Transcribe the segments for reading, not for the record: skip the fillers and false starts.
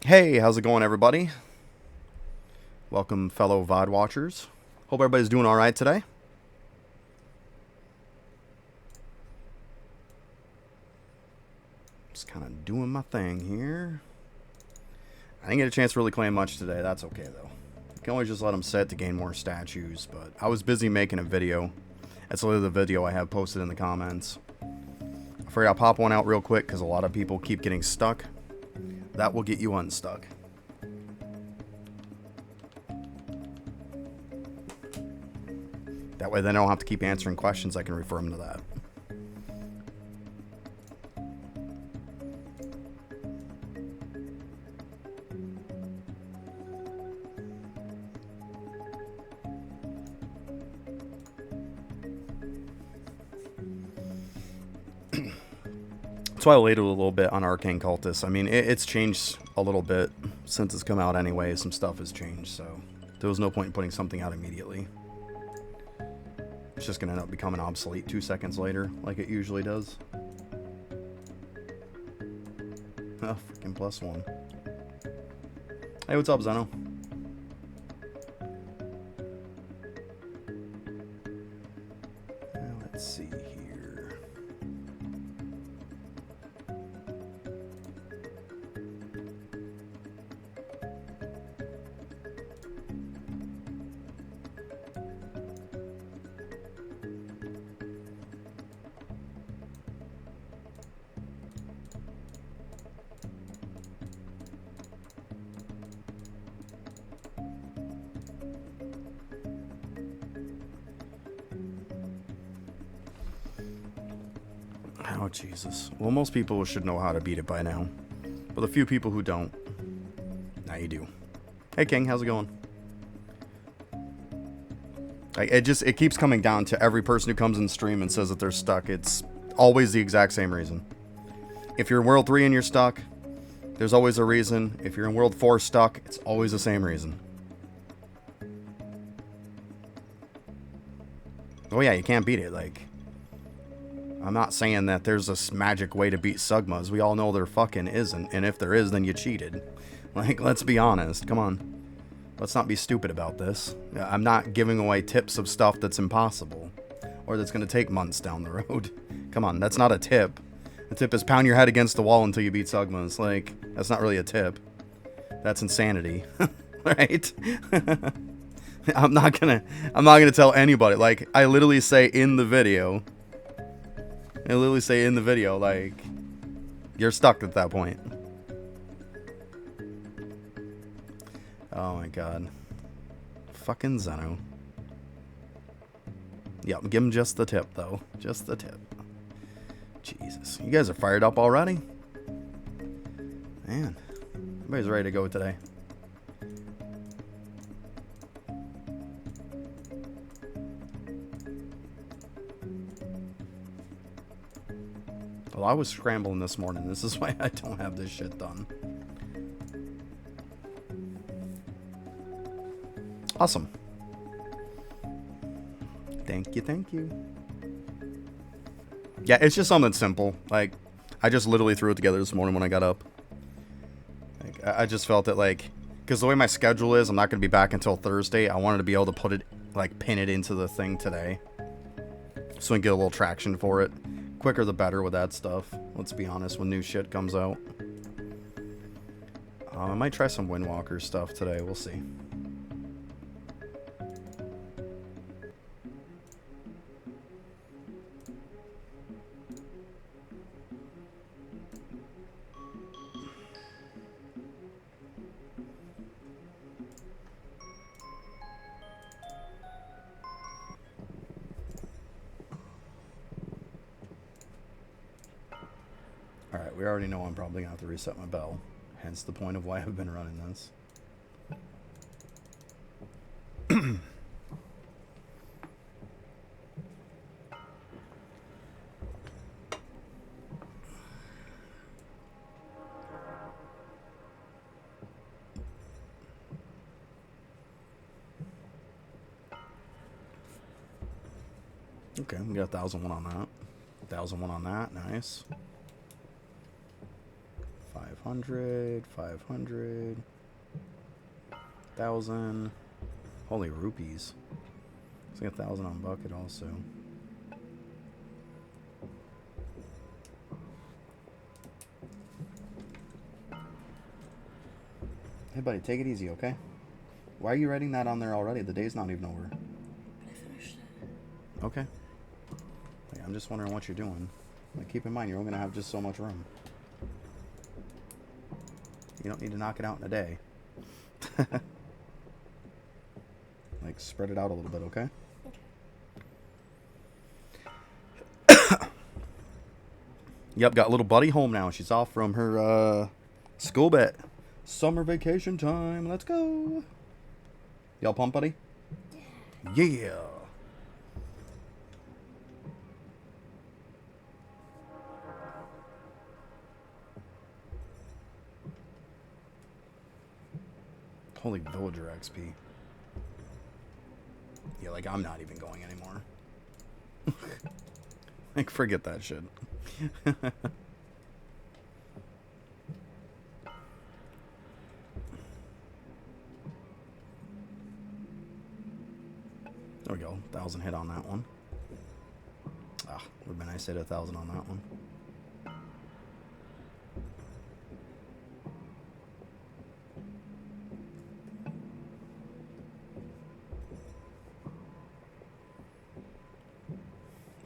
Hey, how's it going, everybody? Welcome, fellow VOD watchers. Hope everybody's doing all right today. Just kind of doing my thing here. I didn't get a chance to really claim much today. That's okay, though. You can always just let them sit to gain more statues, but I was busy making a video. That's literally the video I have posted in the comments. I figured I'll pop one out real quick because a lot of people keep getting stuck. That will get you unstuck. That way, then I don't have to keep answering questions. I can refer them to that. That's why I waited a little bit on Arcane Cultist. I mean, it's changed a little bit since it's come out anyway. Some stuff has changed, so there was no point in putting something out immediately. It's just going to end up becoming obsolete 2 seconds later, like it usually does. Oh, freaking +1. Hey, what's up, Zeno? Let's see here. Oh, Jesus. Well, most people should know how to beat it by now. But the few people who don't, now you do. Hey, King, how's it going? It keeps coming down to every person who comes in stream and says that they're stuck. It's always the exact same reason. If you're in World 3 and you're stuck, there's always a reason. If you're in World 4 stuck, it's always the same reason. Oh yeah, you can't beat it, like... I'm not saying that there's this magic way to beat Sugmas. We all know there fucking isn't. And if there is, then you cheated. Like, let's be honest. Come on. Let's not be stupid about this. I'm not giving away tips of stuff that's impossible. Or that's going to take months down the road. Come on, that's not a tip. A tip is pound your head against the wall until you beat Sugmas. Like, that's not really a tip. That's insanity. Right? I'm not gonna tell anybody. Like, I literally say in the video... like, you're stuck at that point. Oh my god. Fucking Zeno. Yep, give him just the tip, though. Just the tip. Jesus. You guys are fired up already? Man. Everybody's ready to go today. Well, I was scrambling this morning. This is why I don't have this shit done. Awesome. Thank you, thank you. Yeah, it's just something simple. Like, I just literally threw it together this morning when I got up. Like, I just felt it, like... Because the way my schedule is, I'm not going to be back until Thursday. I wanted to be able to put it, like, pin it into the thing today. So we can get a little traction for it. Quicker the better with that stuff. Let's be honest, when new shit comes out. I might try some Windwalker stuff today. We'll see. Alright, we already know I'm probably going to have to reset my bell. Hence the point of why I've been running this. Okay, we got 1,001 on that. 1,001 on that, nice. 500. 500, 500, 1,000. Holy rupees. It's like 1,000 on bucket also. Hey buddy, take it easy, okay? Why are you writing that on there already? The day's not even over. I finished it. Okay. Like, I'm just wondering what you're doing. Like, keep in mind, you're only going to have just so much room. You don't need to knock it out in a day. Like, spread it out a little bit, okay? Okay. Yep, got little buddy home now. She's off from her school bet. Summer vacation time. Let's go. Y'all pumped, buddy? Yeah. Yeah. Holy villager XP. Yeah, like, I'm not even going anymore. Like, forget that shit. There we go. 1,000 hit on that one. Ah, would have been nice to hit 1,000 on that one.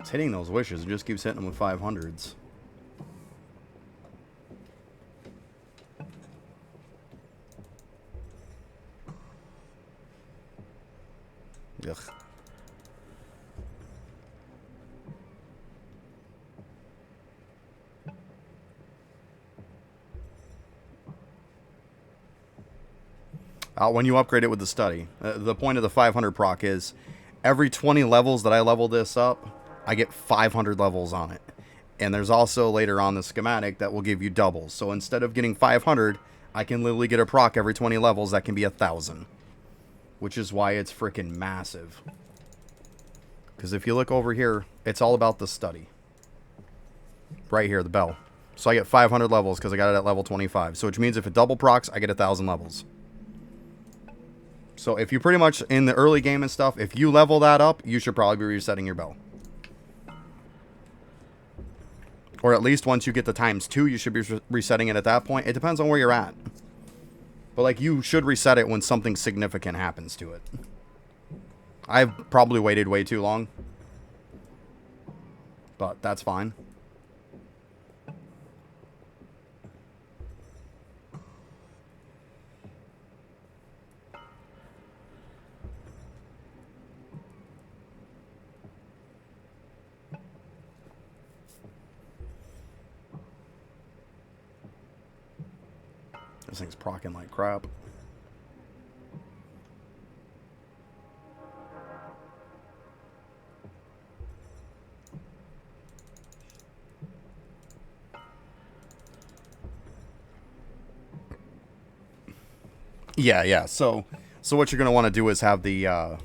It's hitting those wishes. It just keeps hitting them with 500s. Ugh. When you upgrade it with the study. The point of the 500 proc is every 20 levels that I level this up, I get 500 levels on it. And there's also later on the schematic that will give you doubles. So instead of getting 500, I can literally get a proc every 20 levels that can be 1,000. Which is why it's freaking massive. Because if you look over here, it's all about the study. Right here, the bell. So I get 500 levels because I got it at level 25. So which means if it double procs, I get 1,000 levels. So if you pretty much, in the early game and stuff, if you level that up, you should probably be resetting your bell. Or at least once you get the ×2, you should be resetting it at that point. It depends on where you're at. But like, you should reset it when something significant happens to it. I've probably waited way too long. But that's fine. This thing's procking like crap. Yeah. So what you're going to want to do is have the,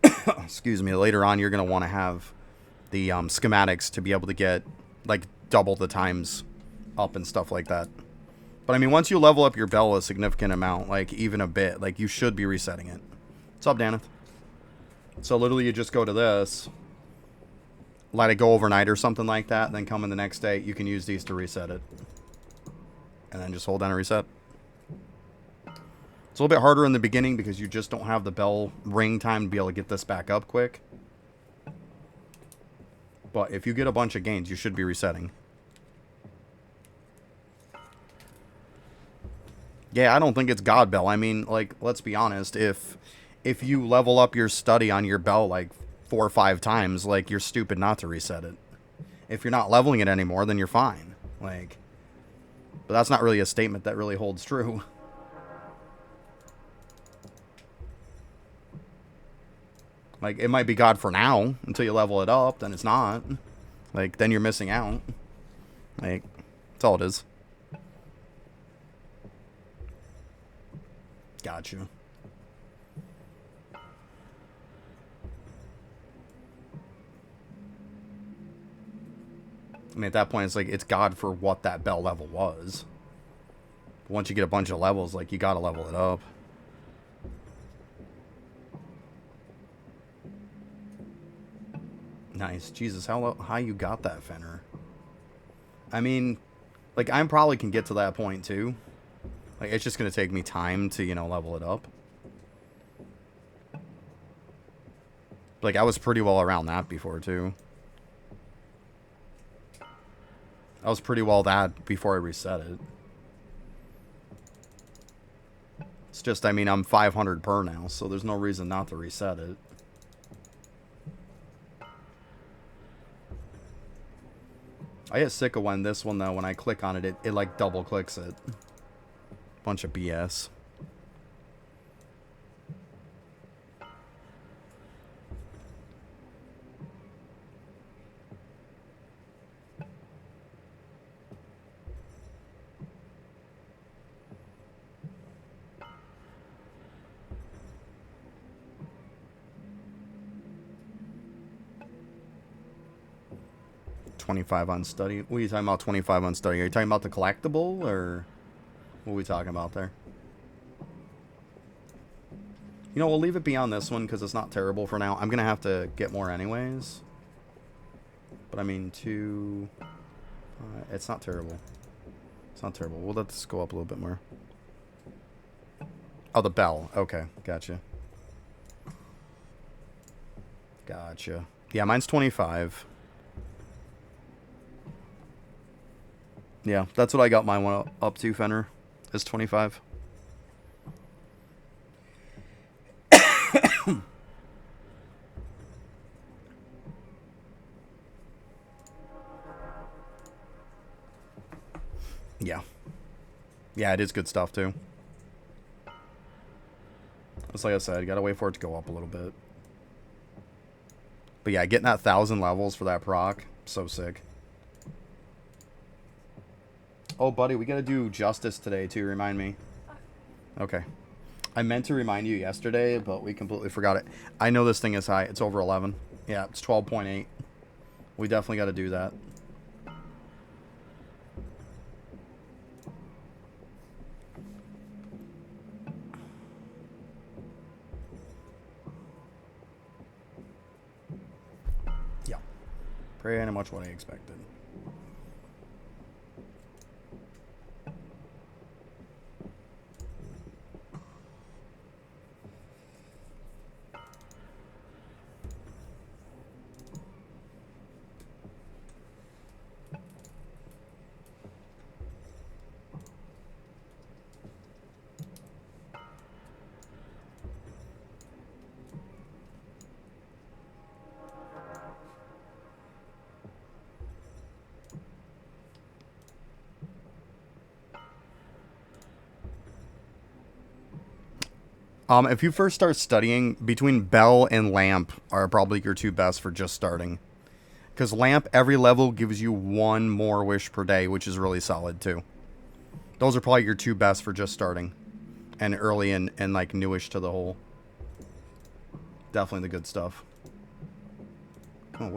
excuse me, later on you're going to want to have the schematics to be able to get, like, double the times up and stuff like that. But I mean, once you level up your bell a significant amount, like even a bit, like you should be resetting it. What's up, Daneth? So literally you just go to this, let it go overnight or something like that, and then come in the next day, you can use these to reset it. And then just hold down and reset. It's a little bit harder in the beginning because you just don't have the bell ring time to be able to get this back up quick. But if you get a bunch of gains, you should be resetting. Yeah, I don't think it's God Bell. I mean, like, let's be honest. If you level up your study on your bell like 4 or 5 times, like, you're stupid not to reset it. If you're not leveling it anymore, then you're fine. Like, but that's not really a statement that really holds true. Like, it might be God for now until you level it up, then it's not. Like, then you're missing out. Like, that's all it is. Got you. I mean, at that point, it's like, it's God for what that bell level was. But once you get a bunch of levels, like, you gotta level it up. Nice. Jesus, how high you got that, Fenner? I mean, like, I probably can get to that point, too. Like, it's just gonna take me time to, you know, level it up. Like, I was pretty well around that before, too. I was pretty well that before I reset it. It's just, I mean, I'm 500 per now, so there's no reason not to reset it. I get sick of when this one, though, when I click on it, it like, double clicks it. Bunch of BS. $25 on study. What are you talking about? 25 on study. Are you talking about the collectible, or what are we talking about there? You know, we'll leave it beyond this one because it's not terrible for now. I'm gonna have to get more anyways. But I mean, it's not terrible. It's not terrible. We'll let this go up a little bit more. Oh, the bell. Okay, gotcha. Gotcha. Yeah, mine's 25. Yeah, that's what I got my one up to, Fenner. Is 25. Yeah. Yeah, it is good stuff, too. Just like I said, you gotta wait for it to go up a little bit. But yeah, getting that 1,000 levels for that proc, so sick. Oh, buddy, we gotta do Justice today, too. Remind me. Okay. I meant to remind you yesterday, but we completely forgot it. I know this thing is high. It's over 11. Yeah, it's 12.8. We definitely gotta do that. Yeah. Pretty much what I expected. If you first start studying, between Bell and Lamp are probably your two best for just starting. Because Lamp, every level gives you one more wish per day, which is really solid, too. Those are probably your two best for just starting. And early and like, newish to the whole. Definitely the good stuff. Come on,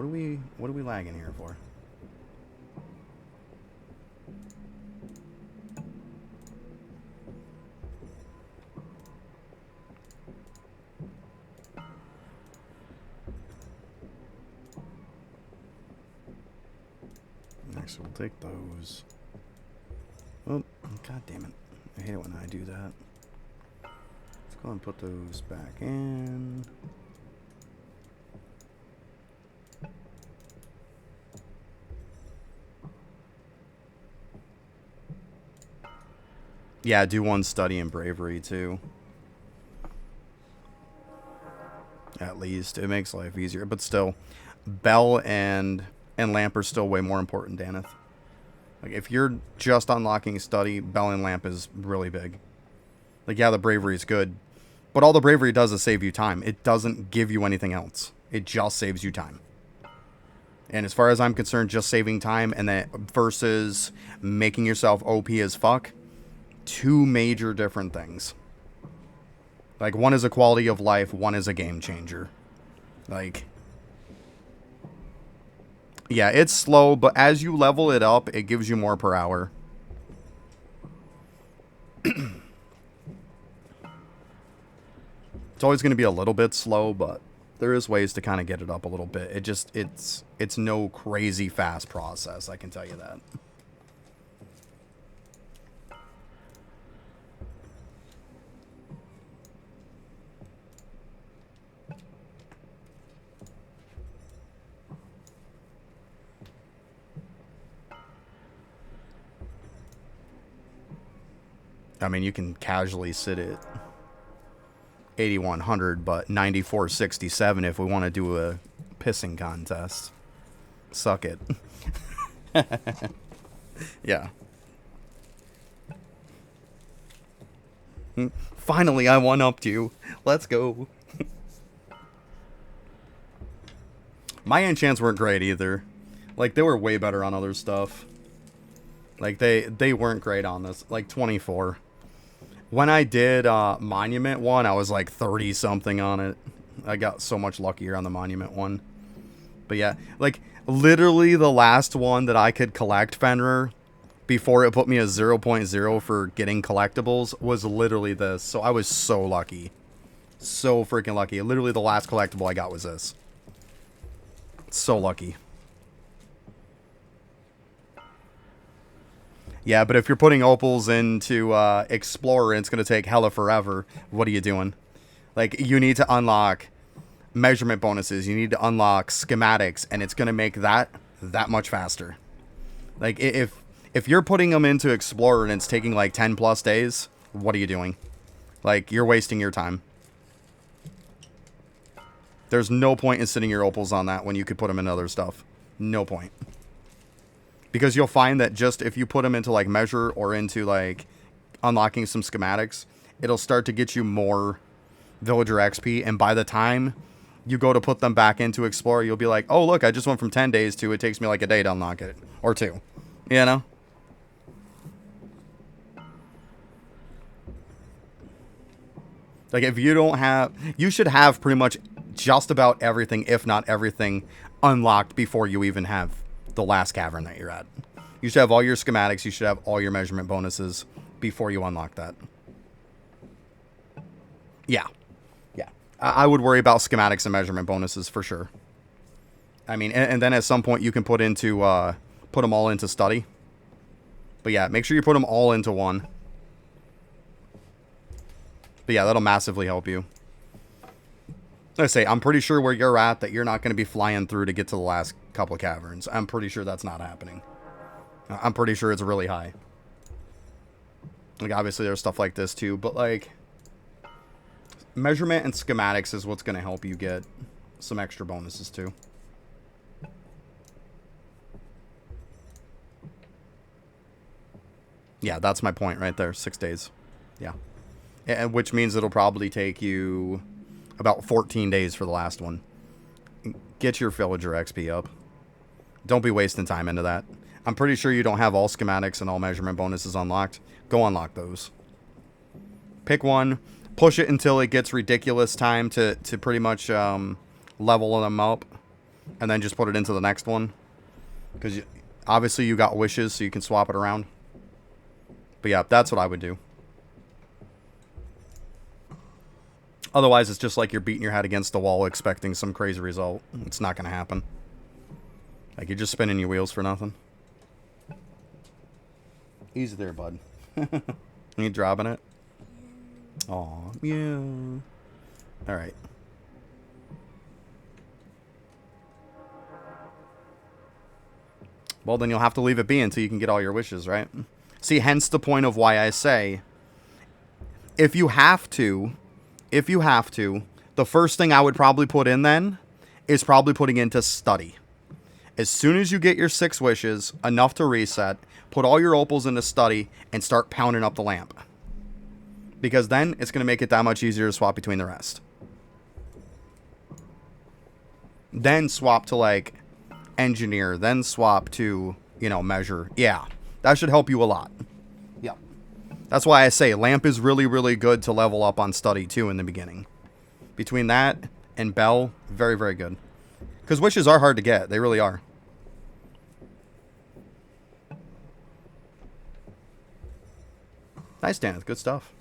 what are we lagging here for? Next, we'll take those. Oh, god damn it. I hate it when I do that. Let's go and put those back in. Yeah, do one study in bravery, too. At least. It makes life easier. But still, Bell and Lamp are still way more important, Daneth. Like, if you're just unlocking study, Bell and Lamp is really big. Like, yeah, the bravery is good. But all the bravery does is save you time. It doesn't give you anything else. It just saves you time. And as far as I'm concerned, just saving time and that versus making yourself OP as fuck, two major different things. Like, one is a quality of life, one is a game changer. Like, Yeah, it's slow, but as you level it up, it gives you more per hour. It's always going to be a little bit slow, but there is ways to kind of get it up a little bit. It's no crazy fast process, I can tell you that. I mean, you can casually sit at 8100, but 9467 if we want to do a pissing contest. Suck it. Yeah. Finally, I one-upped you. Let's go. My enchants weren't great either. Like, they were way better on other stuff. Like, they weren't great on this. Like, 24. When I did Monument one, I was like 30-something on it. I got so much luckier on the Monument one. But yeah, like, literally the last one that I could collect, Fenrir, before it put me a 0.0 for getting collectibles, was literally this. So I was so lucky. So freaking lucky. Literally the last collectible I got was this. So lucky. Yeah, but if you're putting opals into Explorer and it's going to take hella forever, what are you doing? Like, you need to unlock measurement bonuses. You need to unlock schematics, and it's going to make that much faster. Like, if you're putting them into Explorer and it's taking like 10 plus days, what are you doing? Like, you're wasting your time. There's no point in sitting your opals on that when you could put them in other stuff. No point. Because you'll find that just if you put them into like measure or into like unlocking some schematics, it'll start to get you more villager XP. And by the time you go to put them back into Explorer, you'll be like, oh, look, I just went from 10 days to it takes me like a day to unlock it. Or 2. You know? Like, if you don't have... You should have pretty much just about everything, if not everything, unlocked before you even have the last cavern that you're at. You should have all your schematics. You should have all your measurement bonuses before you unlock that. Yeah. Yeah. I would worry about schematics and measurement bonuses for sure. I mean, and then at some point you can put them all into study. But yeah, make sure you put them all into one. But yeah, that'll massively help you. Like I say, I'm pretty sure where you're at that you're not going to be flying through to get to the last couple of caverns. I'm pretty sure that's not happening. I'm pretty sure it's really high. Like, obviously there's stuff like this too, but like, measurement and schematics is what's going to help you get some extra bonuses too. Yeah, that's my point right there. 6 days. Yeah. And which means it'll probably take you about 14 days for the last one. Get your villager XP up. Don't be wasting time into that. I'm pretty sure you don't have all schematics and all measurement bonuses unlocked. Go unlock those. Pick one. Push it until it gets ridiculous time to pretty much level them up. And then just put it into the next one. Because obviously you got wishes, so you can swap it around. But yeah, that's what I would do. Otherwise, it's just like you're beating your head against the wall expecting some crazy result. It's not going to happen. Like, you're just spinning your wheels for nothing. Easy there, bud. You dropping it? Aw, yeah. Alright. Well, then you'll have to leave it be until you can get all your wishes, right? See, hence the point of why I say, if you have to, the first thing I would probably put in then is probably putting into study. As soon as you get your 6 wishes, enough to reset, put all your opals into study and start pounding up the lamp. Because then it's going to make it that much easier to swap between the rest. Then swap to like engineer, then swap to, you know, measure. Yeah, that should help you a lot. Yeah. That's why I say lamp is really, really good to level up on study too in the beginning. Between that and bell, very, very good. Because wishes are hard to get. They really are. Nice, Danith. Good stuff.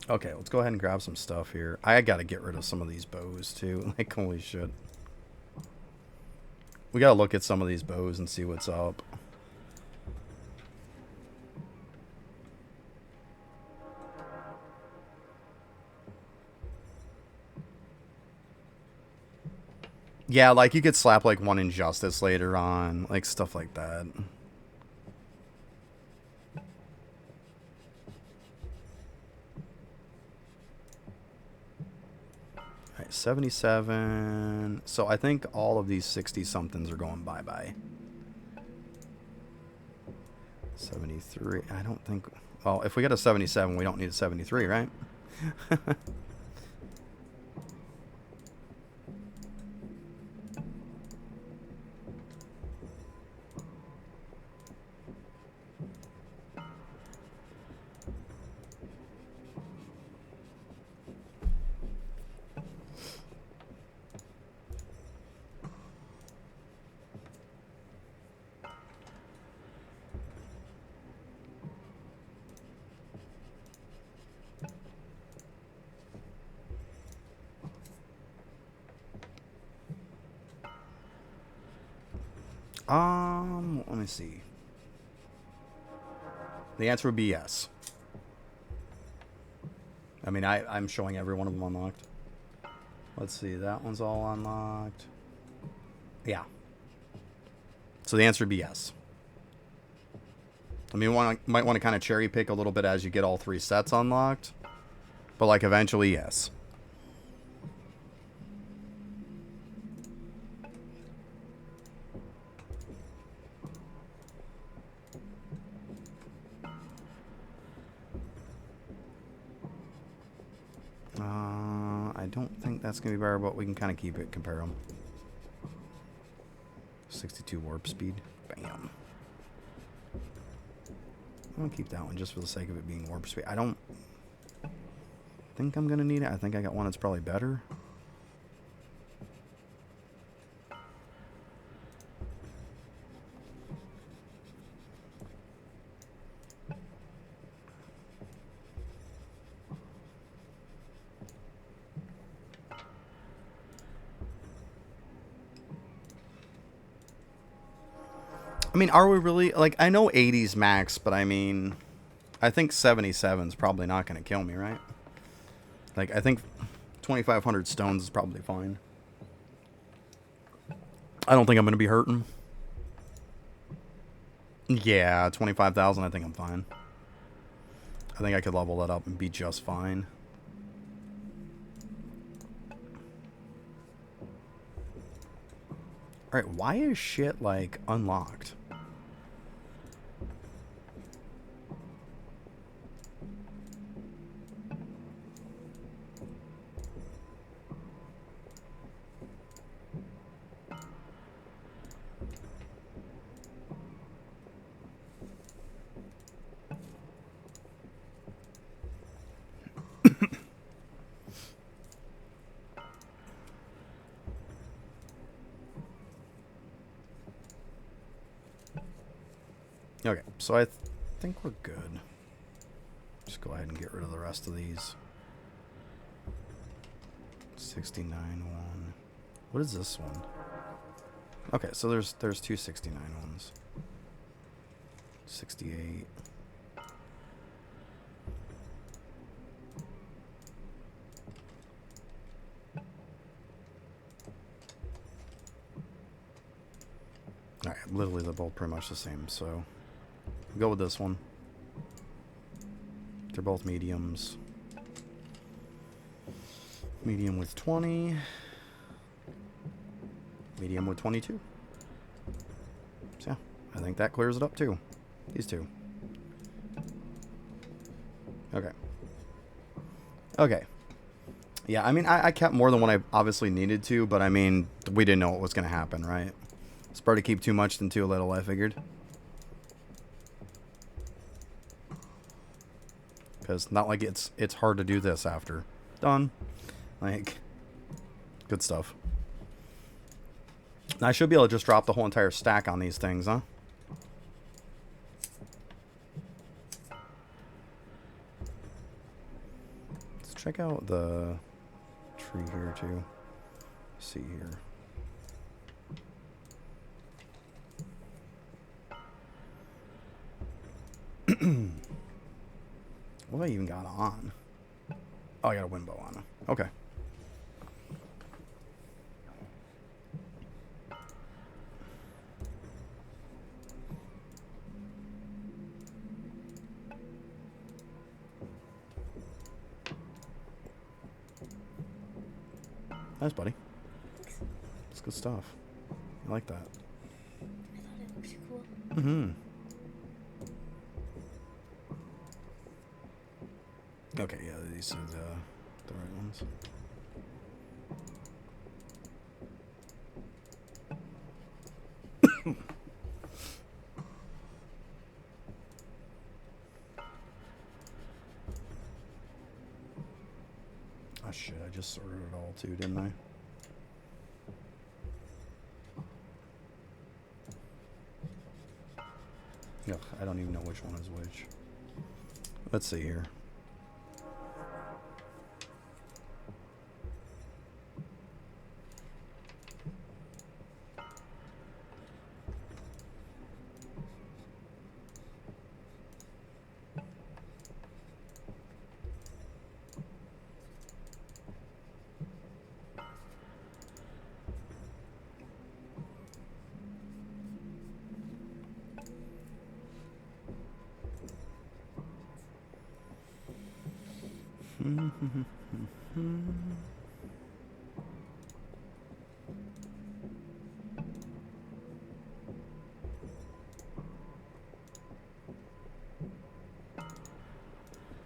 Okay, let's go ahead and grab some stuff here. I gotta get rid of some of these bows, too. Like, holy shit. We gotta look at some of these bows and see what's up. Yeah, like, you could slap, like, one Injustice later on. Like, stuff like that. Alright, 77. So I think all of these 60-somethings are going bye-bye. 73. I don't think... Well, if we get a 77, we don't need a 73, right? Let me see. The answer would be yes. I mean, I'm showing every one of them unlocked. Let's see, that one's all unlocked. Yeah. So the answer would be yes. I mean, you might want to kind of cherry pick a little bit as you get all 3 sets unlocked. But, like, eventually, yes. I don't think that's going to be better, but we can kind of keep it, compare them. 62 warp speed. Bam. I'm going to keep that one just for the sake of it being warp speed. I don't think I'm going to need it. I think I got one that's probably better. I mean, are we really... Like, I know 80's max, but I mean... I think 77's probably not going to kill me, right? Like, I think 2,500 stones is probably fine. I don't think I'm going to be hurting. Yeah, 25,000, I think I'm fine. I think I could level that up and be just fine. Alright, why is shit, like, unlocked? Okay, so I think we're good. Just go ahead and get rid of the rest of these. 69 one. What is this one? Okay, so there's 2 69 ones. 68. Alright, literally they're both pretty much the same, so go with this one. They're both mediums. Medium with 20. Medium with 22. So yeah, I think that clears it up too. These two. Okay. Okay. Yeah, I mean, I kept more than what I obviously needed to, but I mean, we didn't know what was going to happen, right? It's better to keep too much than too little, I figured. Because not like it's hard to do this after. Done. Like, good stuff. Now I should be able to just drop the whole entire stack on these things, huh? Check out the tree here too. Let's see here. What have I even got on? Oh, I got a wind bow on. Okay. Nice, buddy. Thanks. It's good stuff. I like that. I thought it looked cool. Mm-hmm. Okay, yeah, these are the right ones. Oh shit, I just sorted it all too, didn't I? Ugh, I don't even know which one is which. Let's see here.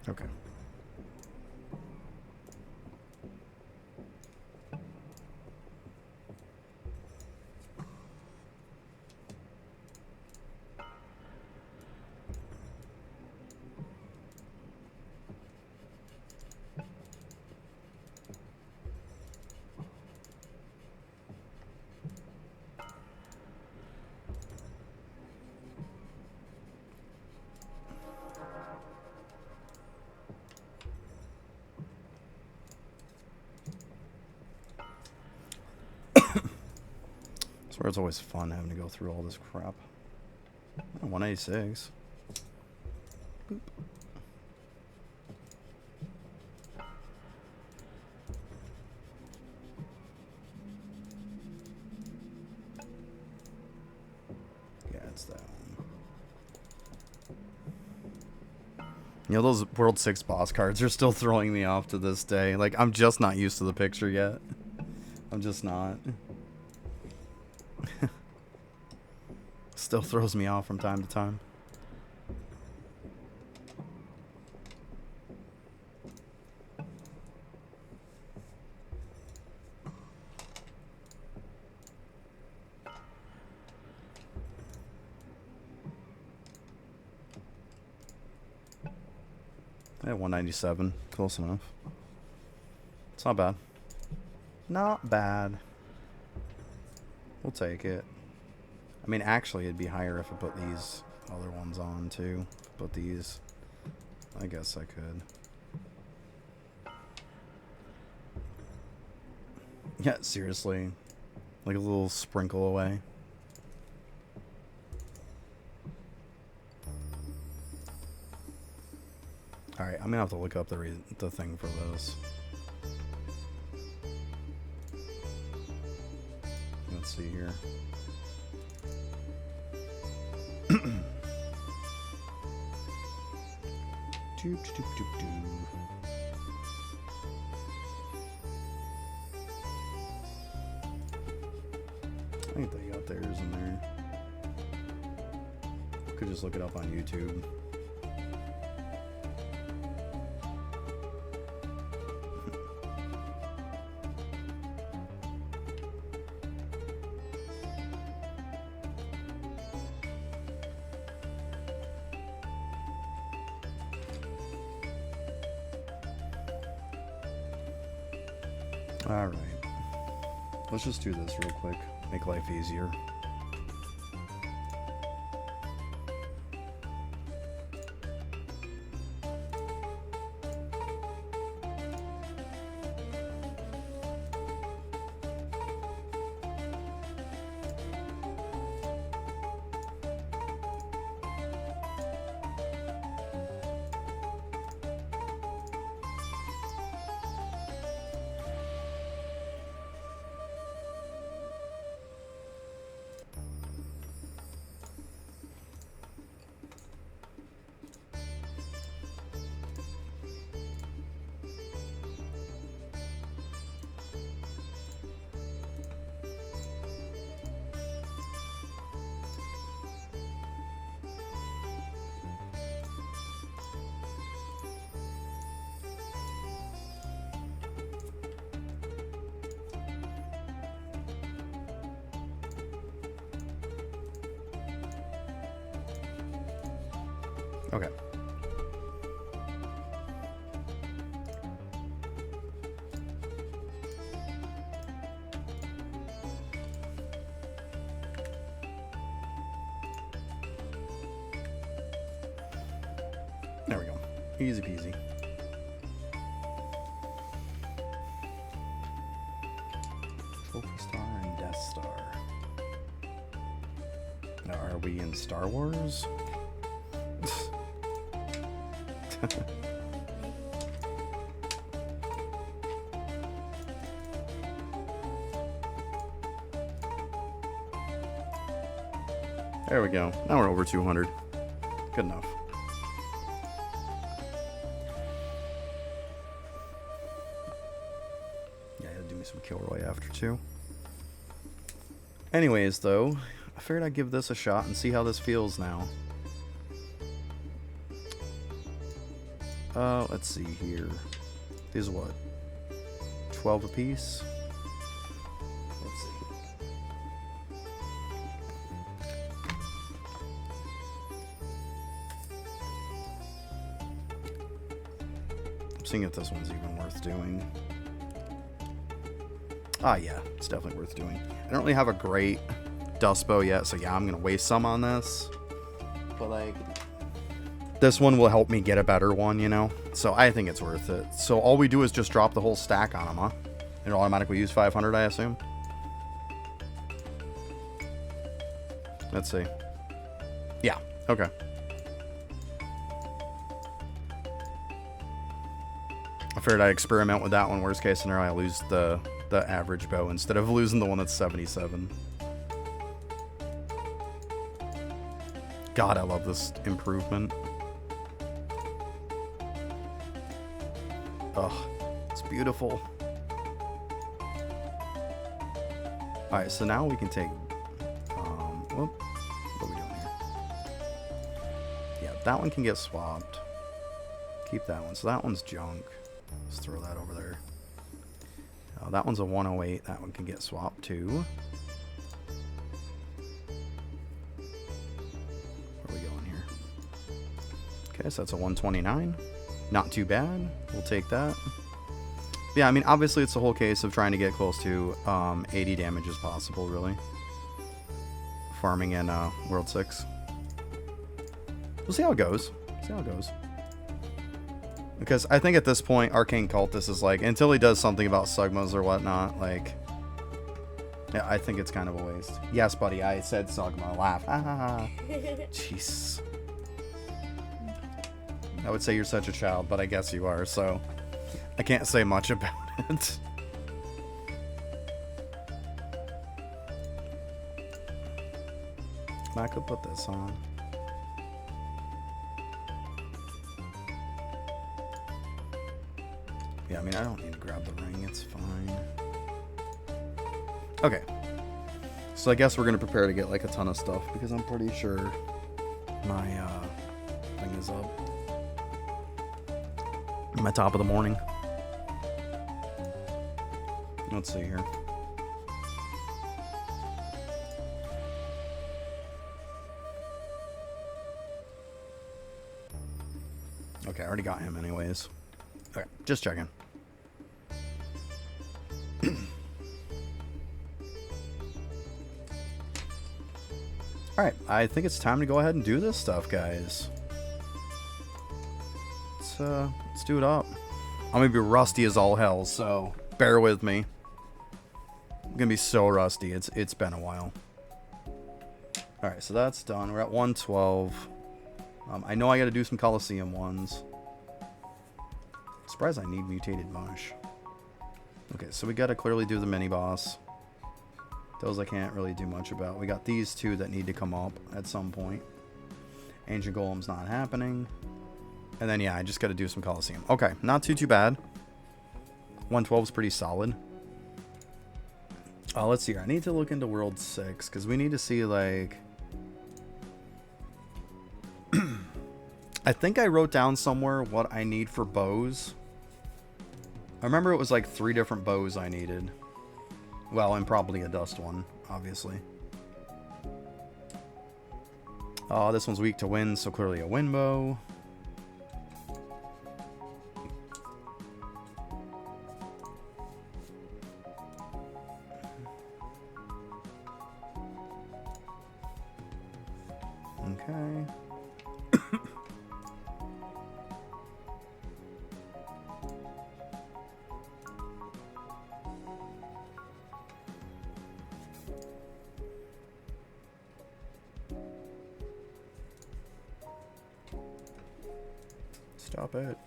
Okay. Where it's always fun having to go through all this crap. Oh, 186. Boop. Yeah, it's that one. You know, those World 6 boss cards are still throwing me off to this day. Like, I'm just not used to the picture yet. I'm just not. Still throws me off from time to time. Yeah, 197. Close enough. It's not bad. Not bad. We'll take it. I mean, actually, it'd be higher if I put these other ones on, too. Put these. I guess I could. Yeah, seriously. Like a little sprinkle away. Alright, I'm gonna have to look up the thing for this. Let's see here. Doop, doop, doop, doop. I think they got theirs in there. Could just look it up on YouTube. Alright. Let's just do this real quick. Make life easier. Okay. There we go. Easy peasy. Trophy Star and Death Star. Now, are we in Star Wars? There we go. Now we're over 200. Good enough. Yeah, I had to do me some Kilroy after too. Anyways, though, I figured I'd give this a shot and see how this feels now. Let's see here. These are what? 12 apiece? Let's see. I'm seeing if this one's even worth doing. Ah, yeah, it's definitely worth doing. I don't really have a great dust bow yet, so yeah, I'm gonna waste some on this. But like, this one will help me get a better one, you know? So I think it's worth it. So all we do is just drop the whole stack on them, huh? It'll automatically use 500, I assume? Let's see. Yeah, okay. I figured I'd experiment with that one. Worst case scenario, I lose the average bow instead of losing the one that's 77. God, I love this improvement. Oh, it's beautiful. Alright, so now we can take... whoop. What are we doing here? Yeah, that one can get swapped. Keep that one. So that one's junk. Let's throw that over there. That one's a 108. That one can get swapped too. Where are we going here? Okay, so that's a 129. Not too bad. We'll take that. Yeah, I mean, obviously it's the whole case of trying to get close to 80 damage as possible, really. Farming in World 6. We'll see how it goes. See how it goes. Because I think at this point, Arcane Cultist is like, until he does something about Sugmas or whatnot, like... Yeah, I think it's kind of a waste. Yes, buddy, I said Sugma. Laugh. Ha ha ha. Jeez. I would say you're such a child, but I guess you are, so... I can't say much about it. I could put this on. Yeah, I mean, I don't need to grab the ring. It's fine. Okay. So I guess we're going to prepare to get, like, a ton of stuff, because I'm pretty sure my thing is up. My top of the morning. Let's see here. Okay, I already got him anyways. Okay, just checking. Alright, I think it's time to go ahead and do this stuff, guys. Let's do it up. I'm gonna be rusty as all hell, so bear with me. I'm gonna be so rusty. It's been a while. Alright, so that's done. We're at 112. I know I gotta do some Coliseum ones. Surprised I need mutated mush. Okay, so we gotta clearly do the mini boss. Those I can't really do much about. We got these two that need to come up at some point. Ancient Golem's not happening. And then, yeah, I just gotta do some Coliseum. Okay, not too bad. 112 is pretty solid. Let's see here. I need to look into World 6, because we need to see, like... I think I wrote down somewhere what I need for bows. I remember it was like 3 different bows I needed. Well, and probably a dust one, obviously. Oh, this one's weak to wind, so clearly a wind bow. Okay. Stop it.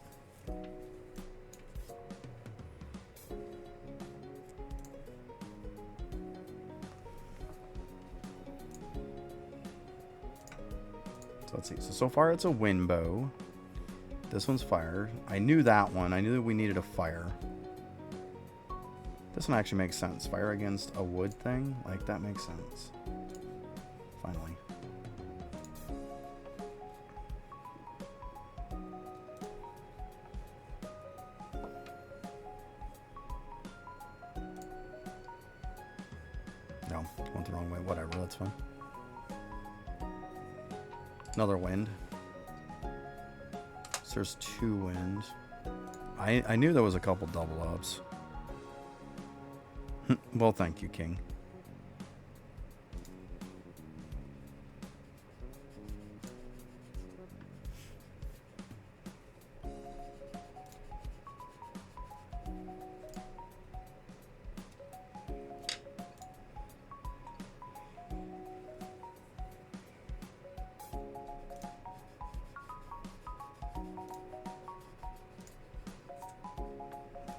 So let's see. So far it's a wind bow. This one's fire. I knew that one. I knew that we needed a fire. This one actually makes sense. Fire against a wood thing? Like, that makes sense. Finally. No, went the wrong way. Whatever, that's fine. Another wind. So there's 2 wind. I knew there was a couple double ups. Well, thank you, King.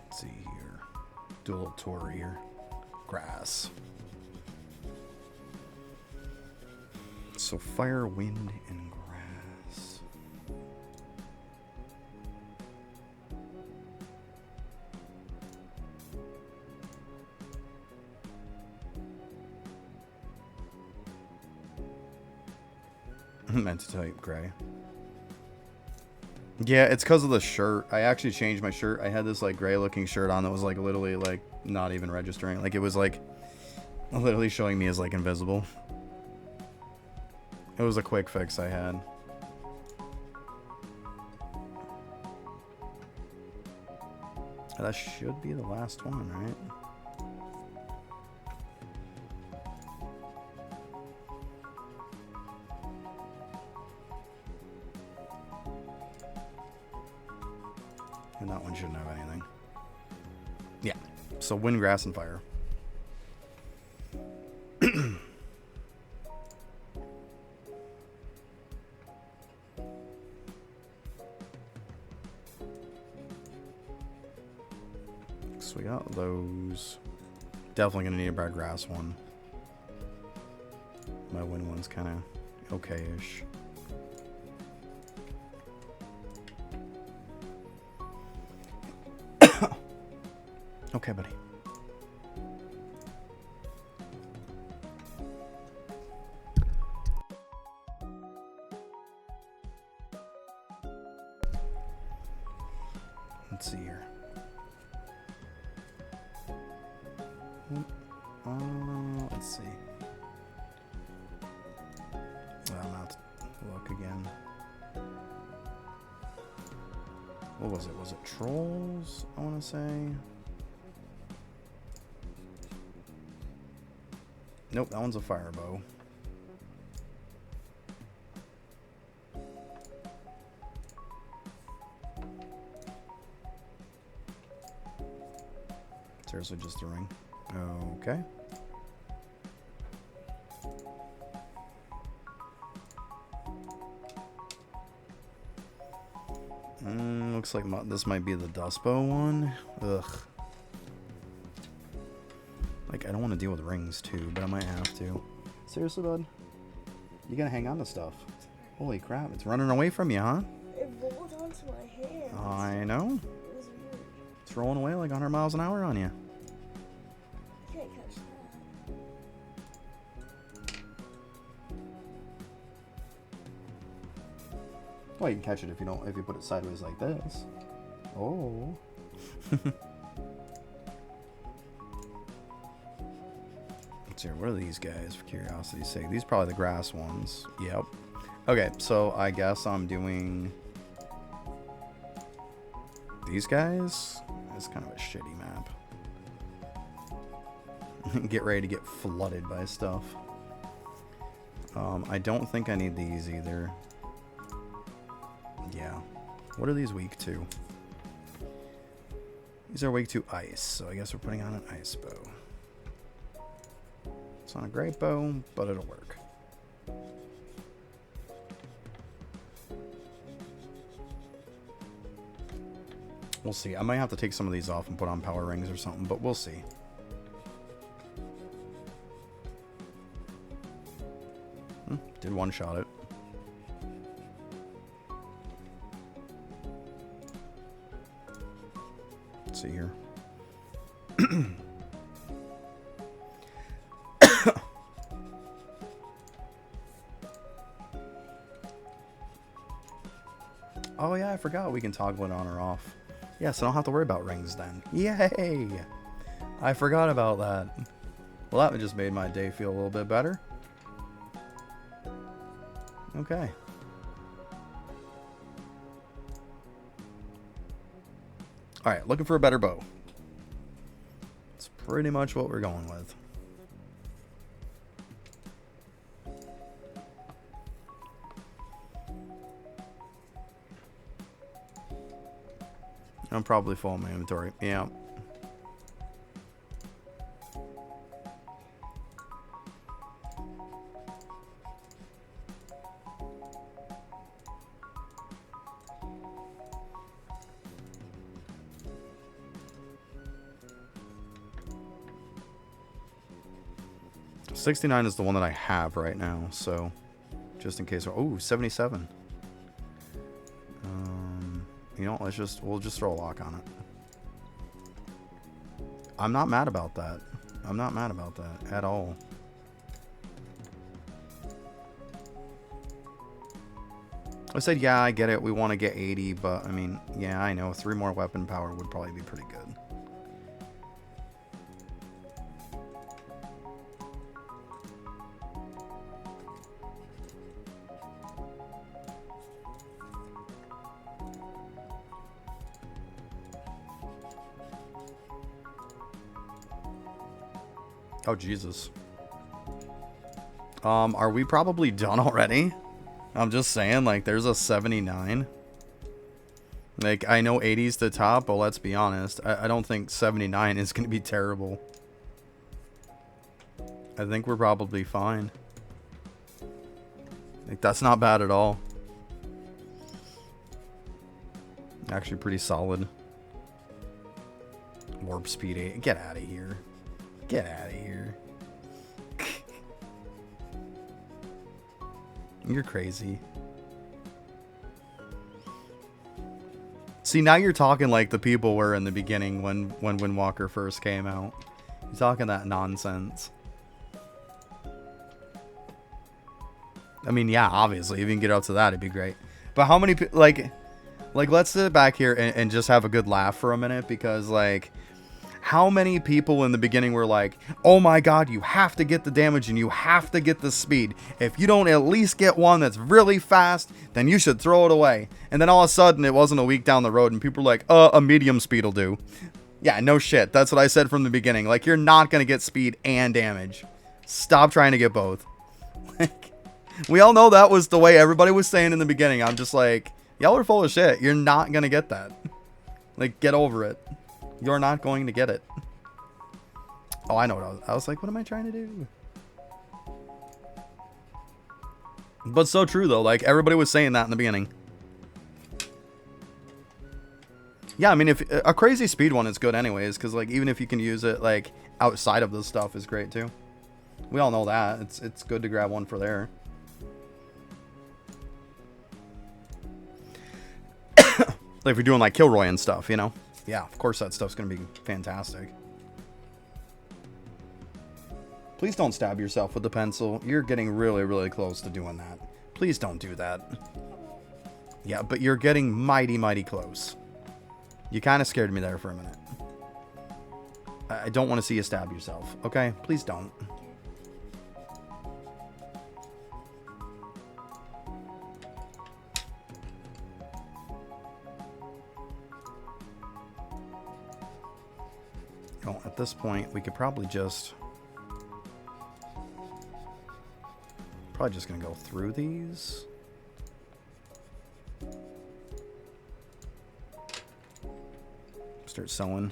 Let's see here. Do a little tour here. Grass. So fire, wind, and grass. I meant to type gray. Yeah, it's because of the shirt. I actually changed my shirt. I had this like gray looking shirt on that was like literally like not even registering. Like it was like literally showing me as like invisible. It was a quick fix I had. That should be the last one, right? And that one shouldn't have anything. Yeah. So wind, grass, and fire. So we got those. Definitely gonna need a bad grass one. My wind one's kind of okay-ish. Okay, buddy. Let's see here. Let's see. Well, I'm not to look again. What was it? Was it trolls? I want to say. Nope, that one's a fire bow. Seriously, just a ring. Okay. Looks like this might be the dust bow one. Ugh. Like, I don't want to deal with rings too, but I might have to. Seriously, bud? You gotta hang on to stuff. Holy crap, it's running away from you, huh? It rolled onto my hand. I know. It was weird. It's rolling away like 100 miles an hour on you. I can't catch that. Well, you can catch it if you put it sideways like this. Oh. Let's see, what are these guys, for curiosity's sake? These are probably the grass ones. Yep. Okay, so I guess I'm doing these guys. It's kind of a shitty map. Get ready to get flooded by stuff. I don't think I need these either. Yeah. What are these weak to? These are weak to ice, so I guess we're putting on an ice bow. It's not a great bow, but it'll work. We'll see. I might have to take some of these off and put on power rings or something, but we'll see. Did one shot it. Let's see here. Oh yeah, I forgot we can toggle it on or off. Yeah, so I don't have to worry about rings then. Yay! I forgot about that. Well, that just made my day feel a little bit better. Okay. Alright, looking for a better bow. That's pretty much what we're going with. I'm probably full in my inventory. Yeah. $69 is the one that I have right now, so just in case. Oh, 77. You know, we'll just throw a lock on it. I'm not mad about that. I'm not mad about that at all. I said, yeah, I get it. We want to get 80, but I mean, yeah, I know 3 more weapon power would probably be pretty good. Oh, Jesus. Are we probably done already? I'm just saying, like, there's a 79. Like, I know 80's the top, but let's be honest. I don't think 79 is going to be terrible. I think we're probably fine. Like, that's not bad at all. Actually pretty solid. Warp speed 8. Get out of here. Get out of here. You're crazy. See, now you're talking like the people were in the beginning when Windwalker first came out. You're talking that nonsense. I mean, yeah, obviously, if you can get up to that, it'd be great. But how many, like let's sit back here and just have a good laugh for a minute, because, like, how many people in the beginning were like, oh my god, you have to get the damage and you have to get the speed. If you don't at least get one that's really fast, then you should throw it away. And then all of a sudden, it wasn't a week down the road and people were like, a medium speed will do. Yeah, no shit. That's what I said from the beginning. Like, you're not going to get speed and damage. Stop trying to get both. We all know that was the way everybody was saying in the beginning. I'm just like, y'all are full of shit. You're not going to get that. Like, get over it. You're not going to get it. Oh, I know what I was like, what am I trying to do? But so true, though. Like, everybody was saying that in the beginning. Yeah, I mean, if a crazy speed one is good anyways, because, like, even if you can use it, like, outside of this stuff is great, too. We all know that. It's good to grab one for there. Like, if you're doing, like, Kilroy and stuff, you know? Yeah, of course that stuff's going to be fantastic. Please don't stab yourself with the pencil. You're getting really, really close to doing that. Please don't do that. Yeah, but you're getting mighty, mighty close. You kind of scared me there for a minute. I don't want to see you stab yourself, okay? Please don't. Well, at this point, we could probably just... Probably just going to go through these. Start selling.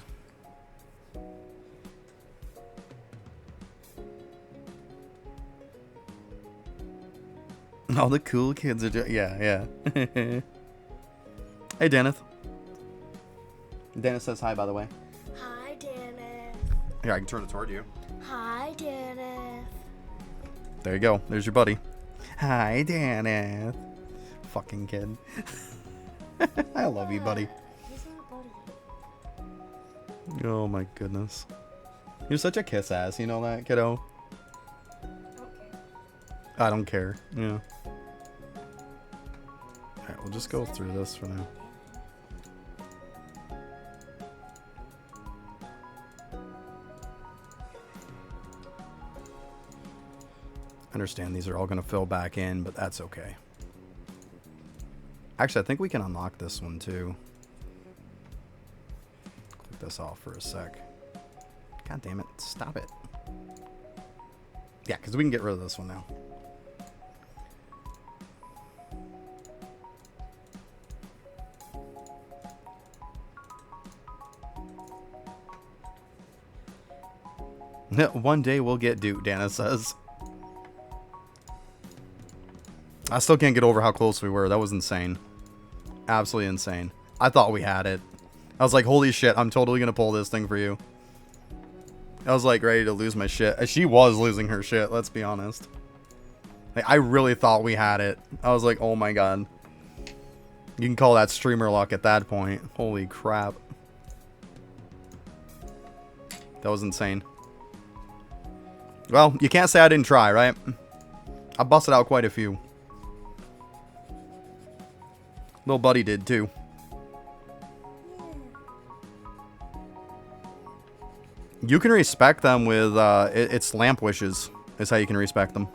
All the cool kids are doing... Yeah, yeah. Hey, Dennis. Dennis says hi, by the way. Hi, Dennis. Here, I can turn it toward you. Hi, Dennis. There you go. There's your buddy. Hi, Dennis. Fucking kid. I love you, buddy. He's not buddy. Oh, my goodness. You're such a kiss ass. You know that, kiddo? Okay. I don't care. Yeah. Alright, we'll just go through this for now. I understand these are all going to fill back in, but that's okay. Actually, I think we can unlock this one too. Click this off for a sec. God damn it. Stop it. Yeah, because we can get rid of this one now. One day we'll get Duke, Dana says. I still can't get over how close we were. That was insane. Absolutely insane. I thought we had it. I was like, holy shit, I'm totally going to pull this thing for you. I was like ready to lose my shit. She was losing her shit, let's be honest. Like, I really thought we had it. I was like, oh my god. You can call that streamer luck at that point. Holy crap. That was insane. Well, you can't say I didn't try, right? I busted out quite a few. Little buddy did too. You can respect them with, it's lamp wishes is how you can respect them.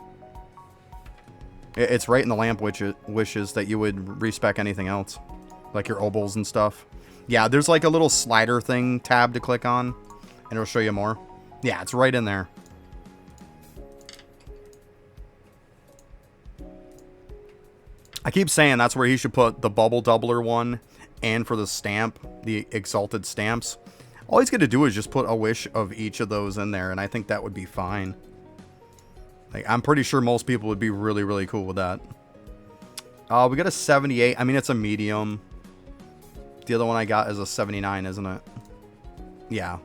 It's right in the lamp wishes that you would respect anything else. Like your obols and stuff. Yeah, there's like a little slider thing tab to click on. And it'll show you more. Yeah, it's right in there. I keep saying that's where he should put the bubble doubler one, and for the stamp, the exalted stamps. All he's going to do is just put a wish of each of those in there, and I think that would be fine. Like, I'm pretty sure most people would be really, really cool with that. We got a 78. I mean, it's a medium. The other one I got is a 79, isn't it? Yeah.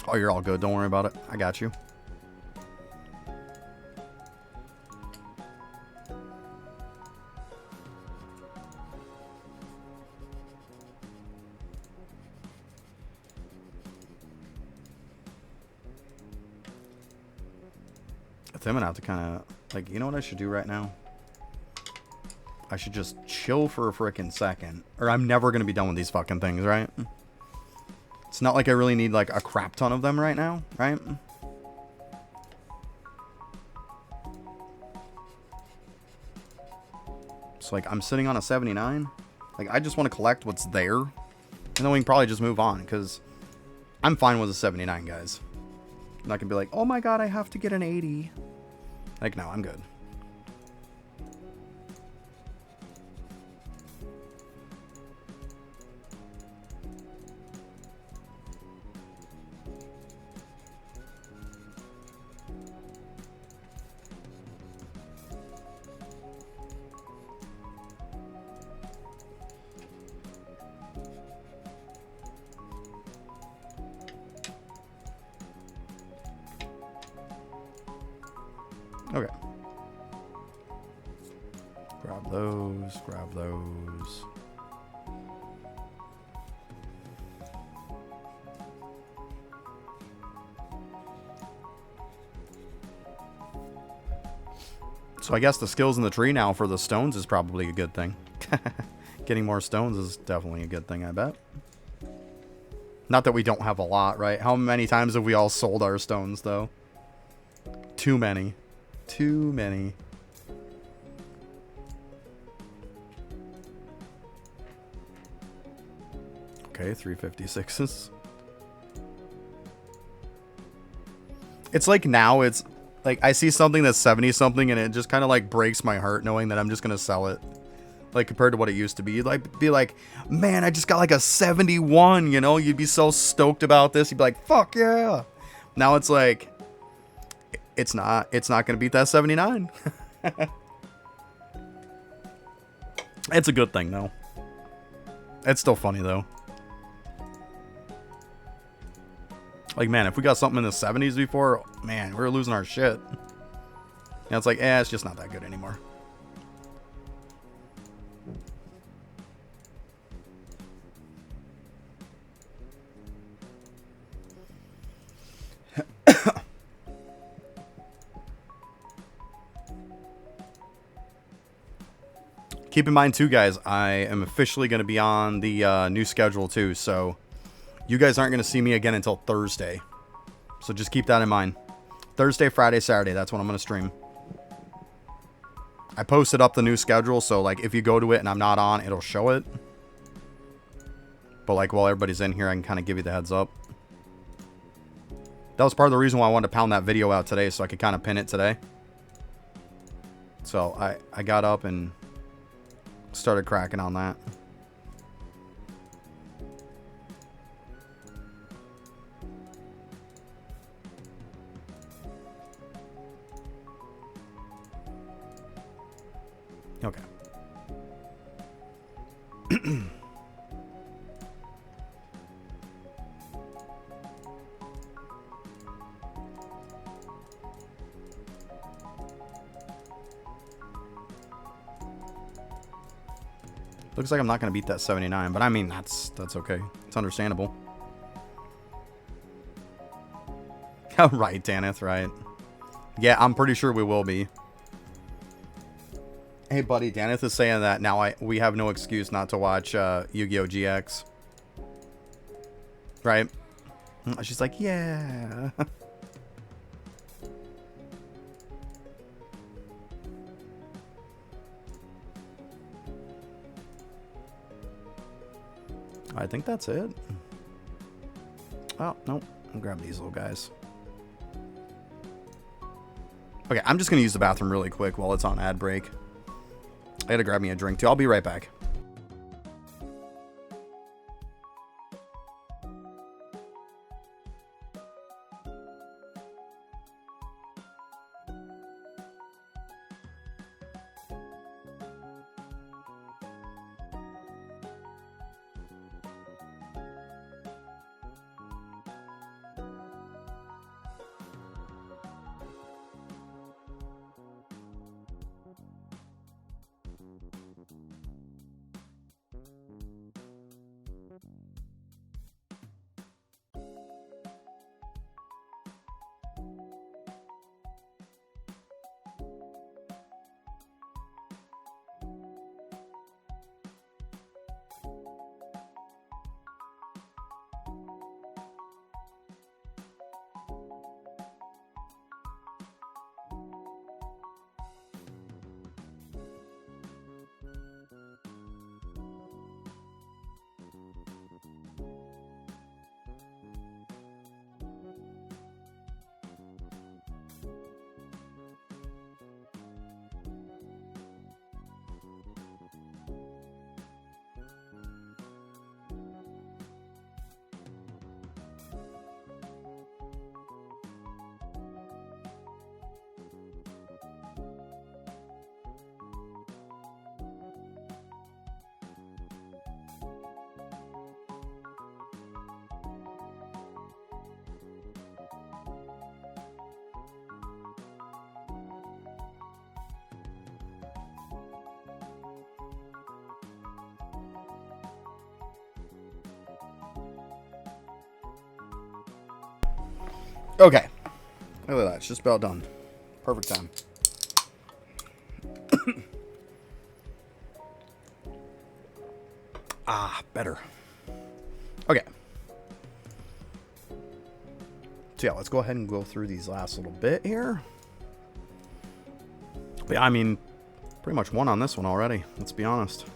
Oh, you're all good. Don't worry about it. I got you. I think I'm gonna have to kind of, like, you know what I should do right now? I should just chill for a frickin' second. Or I'm never gonna be done with these fucking things, right? It's not like I really need, like, a crap ton of them right now, right? So, like, I'm sitting on a 79. Like, I just want to collect what's there. And then we can probably just move on, because I'm fine with a 79, guys. I'm not going to be like, oh my god, I have to get an 80. Like, no, I'm good. Okay. Grab those, grab those. So I guess the skills in the tree now for the stones is probably a good thing. Getting more stones is definitely a good thing, I bet. Not that we don't have a lot, right? How many times have we all sold our stones, though? Too many. Too many. Okay, 356s. It's like now it's like I see something that's 70 something and it just kind of like breaks my heart knowing that I'm just going to sell it. Like compared to what it used to be. You'd like be like, "Man, I just got like a 71, you know? You'd be so stoked about this. You'd be like, "Fuck yeah." Now it's like it's not going to beat that 79. It's a good thing though. It's still funny though. Like, man, if we got something in the 70s before, man, we were losing our shit. And it's like, it's just not that good anymore. Keep in mind, too, guys, I am officially going to be on the new schedule, too, so you guys aren't going to see me again until Thursday. So just keep that in mind. Thursday, Friday, Saturday, that's when I'm going to stream. I posted up the new schedule, so, like, if you go to it and I'm not on, it'll show it. But, like, while everybody's in here, I can kind of give you the heads up. That was part of the reason why I wanted to pound that video out today, so I could kind of pin it today. So, I got up and started cracking on that. Okay. Looks like I'm not going to beat that 79, but I mean, that's okay. It's understandable. Right, Daneth, right. Yeah, I'm pretty sure we will be. Hey, buddy, Daneth is saying that now we have no excuse not to watch Yu-Gi-Oh! GX. Right? She's like, yeah. I think that's it. Oh, nope. I'll grab these little guys. Okay, I'm just going to use the bathroom really quick while it's on ad break. I gotta grab me a drink too. I'll be right back. Okay. Look at that. It's just about done. Perfect time. Ah, better. Okay. So yeah, let's go ahead and go through these last little bit here. But yeah, I mean, pretty much won on this one already. Let's be honest.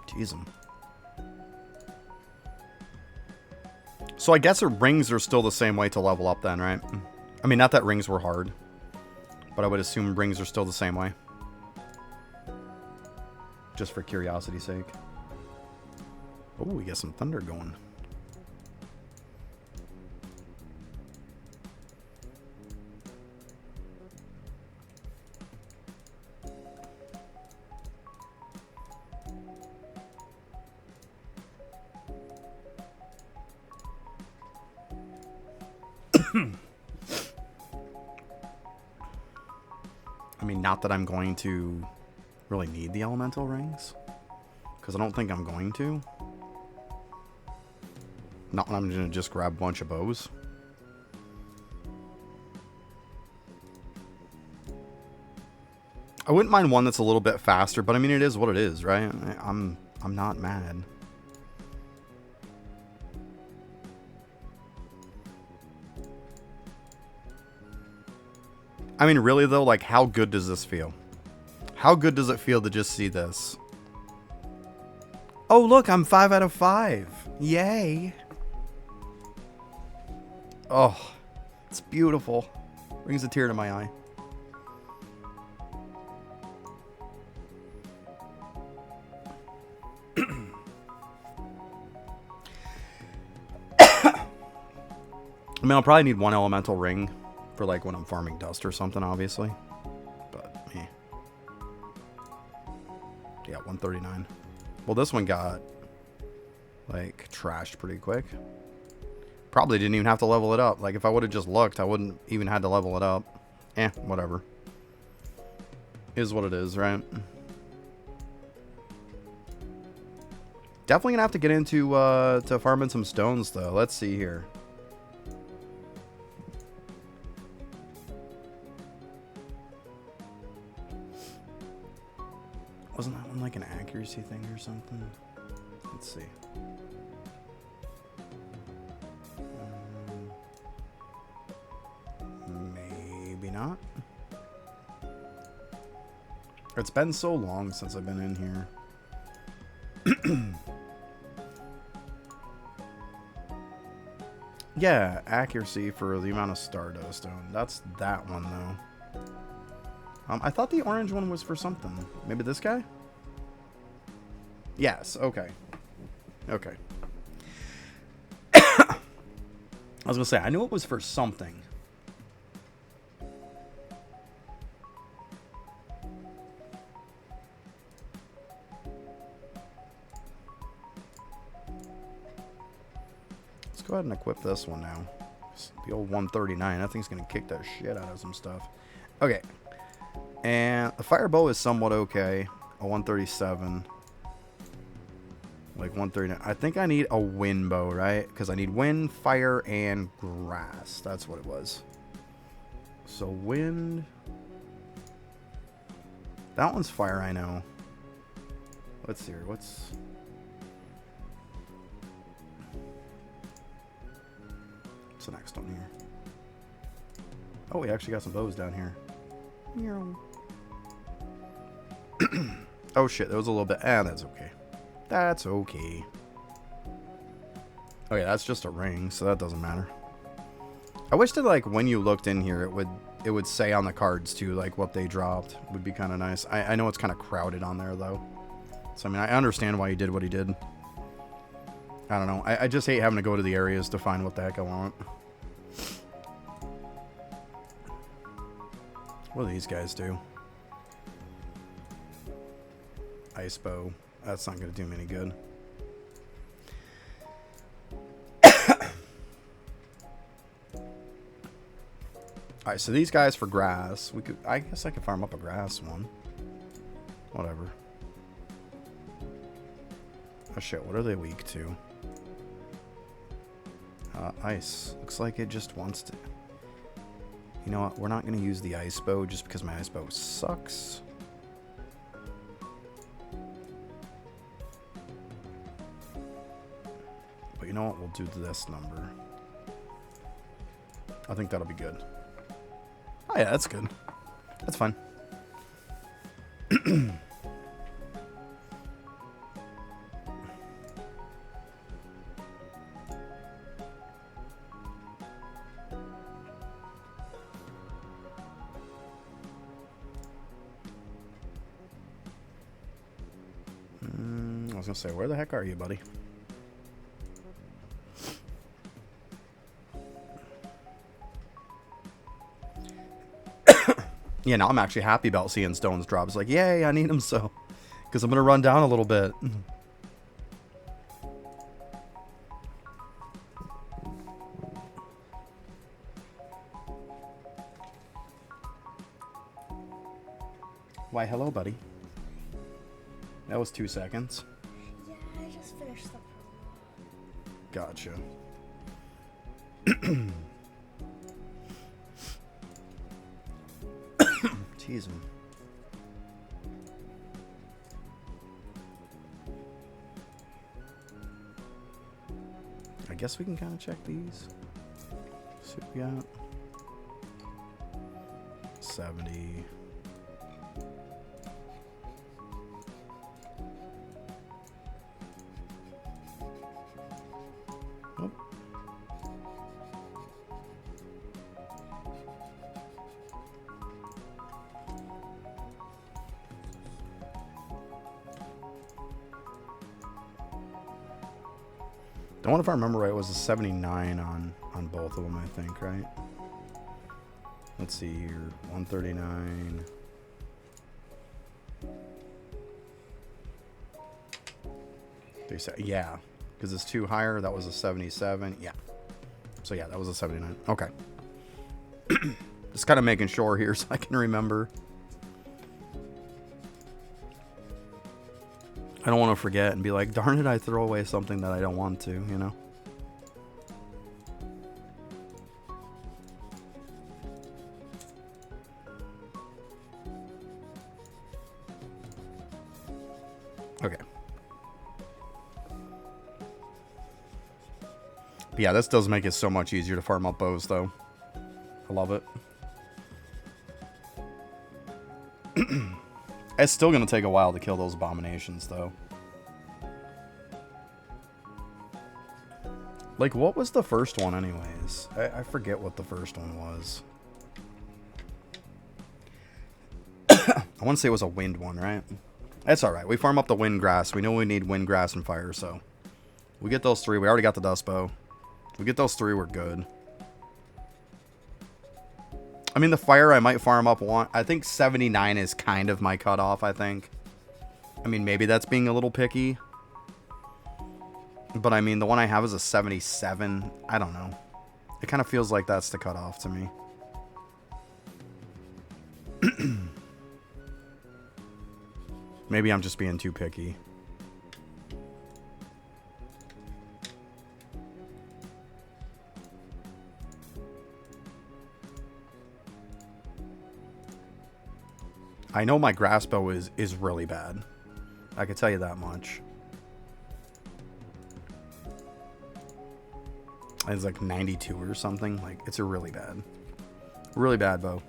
Jeez. So I guess rings are still the same way to level up then, right? I mean, not that rings were hard, but I would assume rings are still the same way. Just for curiosity's sake. Oh, we got some thunder going. I mean, not that I'm going to really need the elemental rings, because I don't think I'm going to. Not when I'm going to just grab a bunch of bows. I wouldn't mind one that's a little bit faster, but I mean, it is what it is, right? I'm not mad. I mean, really though, like, how good does this feel? How good does it feel to just see this? Oh, look, I'm 5 out of 5. Yay. Oh, it's beautiful. Brings a tear to my eye. I mean, I'll probably need one elemental ring for like when I'm farming dust or something, obviously. But, eh. Yeah, 139. Well, this one got, like, trashed pretty quick. Probably didn't even have to level it up. Like, if I would have just looked, I wouldn't even had to level it up. Eh, whatever. Is what it is, right? Definitely gonna have to get into, to farming some stones, though. Let's see here. Wasn't that one like an accuracy thing or something? Let's see. Maybe not. It's been so long since I've been in here. Yeah, accuracy for the amount of Stardust Stone. That's that one, though. I thought the orange one was for something. Maybe this guy? Yes, okay. Okay. I was gonna say, I knew it was for something. Let's go ahead and equip this one now. The old 139. That thing's gonna kick the shit out of some stuff. Okay. And the firebow is somewhat okay. A 137. Like 139. I think I need a wind bow, right? Because I need wind, fire, and grass. That's what it was. So wind. That one's fire, I know. Let's see here. What's the next one here? Oh, we actually got some bows down here. Oh shit, that was a little bit. That's okay. That's okay. Okay, that's just a ring, so that doesn't matter. I wish that, like, when you looked in here, it would say on the cards too, like what they dropped. Would be kind of nice. I know it's kind of crowded on there though, so I mean I understand why he did what he did. I don't know. I just hate having to go to the areas to find what the heck I want. What do these guys do? Ice bow. That's not going to do me any good. Alright, so these guys for grass. We could, I guess I could farm up a grass one. Whatever. Oh shit, what are they weak to? Ice. Looks like it just wants to... You know what? We're not going to use the ice bow just because my ice bow sucks. But you know what? We'll do this number. I think that'll be good. Oh yeah, that's good. That's fine. I was gonna say, where the heck are you, buddy? Yeah, now I'm actually happy about seeing stones drop. It's like, yay, I need them so. Because I'm going to run down a little bit. Why, hello, buddy. That was 2 seconds. Yeah, I just finished the promo. Gotcha. Tease him. I guess we can kind of check these. See what we got. 70. Oh. The one, if I remember right, was a 79 on both of them, I think, right? Let's see here. 139. They say, yeah, because it's 2 higher. That was a 77. Yeah. So yeah, that was a 79. Okay. Just kind of making sure here so I can remember. I don't want to forget and be like, darn it, I throw away something that I don't want to, you know? Okay. But yeah, this does make it so much easier to farm up bows, though. I love it. It's still going to take a while to kill those abominations, though. Like, what was the first one, anyways? I forget what the first one was. I want to say it was a wind one, right? That's alright. We farm up the wind grass. We know we need wind grass and fire, so... We get those 3. We already got the dust bow. We get those 3, we're good. I mean, the fire I might farm up one. I think 79 is kind of my cutoff, I think. I mean, maybe that's being a little picky. But I mean, the one I have is a 77. I don't know. It kind of feels like that's the cutoff to me. Maybe I'm just being too picky. I know my grass bow is really bad. I can tell you that much. It's like 92 or something. Like, it's a really bad bow.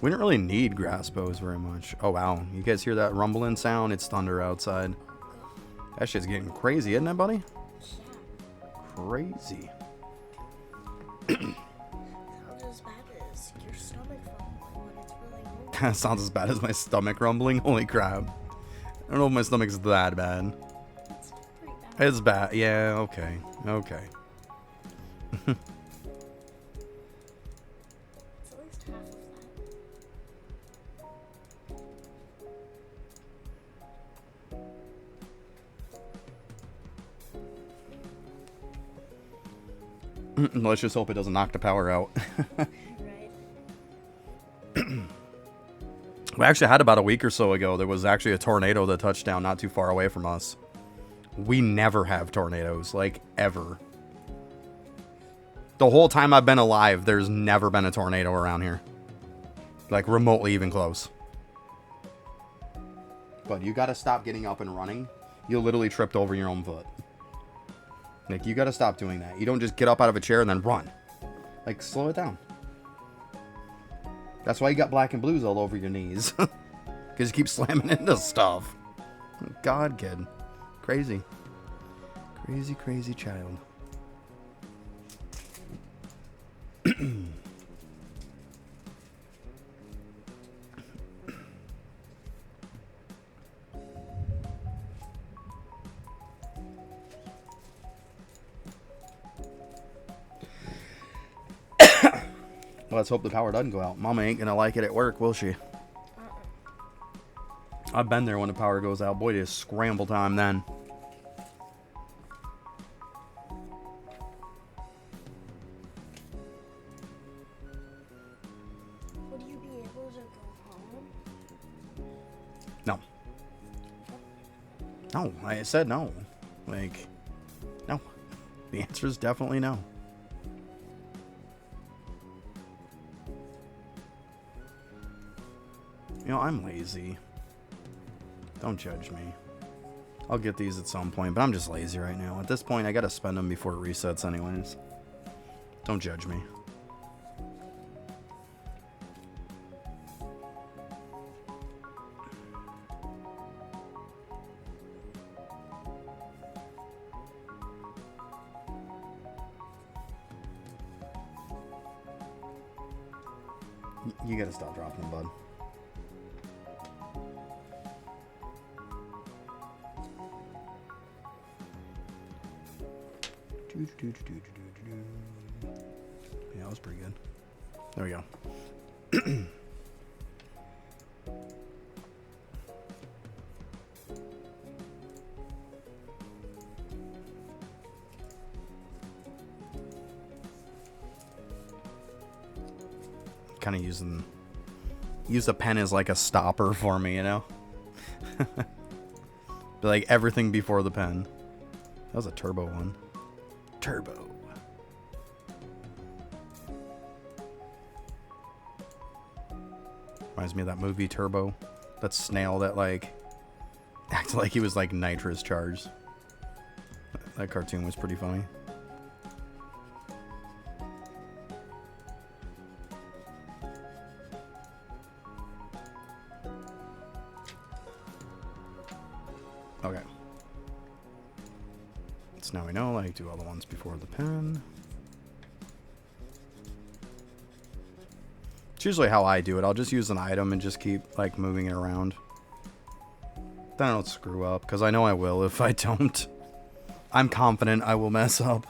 We didn't really need grass bows very much. Oh, wow. You guys hear that rumbling sound? It's thunder outside. That shit's getting crazy, isn't it, buddy? Yeah. Crazy. Sounds as bad as your stomach rumbling when it's really hungry. That sounds as bad as my stomach rumbling. Holy crap. I don't know if my stomach's that bad. It's still pretty bad. It's bad. Yeah, okay. Okay. It's at least half of that. Let's just hope it doesn't knock the power out. Right. We actually had about a week or so ago, there was actually a tornado that touched down not too far away from us. We never have tornadoes, like, ever. The whole time I've been alive, there's never been a tornado around here. Like, remotely even close. But you gotta stop getting up and running. You literally tripped over your own foot. Like, you gotta stop doing that. You don't just get up out of a chair and then run. Like, slow it down. That's why you got black and blues all over your knees. Because you keep slamming into stuff. God, kid. Crazy. Crazy, crazy child. Let's hope the power doesn't go out. Mama ain't gonna like it at work, will she? I've been there when the power goes out. Boy, it is scramble time then. Would you be able to go home? No. No, I said no. Like, no. The answer is definitely no. You know, I'm lazy. Don't judge me. I'll get these at some point, but I'm just lazy right now. At this point, I gotta spend them before it resets anyways. Don't judge me. You gotta stop dropping them, bud. Yeah, that was pretty good. There we go. Kind of use the pen as like a stopper for me, you know? But like everything before the pen. That was a turbo one. Turbo. Reminds me of that movie Turbo. That snail that like acted like he was like nitrous charged. That cartoon was pretty funny. Okay. So now we know, like, do all the ones before the pen. It's usually how I do it. I'll just use an item and just keep, like, moving it around. Then I don't screw up, because I know I will if I don't. I'm confident I will mess up.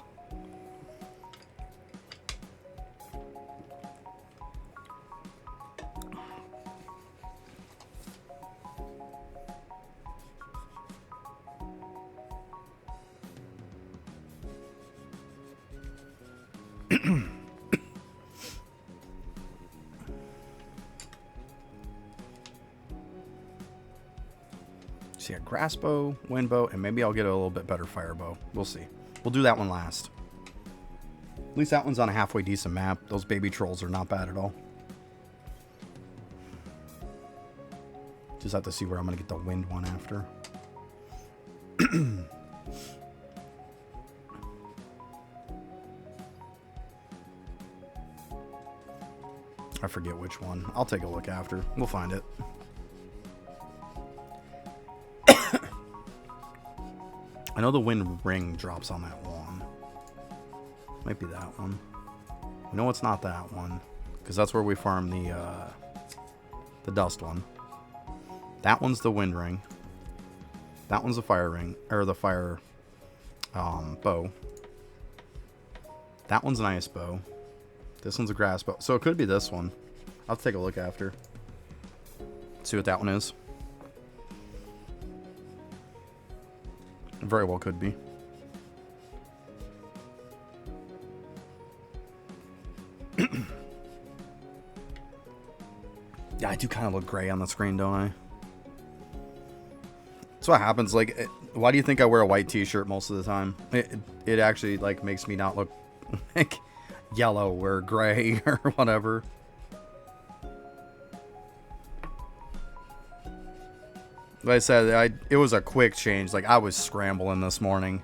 See a grass bow, wind bow, and maybe I'll get a little bit better fire bow. We'll see. We'll do that one last. At least that one's on a halfway decent map. Those baby trolls are not bad at all. Just have to see where I'm going to get the wind one after. I forget which one. I'll take a look after. We'll find it. I know the wind ring drops on that one. Might be that one. I know it's not that one, because that's where we farm the dust one. That one's the wind ring. That one's the fire ring, or the fire bow. That one's an ice bow. This one's a grass bow. So it could be this one. I'll take a look after. See what that one is. Very well could be. Yeah, I do kind of look gray on the screen, don't I? That's what happens. Like, why do you think I wear a white t-shirt most of the time? It actually, like, makes me not look like yellow or gray or whatever. Like I said, it was a quick change. Like, I was scrambling this morning.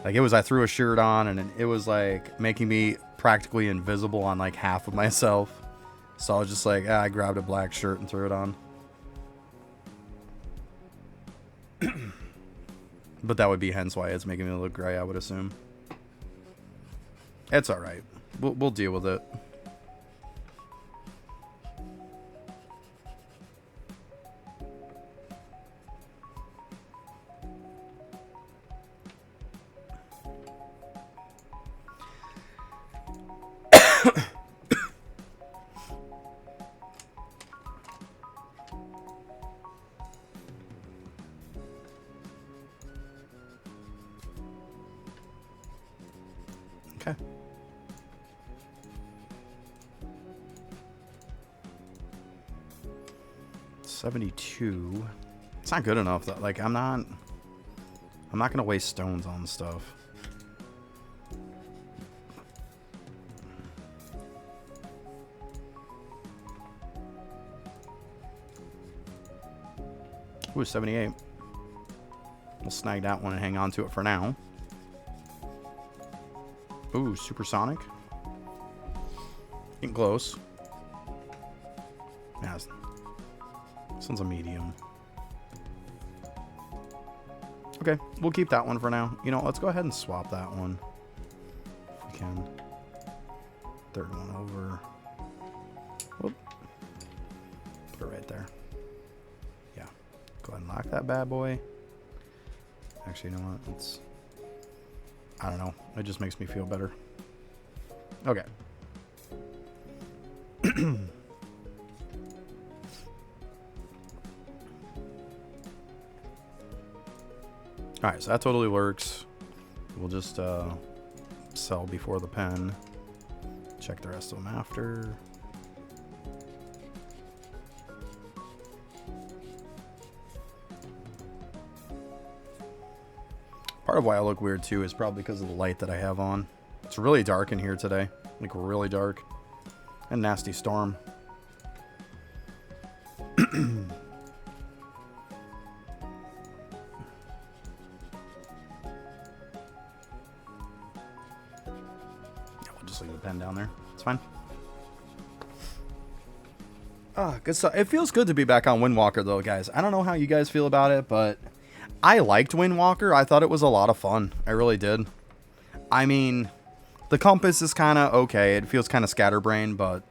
Like, I threw a shirt on, and it was, like, making me practically invisible on, like, half of myself. So I was just like, I grabbed a black shirt and threw it on. But that would be hence why it's making me look gray, I would assume. It's alright. We'll deal with it. Okay. $72. It's not good enough though. Like, I'm not gonna waste stones on stuff. Ooh, 78. We'll snag that one and hang on to it for now. Ooh, supersonic. Getting close. Yeah, this one's a medium. Okay, we'll keep that one for now. You know, let's go ahead and swap that one. If we can. Third one over. Whoop. Put it right there. Yeah. Go ahead and lock that bad boy. Actually, you know what? It's... I don't know. It just makes me feel better. Okay. Alright, so that totally works. We'll just sell before the pen. Check the rest of them after. Part of why I look weird too is probably because of the light that I have on. It's really dark in here today. Like, really dark. And nasty storm. Yeah, we'll just leave the pen down there. It's fine. Ah, good stuff. It feels good to be back on Windwalker though, guys. I don't know how you guys feel about it, but I liked Windwalker. I thought it was a lot of fun. I really did. I mean, the compass is kind of okay. It feels kind of scatterbrained, but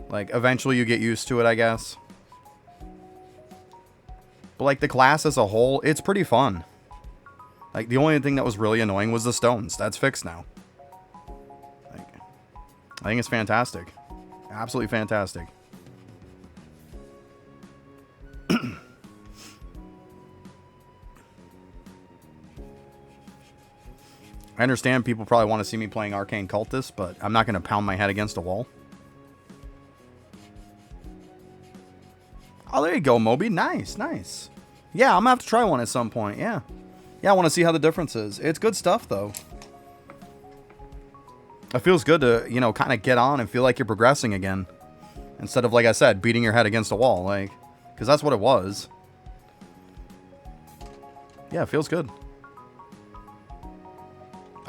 like eventually you get used to it, I guess. But like the class as a whole, it's pretty fun. Like the only thing that was really annoying was the stones. That's fixed now. Like, I think it's fantastic. Absolutely fantastic. I understand people probably want to see me playing Arcane Cultist, but I'm not going to pound my head against a wall. Oh, there you go, Moby. Nice, nice. Yeah, I'm going to have to try one at some point, yeah. Yeah, I want to see how the difference is. It's good stuff, though. It feels good to, you know, kind of get on and feel like you're progressing again. Instead of, like I said, beating your head against a wall, like, because that's what it was. Yeah, it feels good.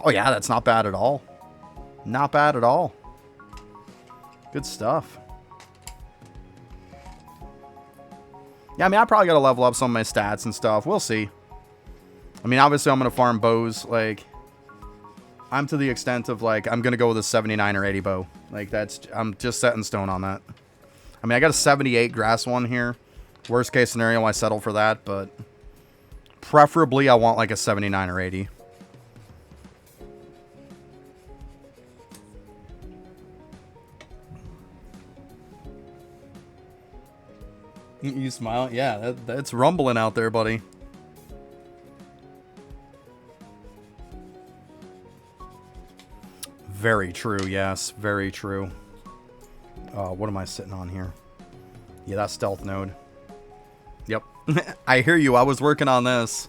Oh, yeah, that's not bad at all. Not bad at all. Good stuff. Yeah, I mean, I probably got to level up some of my stats and stuff. We'll see. I mean, obviously, I'm going to farm bows. Like, I'm to the extent of, like, I'm going to go with a 79 or 80 bow. Like, that's... I'm just set in stone on that. I mean, I got a 78 grass one here. Worst case scenario, I settle for that, but... preferably, I want, like, a 79 or 80. You smile? Yeah, that's rumbling out there, buddy. Very true, yes. Very true. What am I sitting on here? Yeah, that stealth node. Yep. I hear you. I was working on this.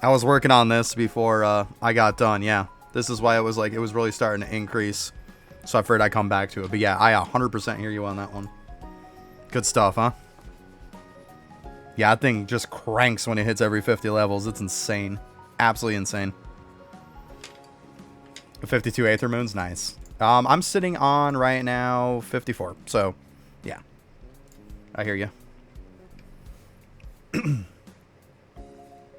I was working on this before I got done. Yeah. This is why it was like, it was really starting to increase. So I figured I'd come back to it. But yeah, I 100% hear you on that one. Good stuff, huh? Yeah, that thing just cranks when it hits every 50 levels. It's insane. Absolutely insane. 52 Aether Moons, nice. I'm sitting on right now 54. So, yeah. I hear you.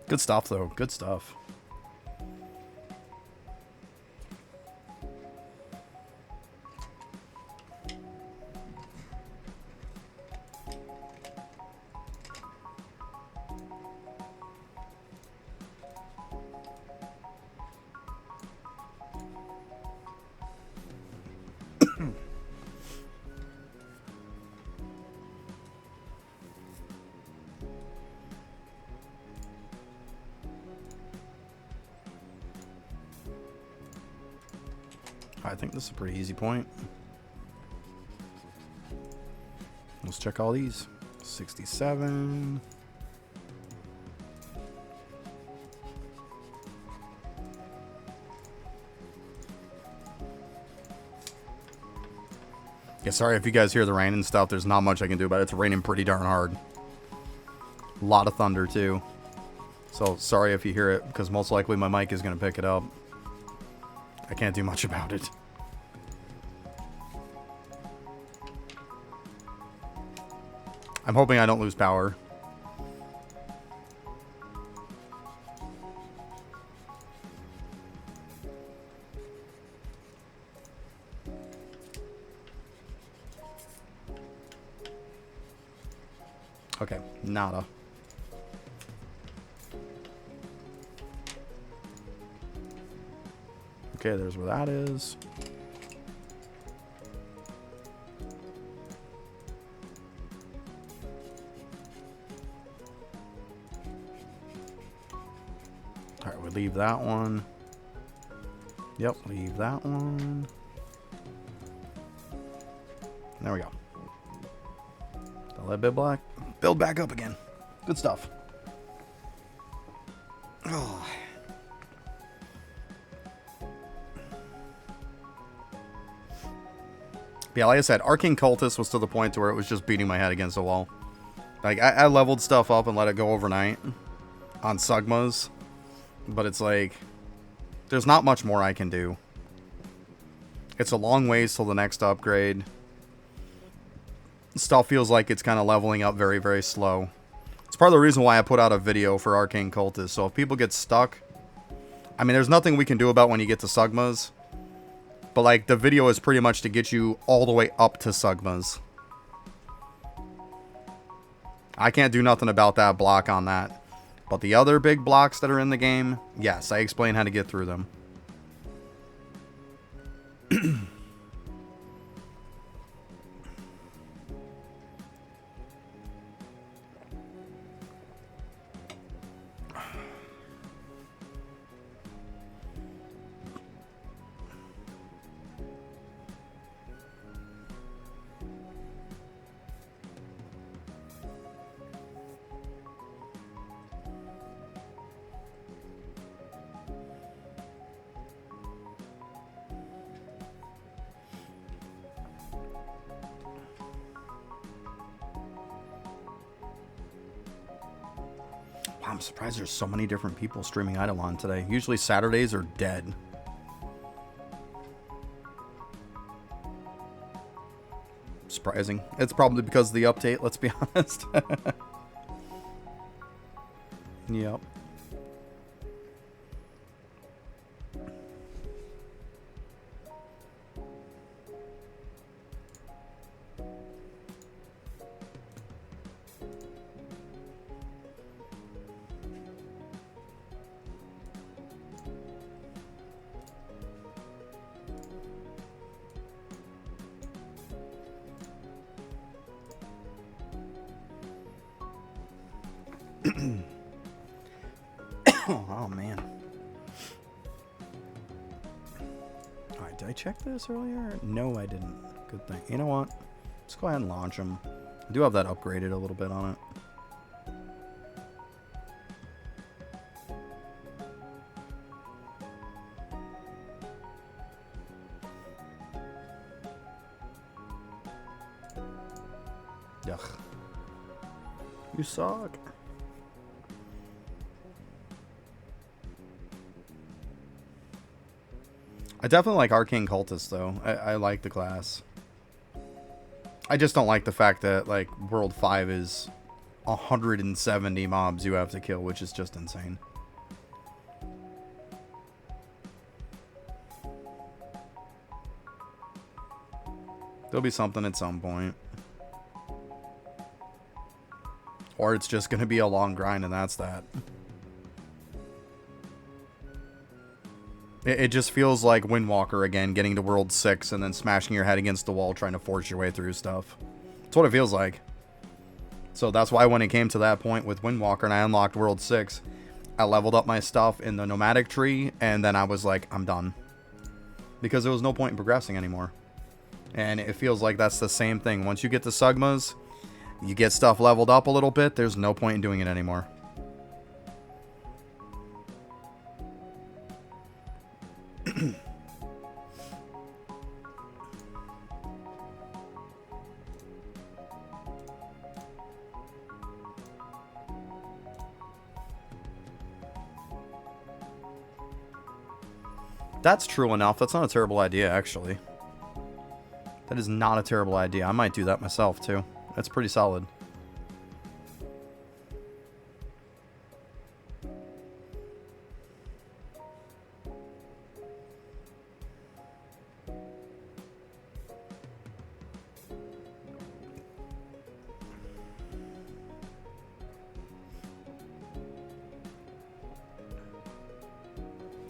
Good stuff, though. Good stuff. I think this is a pretty easy point. Let's check all these. 67. Yeah, sorry if you guys hear the rain and stuff. There's not much I can do about it. It's raining pretty darn hard. A lot of thunder, too. So, sorry if you hear it, because most likely my mic is going to pick it up. I can't do much about it. I'm hoping I don't lose power. Okay, nada. Okay, there's where that is. Alright, we leave that one. Yep, leave that one. There we go. Let build back up again. Good stuff. Oh. Yeah, like I said, Arcane Cultist was to the point to where it was just beating my head against a wall. Like, I leveled stuff up and let it go overnight on Sugmas. But it's like, there's not much more I can do. It's a long ways till the next upgrade. Stuff feels like it's kind of leveling up very, very slow. It's part of the reason why I put out a video for Arcane Cultist. So if people get stuck, I mean, there's nothing we can do about when you get to Sugmas. But, like, the video is pretty much to get you all the way up to Sugmas. I can't do nothing about that block on that. But the other big blocks that are in the game, yes, I explain how to get through them. I'm surprised there's so many different people streaming Eidolon today. Usually Saturdays are dead. Surprising. It's probably because of the update, let's be honest. Yep. Oh, man. Alright, did I check this earlier? No, I didn't. Good thing. You know what? Let's go ahead and launch them. I do have that upgraded a little bit on it. Yuck. You suck. I definitely like Arcane Cultist, though. I like the class. I just don't like the fact that, like, World 5 is 170 mobs you have to kill, which is just insane. There'll be something at some point. Or it's just going to be a long grind, and that's that. It just feels like Windwalker again, getting to World 6 and then smashing your head against the wall trying to force your way through stuff. That's what it feels like. So that's why when it came to that point with Windwalker and I unlocked World 6, I leveled up my stuff in the nomadic tree, and then I was like, I'm done. Because there was no point in progressing anymore. And it feels like that's the same thing. Once you get to Sugmas, you get stuff leveled up a little bit, there's no point in doing it anymore. That's true enough. That's not a terrible idea, actually. That is not a terrible idea. I might do that myself, too. That's pretty solid.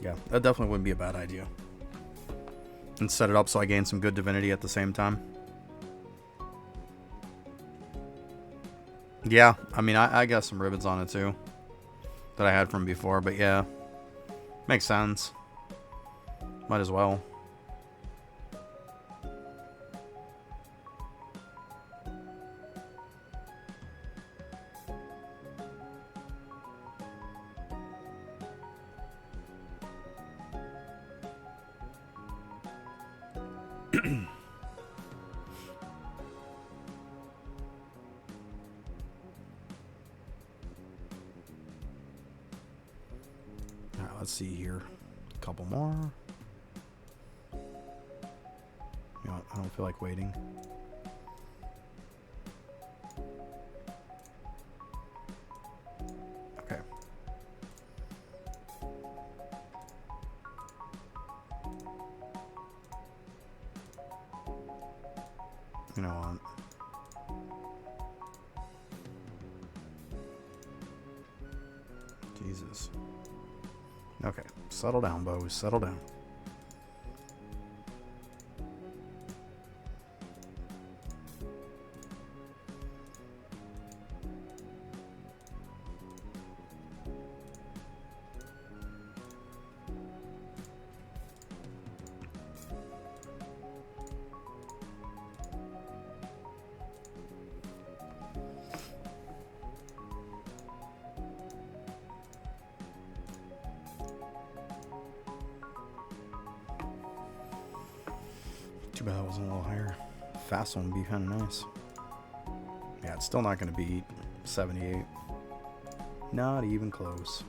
Yeah, that definitely wouldn't be a bad idea. And set it up so I gain some good divinity at the same time. Yeah, I mean, I got some ribbons on it too. That I had from before, but yeah. Makes sense. Might as well. Let's see here. A couple more. You know what? I don't feel like waiting. Okay. You know what? Jesus. Okay, settle down, boys. Settle down. Too bad that wasn't a little higher. Fast one would be kind of nice. Yeah, it's still not going to beat 78. Not even close.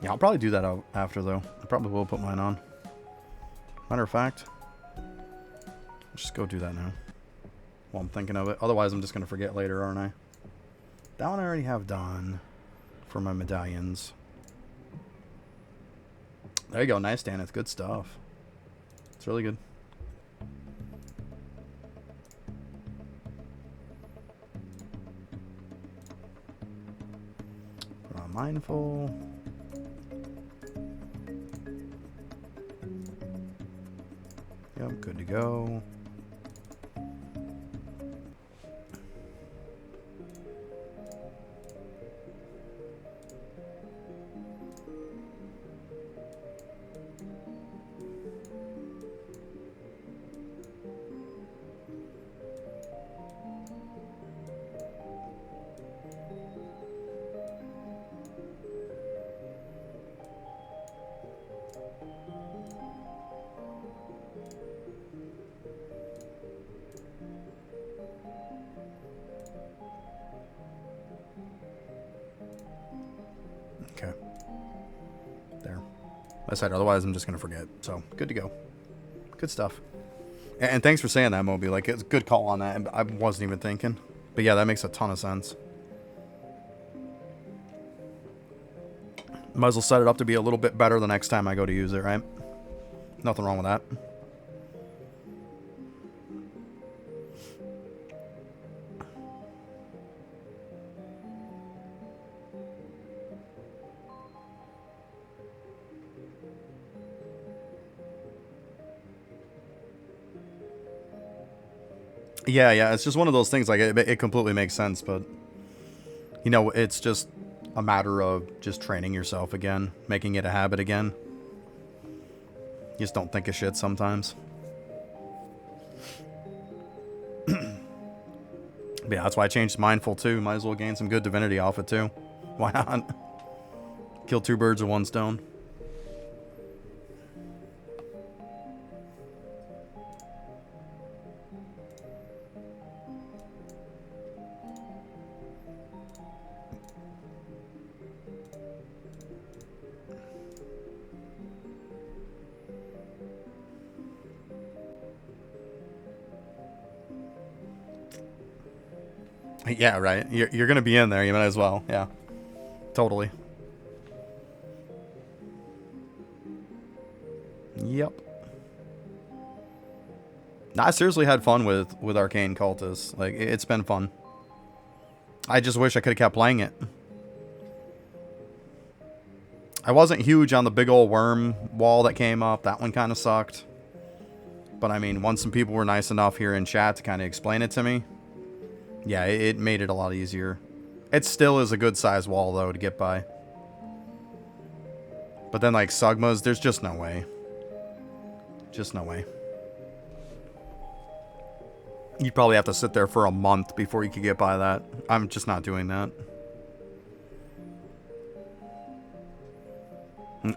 Yeah, I'll probably do that after, though. I probably will put mine on. Matter of fact, Just go do that now. While I'm thinking of it. Otherwise, I'm just going to forget later, aren't I? That one I already have done for my medallions. There you go. Nice, Dan. It's good stuff. It's really good. Mindful. Yep, good to go. Okay. There. I said, otherwise I'm just going to forget. So, good to go. Good stuff. And thanks for saying that, Moby. Like, it's a good call on that. I wasn't even thinking. But yeah, that makes a ton of sense. Might as well set it up to be a little bit better the next time I go to use it, right? Nothing wrong with that. Yeah, it's just one of those things, like, it completely makes sense, but, you know, it's just a matter of just training yourself again, making it a habit again. You just don't think of shit sometimes. But yeah, that's why I changed Mindful, too. Might as well gain some good divinity off it, too. Why not? Kill two birds with one stone. Yeah, right. You're going to be in there. You might as well. Yeah. Totally. Yep. I seriously had fun with Arcane Cultist. Like, it's been fun. I just wish I could have kept playing it. I wasn't huge on the big old worm wall that came up. That one kind of sucked. But, I mean, once some people were nice enough here in chat to kind of explain it to me, yeah, it made it a lot easier. It still is a good size wall, though, to get by. But then, like, Sugmas, there's just no way. Just no way. You'd probably have to sit there for a month before you could get by that. I'm just not doing that.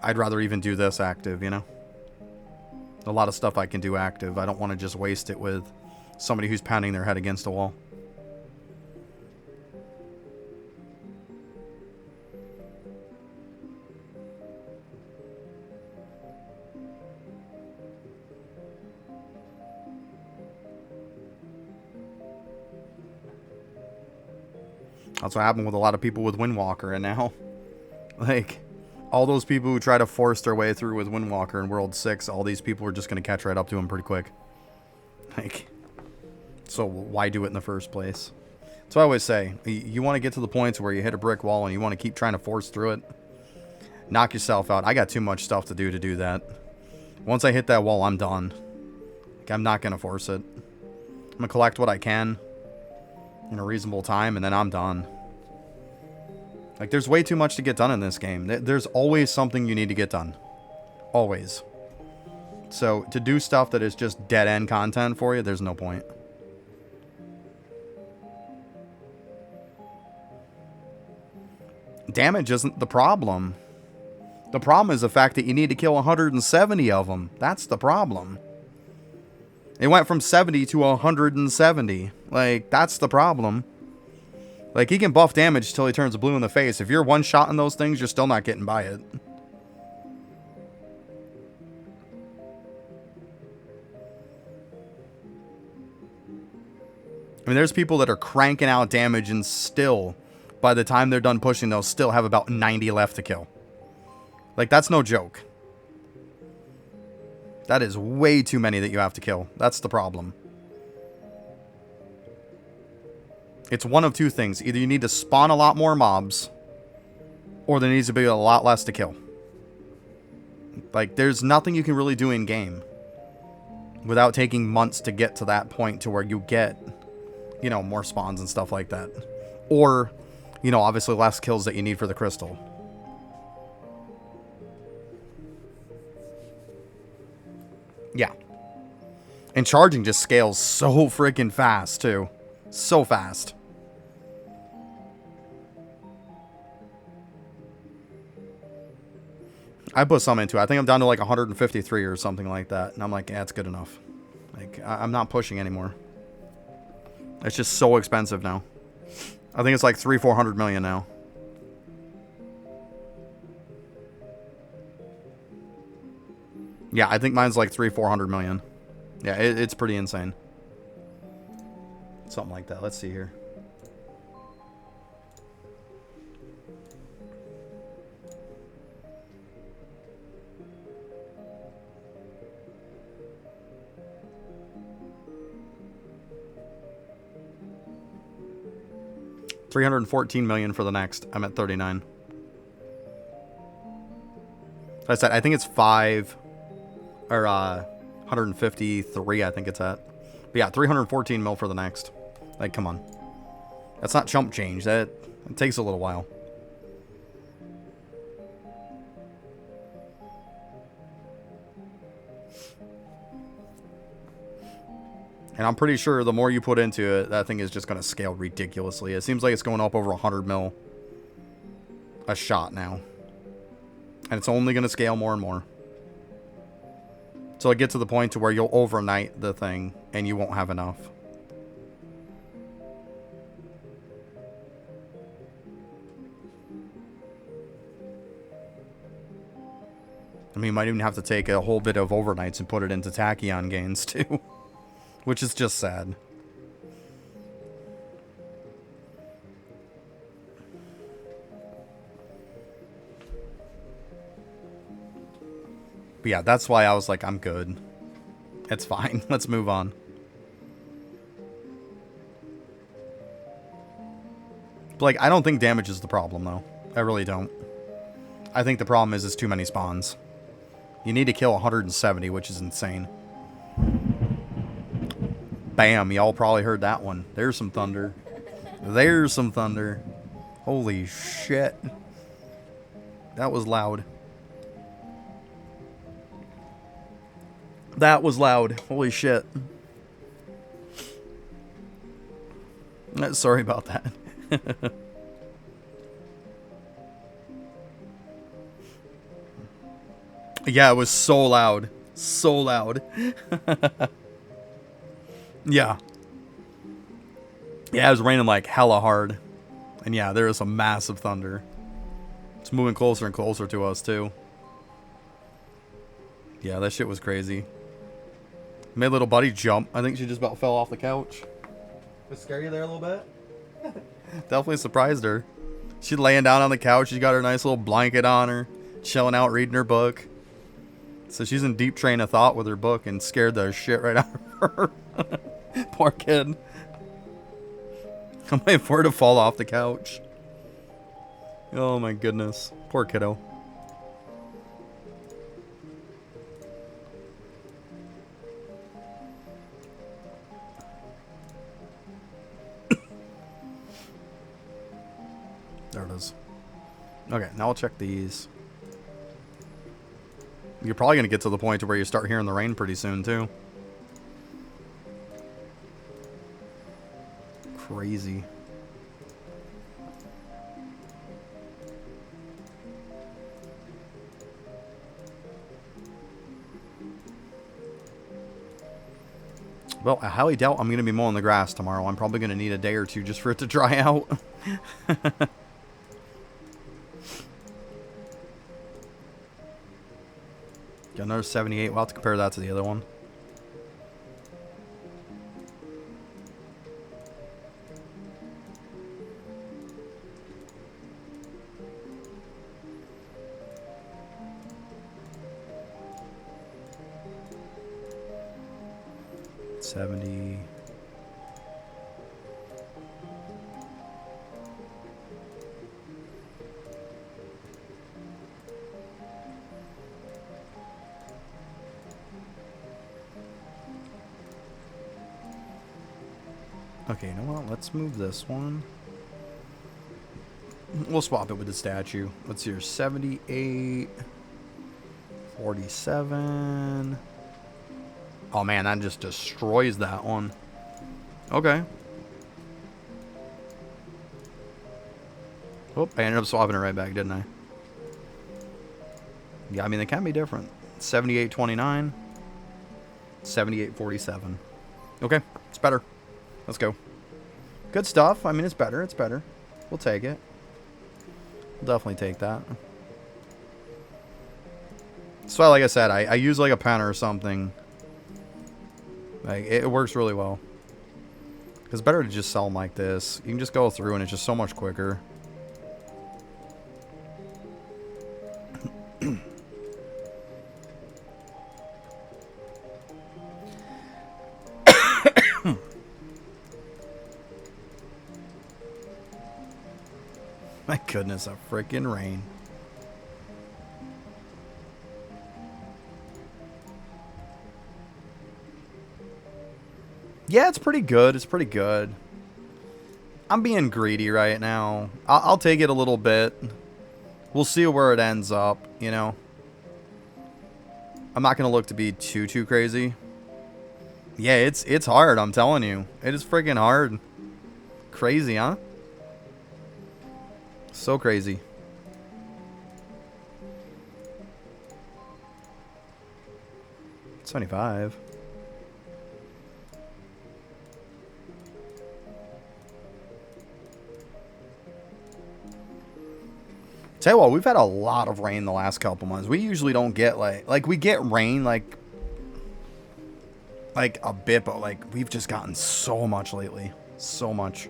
I'd rather even do this active, you know? A lot of stuff I can do active. I don't want to just waste it with somebody who's pounding their head against a wall. That's what happened with a lot of people with Windwalker, and now, like, all those people who try to force their way through with Windwalker in World 6, all these people are just going to catch right up to him pretty quick. Like, so why do it in the first place? So I always say, you want to get to the points where you hit a brick wall and you want to keep trying to force through it, knock yourself out. I got too much stuff to do that. Once I hit that wall, I'm done. Like, I'm not going to force it. I'm going to collect what I can in a reasonable time, and then I'm done. Like, there's way too much to get done in this game. There's always something you need to get done. Always. So, to do stuff that is just dead-end content for you, there's no point. Damage isn't the problem. The problem is the fact that you need to kill 170 of them. That's the problem. It went from 70 to 170. Like, that's the problem. Like, he can buff damage till he turns blue in the face. If you're one-shotting those things, you're still not getting by it. I mean, there's people that are cranking out damage and still, by the time they're done pushing, they'll still have about 90 left to kill. Like, that's no joke. That is way too many that you have to kill. That's the problem. It's one of two things. Either you need to spawn a lot more mobs, or there needs to be a lot less to kill. Like, there's nothing you can really do in-game without taking months to get to that point to where you get, you know, more spawns and stuff like that. Or, you know, obviously less kills that you need for the crystal. Yeah. And charging just scales so freaking fast, too. So fast. I put some into it. I think I'm down to like 153 or something like that. And I'm like, yeah, it's good enough. Like, I'm not pushing anymore. It's just so expensive now. I think it's like 300-400 million now. Yeah, I think mine's like 300-400 million. Yeah, it's pretty insane. Something like that. Let's see here. $314 million for the next. I'm at 39. Like I said, I think it's 153. I think it's at. But yeah, 314 mil for the next. Like, come on. That's not chump change. It takes a little while. And I'm pretty sure the more you put into it, that thing is just going to scale ridiculously. It seems like it's going up over 100 mil a shot now. And it's only going to scale more and more. So it gets to the point to where you'll overnight the thing and you won't have enough. I mean, you might even have to take a whole bit of overnights and put it into tachyon gains too. Which is just sad. But yeah, that's why I was like, I'm good. It's fine. Let's move on. But like, I don't think damage is the problem, though. I really don't. I think the problem is too many spawns. You need to kill 170, which is insane. Bam, y'all probably heard that one. There's some thunder. There's some thunder. Holy shit. That was loud. That was loud. Holy shit. Sorry about that. Yeah, it was so loud. So loud. Yeah. Yeah, it was raining like hella hard. And yeah, there is some massive thunder. It's moving closer and closer to us, too. Yeah, that shit was crazy. Made little buddy jump. I think she just about fell off the couch. Did it scare you there a little bit? Definitely surprised her. She's laying down on the couch. She's got her nice little blanket on her. Chilling out, reading her book. So she's in deep train of thought with her book and scared the shit right out of her. Poor kid. I'm waiting for her to fall off the couch. Oh my goodness. Poor kiddo. There it is. Okay, now I'll check these. You're probably going to get to the point to where you start hearing the rain pretty soon, too. Crazy. Well, I highly doubt I'm going to be mowing the grass tomorrow. I'm probably going to need a day or two just for it to dry out. Got another 78. We'll have to compare that to the other one. 70. Okay, you know what? Let's move this one. We'll swap it with the statue. Let's see here. 78. 47. Oh man, that just destroys that one. Okay. Oh, I ended up swapping it right back, didn't I? Yeah, I mean, they can be different. 78.29. 78.47. Okay, it's better. Let's go. Good stuff. I mean, it's better. It's better. We'll take it. We'll definitely take that. So, like I said, I use like a pen or something. Like, it works really well. It's better to just sell them like this. You can just go through and it's just so much quicker. My goodness, a freaking rain. Yeah, it's pretty good. It's pretty good. I'm being greedy right now. I'll take it a little bit. We'll see where it ends up, you know. I'm not going to look to be too crazy. Yeah, it's hard, I'm telling you. It is freaking hard. Crazy, huh? So crazy. $75. Tell you what, we've had a lot of rain the last couple months. We usually don't get like we get rain like a bit, but like we've just gotten so much lately. So much.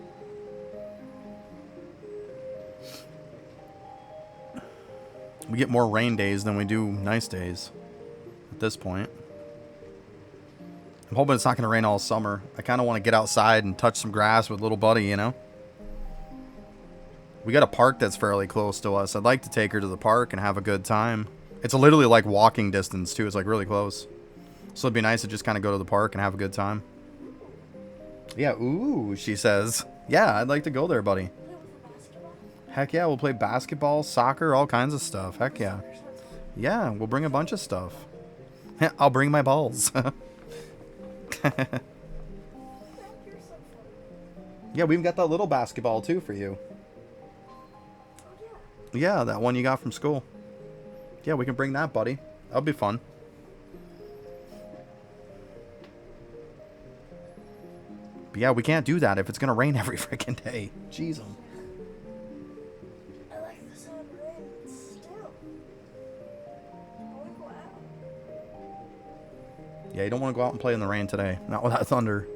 We get more rain days than we do nice days at this point. I'm hoping it's not going to rain all summer. I kind of want to get outside and touch some grass with little buddy, you know? We got a park that's fairly close to us. I'd like to take her to the park and have a good time. It's literally like walking distance, too. It's like really close. So it'd be nice to just kind of go to the park and have a good time. Yeah, ooh, she says. Yeah, I'd like to go there, buddy. Heck yeah, we'll play basketball, soccer, all kinds of stuff. Heck yeah. Yeah, we'll bring a bunch of stuff. I'll bring my balls. Yeah, we've got that little basketball too for you. Yeah, that one you got from school. Yeah, we can bring that, buddy. That'll be fun. But yeah, we can't do that if it's going to rain every freaking day. Jeez. I like the sound of rain, but still. I want to go out. Yeah, you don't want to go out and play in the rain today. Not with that thunder.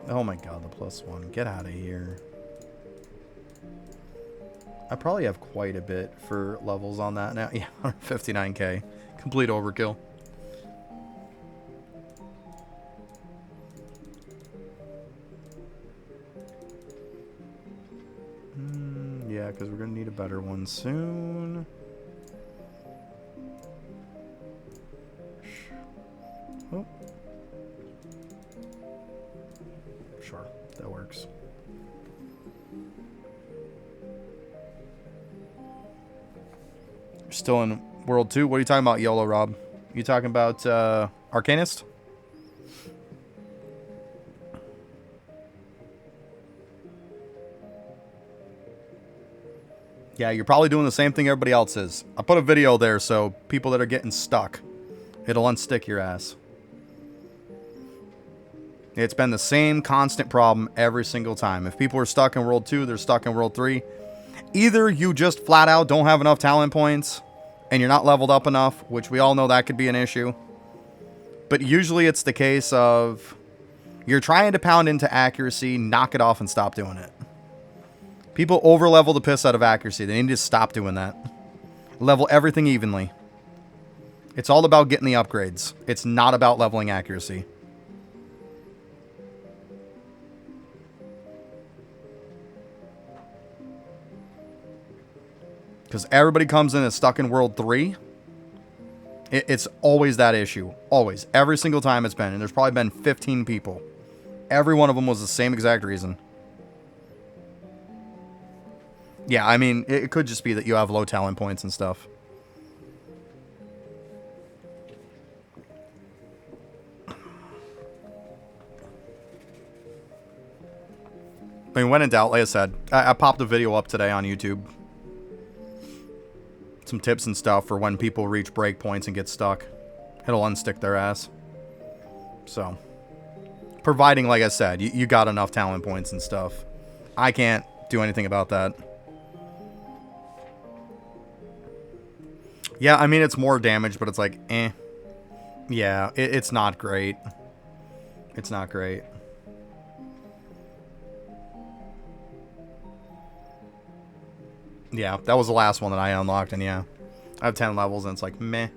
Oh my god, the +1. Get out of here. I probably have quite a bit for levels on that now. Yeah, 159k. Complete overkill. Yeah, because we're going to need a better one soon. Oh. Sure, that works. You're still in World 2? What are you talking about, YOLO Rob? You talking about Arcanist? Yeah, you're probably doing the same thing everybody else is. I put a video there, so people that are getting stuck, it'll unstick your ass. It's been the same constant problem every single time. If people are stuck in World 2, they're stuck in World 3. Either you just flat out don't have enough talent points and you're not leveled up enough, which we all know that could be an issue. But usually it's the case of you're trying to pound into accuracy, knock it off and stop doing it. People over-level the piss out of accuracy. They need to stop doing that. Level everything evenly. It's all about getting the upgrades. It's not about leveling accuracy. Because everybody comes in and stuck in World 3. It's always that issue. Always. Every single time it's been. And there's probably been 15 people. Every one of them was the same exact reason. Yeah, I mean, it could just be that you have low talent points and stuff. I mean, when in doubt, like I said, I popped a video up today on YouTube. Some tips and stuff for when people reach breakpoints and get stuck. It'll unstick their ass. So, providing, like I said, you got enough talent points and stuff. I can't do anything about that. Yeah, I mean, it's more damage, but it's like, eh. Yeah, it's not great. It's not great. Yeah, that was the last one that I unlocked, and yeah. I have 10 levels, and it's like, meh.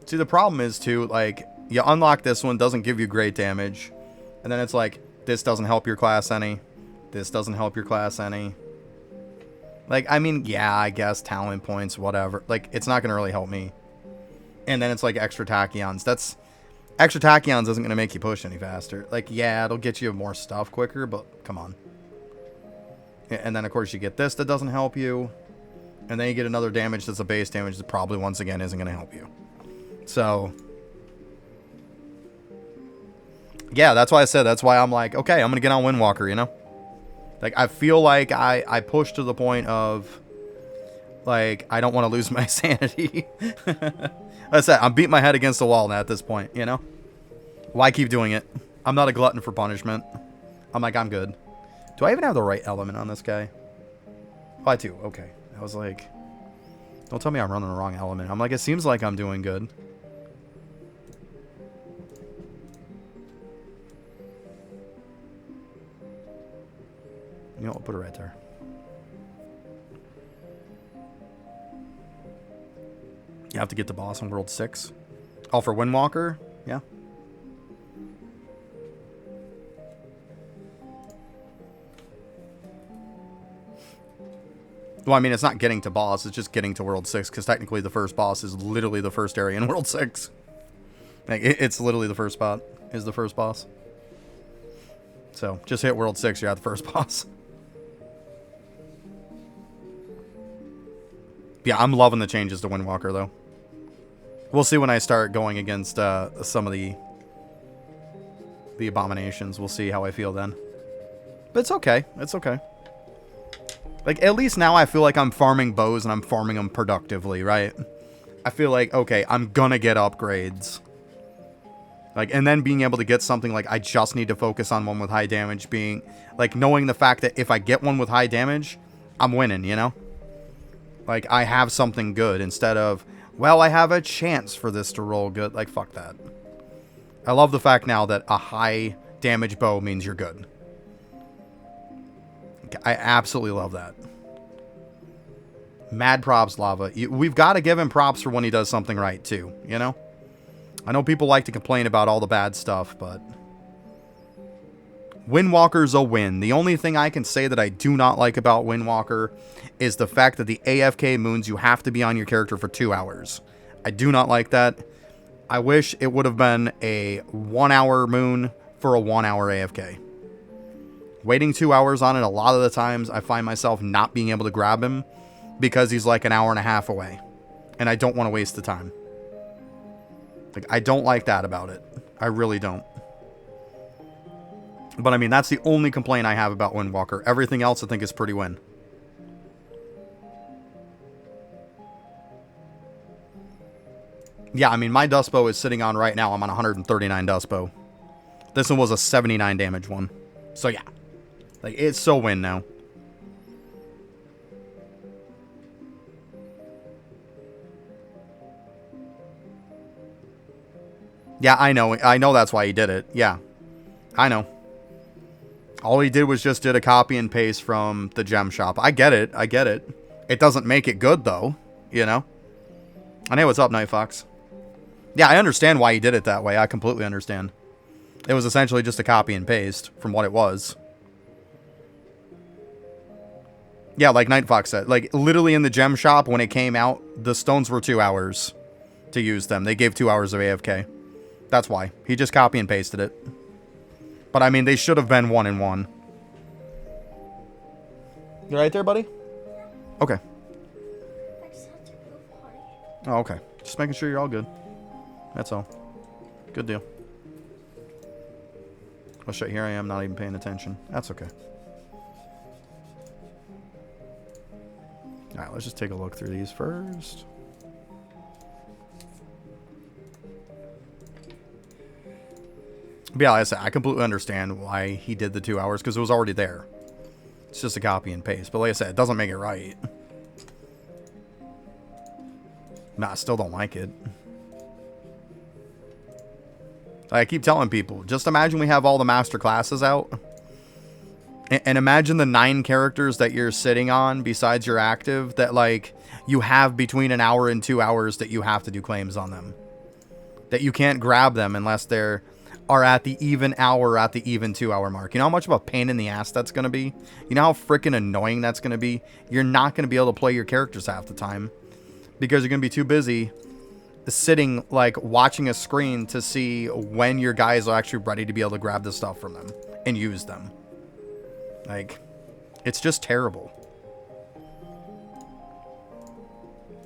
See, the problem is, too, like, you unlock this one, doesn't give you great damage. And then it's like, this doesn't help your class any. This doesn't help your class any. Like, I mean, yeah, I guess talent points, whatever. Like, it's not going to really help me. And then it's like extra tachyons. Extra tachyons isn't going to make you push any faster. Like, yeah, it'll get you more stuff quicker, but come on. And then, of course, you get this that doesn't help you. And then you get another damage that's a base damage that probably, once again, isn't going to help you. So, yeah, that's why I said, that's why I'm like, okay, I'm going to get on Windwalker, you know? Like, I feel like I pushed to the point of, like, I don't want to lose my sanity. Like I said, I'm beating my head against the wall now at this point, you know? Why keep doing it? I'm not a glutton for punishment. I'm like, I'm good. Do I even have the right element on this guy? Oh, I do. Okay. I was like, don't tell me I'm running the wrong element. I'm like, it seems like I'm doing good. You know, I'll put it right there. You have to get the boss on World 6. Oh, for Windwalker? Yeah. Well, I mean, it's not getting to boss. It's just getting to World 6. Because technically the first boss is literally the first area in World 6. Like, it's literally the first spot is the first boss. So, just hit World 6. You're at the first boss. Yeah, I'm loving the changes to Windwalker, though. We'll see when I start going against some of the abominations. We'll see how I feel then. But it's okay. It's okay. Like, at least now I feel like I'm farming bows and I'm farming them productively, right? I feel like, okay, I'm gonna get upgrades. Like, and then being able to get something like I just need to focus on one with high damage being... Like, knowing the fact that if I get one with high damage, I'm winning, you know? Like, I have something good instead of, well, I have a chance for this to roll good. Like, fuck that. I love the fact now that a high damage bow means you're good. I absolutely love that. Mad props, Lava. We've got to give him props for when he does something right, too, you know? I know people like to complain about all the bad stuff, but... Windwalker's a win. The only thing I can say that I do not like about Windwalker is the fact that the AFK moons, you have to be on your character for 2 hours. I do not like that. I wish it would have been a 1 hour moon for a 1 hour AFK. Waiting 2 hours on it, a lot of the times I find myself not being able to grab him because he's like an hour and a half away. And I don't want to waste the time. Like, I don't like that about it. I really don't. But I mean, that's the only complaint I have about Windwalker. Everything else I think is pretty win. Yeah, I mean, my dust bow is sitting on right now. I'm on 139 dust bow. This one was a 79 damage one. So yeah. Like, it's so win now. Yeah, I know. I know that's why he did it. Yeah. I know. All he did was just did a copy and paste from the gem shop. I get it. I get it. It doesn't make it good, though. You know? And hey, what's up, Night Fox? Yeah, I understand why he did it that way. I completely understand. It was essentially just a copy and paste from what it was. Yeah, like Night Fox said. Like, literally in the gem shop, when it came out, the stones were 2 hours to use them. They gave 2 hours of AFK. That's why. He just copy and pasted it. But, I mean, they should have been 1 and 1. You right there, buddy? Okay. I just had to go potty. Oh, okay. Just making sure you're all good. That's all. Good deal. Oh, shit. Here I am, not even paying attention. That's okay. Alright, let's just take a look through these first. But yeah, like I said, I completely understand why he did the 2 hours, because it was already there. It's just a copy and paste. But like I said, it doesn't make it right. Nah, I still don't like it. I keep telling people, just imagine we have all the master classes out. And imagine the 9 characters that you're sitting on besides your active that, like, you have between an hour and 2 hours that you have to do claims on them. That you can't grab them unless they're at the even hour or at the even 2 hour mark. You know how much of a pain in the ass that's going to be? You know how freaking annoying that's going to be? You're not going to be able to play your characters half the time because you're going to be too busy sitting, like, watching a screen to see when your guys are actually ready to be able to grab the stuff from them and use them. Like, it's just terrible.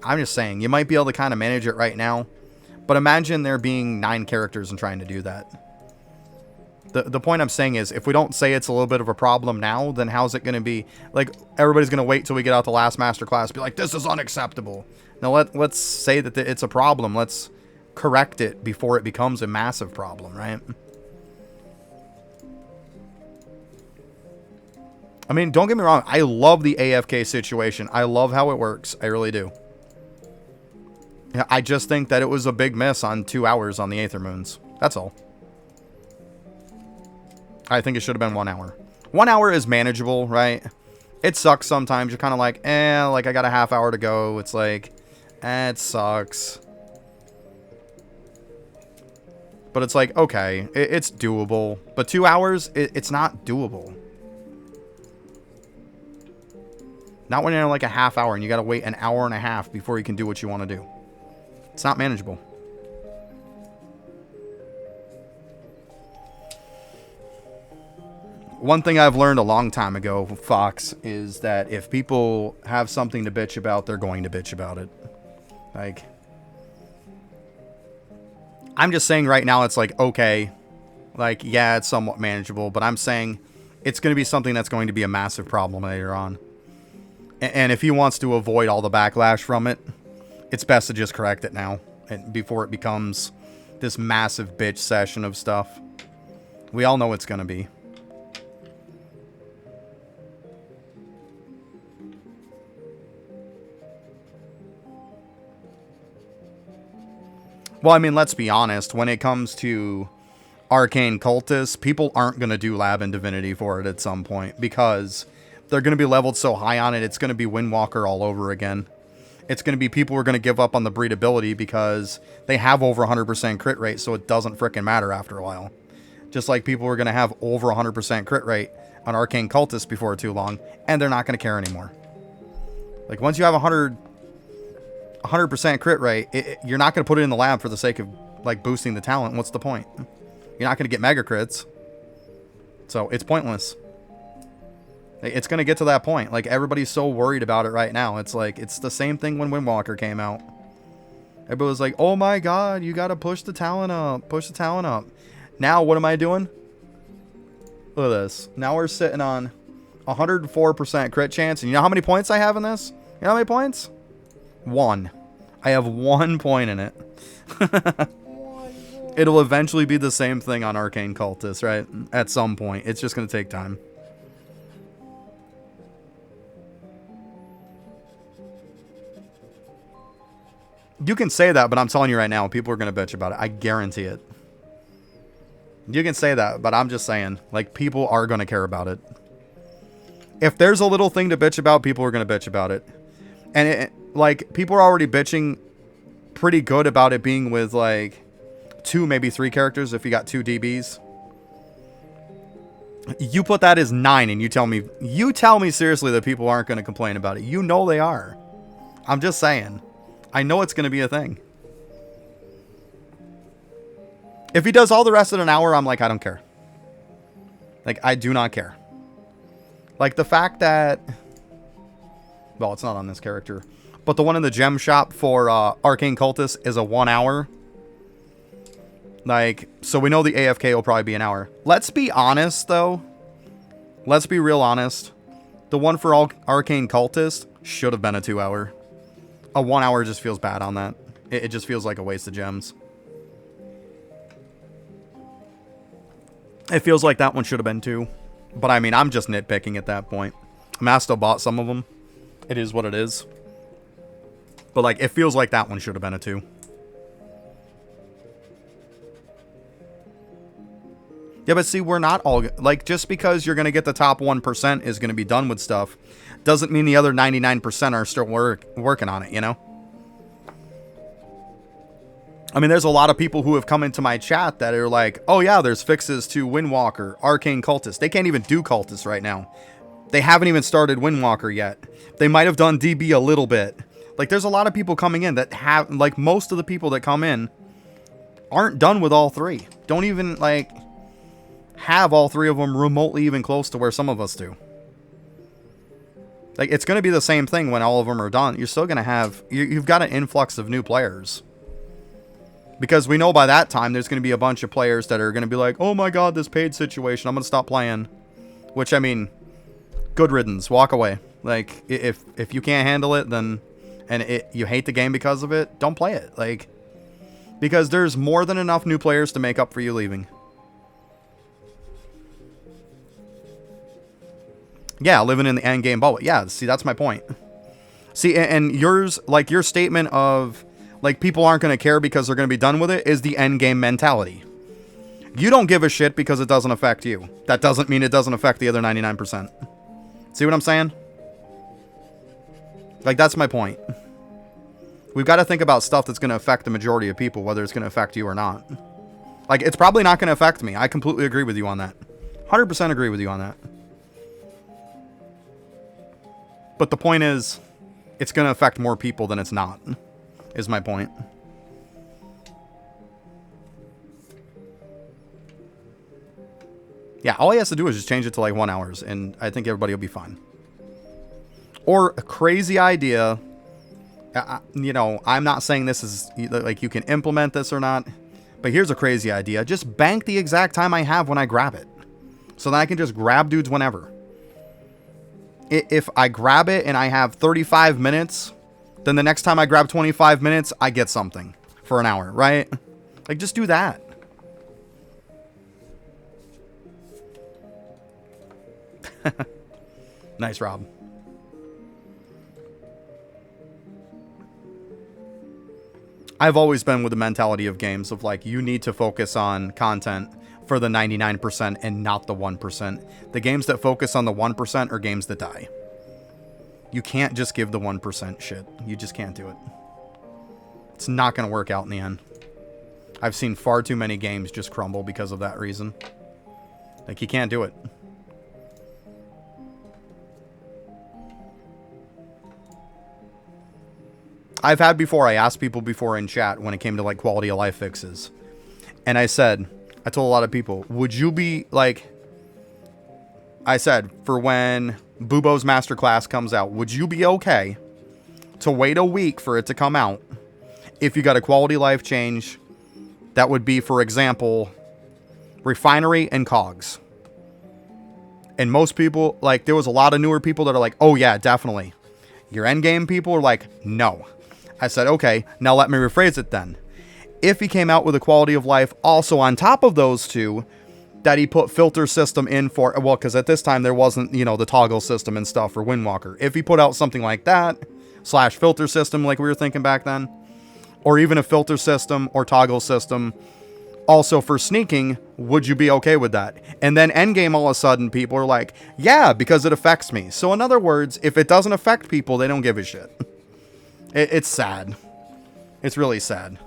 I'm just saying, you might be able to kind of manage it right now, but imagine there being 9 characters and trying to do that. The point I'm saying is, if we don't say it's a little bit of a problem now, then how's it going to be? Like, everybody's going to wait till we get out the last master class, be like, this is unacceptable. Now, let's say that it's a problem. Let's correct it before it becomes a massive problem, right? I mean, don't get me wrong. I love the AFK situation. I love how it works. I really do. I just think that it was a big miss on 2 hours on the Aether Moons. That's all. I think it should have been 1 hour. 1 hour is manageable, right? It sucks sometimes. You're kind of like, like I got a half hour to go. It's like, it sucks. But it's like, okay, it's doable. But 2 hours, it's not doable. Not when you're like a half hour and you got to wait an hour and a half before you can do what you want to do. It's not manageable. One thing I've learned a long time ago, Fox, is that if people have something to bitch about, they're going to bitch about it. Like, I'm just saying right now it's like, okay, like, yeah, it's somewhat manageable, but I'm saying it's going to be something that's going to be a massive problem later on. And if he wants to avoid all the backlash from it, it's best to just correct it now and before it becomes this massive bitch session of stuff. We all know it's going to be. Well, I mean, let's be honest. When it comes to Arcane Cultist, people aren't going to do Lab and Divinity for it at some point because they're going to be leveled so high on it, it's going to be Windwalker all over again. It's going to be people who are going to give up on the breedability because they have over 100% crit rate, so it doesn't frickin' matter after a while. Just like people are going to have over 100% crit rate on Arcane Cultist before too long, and they're not going to care anymore. Like, once you have 100% crit rate, you're not going to put it in the lab for the sake of, like, boosting the talent. What's the point? You're not going to get mega crits. So, it's pointless. It's going to get to that point. Like, everybody's so worried about it right now. It's like, it's the same thing when Windwalker came out. Everybody was like, oh my god, you got to push the talent up. Push the talent up. Now, what am I doing? Look at this. Now we're sitting on 104% crit chance. And you know how many points I have in this? You know how many points? 1. I have 1 point in it. It'll eventually be the same thing on Arcane Cultist, right? At some point. It's just going to take time. You can say that, but I'm telling you right now, people are going to bitch about it. I guarantee it. You can say that, but I'm just saying, like, people are going to care about it. If there's a little thing to bitch about, people are going to bitch about it. And, like, people are already bitching pretty good about it being with, like, 2, maybe 3 characters if you got 2 DBs. You put that as 9 and you tell me seriously that people aren't going to complain about it. You know they are. I'm just saying. I know it's going to be a thing. If he does all the rest in an hour, I'm like, I don't care. Like, I do not care. Like, the fact that... Well, it's not on this character. But the one in the gem shop for Arcane Cultist is a 1 hour. Like, so we know the AFK will probably be an hour. Let's be honest, though. Let's be real honest. The one for Arcane Cultist should have been a 2 hour. A 1 hour just feels bad on that. It just feels like a waste of gems. It feels like that one should have been 2. But I mean, I'm just nitpicking at that point. I mean, I still bought some of them. It is what it is. But like, it feels like that one should have been a 2. Yeah, but see, we're not all... Like, just because you're going to get the top 1% is going to be done with stuff, doesn't mean the other 99% are still working on it, you know? I mean, there's a lot of people who have come into my chat that are like, oh yeah, there's fixes to Windwalker, Arcane Cultist. They can't even do Cultist right now. They haven't even started Windwalker yet. They might have done DB a little bit. Like, there's a lot of people coming in that have... Like, most of the people that come in aren't done with all 3. Don't even, like... have all 3 of them remotely even close to where some of us do. Like, it's going to be the same thing when all of them are done. You're still going to have... You've got an influx of new players. Because we know by that time there's going to be a bunch of players that are going to be like, oh my god, this paid situation, I'm going to stop playing. Which, I mean, good riddance. Walk away. Like, if you can't handle it, then... And you hate the game because of it, don't play it. Like, because there's more than enough new players to make up for you leaving. Yeah, living in the end game bubble. Yeah, see, that's my point. See, and yours, like, your statement of, like, people aren't going to care because they're going to be done with it is the end game mentality. You don't give a shit because it doesn't affect you. That doesn't mean it doesn't affect the other 99%. See what I'm saying? Like, that's my point. We've got to think about stuff that's going to affect the majority of people, whether it's going to affect you or not. Like, it's probably not going to affect me. I completely agree with you on that. 100% agree with you on that. But the point is, it's going to affect more people than it's not, is my point. Yeah, all he has to do is just change it to like 1 hour, and I think everybody will be fine. Or a crazy idea, you know, I'm not saying this is, like, you can implement this or not, but here's a crazy idea. Just bank the exact time I have when I grab it. So then I can just grab dudes whenever. If I grab it and I have 35 minutes, then the next time I grab 25 minutes, I get something for an hour, right? Like, just do that. Nice, Rob. I've always been with the mentality of games of, like, you need to focus on content for the 99% and not the 1%. The games that focus on the 1% are games that die. You can't just give the 1% shit. You just can't do it. It's not going to work out in the end. I've seen far too many games just crumble because of that reason. Like, you can't do it. I've had before, I asked people before in chat when it came to, like, quality of life fixes. And I told a lot of people, would you be, like, I said, for when Bubo's Masterclass comes out, would you be okay to wait a week for it to come out if you got a quality life change that would be, for example, refinery and cogs? And most people, like, there was a lot of newer people that are like, oh yeah, definitely. Your endgame people are like, no. I said, okay, now let me rephrase it then. If he came out with a quality of life also on top of those two, that he put filter system in for, well, because at this time there wasn't, you know, the toggle system and stuff for Windwalker. If he put out something like that, / filter system like we were thinking back then, or even a filter system or toggle system Also, for sneaking, would you be okay with that? And then endgame, all of a sudden, people are like, yeah, because it affects me. So in other words, if it doesn't affect people, they don't give a shit. It's sad. It's really sad.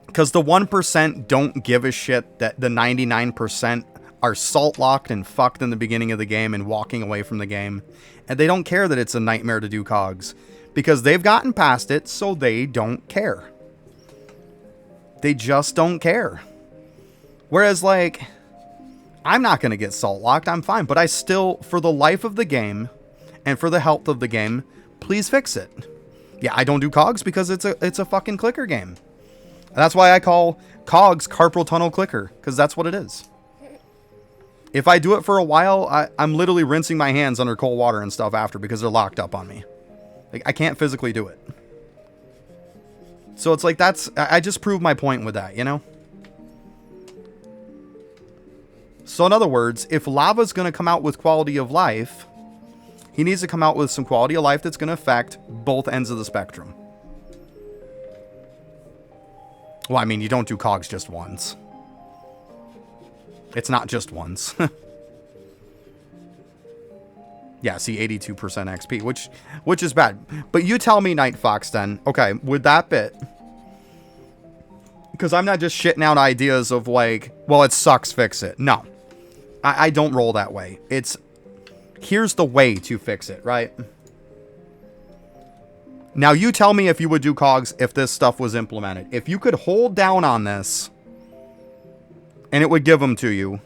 Because the 1% don't give a shit that the 99% are salt locked and fucked in the beginning of the game and walking away from the game. And they don't care that it's a nightmare to do cogs. Because they've gotten past it, so they don't care. They just don't care. Whereas, like, I'm not going to get salt locked. I'm fine. But I still, for the life of the game and for the health of the game, please fix it. Yeah, I don't do cogs because it's a fucking clicker game. That's why I call cogs carpal tunnel clicker, because that's what it is. If I do it for a while, I'm literally rinsing my hands under cold water and stuff after because they're locked up on me. Like, I can't physically do it. So it's like, I just proved my point with that, you know? So in other words, if Lava's going to come out with quality of life, he needs to come out with some quality of life that's going to affect both ends of the spectrum. Well, I mean, you don't do cogs just once. It's not just once. Yeah, see, 82% XP, which is bad. But you tell me, Night Fox, then. Okay, with that bit. Because I'm not just shitting out ideas of like, well, it sucks, fix it. No. I don't roll that way. It's, here's the way to fix it, right? Now, you tell me if you would do cogs if this stuff was implemented. If you could hold down on this, and it would give them to you,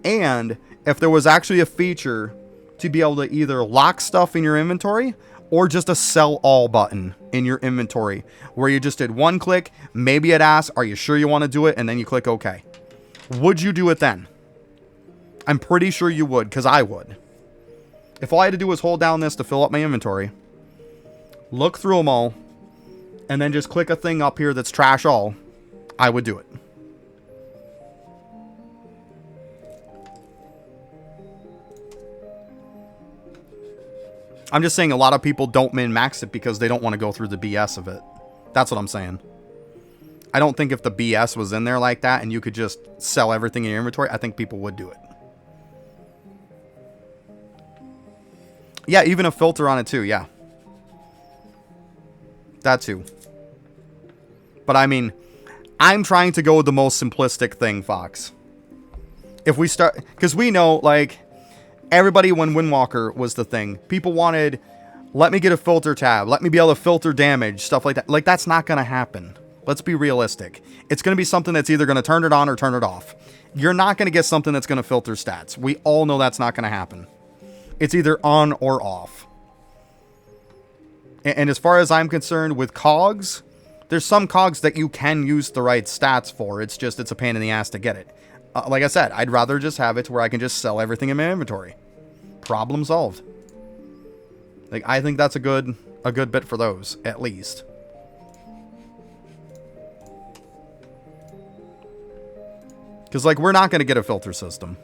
and if there was actually a feature to be able to either lock stuff in your inventory or just a sell all button in your inventory where you just did one click, maybe it asks, are you sure you want to do it? And then you click OK. Would you do it then? I'm pretty sure you would, because I would. If all I had to do was hold down this to fill up my inventory, look through them all, and then just click a thing up here that's trash all, I would do it. I'm just saying a lot of people don't min-max it because they don't want to go through the BS of it. That's what I'm saying. I don't think if the BS was in there like that and you could just sell everything in your inventory, I think people would do it. Yeah, even a filter on it too, yeah. That too. But I mean, I'm trying to go with the most simplistic thing, Fox. If we start, because we know, like, everybody, when Windwalker was the thing, people wanted, let me get a filter tab, let me be able to filter damage, stuff like that. Like, that's not going to happen. Let's be realistic. It's going to be something that's either going to turn it on or turn it off. You're not going to get something that's going to filter stats. We all know that's not going to happen. It's either on or off. And as far as I'm concerned with cogs, there's some cogs that you can use the right stats for. It's just, it's a pain in the ass to get it. Like I said, I'd rather just have it to where I can just sell everything in my inventory. Problem solved. Like, I think that's a good bit for those, at least. Because, like, we're not going to get a filter system.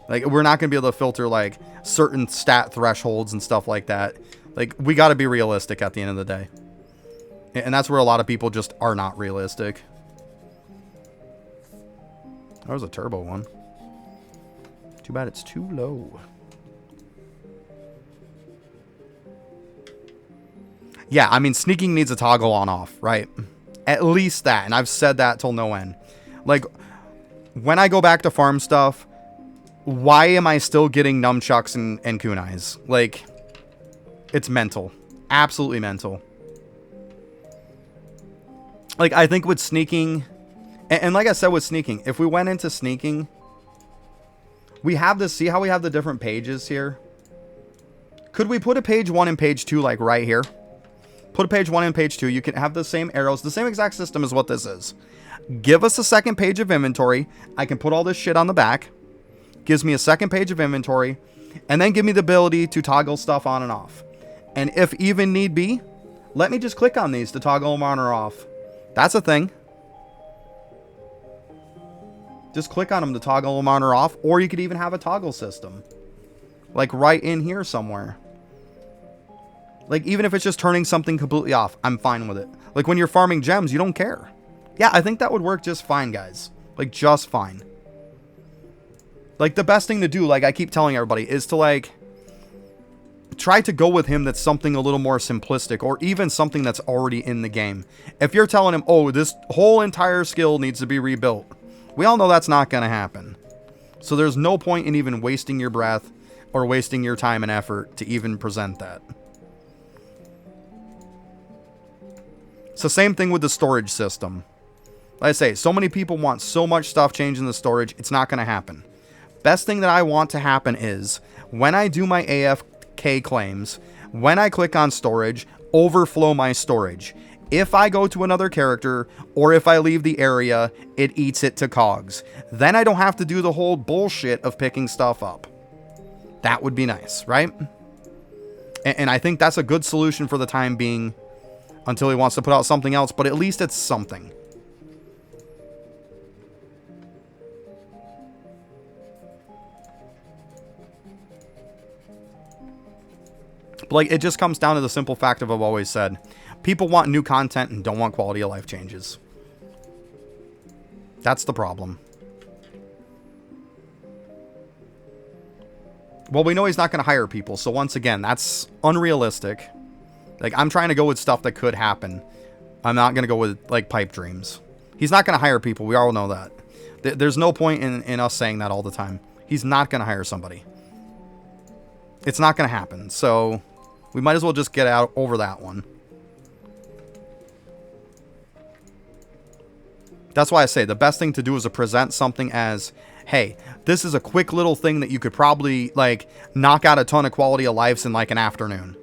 Like, we're not going to be able to filter, like, certain stat thresholds and stuff like that. Like, we got to be realistic at the end of the day. And that's where a lot of people just are not realistic. That was a turbo one. Too bad it's too low. Yeah, I mean, sneaking needs a toggle on off, right? At least that. And I've said that till no end. Like, when I go back to farm stuff, why am I still getting nunchucks and kunais? Like, it's mental. Absolutely mental. Like, I think with sneaking, and like I said with sneaking, if we went into sneaking, we have this, see how we have the different pages here? Could we put a page 1 and page 2 like right here? Put a page 1 and page 2. You can have the same arrows, the same exact system as what this is. Give us a second page of inventory. I can put all this shit on the back. Gives me a second page of inventory. And then give me the ability to toggle stuff on and off. And if even need be, let me just click on these to toggle them on or off. That's a thing. Just click on them to toggle them on or off. Or you could even have a toggle system. Like right in here somewhere. Like even if it's just turning something completely off, I'm fine with it. Like when you're farming gems, you don't care. Yeah, I think that would work just fine, guys. Like, just fine. Like, the best thing to do, like I keep telling everybody, is to, like, try to go with him that's something a little more simplistic, or even something that's already in the game. If you're telling him, oh, this whole entire skill needs to be rebuilt, we all know that's not going to happen. So there's no point in even wasting your breath or wasting your time and effort to even present that. It's the same thing with the storage system. Like I say, so many people want so much stuff changed in the storage, it's not going to happen. Best thing that I want to happen is, when I do my AFK claims, when I click on storage, overflow my storage. If I go to another character, or if I leave the area, it eats it to cogs. Then I don't have to do the whole bullshit of picking stuff up. That would be nice, right? And I think that's a good solution for the time being, until he wants to put out something else, but at least it's something. But like, it just comes down to the simple fact of what I've always said. People want new content and don't want quality of life changes. That's the problem. Well, we know he's not going to hire people, so once again, that's unrealistic. Like, I'm trying to go with stuff that could happen. I'm not going to go with, like, pipe dreams. He's not going to hire people. We all know that. There's no point in us saying that all the time. He's not going to hire somebody. It's not going to happen. So, we might as well just get out over that one. That's why I say the best thing to do is to present something as, hey, this is a quick little thing that you could probably, like, knock out a ton of quality of lives in, like, an afternoon.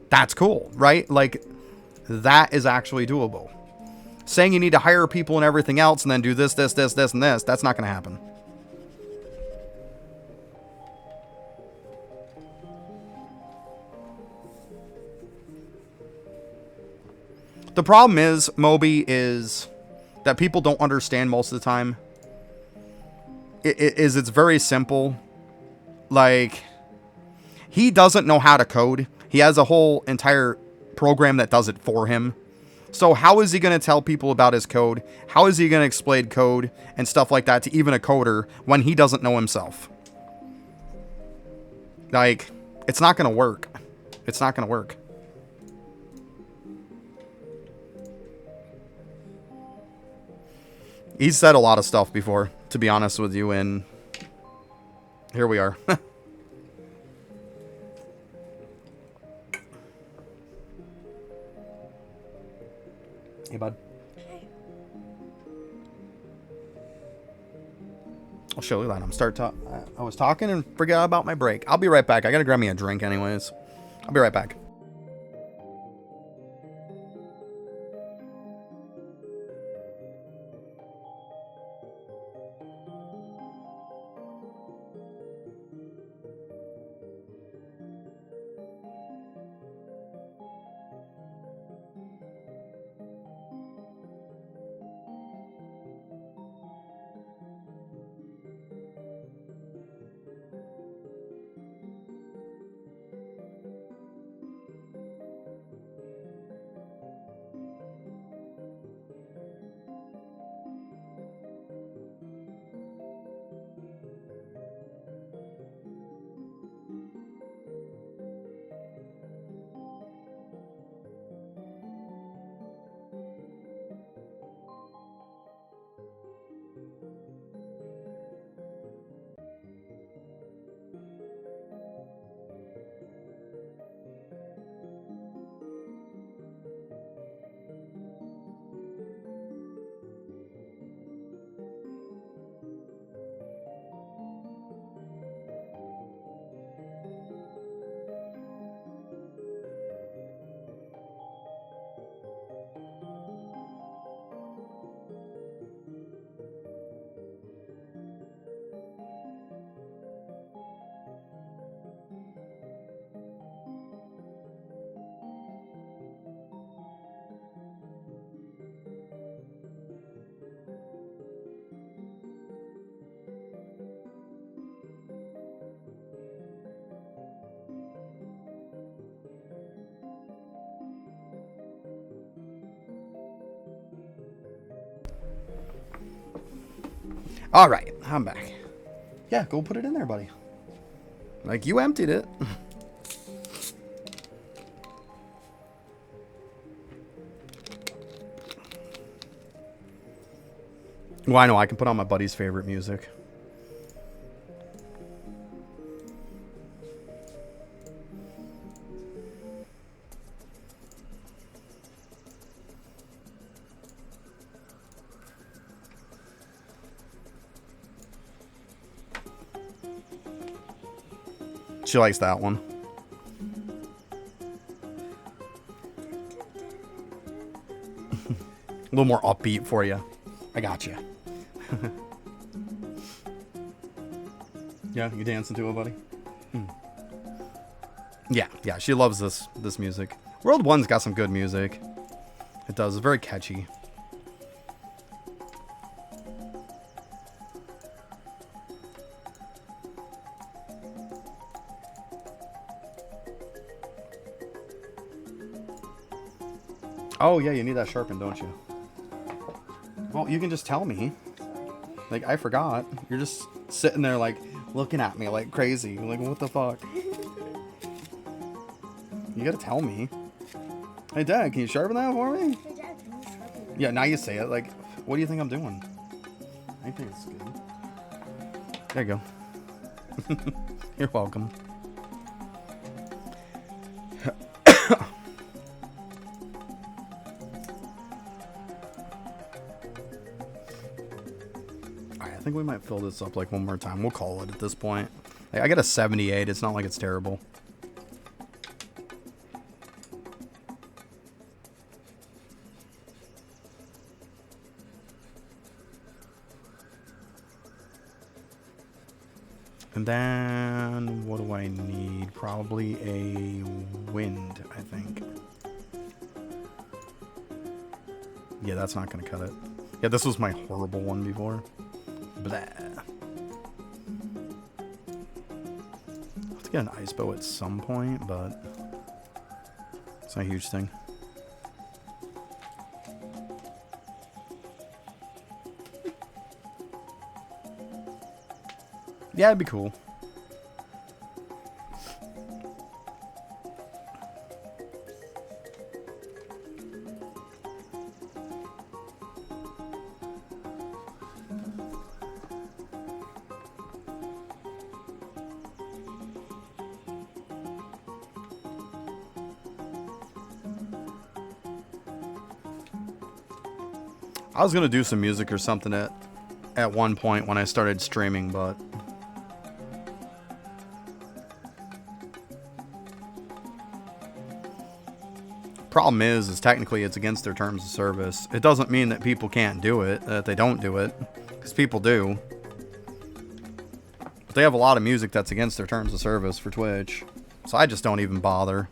That's cool, right? Like, that is actually doable. Saying you need to hire people and everything else and then do this, and this, that's not going to happen. The problem is, Moby, is that people don't understand most of the time. It's very simple. Like, he doesn't know how to code. He has a whole entire program that does it for him. So how is he going to tell people about his code? How is he going to explain code and stuff like that to even a coder when he doesn't know himself? Like, it's not going to work. It's not going to work. He's said a lot of stuff before, to be honest with you, and here we are. Hey, bud. Hey. I'll show you that. I was talking and forgot about my break. I'll be right back. I gotta grab me a drink anyways. I'll be right back. All right, I'm back. Yeah, go put it in there, buddy. Like, you emptied it. Well, I know I can put on my buddy's favorite music. She likes that one. A little more upbeat for you. I got you. Yeah, you dancing to it, buddy? Yeah, she loves this music. World 1's got some good music. It does. It's very catchy. Oh, yeah, you need that sharpened, don't you? Well, you can just tell me. Like, I forgot. You're just sitting there, like, looking at me like crazy. Like, what the fuck? You gotta tell me. Hey, Dad, can you sharpen that for me? Hey, Dad, can you sharpen that? Yeah, now you say it. Like, what do you think I'm doing? I think it's good. There you go. You're welcome. I think we might fill this up like one more time. We'll call it at this point. Like, I got a 78. It's not like it's terrible. And then what do I need? Probably a wind, I think. Yeah, that's not going to cut it. Yeah, this was my horrible one before. Blah. I'll have to get an ice bow at some point, but it's not a huge thing. Yeah, it'd be cool. I was gonna do some music or something at one point when I started streaming, but problem is technically it's against their terms of service. It doesn't mean that people can't do it, that they don't do it, because people do. But they have a lot of music that's against their terms of service for Twitch, so I just don't even bother.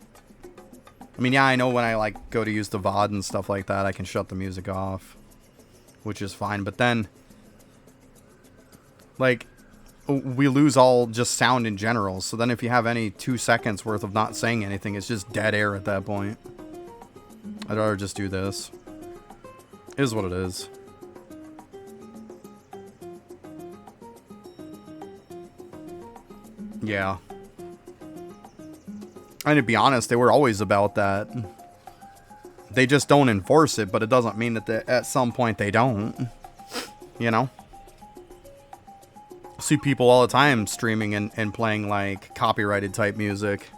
I mean, yeah, I know when I like go to use the VOD and stuff like that, I can shut the music off, which is fine. But then, like, we lose all just sound in general. So then if you have any 2 seconds worth of not saying anything, it's just dead air at that point. I'd rather just do this. It is what it is. Yeah. And to be honest, they were always about that. They just don't enforce it, but it doesn't mean that at some point they don't. You know? I see people all the time streaming and playing like copyrighted type music.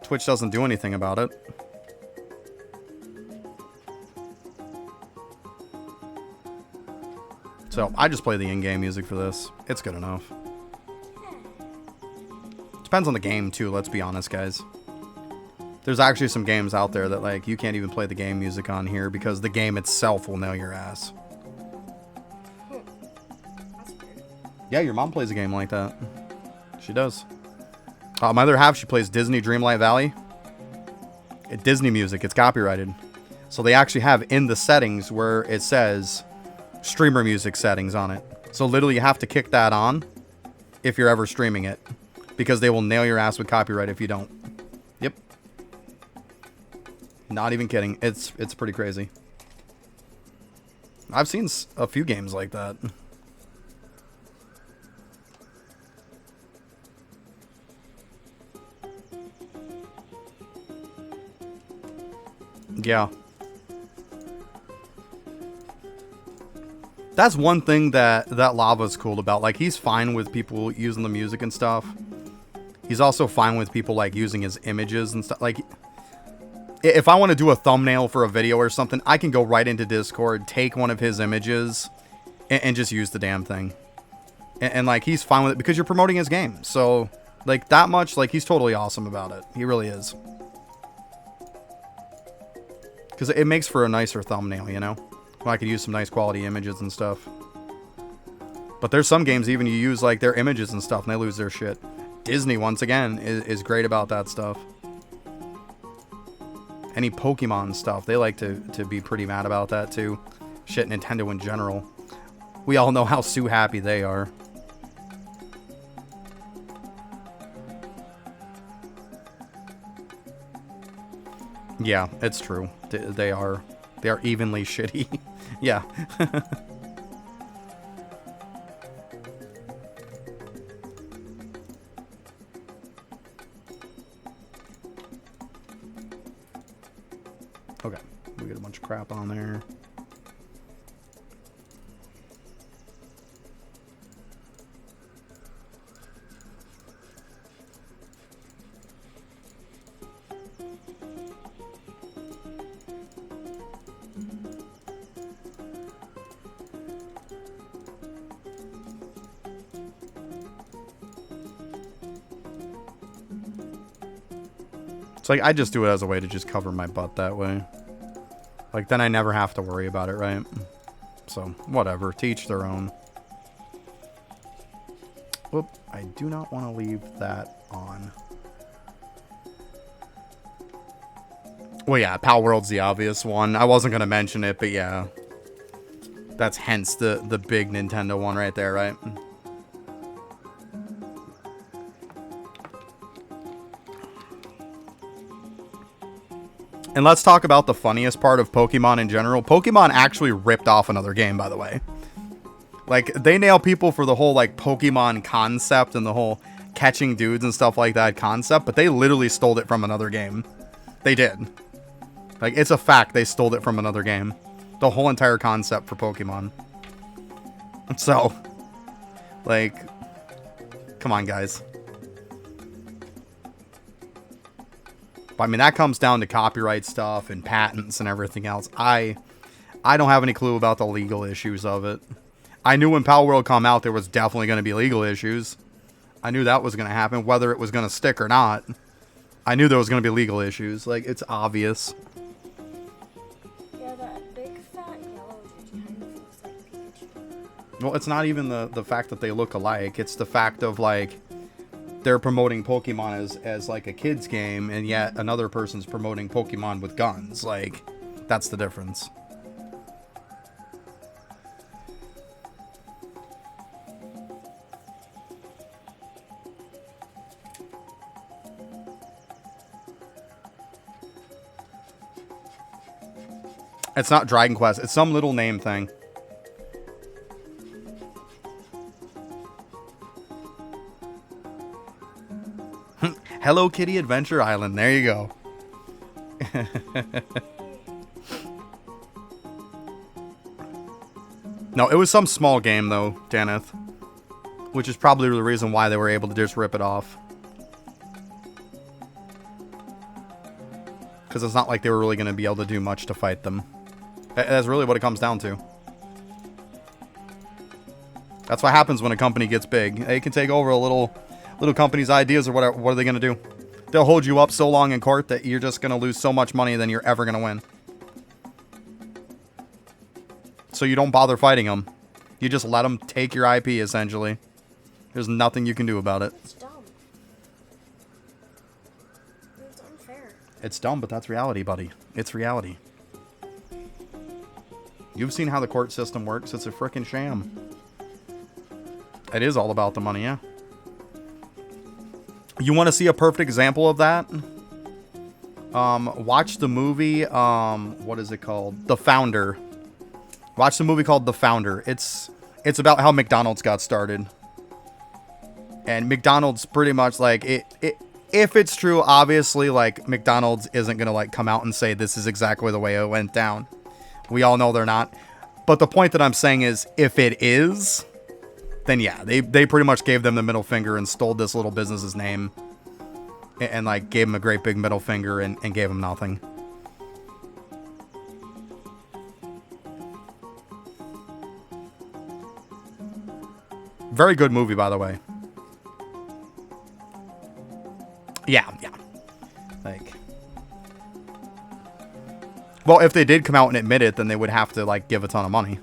Twitch doesn't do anything about it. So I just play the in-game music for this. It's good enough. Depends on the game too, let's be honest, guys. There's actually some games out there that like you can't even play the game music on here because the game itself will nail your ass. Yeah, your mom plays a game like that. She does. My other half, she plays Disney Dreamlight Valley. Disney music, it's copyrighted. So they actually have in the settings where it says streamer music settings on it. So literally you have to kick that on if you're ever streaming it. Because they will nail your ass with copyright if you don't. Yep. Not even kidding. It's pretty crazy. I've seen a few games like that. Yeah. That's one thing that Lava's cool about. Like, he's fine with people using the music and stuff. He's also fine with people, like, using his images and stuff. Like, if I want to do a thumbnail for a video or something, I can go right into Discord, take one of his images, and just use the damn thing. And, like, he's fine with it because you're promoting his game. So, like, that much, like, he's totally awesome about it. He really is. Because it makes for a nicer thumbnail, you know? Well, I could use some nice quality images and stuff. But there's some games even you use, like, their images and stuff, and they lose their shit. Disney, once again, is great about that stuff. Any Pokemon stuff, they like to be pretty mad about that, too. Shit, Nintendo in general. We all know how Sue happy they are. Yeah, it's true. They are evenly shitty. Yeah. Okay, we get a bunch of crap on there. It's like, I just do it as a way to just cover my butt that way. Like, then I never have to worry about it, right? So, whatever. To each their own. Whoop. I do not want to leave that on. Well, yeah, Pal World's the obvious one. I wasn't going to mention it, but yeah. That's hence the big Nintendo one right there, right? And let's talk about the funniest part of Pokemon in general. Pokemon actually ripped off another game, by the way. Like, they nail people for the whole, like, Pokemon concept and the whole catching dudes and stuff like that concept, but they literally stole it from another game. They did. Like, it's a fact they stole it from another game. The whole entire concept for Pokemon. So, like, come on, guys. But, I mean, that comes down to copyright stuff and patents and everything else. I don't have any clue about the legal issues of it. I knew when Pal World come out, there was definitely going to be legal issues. I knew that was going to happen, whether it was going to stick or not. I knew there was going to be legal issues. Like, it's obvious. Yeah, that big fat yellow dude kind of looks like Pikachu. Well, it's not even the fact that they look alike. It's the fact of, like, they're promoting Pokemon as like a kid's game, and yet another person's promoting Pokemon with guns. Like, that's the difference. It's not Dragon Quest. It's some little name thing. Hello Kitty Adventure Island. There you go. No, it was some small game, though, Daneth. Which is probably the reason why they were able to just rip it off. Because it's not like they were really going to be able to do much to fight them. That's really what it comes down to. That's what happens when a company gets big. They can take over a little company's ideas or whatever. What are they going to do? They'll hold you up so long in court that you're just going to lose so much money than you're ever going to win. So you don't bother fighting them. You just let them take your IP, essentially. There's nothing you can do about it. It's dumb. It's unfair. It's dumb, but that's reality, buddy. It's reality. You've seen how the court system works. It's a frickin' sham. It is all about the money, yeah. You want to see a perfect example of that? Watch the movie, what is it called? The Founder. Watch the movie called The Founder. It's about how McDonald's got started. And McDonald's pretty much like if it's true, obviously like McDonald's isn't going to like come out and say this is exactly the way it went down. We all know they're not. But the point that I'm saying is if it is, then yeah, they pretty much gave them the middle finger and stole this little business's name and like gave him a great big middle finger and gave him nothing. Very good movie, by the way. Yeah. Like, well, if they did come out and admit it, then they would have to, like, give a ton of money.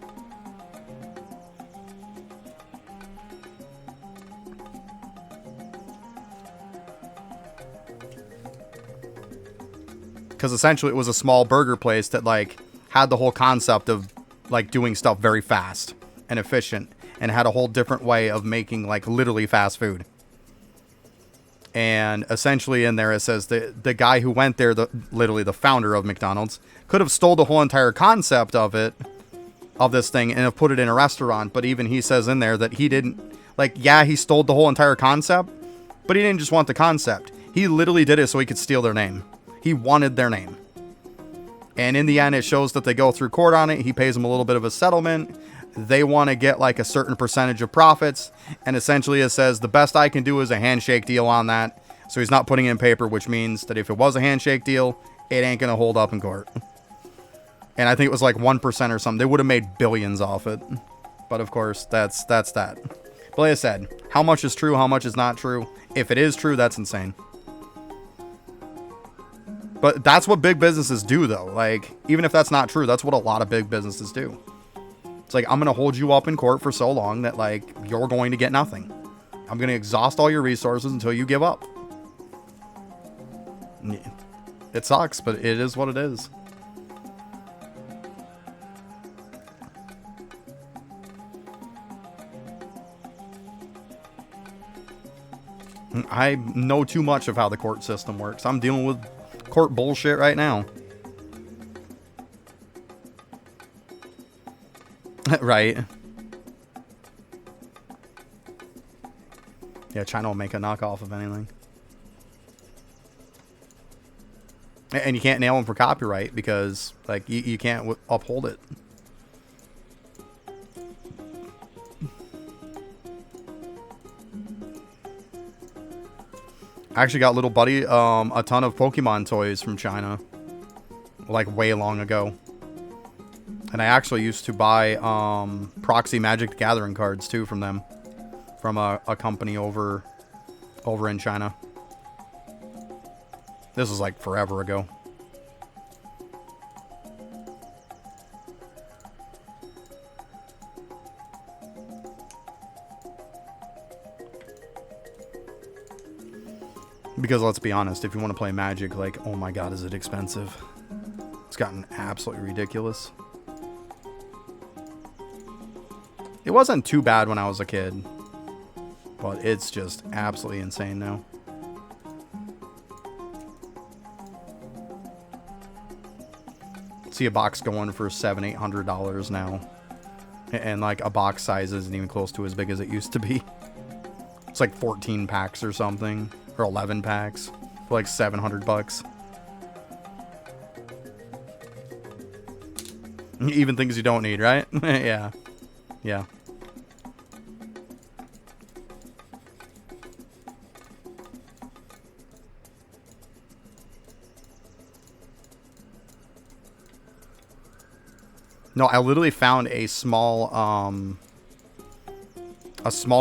Because essentially it was a small burger place that, like, had the whole concept of, like, doing stuff very fast and efficient and had a whole different way of making, like, literally fast food. And essentially in there it says the guy who went there, literally the founder of McDonald's, could have stole the whole entire concept of this thing and have put it in a restaurant. But even he says in there that he didn't, like, yeah, he stole the whole entire concept, but he didn't just want the concept. He literally did it so he could steal their name. He wanted their name. And in the end, it shows that they go through court on it. He pays them a little bit of a settlement. They want to get like a certain percentage of profits. And essentially it says the best I can do is a handshake deal on that. So he's not putting it in paper, which means that if it was a handshake deal, it ain't going to hold up in court. And I think it was like 1% or something. They would have made billions off it. But of course, that's that. But like I said, how much is true, how much is not true? If it is true, that's insane. But that's what big businesses do, though. Like, even if that's not true, that's what a lot of big businesses do. It's like, I'm going to hold you up in court for so long that, like, you're going to get nothing. I'm going to exhaust all your resources until you give up. It sucks, but it is what it is. I know too much of how the court system works. I'm dealing with court bullshit right now. Right. Yeah, China will make a knockoff of anything. And you can't nail them for copyright because, like, you can't uphold it. I actually got little buddy a ton of Pokemon toys from China, like way long ago. And I actually used to buy proxy Magic the Gathering cards too from them, from a company over in China. This was like forever ago. Because let's be honest, if you want to play Magic, like, oh my god, is it expensive? It's gotten absolutely ridiculous. It wasn't too bad when I was a kid, but it's just absolutely insane now. See a box going for $700-800 now, and like a box size isn't even close to as big as it used to be. It's like 14 packs or something, or 11 packs for like $700. Even things you don't need, right? Yeah. No, I literally found a small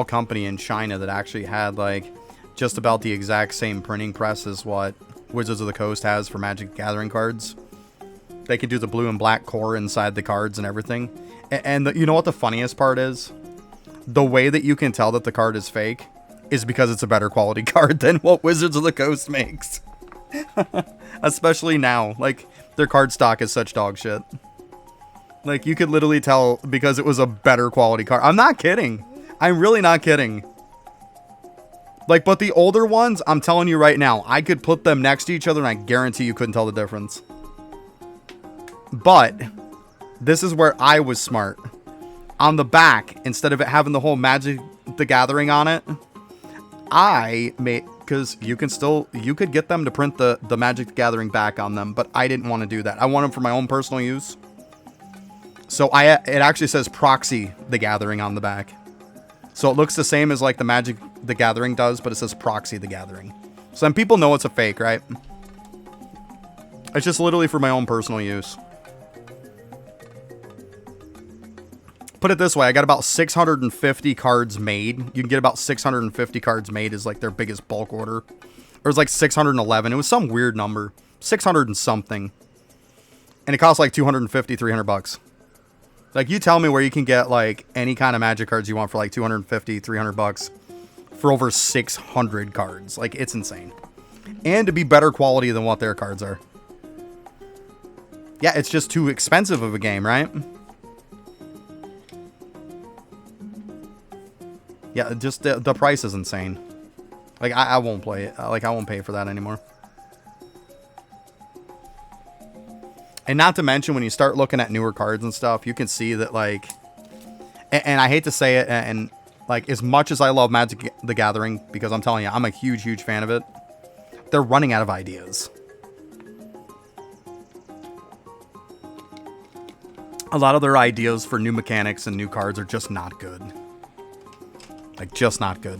company in China that actually had like just about the exact same printing press as what Wizards of the Coast has for Magic the Gathering cards. They can do the blue and black core inside the cards and everything. And you know what the funniest part is? The way that you can tell that the card is fake is because it's a better quality card than what Wizards of the Coast makes. Especially now. Like, their card stock is such dog shit. Like, you could literally tell because it was a better quality card. I'm not kidding. I'm really not kidding. Like, but the older ones, I'm telling you right now, I could put them next to each other and I guarantee you couldn't tell the difference. But This is where I was smart. On the back, instead of it having the whole Magic the Gathering on it, I made, because you could get them to print the Magic the Gathering back on them, but I didn't want to do that. I want them for my own personal use. So it actually says Proxy the Gathering on the back. So it looks the same as like the Magic the Gathering does, but it says Proxy the Gathering. So then people know it's a fake, right? It's just literally for my own personal use. Put it this way, I got about 650 cards made. You can get about 650 cards made as like their biggest bulk order. Or it was like 611. It was some weird number. 600 and something. And it cost like 250, 300 bucks. Like, you tell me where you can get like any kind of Magic cards you want for like 250, 300 bucks for over 600 cards. Like, it's insane. And to be better quality than what their cards are. Yeah, it's just too expensive of a game, right? Yeah, just the price is insane. Like, I won't play it. Like, I won't pay for that anymore. And not to mention, when you start looking at newer cards and stuff, you can see that, like... And I hate to say it, and like, as much as I love Magic the Gathering, because I'm telling you, I'm a huge, huge fan of it, they're running out of ideas. A lot of their ideas for new mechanics and new cards are just not good. Like, just not good.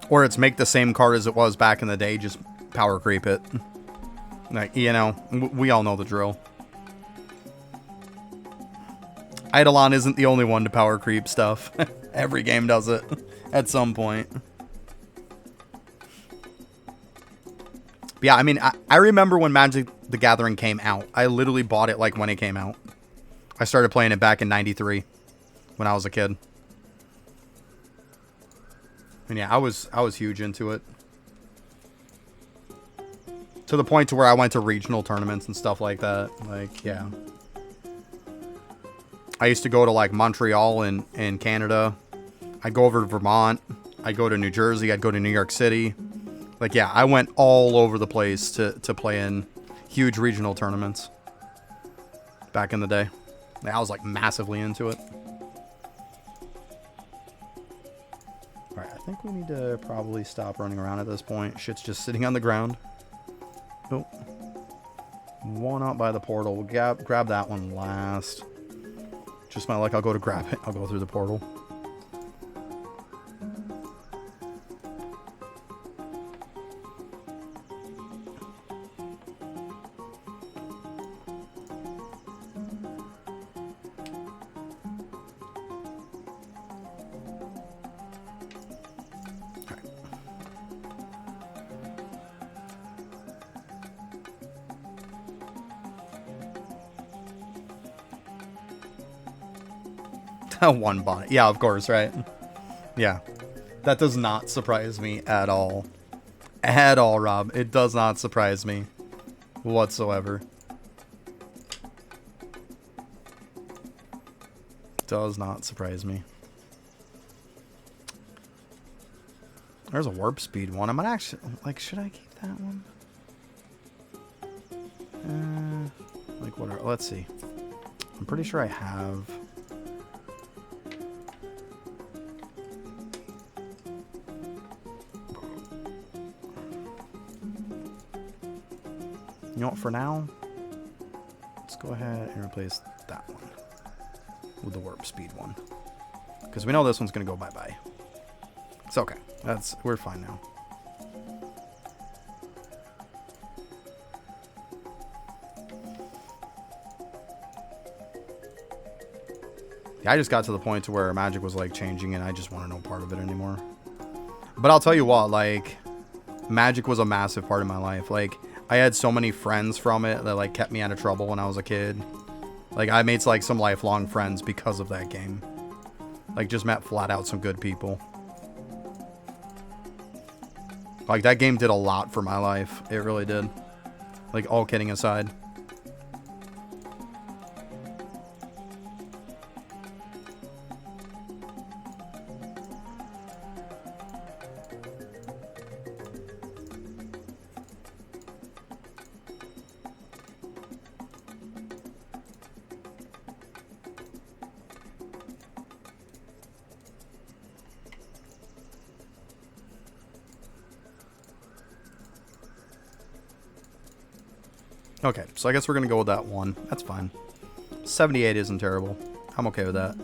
Or it's make the same card as it was back in the day, just power creep it. Like, you know, we all know the drill. Eidolon isn't the only one to power creep stuff. Every game does it at some point. But yeah, I mean, I remember when Magic the Gathering came out. I literally bought it like when it came out. I started playing it back in '93 when I was a kid. And yeah, I was huge into it. To the point to where I went to regional tournaments and stuff like that. Like, yeah. I used to go to like Montreal in Canada. I'd go over to Vermont. I'd go to New Jersey. I'd go to New York City. Like, yeah, I went all over the place to play in huge regional tournaments back in the day. I was like massively into it. Alright, I think we need to probably stop running around at this point. Shit's just sitting on the ground. Oh. One out by the portal. We'll grab that one last. Just my luck, I'll go to grab it. I'll go through the portal. One bot. Yeah, of course, right? Yeah. That does not surprise me at all. At all, Rob. It does not surprise me whatsoever. Does not surprise me. There's a warp speed one. I might actually... Like, should I keep that one? Like, what are... Let's see. I'm pretty sure I have... You know what, for now, let's go ahead and replace that one with the warp speed one. Because we know this one's going to go bye-bye. It's okay. We're fine now. Yeah, I just got to the point to where Magic was like changing and I just want no part of it anymore. But I'll tell you what, like, Magic was a massive part of my life. Like, I had so many friends from it that like kept me out of trouble when I was a kid. Like, I made like some lifelong friends because of that game. Like, just met flat out some good people. Like, that game did a lot for my life. It really did. Like, all kidding aside. Okay, so I guess we're going to go with that 1. That's fine. 78 isn't terrible. I'm okay with that.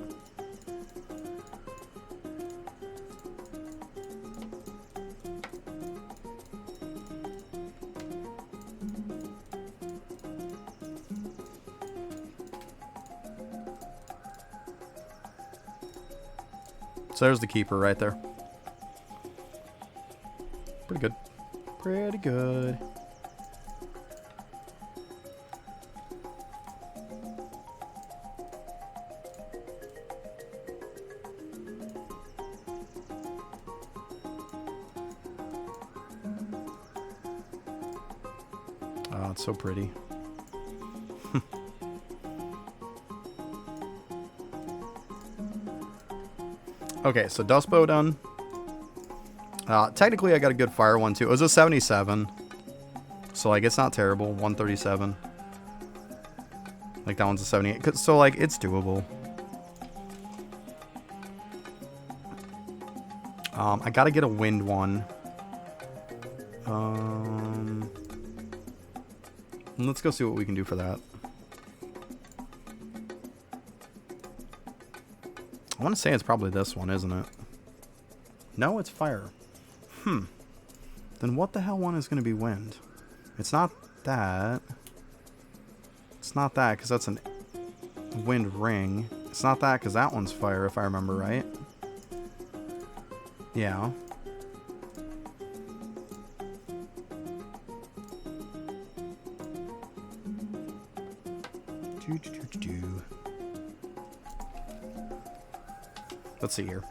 So there's the keeper right there. Pretty good. Pretty good. Oh, it's so pretty. Okay, so dust bow done. Technically, I got a good fire one too. It was a 77, so like it's not terrible. 137. Like that one's a 78. So like it's doable. I gotta get a wind one. Let's go see what we can do for that. I want to say it's probably this one, isn't it? No, it's fire. Then what the hell one is going to be wind? It's not that. It's not that because that's a wind ring. It's not that because that one's fire, if I remember right. Yeah. Let's see here.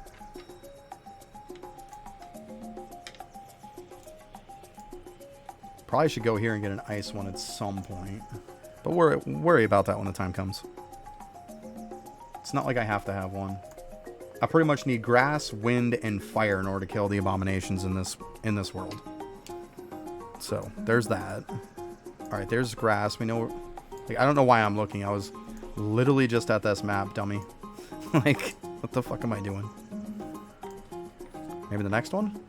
Probably should go here and get an ice one at some point. But worry about that when the time comes. It's not like I have to have one. I pretty much need grass, wind, and fire in order to kill the abominations in this world. So, there's that. Alright, there's grass. We know... Like, I don't know why I'm looking. I was literally just at this map, dummy. Like, what the fuck am I doing? Maybe the next one?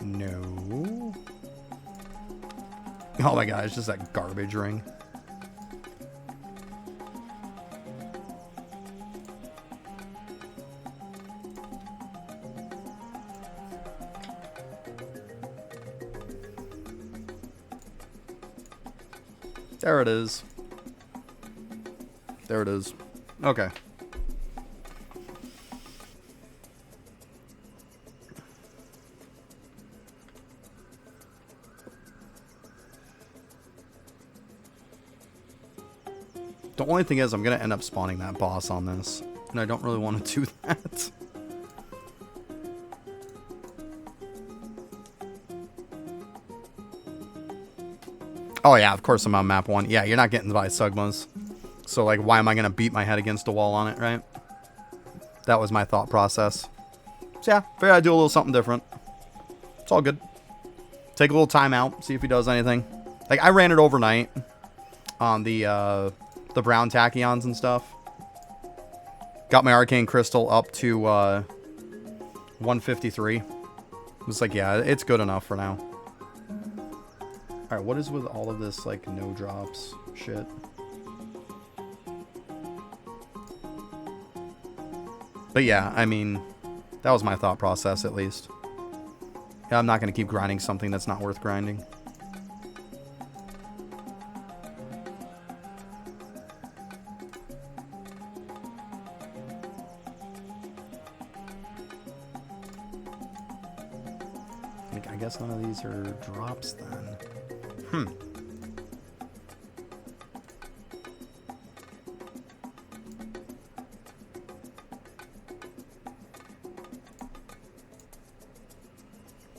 No. Oh my god, it's just that garbage ring. There it is. There it is. Okay. The only thing is I'm going to end up spawning that boss on this. And I don't really want to do that. Oh yeah, of course I'm on map 1. Yeah, you're not getting by Sugmas. So like, why am I going to beat my head against a wall on it, right? That was my thought process. So yeah, figured I'd do a little something different. It's all good. Take a little time out, see if he does anything. Like, I ran it overnight on the brown tachyons and stuff. Got my arcane crystal up to 153. It was like, yeah, it's good enough for now. Alright, what is with all of this, like, no drops shit? But yeah, I mean, that was my thought process, at least. Yeah, I'm not going to keep grinding something that's not worth grinding. I guess none of these are drops then.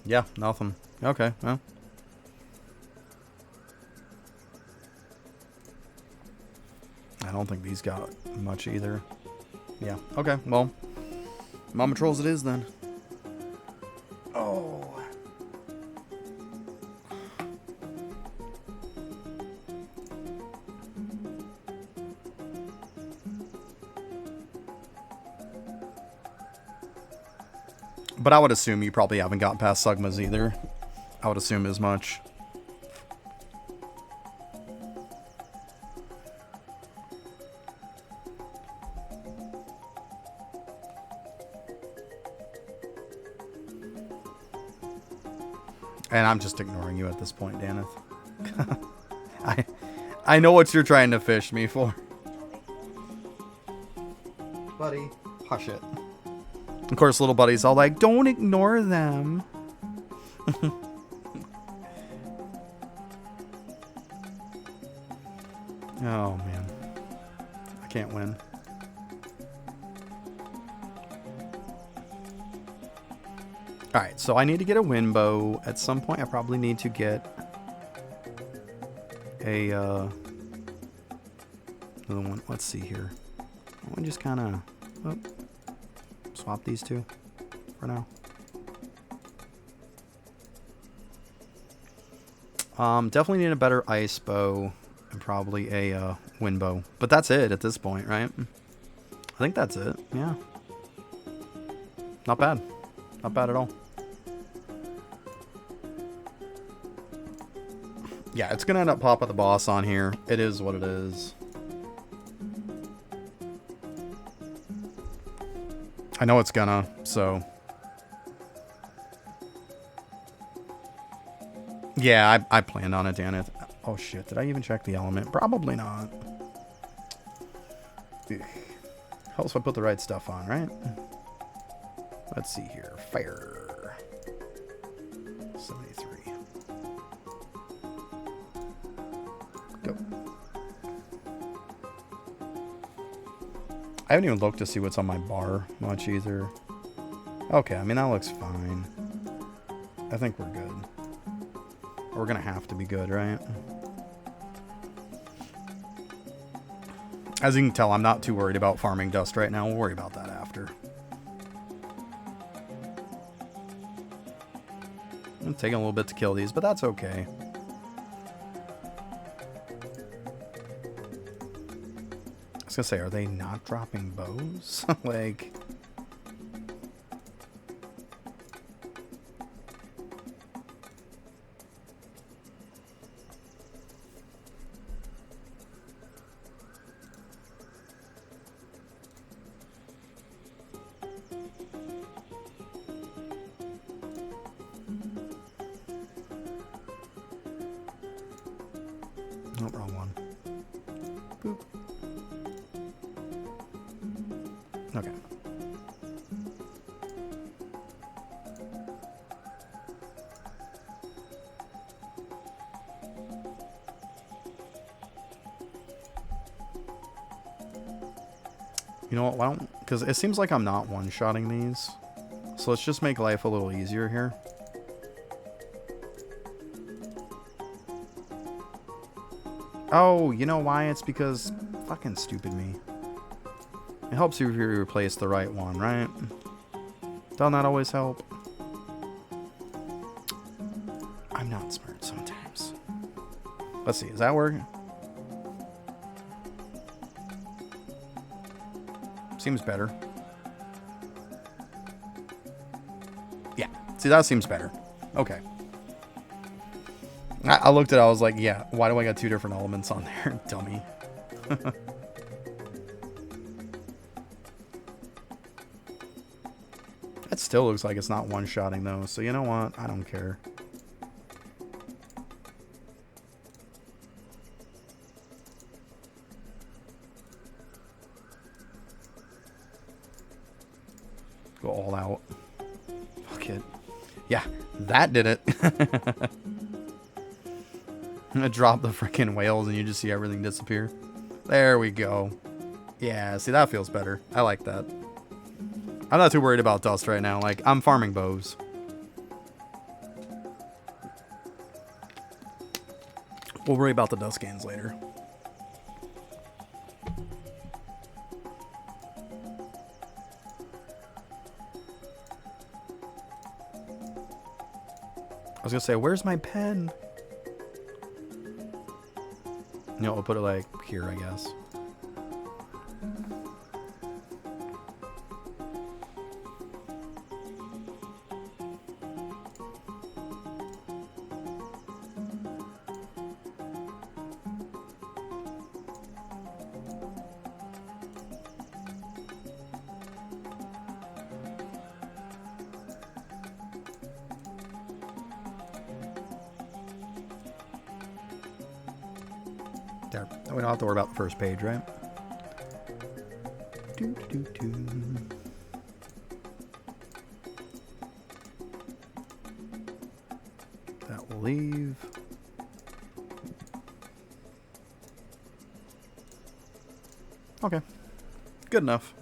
Yeah, nothing. Okay, well. I don't think these got much either. Yeah, okay, well. Mama Trolls it is then. Oh. But I would assume you probably haven't gotten past Sugmas either. I would assume as much. And I'm just ignoring you at this point, Daneth. I know what you're trying to fish me for. Buddy, hush it. Of course, little buddy's all like, don't ignore them. Oh, man. I can't win. Alright, so I need to get a wind bow. At some point, I probably need to get a, another one. Let's see here. I want to just kind of swap these two for now. Definitely need a better ice bow and probably a wind bow. But that's it at this point, right? I think that's it. Yeah. Not bad. Not bad at all. Yeah, it's going to end up popping the boss on here. It is what it is. I know it's gonna, so. Yeah, I planned on it, Daneth. Oh shit, did I even check the element? Probably not. Ugh. Helps if I put the right stuff on, right? Let's see here. Fire. 73. Go. I haven't even looked to see what's on my bar much either. Okay, I mean, that looks fine. I think we're good. We're gonna have to be good, right? As you can tell, I'm not too worried about farming dust right now. We'll worry about that after. I'm taking a little bit to kill these, but that's okay. I was gonna say, are they not dropping bows? Like... Oh, wrong one. Boop. Okay. You know what? Why don't... Because it seems like I'm not one-shotting these. So let's just make life a little easier here. Oh, you know why? It's because... Fucking stupid me. It helps you if you replace the right one, right? Doesn't that always help? I'm not smart sometimes. Let's see, is that working? Seems better. Yeah, see, that seems better. Okay. I looked at it, I was like, yeah, why do I got two different elements on there? Dummy. That still looks like it's not one-shotting, though, so you know what? I don't care. Go all out. Fuck it. Yeah, that did it. I'm gonna drop the freaking whales and you just see everything disappear. There we go. Yeah, see, that feels better. I like that. I'm not too worried about dust right now. Like, I'm farming bows. We'll worry about the dust gains later. I was gonna say, where's my pen? You know, we'll put it like here, I guess. There. We don't have to worry about the first page, right? That will leave. Okay. Good enough.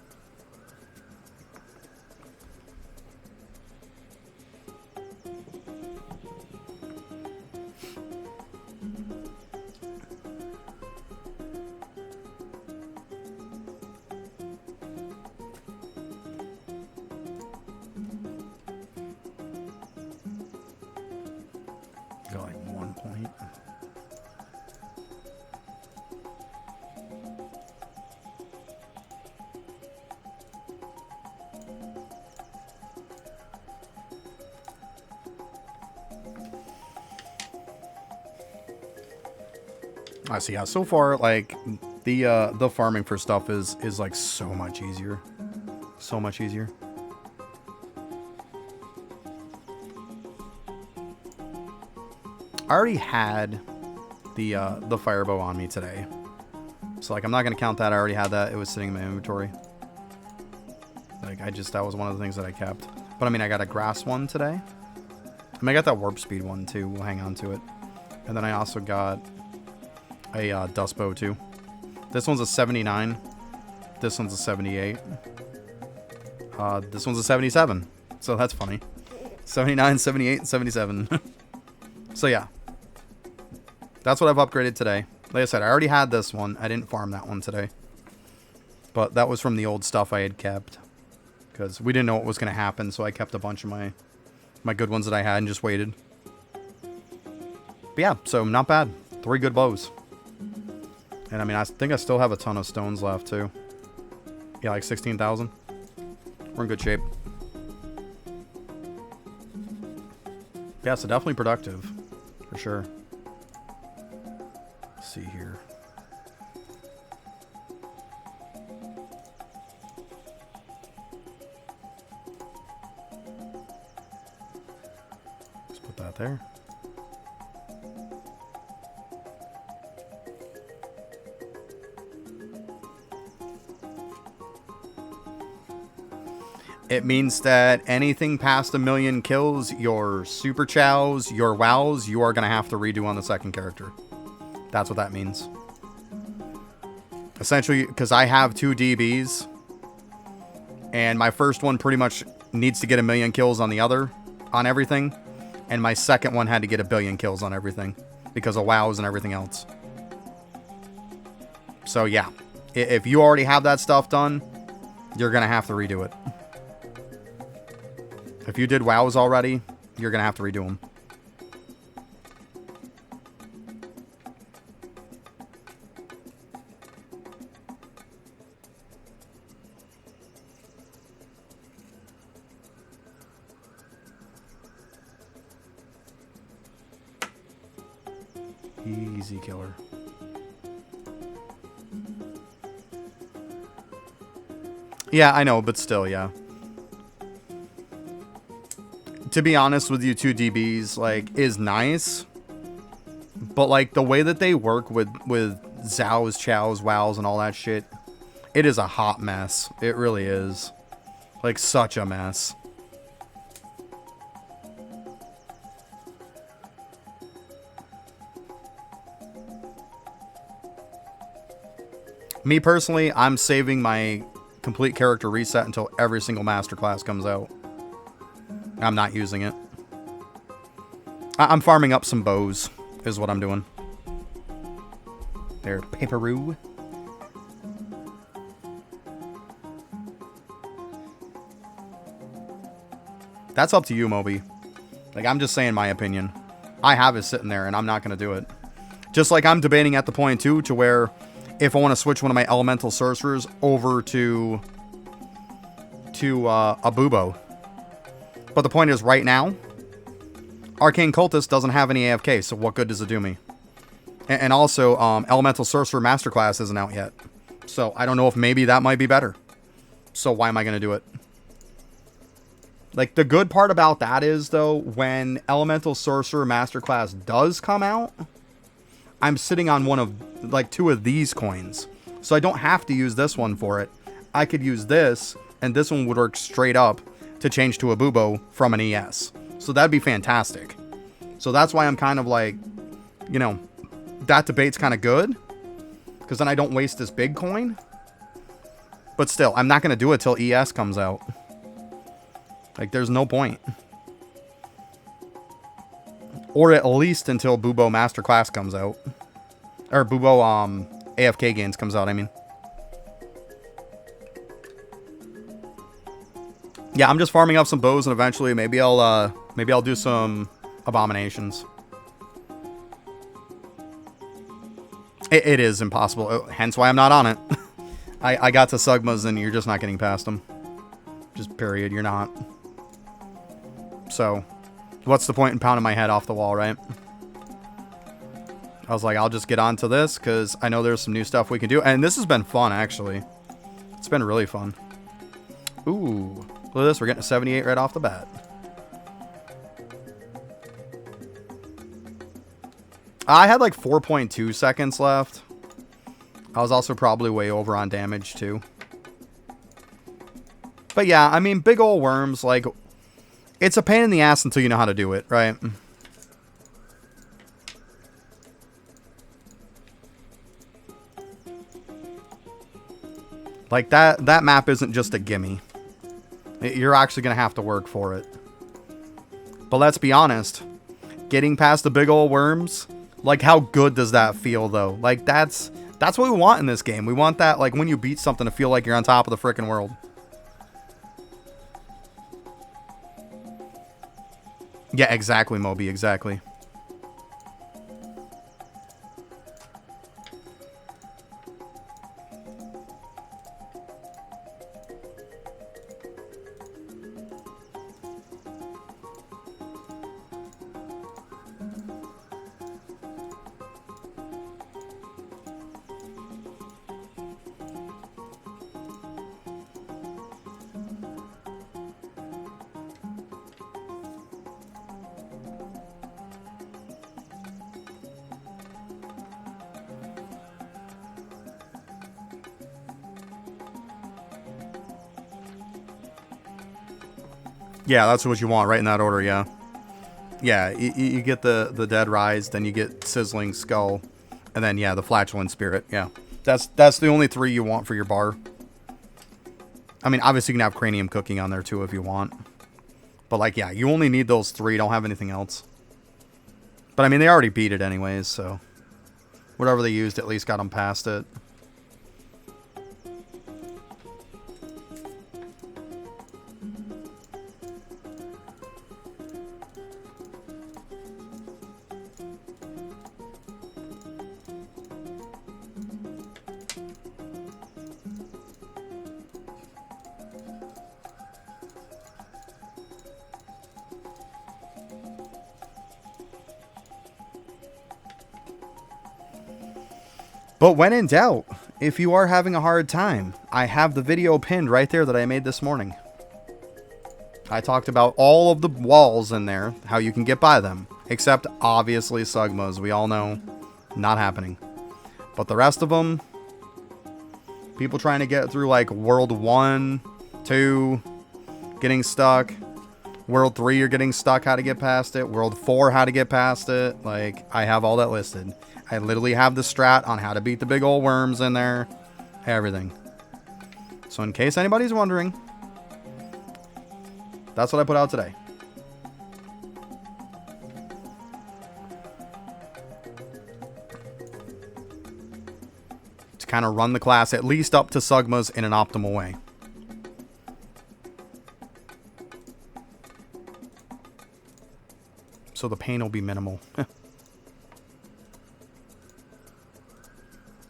Got like 1 point. I see. Yeah, so far, like the farming for stuff is like so much easier, so much easier. I already had the firebow on me today, so like I'm not gonna count that. I already had that. It was sitting in my inventory. Like that was one of the things that I kept. But I mean, I got a grass one today. I mean, I got that warp speed one too. We'll hang on to it. And then I also got a dust bow too. This one's a 79. This one's a 78. This one's a 77. So that's funny. 79, 78, and 77. So yeah. That's what I've upgraded today. Like I said, I already had this one. I didn't farm that one today. But that was from the old stuff I had kept. Because we didn't know what was going to happen, so I kept a bunch of my good ones that I had and just waited. But yeah, so not bad. 3 good bows. And I mean, I think I still have a ton of stones left too. Yeah, like 16,000. We're in good shape. Yeah, so definitely productive. For sure. Let's see here. Let's put that there. It means that anything past 1,000,000 kills, your super chows, your wows, you are going to have to redo on the second character. That's what that means. Essentially, because I have 2 DBs, and my first one pretty much needs to get 1,000,000 kills on everything, and my second one had to get 1,000,000,000 kills on everything, because of wows and everything else. So yeah, if you already have that stuff done, you're going to have to redo it. If you did wows already, you're going to have to redo them. Easy killer. Yeah, I know, but still, yeah. To be honest with you, 2 DBs, like, is nice. But, like, the way that they work with Zows, Chows, Wows, and all that shit, it is a hot mess. It really is. Like, such a mess. Me, personally, I'm saving my complete character reset until every single masterclass comes out. I'm not using it. I'm farming up some bows, is what I'm doing. There, paperoo. That's up to you, Moby. Like, I'm just saying my opinion. I have it sitting there, and I'm not going to do it. Just like I'm debating at the point, too, to where if I want to switch one of my elemental sorcerers over to a bubo. But the point is, right now, Arcane Cultist doesn't have any AFK, so what good does it do me? And also, Elemental Sorcerer Masterclass isn't out yet. So I don't know if maybe that might be better. So why am I going to do it? Like, the good part about that is, though, when Elemental Sorcerer Masterclass does come out, I'm sitting on one of, like, 2 of these coins. So I don't have to use this one for it. I could use this, and this one would work straight up to change to a Bubo from an ES. So that'd be fantastic. So that's why I'm kind of like, you know, that debate's kind of good. Because then I don't waste this big coin. But still, I'm not going to do it till ES comes out. Like, there's no point. Or at least until Bubo Masterclass comes out. Or Bubo AFK Gains comes out, I mean. Yeah, I'm just farming up some bows, and eventually maybe I'll do some abominations. It is impossible, hence why I'm not on it. I got to Sugmas, and you're just not getting past them. Just period, you're not. So, what's the point in pounding my head off the wall, right? I was like, I'll just get onto this, because I know there's some new stuff we can do. And this has been fun, actually. It's been really fun. Ooh, look at this. We're getting a 78 right off the bat. I had like 4.2 seconds left. I was also probably way over on damage, too. But yeah, I mean, big ol' worms, like, it's a pain in the ass until you know how to do it, right? Like, that map isn't just a gimme. You're actually going to have to work for it. But let's be honest. Getting past the big ol' worms, like, how good does that feel, though? Like, that's what we want in this game. We want that, like, when you beat something to feel like you're on top of the frickin' world. Yeah, exactly, Moby, exactly. Yeah, that's what you want, right in that order, yeah. Yeah, you get the Dead Rise, then you get Sizzling Skull, and then, yeah, the Flatulent Spirit, yeah. That's the only 3 you want for your bar. I mean, obviously you can have Cranium Cooking on there, too, if you want. But, like, yeah, you only need those 3, don't have anything else. But, I mean, they already beat it anyways, so... whatever they used at least got them past it. But when in doubt, if you are having a hard time, I have the video pinned right there that I made this morning. I talked about all of the walls in there, how you can get by them, except obviously Sugmas. We all know, not happening. But the rest of them, people trying to get through like World 1, 2, getting stuck. World 3, you're getting stuck, how to get past it. World 4, how to get past it. Like, I have all that listed. I literally have the strat on how to beat the big old worms in there. Everything. So in case anybody's wondering, that's what I put out today. To kind of run the class at least up to Sugmas in an optimal way. So the pain will be minimal.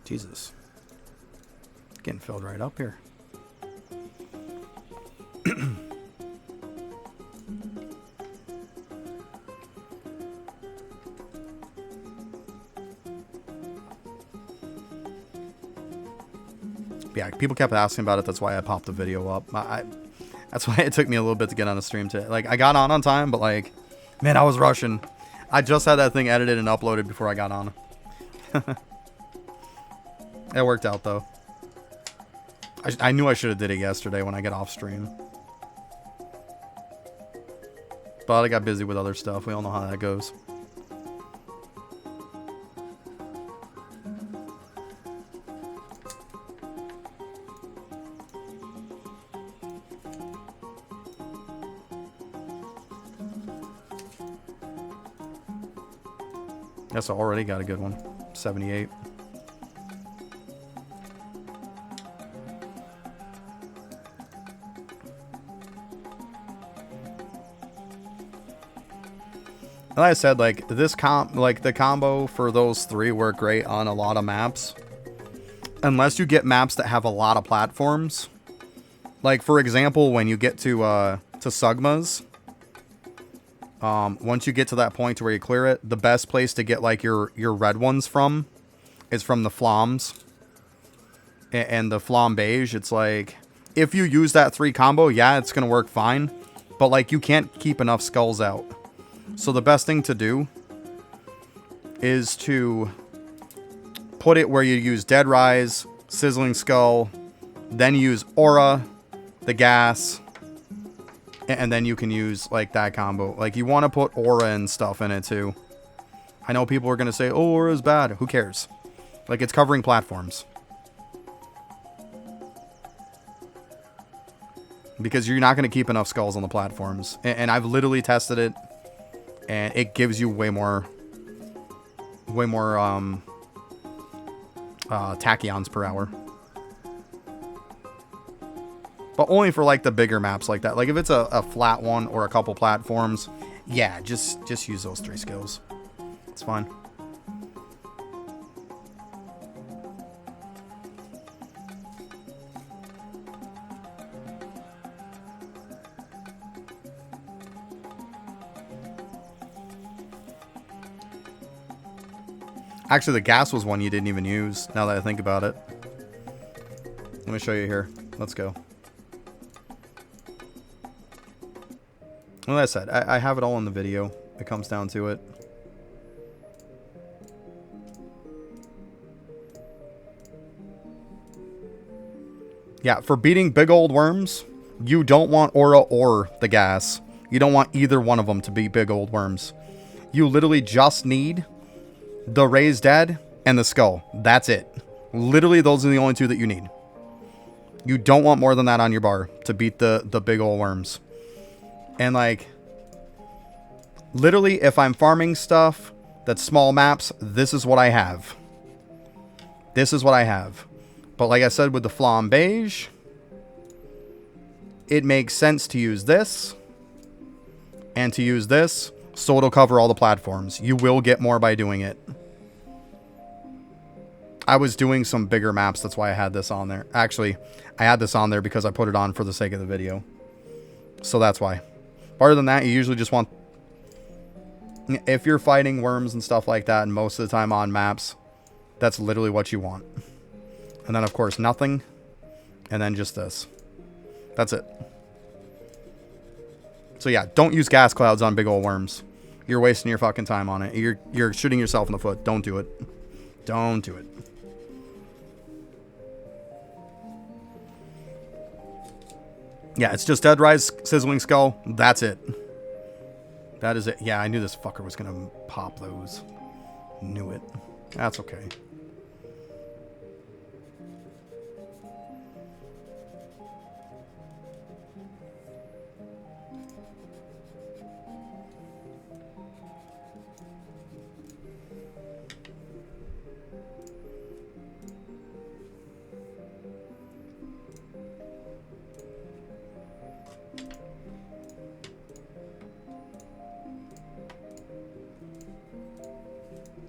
Jesus. Getting filled right up here. Yeah, people kept asking about it. That's why I popped the video up. That's why it took me a little bit to get on the stream today. Like, I got on time, but like, man, I was rushing. I just had that thing edited and uploaded before I got on. It worked out, though. I knew I should have did it yesterday when I got off stream. But I got busy with other stuff. We all know how that goes. Yes, I already got a good one. 78. Like I said, like this the combo for those three work great on a lot of maps. Unless you get maps that have a lot of platforms. Like for example, when you get to Sugmas, once you get to that point to where you clear it, the best place to get like your red ones from is from the Flams and the Flam Beige. It's like if you use that 3 combo, yeah, it's gonna work fine, but like you can't keep enough skulls out. So the best thing to do is to put it where you use Dead Rise, Sizzling Skull, then use Aura, the gas, and then you can use like that combo. Like you want to put Aura and stuff in it too. I know people are going to say, oh, Aura is bad. Who cares? Like it's covering platforms. Because you're not going to keep enough skulls on the platforms. And I've literally tested it. And it gives you way more tachyons per hour. But only for like the bigger maps like that. Like if it's a flat one or a couple platforms, yeah, just use those 3 skills. It's fine. Actually, the gas was one you didn't even use, now that I think about it. Let me show you here. Let's go. Like I said, I have it all in the video. It comes down to it. Yeah, for beating big old worms, you don't want Aura or the gas. You don't want either one of them to be big old worms. You literally just need the Raised Dead and the Skull. That's it. Literally, those are the only 2 that you need. You don't want more than that on your bar to beat the big old worms. And like, literally, if I'm farming stuff that's small maps, this is what I have. This is what I have. But like I said with the Flam Beige, it makes sense to use this and to use this, so it'll cover all the platforms. You will get more by doing it. I was doing some bigger maps, that's why I had this on there. Actually, I had this on there because I put it on for the sake of the video. So that's why. Other than that, you usually just want... If you're fighting worms and stuff like that, and most of the time on maps, that's literally what you want. And then, of course, nothing. And then just this. That's it. So yeah, don't use gas clouds on big old worms. You're wasting your fucking time on it. You're shooting yourself in the foot. Don't do it. Don't do it. Yeah, it's just Dead Rise, Sizzling Skull. That's it. That is it. Yeah, I knew this fucker was going to pop those. Knew it. That's okay.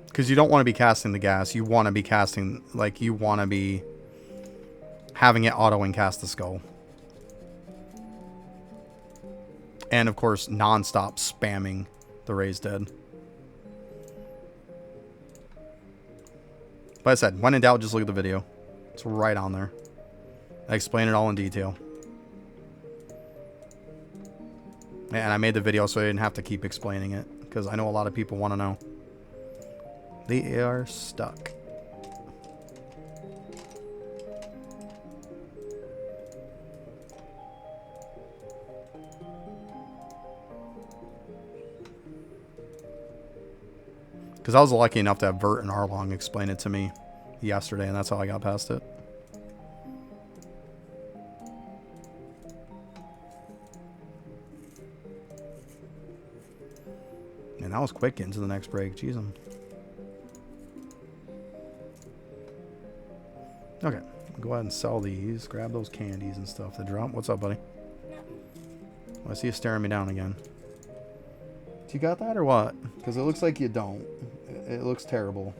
Because you don't want to be casting the gas. You want to be casting, like, you want to be having it auto and cast the skull. And, of course, non-stop spamming the Raised Dead. But I said, when in doubt, just look at the video. It's right on there. I explain it all in detail. And I made the video so I didn't have to keep explaining it. Because I know a lot of people want to know. They are stuck. Because I was lucky enough to have Vert and Arlong explain it to me yesterday, and that's how I got past it. And that was quick getting to the next break. Jeez. Okay, go ahead and sell these. Grab those candies and stuff. The drop. What's up, buddy? I see you staring me down again. You got that or what? Because it looks like you don't. It looks terrible.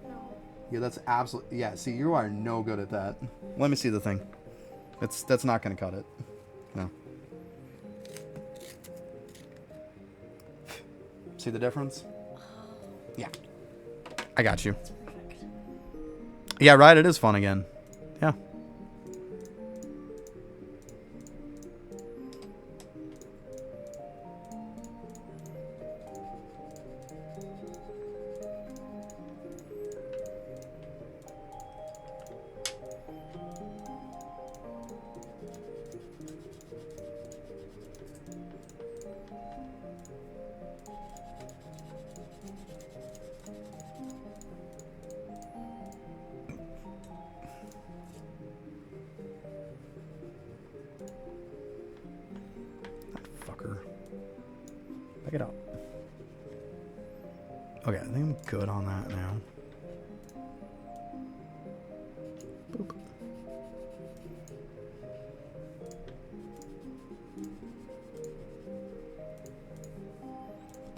No. Yeah, that's absolutely... Yeah, see, you are no good at that. Let me see the thing. That's not going to cut it. No. See the difference? Yeah. I got you. That's perfect. Yeah, right, it is fun again. Yeah. Pick it up. Okay, I think I'm good on that now. Boop.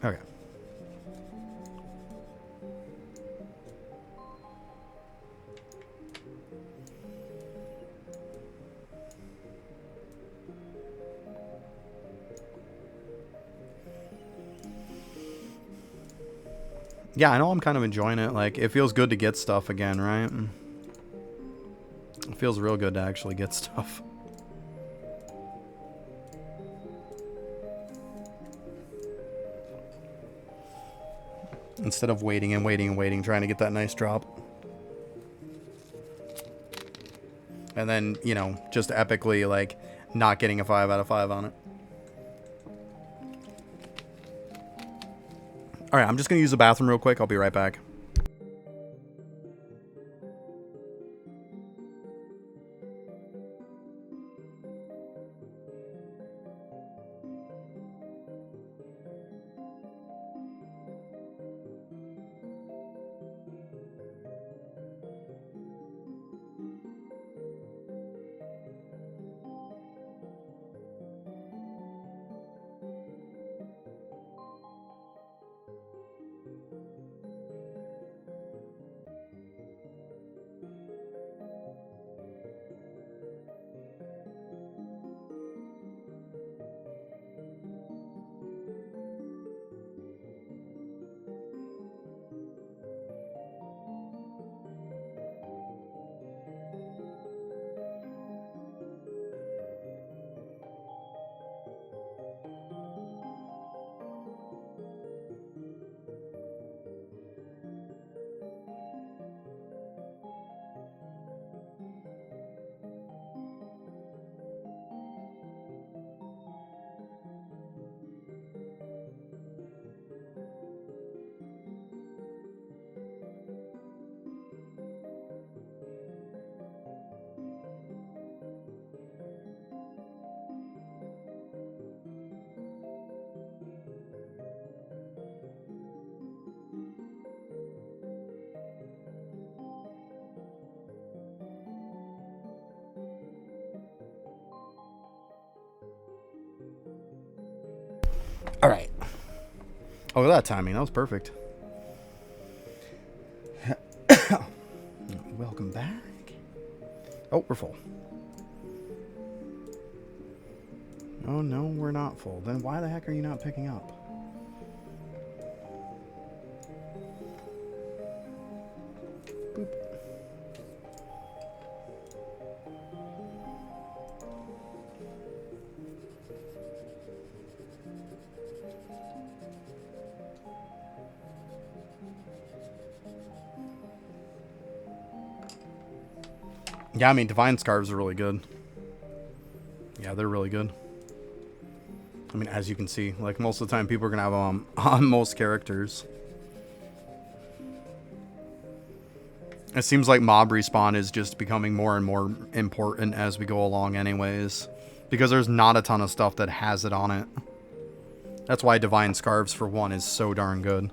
Okay. Yeah, I know I'm kind of enjoying it. Like, it feels good to get stuff again, right? It feels real good to actually get stuff. Instead of waiting and waiting and waiting, trying to get that nice drop. And then, you know, just epically, like, not getting a 5 out of 5 on it. Alright, I'm just going to use the bathroom real quick. I'll be right back. All right. Oh, look at that timing. That was perfect. Welcome back. Oh, we're full. Oh, no, we're not full. Then why the heck are you not picking up? Boop. Yeah, I mean, Divine Scarves are really good. Yeah, they're really good. I mean, as you can see, like, most of the time people are going to have them on most characters. It seems like mob respawn is just becoming more and more important as we go along anyways. Because there's not a ton of stuff that has it on it. That's why Divine Scarves, for one, is so darn good.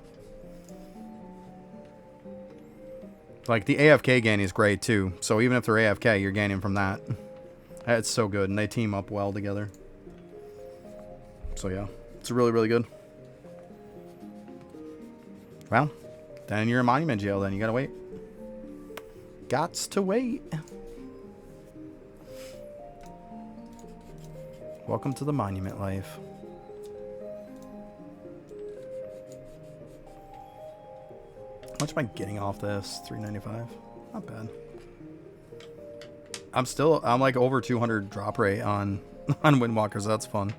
Like, the AFK gain is great, too. So even if they're AFK, you're gaining from that. It's so good, and they team up well together. So, yeah. It's really, really good. Well, then you're in Monument Jail, then. You gotta wait. Gots to wait. Welcome to the Monument life. How much am I getting off this? $3.95. Not bad. I'm like over 200 drop rate on Windwalkers. That's fun.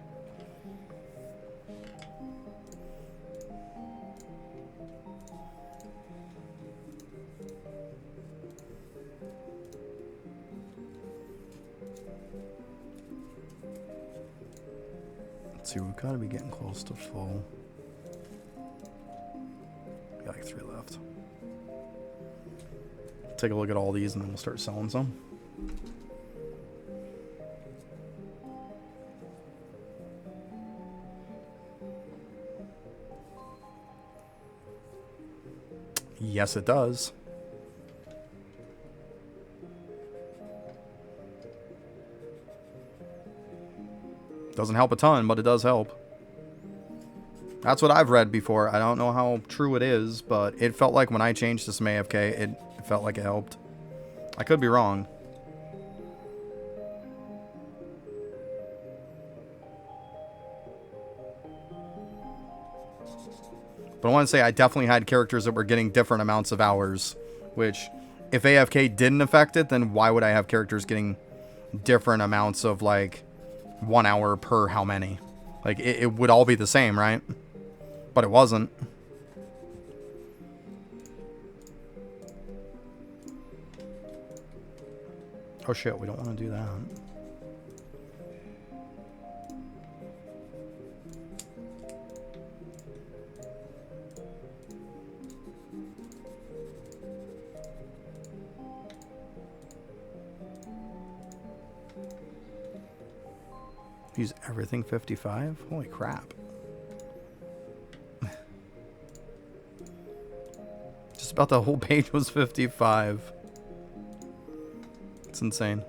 Let's see, we've got to be getting close to full. We got like 3 left. Take a look at all these and then we'll start selling some. Yes, it does. Doesn't help a ton, but it does help. That's what I've read before. I don't know how true it is, but it felt like when I changed to some AFK, it felt like it helped. I could be wrong. But I want to say I definitely had characters that were getting different amounts of hours, which if AFK didn't affect it, then why would I have characters getting different amounts of like 1 hour per how many? Like it would all be the same, right? But it wasn't. Oh shit, we don't want to do that. Use everything 55? Holy crap. Just about the whole page was 55. It's insane.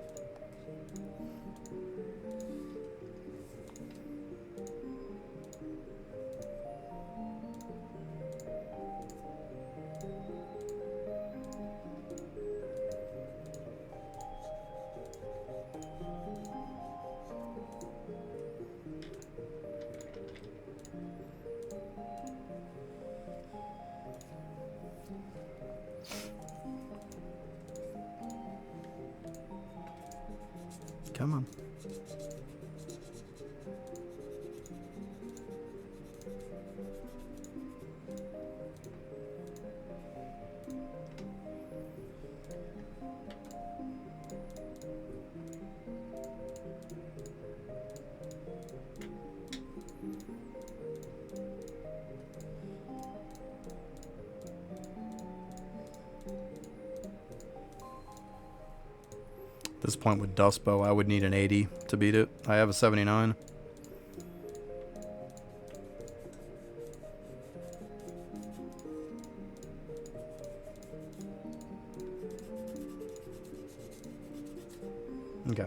Come on. At this point with Dustbow, I would need an 80 to beat it. I have a 79. Okay.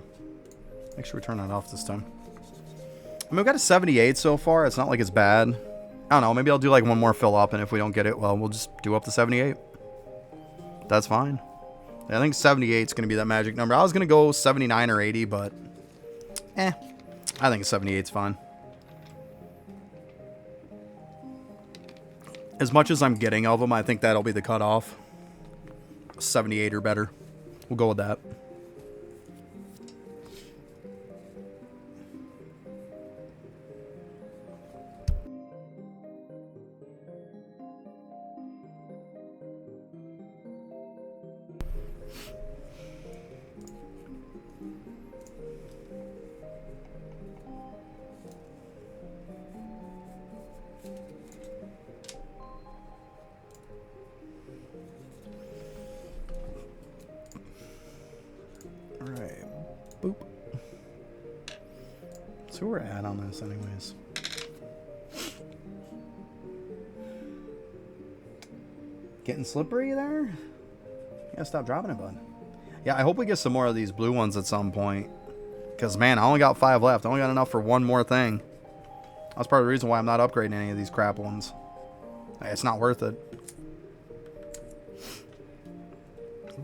Make sure we turn that off this time. I mean, we've got a 78 so far. It's not like it's bad. I don't know. Maybe I'll do like one more fill up, and if we don't get it, well, we'll just do up to 78. That's fine. I think 78 is going to be that magic number. I was going to go 79 or 80, but I think 78 is fine. As much as I'm getting of them, I think that'll be the cutoff. 78 or better. We'll go with that. So we're at on this anyways. Getting slippery there? You gotta stop dropping it, bud. Yeah, I hope we get some more of these blue ones at some point. Because, man, I only got 5 left. I only got enough for one more thing. That's part of the reason why I'm not upgrading any of these crap ones. It's not worth it.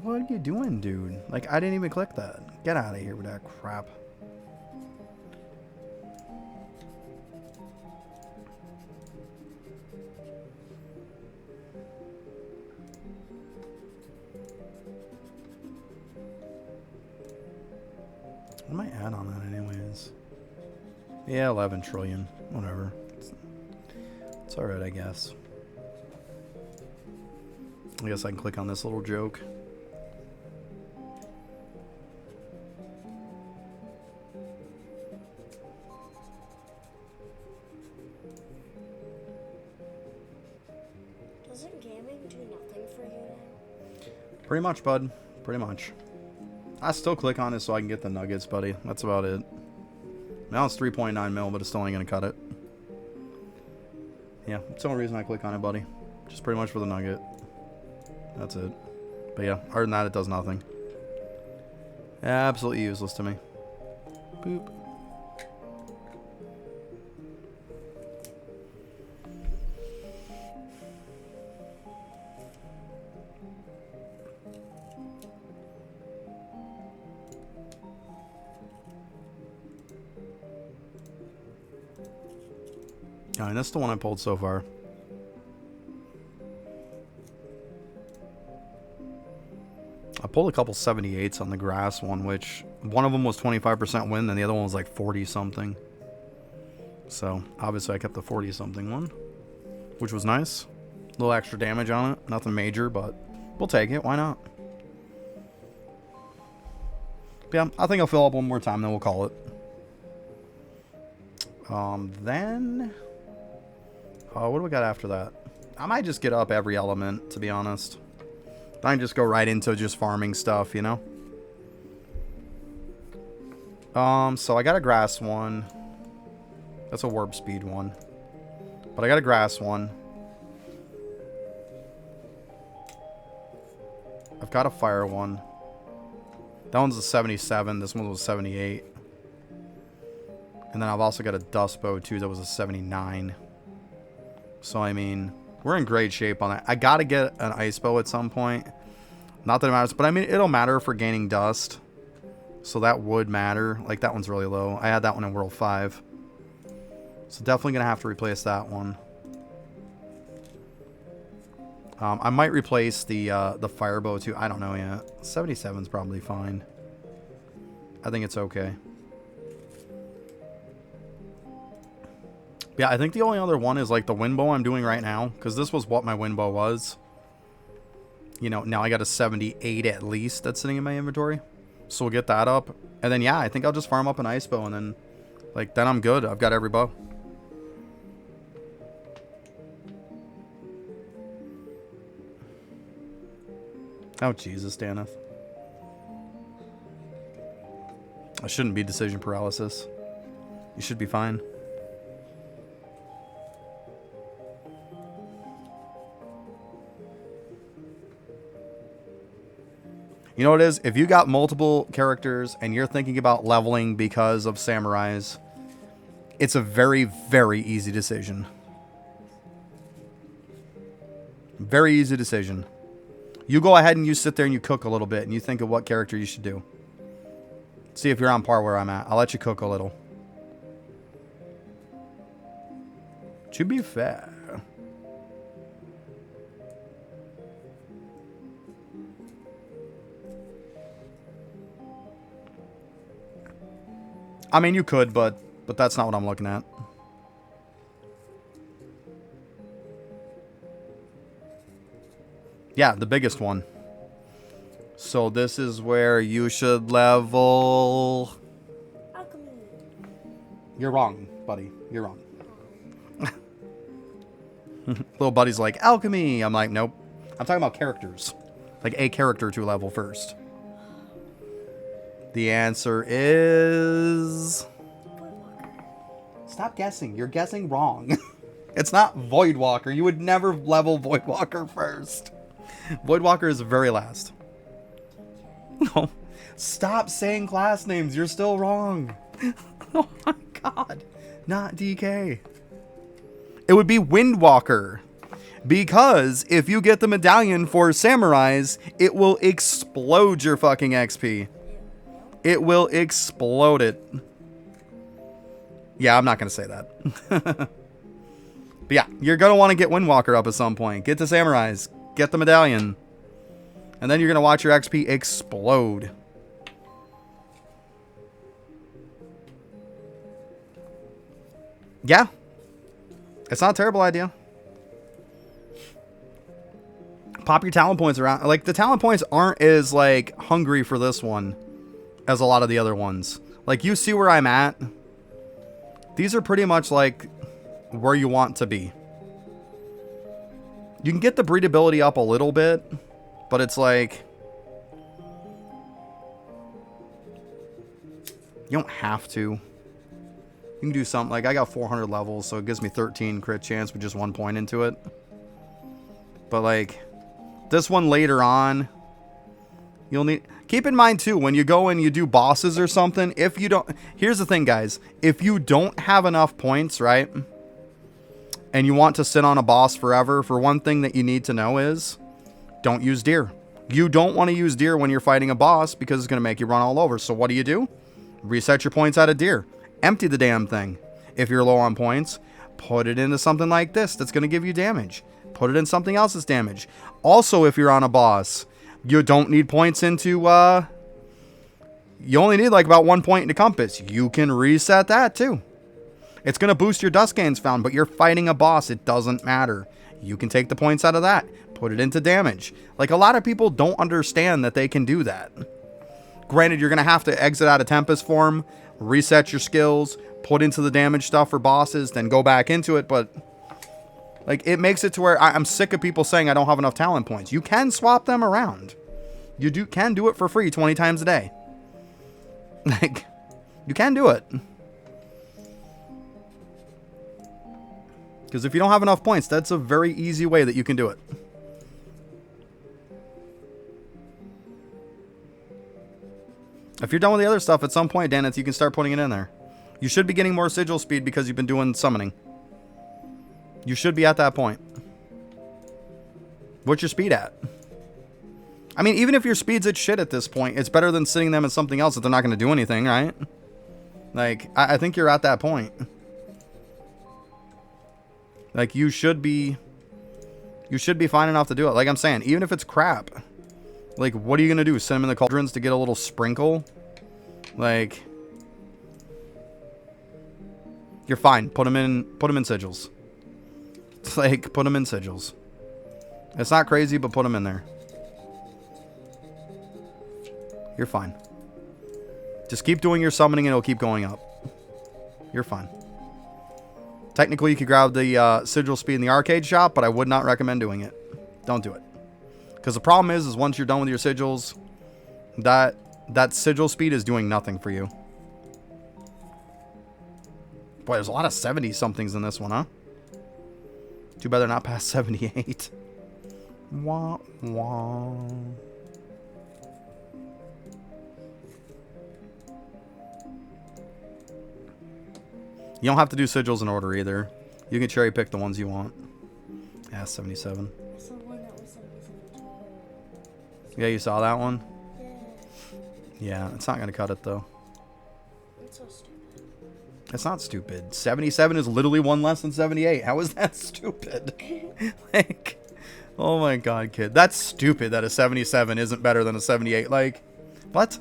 What are you doing, dude? Like, I didn't even click that. Get out of here with that crap. What am I at on that anyways? Yeah, 11 trillion. Whatever. It's alright, I guess. I guess I can click on this little joke. Doesn't gaming do nothing for you now? Pretty much, bud. Pretty much. I still click on it so I can get the nuggets, buddy. That's about it. Now it's 3.9 mil, but it's still ain't gonna cut it. Yeah, that's the only reason I click on it, buddy. Just pretty much for the nugget. That's it. But yeah, other than that, it does nothing. Absolutely useless to me. Boop. And that's the one I pulled so far. I pulled a couple 78s on the grass one, which one of them was 25% win, and the other one was like 40 something. So obviously I kept the 40 something one, which was nice. A little extra damage on it, nothing major, but we'll take it. Why not? But yeah, I think I'll fill up one more time, then we'll call it. Then what do we got after that? I might just get up every element, to be honest. I can just go right into just farming stuff, you know? So I got a grass one. That's a warp speed one. But I got a grass one. I've got a fire one. That one's a 77. This one was a 78. And then I've also got a dust bow too. That was a 79. So, I mean, we're in great shape on that. I got to get an ice bow at some point. Not that it matters, but I mean, it'll matter for gaining dust. So that would matter. Like, that one's really low. I had that one in World 5. So definitely going to have to replace that one. I might replace the fire bow too. I don't know yet. 77's probably fine. I think it's okay. Yeah, I think the only other one is like the wind bow I'm doing right now, because this was what my wind bow was. You know, now I got a 78 at least that's sitting in my inventory. So we'll get that up. And then, yeah, I think I'll just farm up an ice bow and then, like, then I'm good. I've got every bow. Oh, Jesus, Daneth. I shouldn't be decision paralysis. You should be fine. You know what it is? If you got multiple characters and you're thinking about leveling because of samurais, it's a very, very easy decision. Very easy decision. You go ahead and you sit there and you cook a little bit and you think of what character you should do. See if you're on par where I'm at. I'll let you cook a little. To be fair. I mean, you could, but that's not what I'm looking at. Yeah, the biggest one. So this is where you should level... Alchemy. You're wrong, buddy. You're wrong. Little buddy's like, alchemy. I'm like, nope. I'm talking about characters. Like a character to level first. The answer is... Stop guessing. You're guessing wrong. It's not Voidwalker. You would never level Voidwalker first. Voidwalker is very last. No. Stop saying class names. You're still wrong. Oh my god. Not DK. It would be Windwalker. Because if you get the medallion for samurais, it will explode your fucking XP. It will explode it. Yeah, I'm not going to say that. But yeah, you're going to want to get Windwalker up at some point. Get the samurais. Get the medallion. And then you're going to watch your XP explode. Yeah. It's not a terrible idea. Pop your talent points around. Like, the talent points aren't as, like, hungry for this one as a lot of the other ones. Like, you see where I'm at? These are pretty much, like, where you want to be. You can get the breedability up a little bit, but it's like... You don't have to. You can do something. Like, I got 400 levels, so it gives me 13 crit chance with just 1 point into it. But, like... This one later on, you'll need... Keep in mind, too, when you go and you do bosses or something, if you don't... Here's the thing, guys. If you don't have enough points, right? And you want to sit on a boss forever, for one thing that you need to know is, don't use deer. You don't want to use deer when you're fighting a boss because it's going to make you run all over. So what do? Reset your points out of deer. Empty the damn thing. If you're low on points, put it into something like this that's going to give you damage. Put it in something else's damage. Also, if you're on a boss, you don't need points into, you only need like about 1 point into compass. You can reset that too. It's going to boost your dust gains found, but you're fighting a boss. It doesn't matter. You can take the points out of that. Put it into damage. Like, a lot of people don't understand that they can do that. Granted, you're going to have to exit out of Tempest form, reset your skills, put into the damage stuff for bosses, then go back into it, but... Like, it makes it to where I'm sick of people saying I don't have enough talent points. You can swap them around. You can do it for free 20 times a day. Like, you can do it. Because if you don't have enough points, that's a very easy way that you can do it. If you're done with the other stuff, at some point, Dennis, you can start putting it in there. You should be getting more sigil speed because you've been doing summoning. You should be at that point. What's your speed at? I mean, even if your speed's at shit at this point, it's better than sitting them in something else that they're not going to do anything, right? Like, I think you're at that point. Like, you should be fine enough to do it. Like I'm saying, even if it's crap. Like, what are you going to do? Send them in the cauldrons to get a little sprinkle? Like, you're fine. Put them in sigils. It's like, put them in sigils. It's not crazy, but put them in there. You're fine. Just keep doing your summoning and it'll keep going up. You're fine. Technically, you could grab the sigil speed in the arcade shop, but I would not recommend doing it. Don't do it. Because the problem is once you're done with your sigils, that sigil speed is doing nothing for you. Boy, there's a lot of 70-somethings in this one, huh? Too bad they're not past 78. Wah, wah. You don't have to do sigils in order either. You can cherry pick the ones you want. Yeah, 77. I saw one that was 77. Yeah, you saw that one? Yeah. Yeah, it's not going to cut it though. It's so stupid. It's not stupid. 77 is literally one less than 78. How is that stupid? Like, oh my god, kid. That's stupid that a 77 isn't better than a 78. Like, what?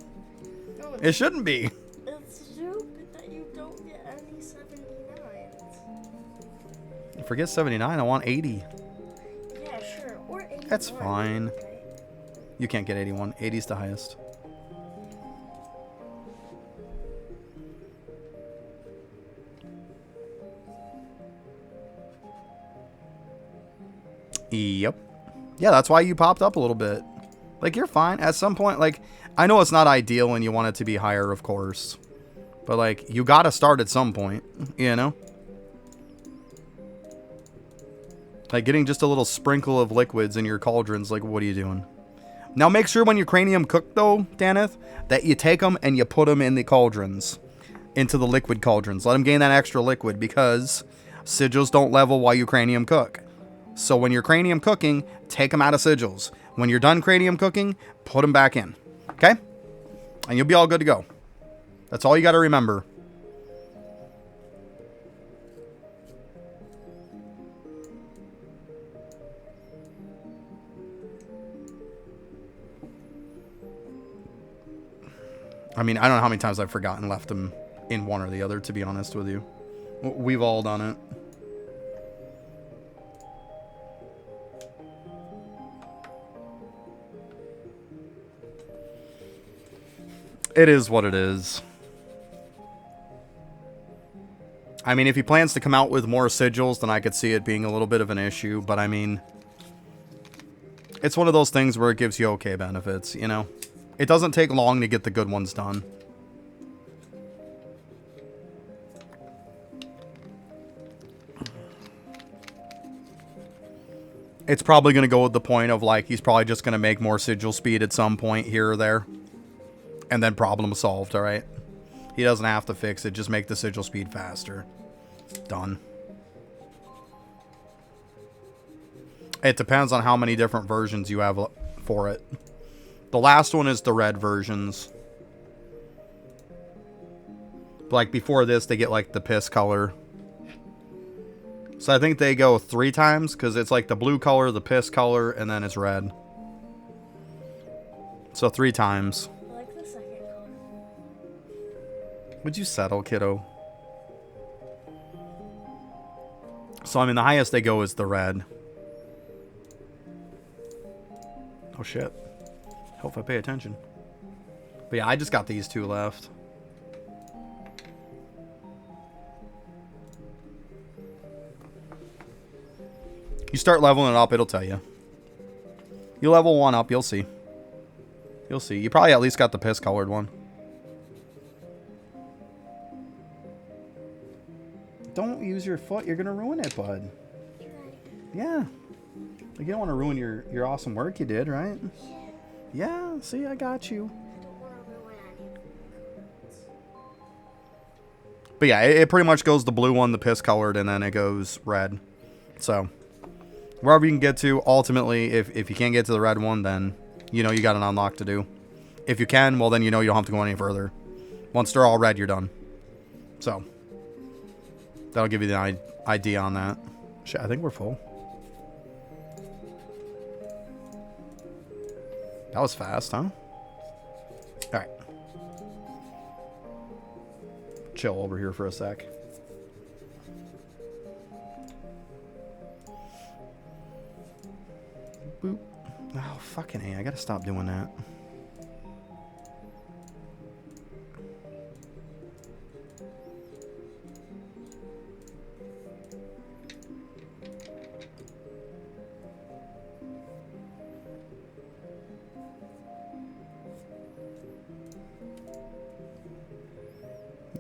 No, It shouldn't be. it's stupid that you don't get any 79s. Forget 79. I want 80. Yeah, sure. Or 81. That's fine. Right? You can't get 81. 80 is the highest. Yep. Yeah, that's why you popped up a little bit. Like, you're fine. At some point, like, I know it's not ideal and you want it to be higher, of course. But, like, you gotta start at some point, you know? Like, getting just a little sprinkle of liquids in your cauldrons, like, what are you doing? Now, make sure when your cranium cooked, though, Daneth, that you take them and you put them in the cauldrons. Into the liquid cauldrons. Let them gain that extra liquid, because sigils don't level while you cranium cook. So when you're cranium cooking, take them out of sigils. When you're done cranium cooking, put them back in. Okay? And you'll be all good to go. That's all you got to remember. I mean, I don't know how many times I've forgotten left them in one or the other, to be honest with you. We've all done it. It is what it is. I mean, if he plans to come out with more sigils, then I could see it being a little bit of an issue. But I mean, it's one of those things where it gives you okay benefits, you know? It doesn't take long to get the good ones done. It's probably going to go with the point of, like, he's probably just going to make more sigil speed at some point here or there. And then problem solved, alright? He doesn't have to fix it, just make the sigil speed faster. Done. It depends on how many different versions you have for it. The last one is the red versions. But, like, before this, they get, like, the piss color. So I think they go 3 times, because it's, like, the blue color, the piss color, and then it's red. So 3 times. I like the second color. Would you settle, kiddo? So, I mean, the highest they go is the red. Oh, shit. Hope I pay attention. But yeah, I just got these 2 left. You start leveling it up, it'll tell you. You level 1 up, you'll see. You'll see. You probably at least got the piss-colored one. Don't use your foot. You're going to ruin it, bud. You're right. Yeah. Like, you don't want to ruin your awesome work you did, right? Yeah. Yeah, see, I got you. I don't want to ruin any cards. But yeah, it pretty much goes the blue one, the piss-colored, and then it goes red. So, wherever you can get to, ultimately, if you can't get to the red one, then you know you got an unlock to do. If you can, well, then you know you don't have to go any further. Once they're all red, you're done. So, that'll give you the idea on that. Shit, I think we're full. That was fast, huh? Alright. Chill over here for a sec. Boop. Oh, fucking A. I gotta stop doing that.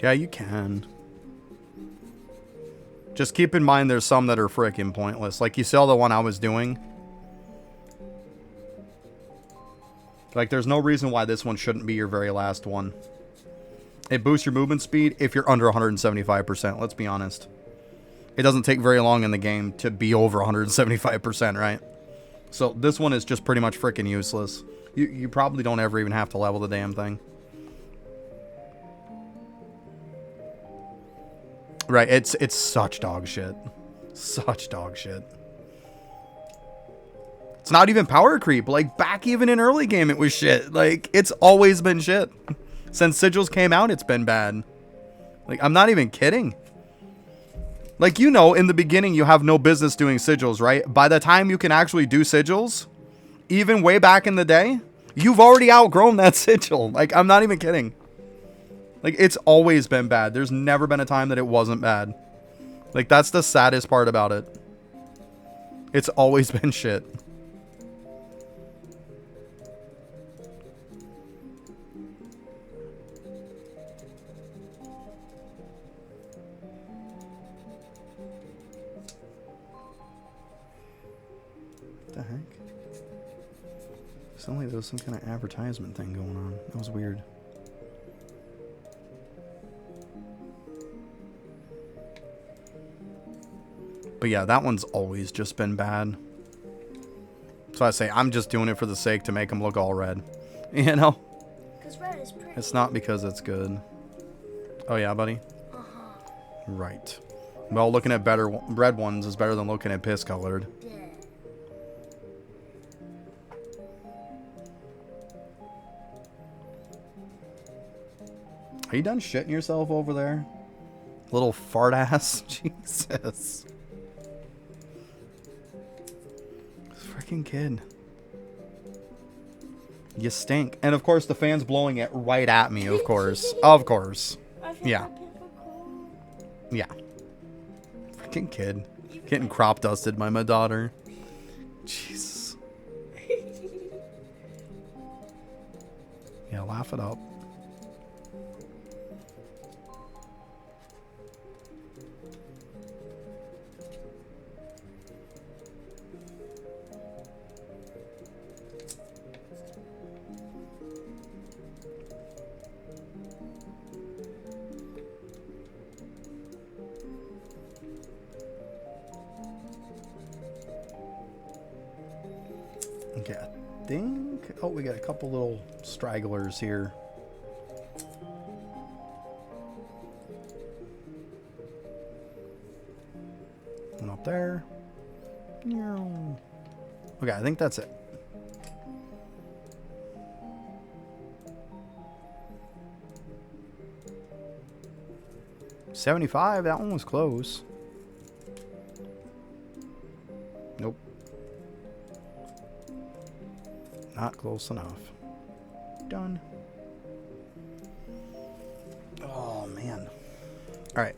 Yeah, you can. Just keep in mind there's some that are freaking pointless. Like, you saw the one I was doing. Like, there's no reason why this one shouldn't be your very last one. It boosts your movement speed if you're under 175%, let's be honest. It doesn't take very long in the game to be over 175%, right? So, this one is just pretty much freaking useless. You probably don't ever even have to level the damn thing. Right, it's such dog shit. Such dog shit. It's not even power creep. Like, back even in early game, it was shit. Like, it's always been shit. Since Sigils came out, it's been bad. Like, I'm not even kidding. Like, you know, in the beginning, you have no business doing Sigils, right? By the time you can actually do Sigils, even way back in the day, you've already outgrown that Sigil. Like, I'm not even kidding. Like, it's always been bad. There's never been a time that it wasn't bad. Like, that's the saddest part about it. It's always been shit. What the heck? Sounded like there was some kind of advertisement thing going on. That was weird. But yeah, that one's always just been bad. So I say I'm just doing it for the sake to make them look all red. You know? Because red is pretty. It's not because it's good. Oh yeah, buddy? Uh-huh. Right. Well, looking at better red ones is better than looking at piss colored. Yeah. Are you done shitting yourself over there? Little fart ass? Jesus. Freaking kid. You stink. And of course the fan's blowing it right at me, of course. Of course. Yeah. Yeah. Freaking kid. Getting crop dusted by my daughter. Jesus. Yeah, laugh it up. Okay, I think... Oh, we got a couple little stragglers here. One up there. Okay, I think that's it. $75, that one was close. Nope. Not close enough. Done. Oh, man. Alright.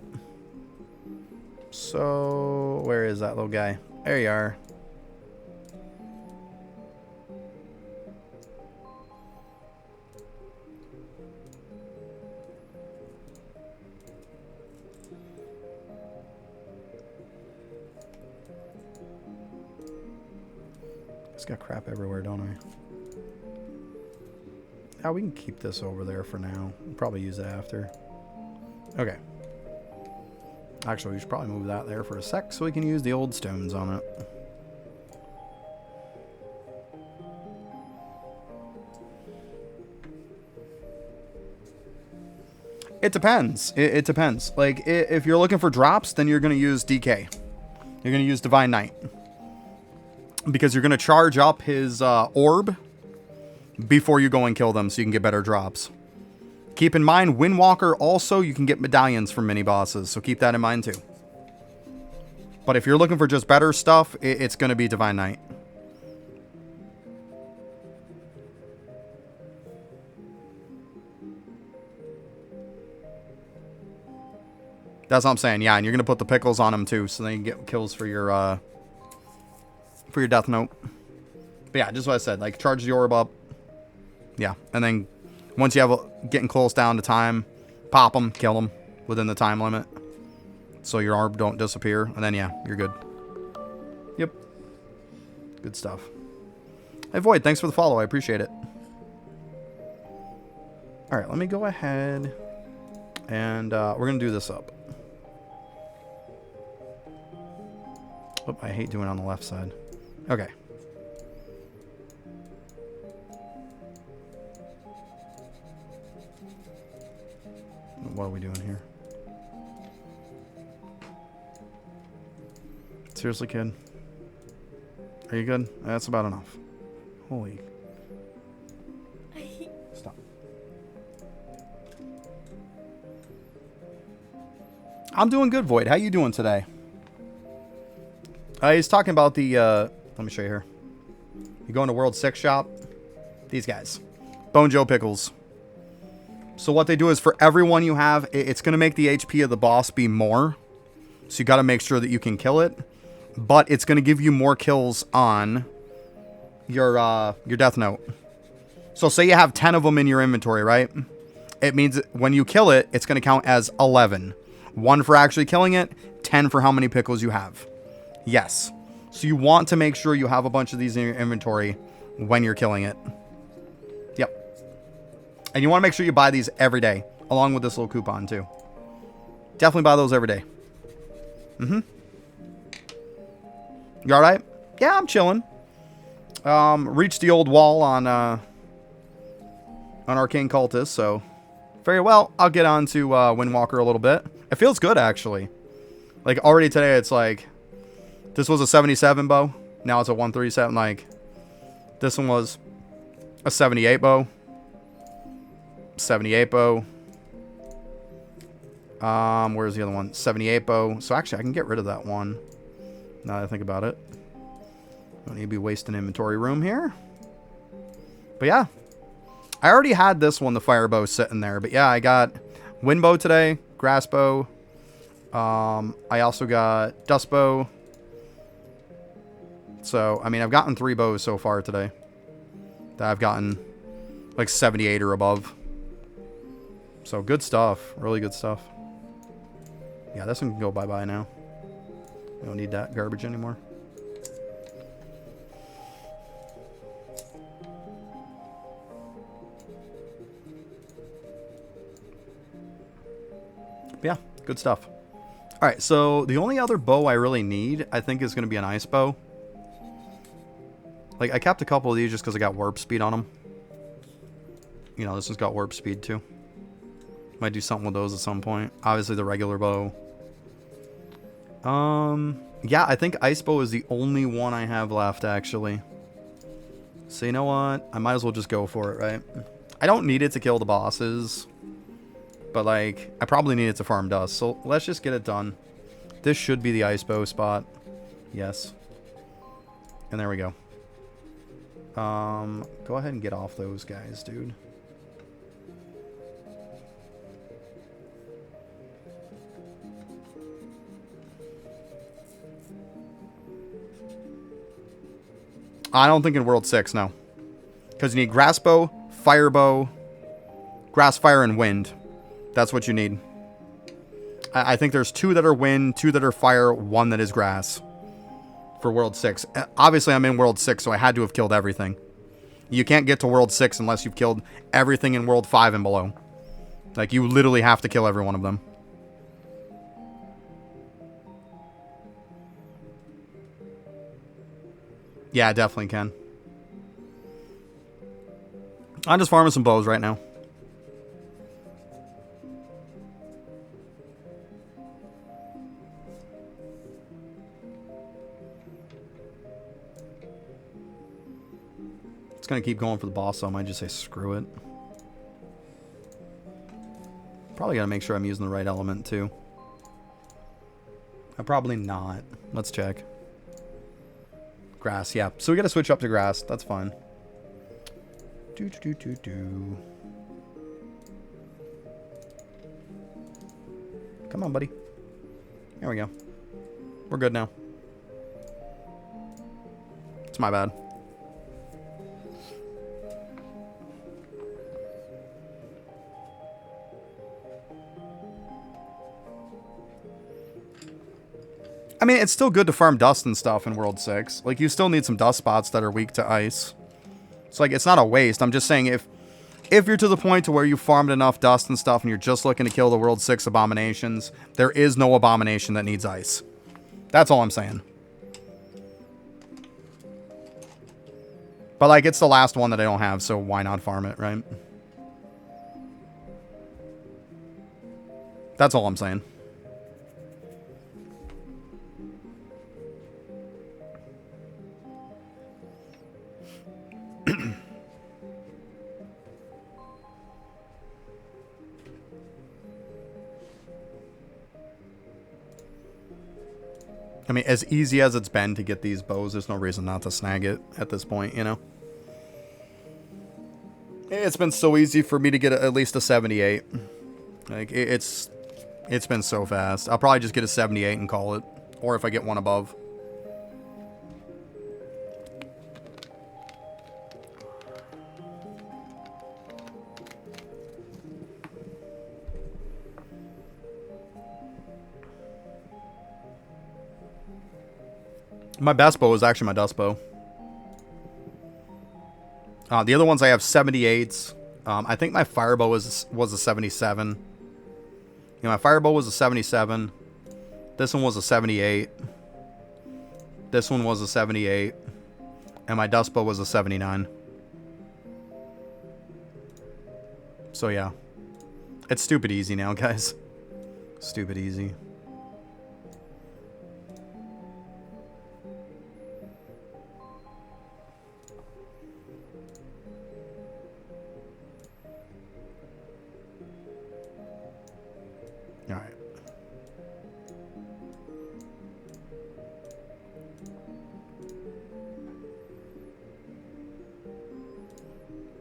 So, where is that little guy? There you are. It's got crap everywhere, don't I? Oh, we can keep this over there for now. We'll probably use it after. Okay. Actually, we should probably move that there for a sec so we can use the old stones on it. It depends. It depends. Like, if you're looking for drops, then you're going to use DK. You're going to use Divine Knight. Because you're going to charge up his orb before you go and kill them so you can get better drops. Keep in mind, Windwalker also, you can get medallions from mini-bosses, so keep that in mind too. But if you're looking for just better stuff, it's going to be Divine Knight. That's what I'm saying, yeah, and you're going to put the pickles on them too, so then you can get kills for your Death Note. But yeah, just what I said, like, charge the orb up. Yeah, and then once you have getting close down to time, pop them, kill them within the time limit. So your orb don't disappear, and then yeah, you're good. Yep. Good stuff. Hey Void, thanks for the follow, I appreciate it. Alright, let me go ahead and we're going to do this up. Oh, I hate doing it on the left side. Okay. What are we doing here? Seriously, kid? Are you good? That's about enough. Holy. Stop. I'm doing good, Void. How you doing today? He's talking about the, let me show you here. You go into World 6 shop. These guys. Bone Joe Pickles. So what they do is for every one you have, it's going to make the HP of the boss be more. So you got to make sure that you can kill it. But it's going to give you more kills on your Death Note. So say you have 10 of them in your inventory, right? It means when you kill it, it's going to count as 11. 1 for actually killing it, 10 for how many pickles you have. Yes. So you want to make sure you have a bunch of these in your inventory when you're killing it. Yep. And you want to make sure you buy these every day, along with this little coupon too. Definitely buy those every day. Mm-hmm. You alright? Yeah, I'm chilling. Reached the old wall on Arcane Cultist, so very well. I'll get on to Windwalker a little bit. It feels good, actually. Like, already today, it's like, this was a 77 bow. Now it's a 137. Like, this one was a 78 bow. 78 bow. Where's the other one? 78 bow. So actually, I can get rid of that one. Now that I think about it. Don't need to be wasting inventory room here. But yeah. I already had this one, the fire bow, sitting there. But yeah, I got wind bow today. Grass bow. I also got dust bow. So, I mean, I've gotten 3 bows so far today. That I've gotten like 78 or above. So, good stuff. Really good stuff. Yeah, this one can go bye-bye now. We don't need that garbage anymore. But yeah, good stuff. Alright, so the only other bow I really need, I think, is going to be an ice bow. Like, I kept a couple of these just because I got warp speed on them. You know, this one's got warp speed too. Might do something with those at some point. Obviously, the regular bow. Yeah, I think ice bow is the only one I have left, actually. So, you know what? I might as well just go for it, right? I don't need it to kill the bosses. But, like, I probably need it to farm dust. So, let's just get it done. This should be the ice bow spot. Yes. And there we go. Go ahead and get off those guys, dude. I don't think in World 6, no. Because you need grass bow, fire bow, grass, fire, and wind. That's what you need. I think there's 2 that are wind, 2 that are fire, 1 that is grass. For World 6. Obviously, I'm in World 6, so I had to have killed everything. You can't get to World 6 unless you've killed everything in World 5 and below. Like, you literally have to kill every one of them. Yeah, I definitely can. I'm just farming some bows right now. It's going to keep going for the boss, so I might just say screw it. Probably got to make sure I'm using the right element, too. I'm probably not. Let's check. Grass, yeah. So we got to switch up to grass. That's fine. Come on, buddy. There we go. We're good now. It's my bad. I mean, it's still good to farm dust and stuff in World 6. Like, you still need some dust spots that are weak to ice. So, like, it's not a waste. I'm just saying if you're to the point to where you farmed enough dust and stuff and you're just looking to kill the World 6 abominations, there is no abomination that needs ice. That's all I'm saying. But, like, it's the last one that I don't have, so why not farm it, right? That's all I'm saying. I mean, as easy as it's been to get these bows, there's no reason not to snag it at this point, you know? It's been so easy for me to get at least a 78. Like, it's been so fast. I'll probably just get a 78 and call it. Or if I get one above. My best bow is actually my dust bow. The other ones I have 78s. I think my firebow was a 77. You know, my firebow was a 77. This one was a 78. This one was a 78. And my dust bow was a 79. So yeah. It's stupid easy now, guys. Stupid easy. Alright.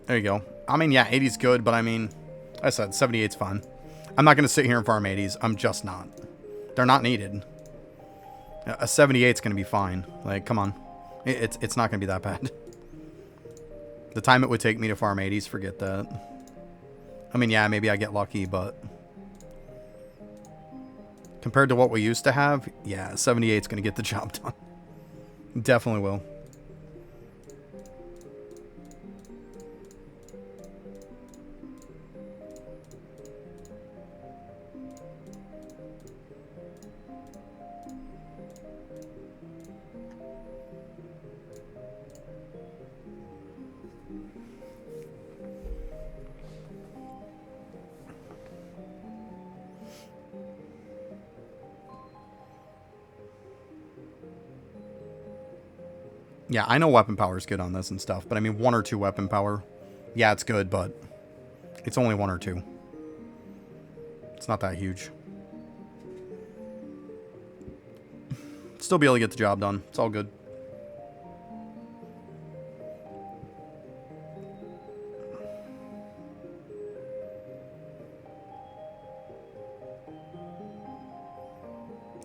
There you go. I mean, yeah, 80's good, but I mean, like I said, 78's fine. I'm not going to sit here and farm 80s. I'm just not. They're not needed. A 78's going to be fine. Like, come on. It's not going to be that bad. The time it would take me to farm 80s, forget that. I mean, yeah, maybe I get lucky, but compared to what we used to have, yeah, 78's going to get the job done. Definitely will. Yeah, I know weapon power is good on this and stuff, but I mean 1 or 2 weapon power. Yeah, it's good, but it's only 1 or 2. It's not that huge. Still be able to get the job done. It's all good.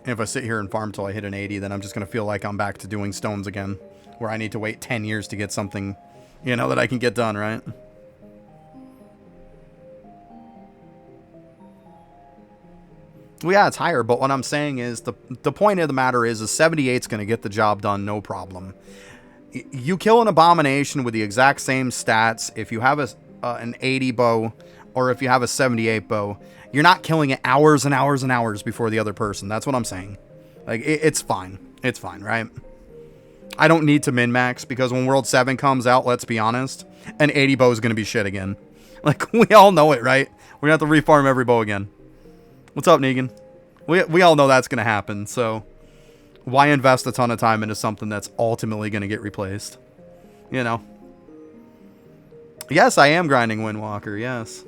And if I sit here and farm till I hit an 80, then I'm just going to feel like I'm back to doing stones again, where I need to wait 10 years to get something, you know, that I can get done, right? Well, yeah, it's higher, but what I'm saying is the point of the matter is 78's going to get the job done, no problem. You kill an abomination with the exact same stats if you have an 80 bow or if you have a 78 bow. You're not killing it hours and hours and hours before the other person. That's what I'm saying. Like, it's fine. It's fine, right? I don't need to min-max because when World 7 comes out, let's be honest, an 80 bow is going to be shit again. Like, we all know it, right? We're going to have to refarm every bow again. What's up, Negan? We all know that's going to happen, so why invest a ton of time into something that's ultimately going to get replaced? You know? Yes, I am grinding Windwalker, yes.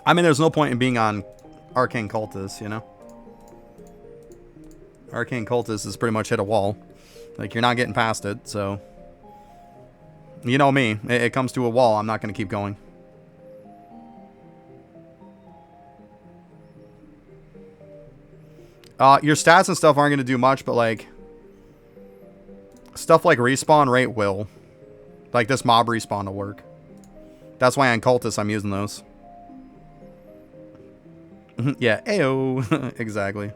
I mean, there's no point in being on Arcane Cultist, you know? Arcane Cultist has pretty much hit a wall. Like, you're not getting past it, so you know me. It comes to a wall, I'm not going to keep going. Your stats and stuff aren't going to do much, but, like, stuff like respawn rate will. Like, this mob respawn will work. That's why on Cultist I'm using those. Yeah, ayo. Exactly.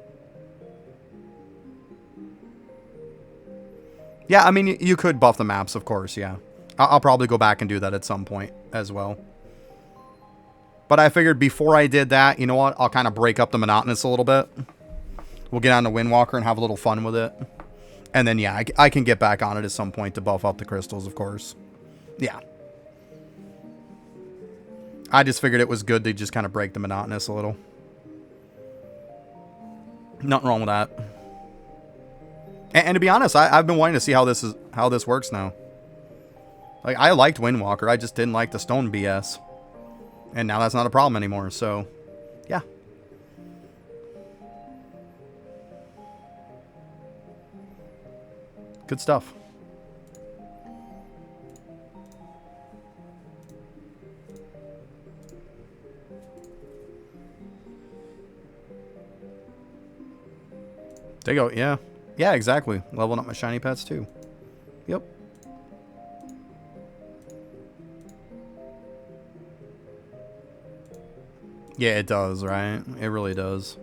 Yeah, I mean, you could buff the maps, of course, yeah. I'll probably go back and do that at some point as well. But I figured before I did that, you know what? I'll kind of break up the monotonous a little bit. We'll get on the Windwalker and have a little fun with it. And then, yeah, I can get back on it at some point to buff up the crystals, of course. Yeah. I just figured it was good to just kind of break the monotonous a little. Nothing wrong with that. And to be honest, I've been wanting to see how this works now. Like, I liked Windwalker, I just didn't like the stone BS. And now that's not a problem anymore, so yeah. Good stuff. There you go, yeah. Yeah, exactly. Leveling up my shiny pets too. Yep. Yeah, it does, right? It really does.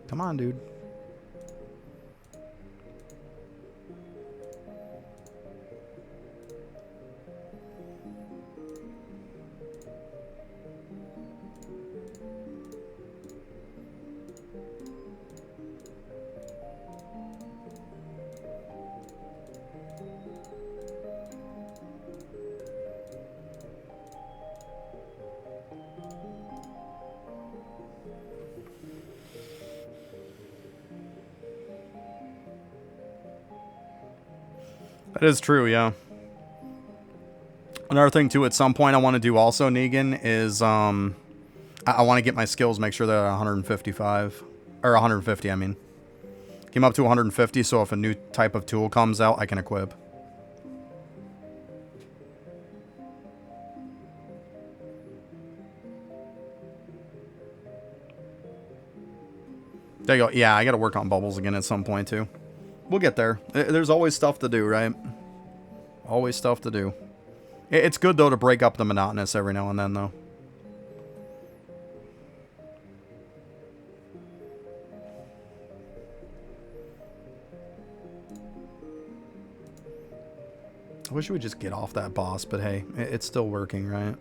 Come on, dude. That is true, yeah. Another thing too, at some point I want to do also, Negan, is I want to get my skills, make sure they're at 155 or 150. I mean, get them up to 150, so if a new type of tool comes out, I can equip. There you go. Yeah, I got to work on bubbles again at some point too. We'll get there. There's always stuff to do, right? Always stuff to do. It's good, though, to break up the monotonous every now and then, though. I wish we would just get off that boss, but hey, it's still working, right?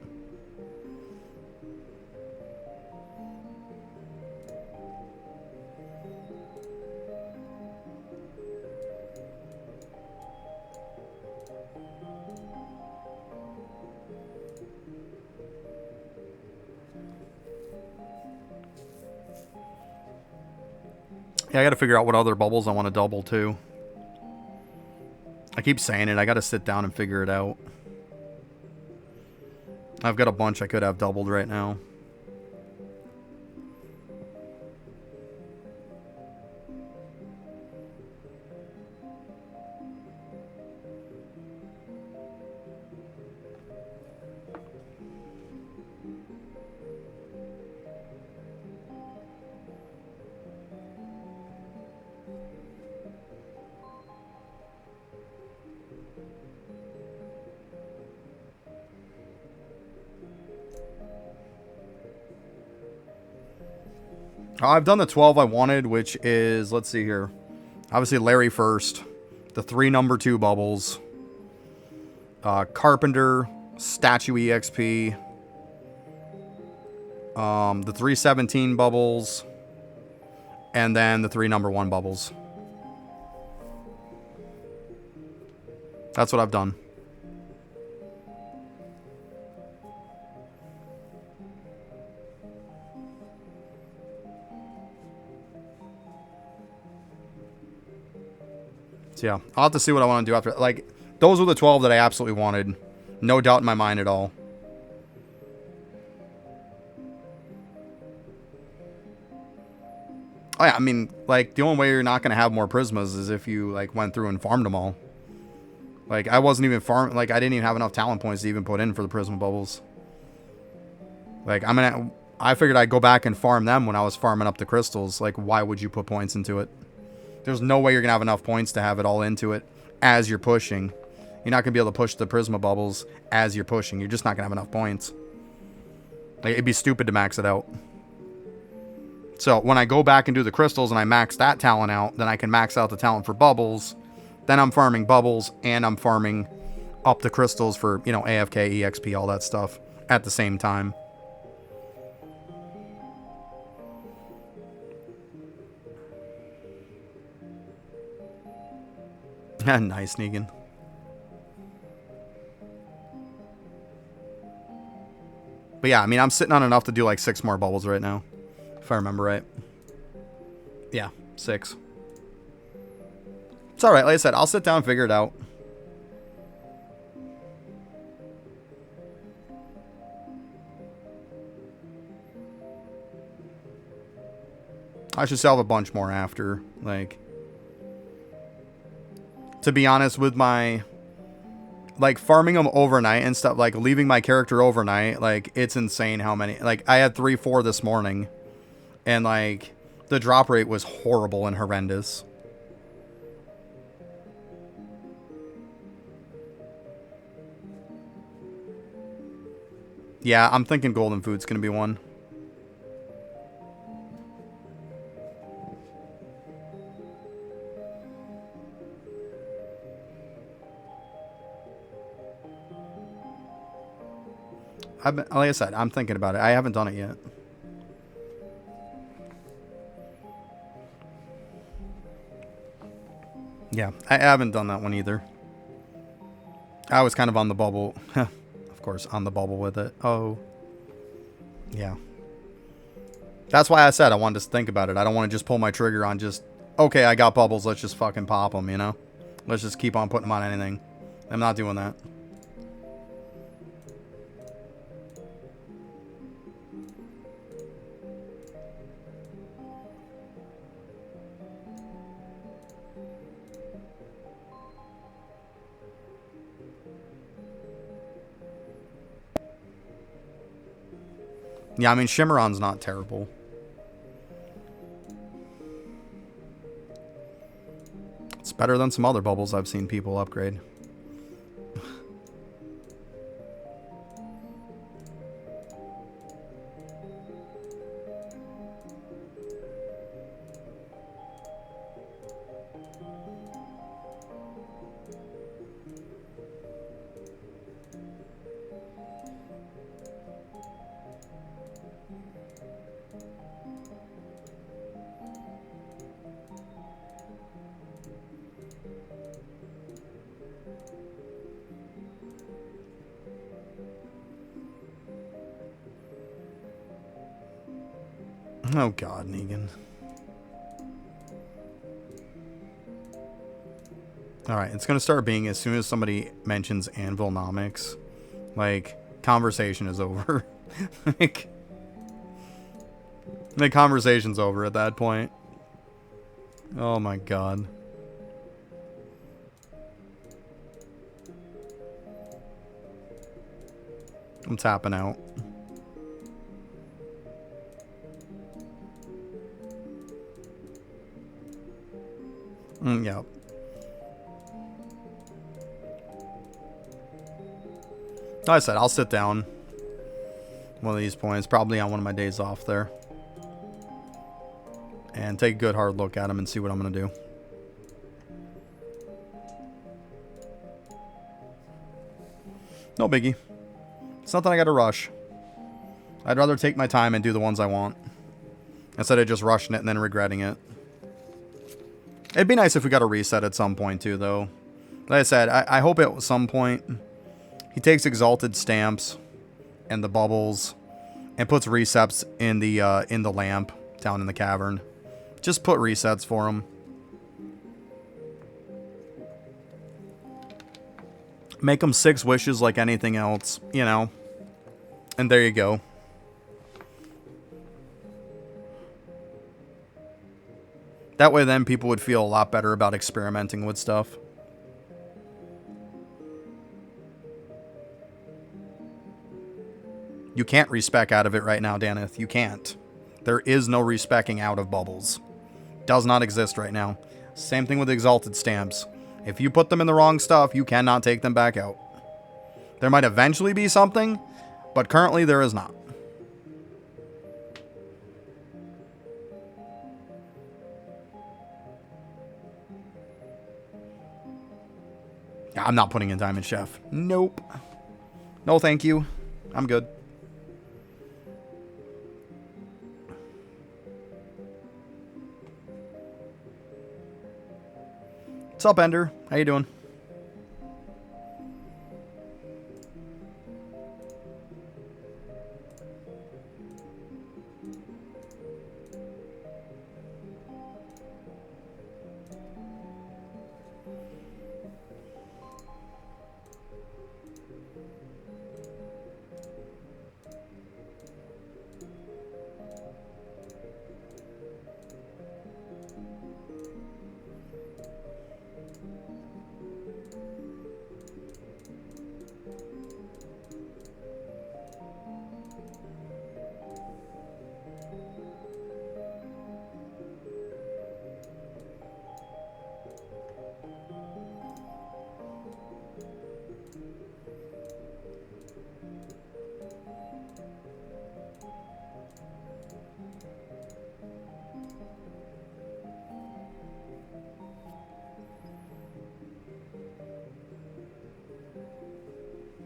Yeah, I gotta figure out what other bubbles I want to double, too. I keep saying it, I gotta sit down and figure it out. I've got a bunch I could have doubled right now. I've done the 12 I wanted, which is, let's see here. Obviously, Larry first. The 3 number 2 bubbles. Carpenter, Statue EXP. The 317 bubbles. And then the 3 number 1 bubbles. That's what I've done. So yeah, I'll have to see what I want to do after. Like, those were the 12 that I absolutely wanted. No doubt in my mind at all. Oh yeah, I mean, like, the only way you're not going to have more Prismas is if you, like, went through and farmed them all. Like, I wasn't even farming, like, I didn't even have enough talent points to even put in for the Prisma bubbles. Like, I figured I'd go back and farm them when I was farming up the crystals. Like, why would you put points into it? There's no way you're going to have enough points to have it all into it as you're pushing. You're not going to be able to push the Prisma bubbles as you're pushing. You're just not going to have enough points. Like, it'd be stupid to max it out. So when I go back and do the crystals and I max that talent out, then I can max out the talent for bubbles. Then I'm farming bubbles and I'm farming up the crystals for, you know, AFK, EXP, all that stuff at the same time. Nice, Negan. But yeah, I mean, I'm sitting on enough to do like 6 more bubbles right now. If I remember right. Yeah, 6. It's alright, like I said, I'll sit down and figure it out. I should still have a bunch more after, like... To be honest, with my... Like, farming them overnight and stuff, like, leaving my character overnight, like, it's insane how many... Like, I had 3-4 this morning. And, like, the drop rate was horrible and horrendous. Yeah, I'm thinking golden food's gonna be one. Like I said, I'm thinking about it. I haven't done it yet. Yeah, I haven't done that one either. I was kind of on the bubble. Of course, on the bubble with it. Oh. Yeah. That's why I said I wanted to think about it. I don't want to just pull my trigger on just, okay, I got bubbles, let's just fucking pop them, you know? Let's just keep on putting them on anything. I'm not doing that. Yeah, I mean, Shimmeron's not terrible. It's better than some other bubbles I've seen people upgrade. Oh god, Negan. Alright, it's gonna start being as soon as somebody mentions Anvilnomics, like, conversation is over. Like, the conversation's over at that point. Oh my god. I'm tapping out. Yep. Like I said, I'll sit down one of these points, probably on one of my days off there, and take a good hard look at them and see what I'm going to do. No biggie. It's not that I got to rush. I'd rather take my time and do the ones I want, instead of just rushing it and then regretting it. It'd be nice if we got a reset at some point too, though. Like I said, I hope at some point he takes exalted stamps and the bubbles and puts resets in the lamp down in the cavern. Just put resets for him. Make them 6 wishes like anything else, you know. And there you go. That way then people would feel a lot better about experimenting with stuff. You can't respec out of it right now, Daneth. You can't. There is no respecking out of bubbles. Does not exist right now. Same thing with exalted stamps. If you put them in the wrong stuff, you cannot take them back out. There might eventually be something, but currently there is not. I'm not putting in Diamond Chef. Nope. No, thank you. I'm good. What's up, Ender? How you doing?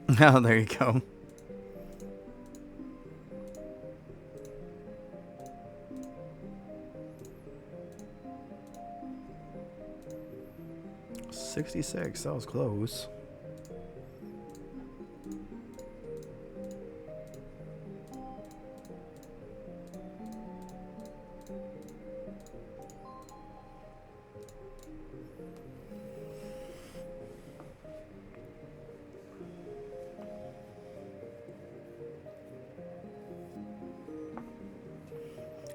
Oh, there you go. $66, that was close.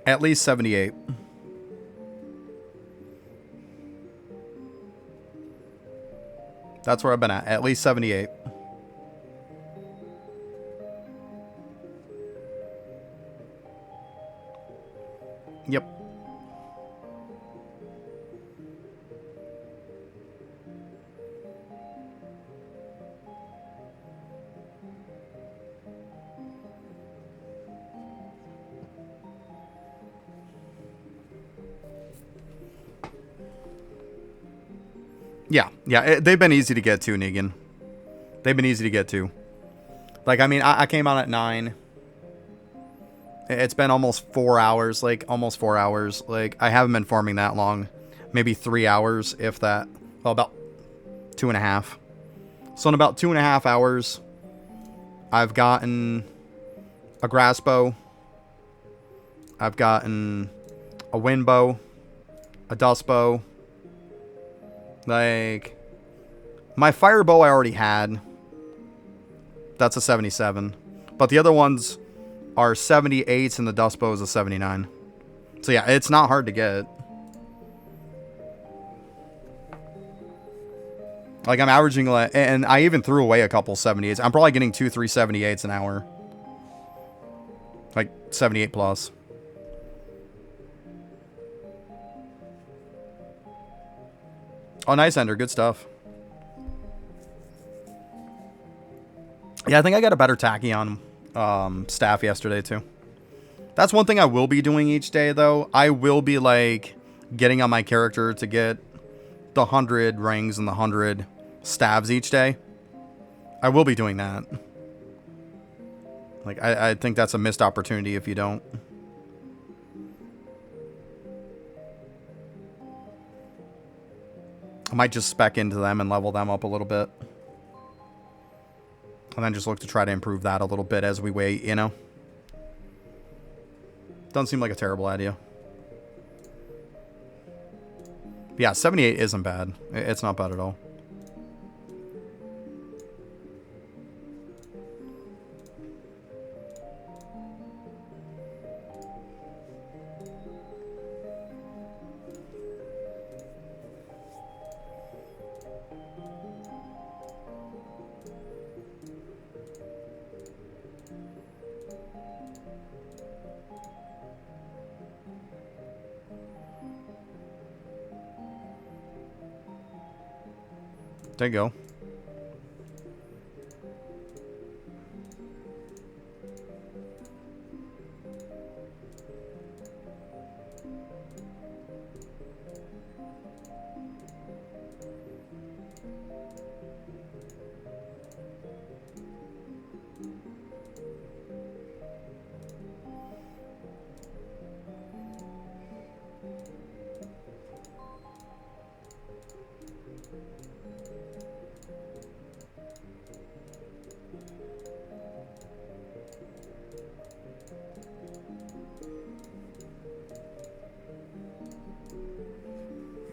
At least 78. That's where I've been at least 78. Yep. Yeah, they've been easy to get to, Negan. They've been easy to get to. Like, I mean, I came out at 9. It's been almost 4 hours, like, almost 4 hours. Like, I haven't been farming that long. Maybe 3 hours, if that. Well, about 2.5. So in about 2.5 hours, I've gotten a grass bow. I've gotten a wind bow, a dust bow. Like, my fire bow I already had. That's a 77. But the other ones are 78s and the dust bow is a 79. So yeah, it's not hard to get. Like, I'm averaging, and I even threw away a couple 78s. I'm probably getting 2-3 78s an hour. Like, 78 plus. Oh, nice, Ender. Good stuff. Yeah, I think I got a better tachyon staff yesterday, too. That's one thing I will be doing each day, though. I will be, like, getting on my character to get the 100 rings and the 100 stabs each day. I will be doing that. Like, I think that's a missed opportunity if you don't. I might just spec into them and level them up a little bit. And then just look to try to improve that a little bit as we wait, you know? Doesn't seem like a terrible idea. But yeah, 78 isn't bad. It's not bad at all. There you go.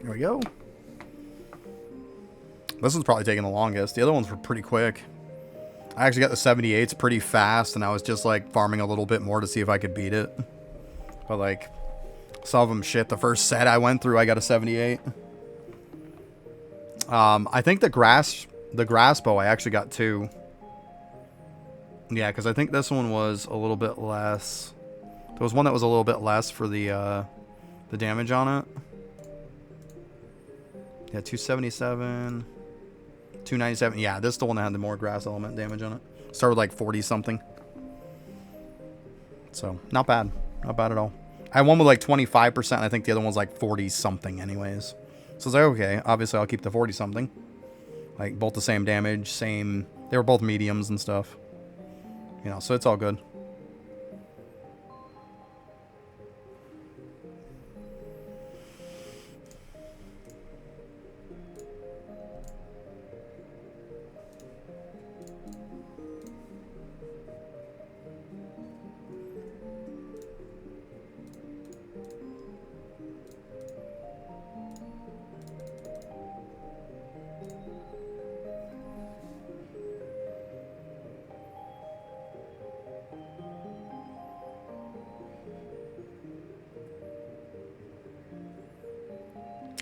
There we go. This one's probably taking the longest. The other ones were pretty quick. I actually got the 78s pretty fast, and I was just, like, farming a little bit more to see if I could beat it. But, like, some of them shit. The first set I went through, I got a 78. I think the grass bow, I actually got 2. Yeah, because I think this one was a little bit less. There was one that was a little bit less for the damage on it. Yeah, 277, 297. Yeah, this is the one that had the more grass element damage on it. Started with like 40 something. So not bad, not bad at all. I had one with like 25%. And I think the other one was like 40 something, anyways. So I was like, okay, obviously I'll keep the 40 something. Like both the same damage, same They were both mediums and stuff. You know, so it's all good.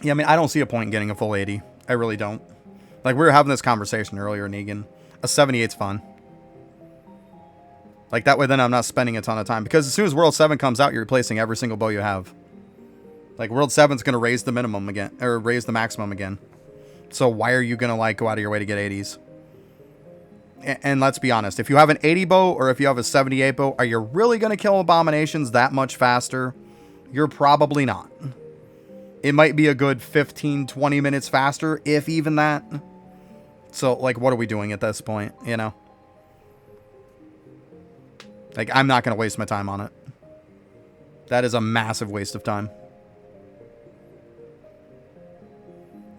Yeah, I mean, I don't see a point in getting a full 80. I really don't. Like, we were having this conversation earlier, Negan. A 78's fun. Like, that way then I'm not spending a ton of time. Because as soon as World 7 comes out, you're replacing every single bow you have. Like, World 7's going to raise the minimum again. Or raise the maximum again. So why are you going to, like, go out of your way to get 80s? And let's be honest. If you have an 80 bow or if you have a 78 bow, are you really going to kill abominations that much faster? You're probably not. It might be a good 15, 20 minutes faster, if even that. So, like, what are we doing at this point, you know? Like, I'm not going to waste my time on it. That is a massive waste of time.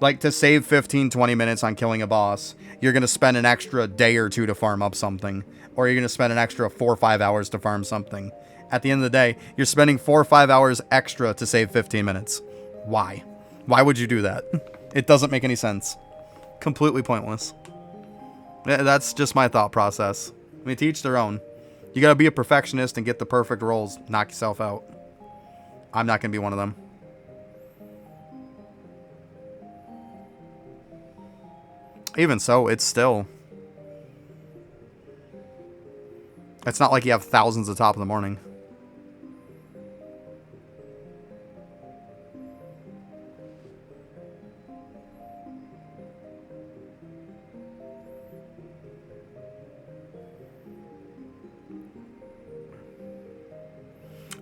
Like, to save 15, 20 minutes on killing a boss, you're going to spend an extra day or two to farm up something. Or you're going to spend an extra 4 or 5 hours to farm something. At the end of the day, you're spending 4 or 5 hours extra to save 15 minutes. Why? Why would you do that? It doesn't make any sense. Completely pointless. That's just my thought process. I mean, to each their own. You gotta be a perfectionist and get the perfect rolls. Knock yourself out. I'm not gonna be one of them. Even so, it's still... It's not like you have thousands at the top of the morning.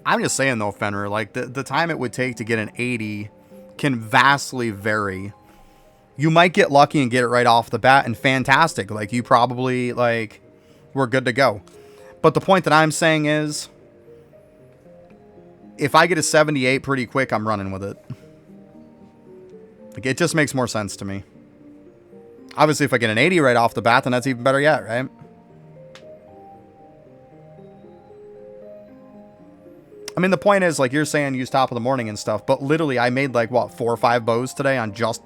I'm just saying, though, Fenrir, like, the time it would take to get an 80 can vastly vary. You might get lucky and get it right off the bat, and fantastic. Like, you probably, like, we're good to go. But the point that I'm saying is, if I get a 78 pretty quick, I'm running with it. Like, it just makes more sense to me. Obviously, if I get an 80 right off the bat, then that's even better yet, right? I mean, the point is, like, you're saying use top of the morning and stuff, but literally I made, like, what, 4 or 5 bows today on just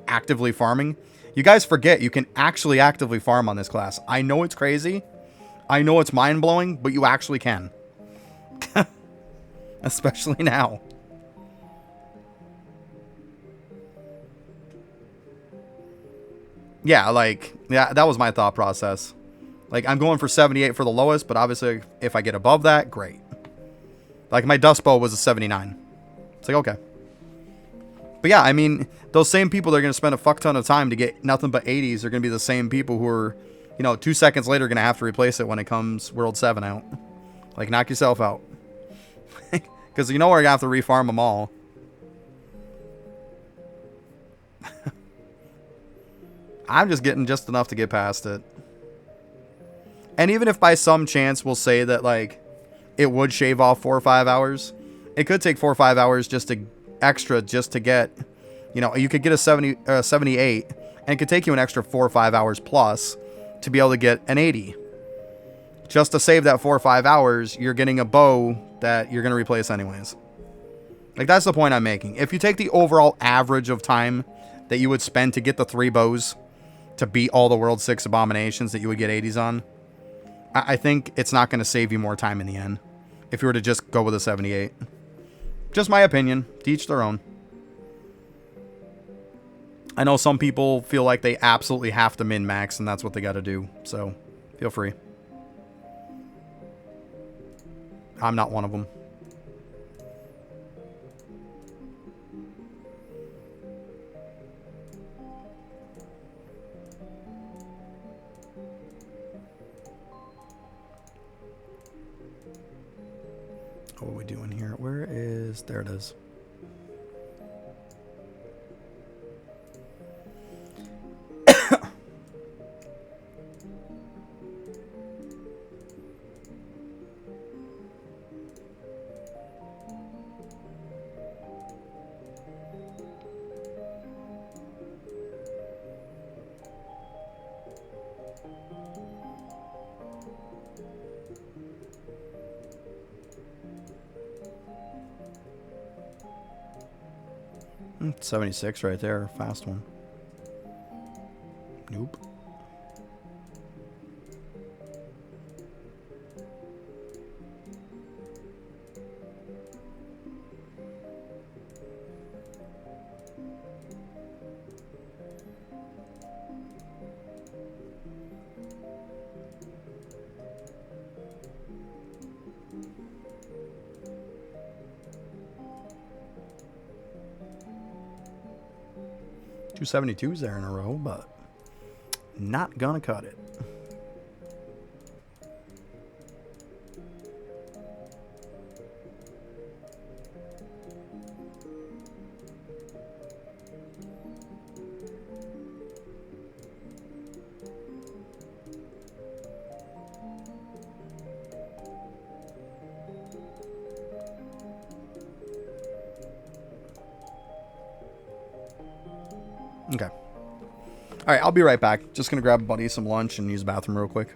actively farming. You guys forget you can actually actively farm on this class. I know it's crazy. I know it's mind-blowing, but you actually can. Especially now. Yeah, like, yeah, that was my thought process. Like, I'm going for 78 for the lowest, but obviously if I get above that, great. Like, my dust bow was a 79. It's like, okay. But yeah, I mean, those same people that are going to spend a fuck ton of time to get nothing but 80s are going to be the same people who are, you know, 2 seconds later going to have to replace it when it comes World 7 out. Like, knock yourself out. Because you know we're going to have to refarm them all. I'm just getting just enough to get past it. And even if by some chance we'll say that, like, it would shave off 4 or 5 hours, it could take 4 or 5 hours just to extra just to get, you know, you could get a 78 and it could take you an extra 4 or 5 hours plus to be able to get an 80. Just to save that 4 or 5 hours, you're getting a bow that you're going to replace anyways. Like, that's the point I'm making. If you take the overall average of time that you would spend to get the 3 bows to beat all the World 6 abominations that you would get 80s on, I think it's not going to save you more time in the end if you were to just go with a 78. Just my opinion. To each their own. I know some people feel like they absolutely have to min-max, and that's what they got to do. So, feel free. I'm not one of them. What are we doing here? Where is... There it is. 76 right there. Fast one. Nope. Two 72s there in a row, but not gonna cut it. Okay. All right, I'll be right back. Just gonna grab a buddy some lunch and use the bathroom real quick.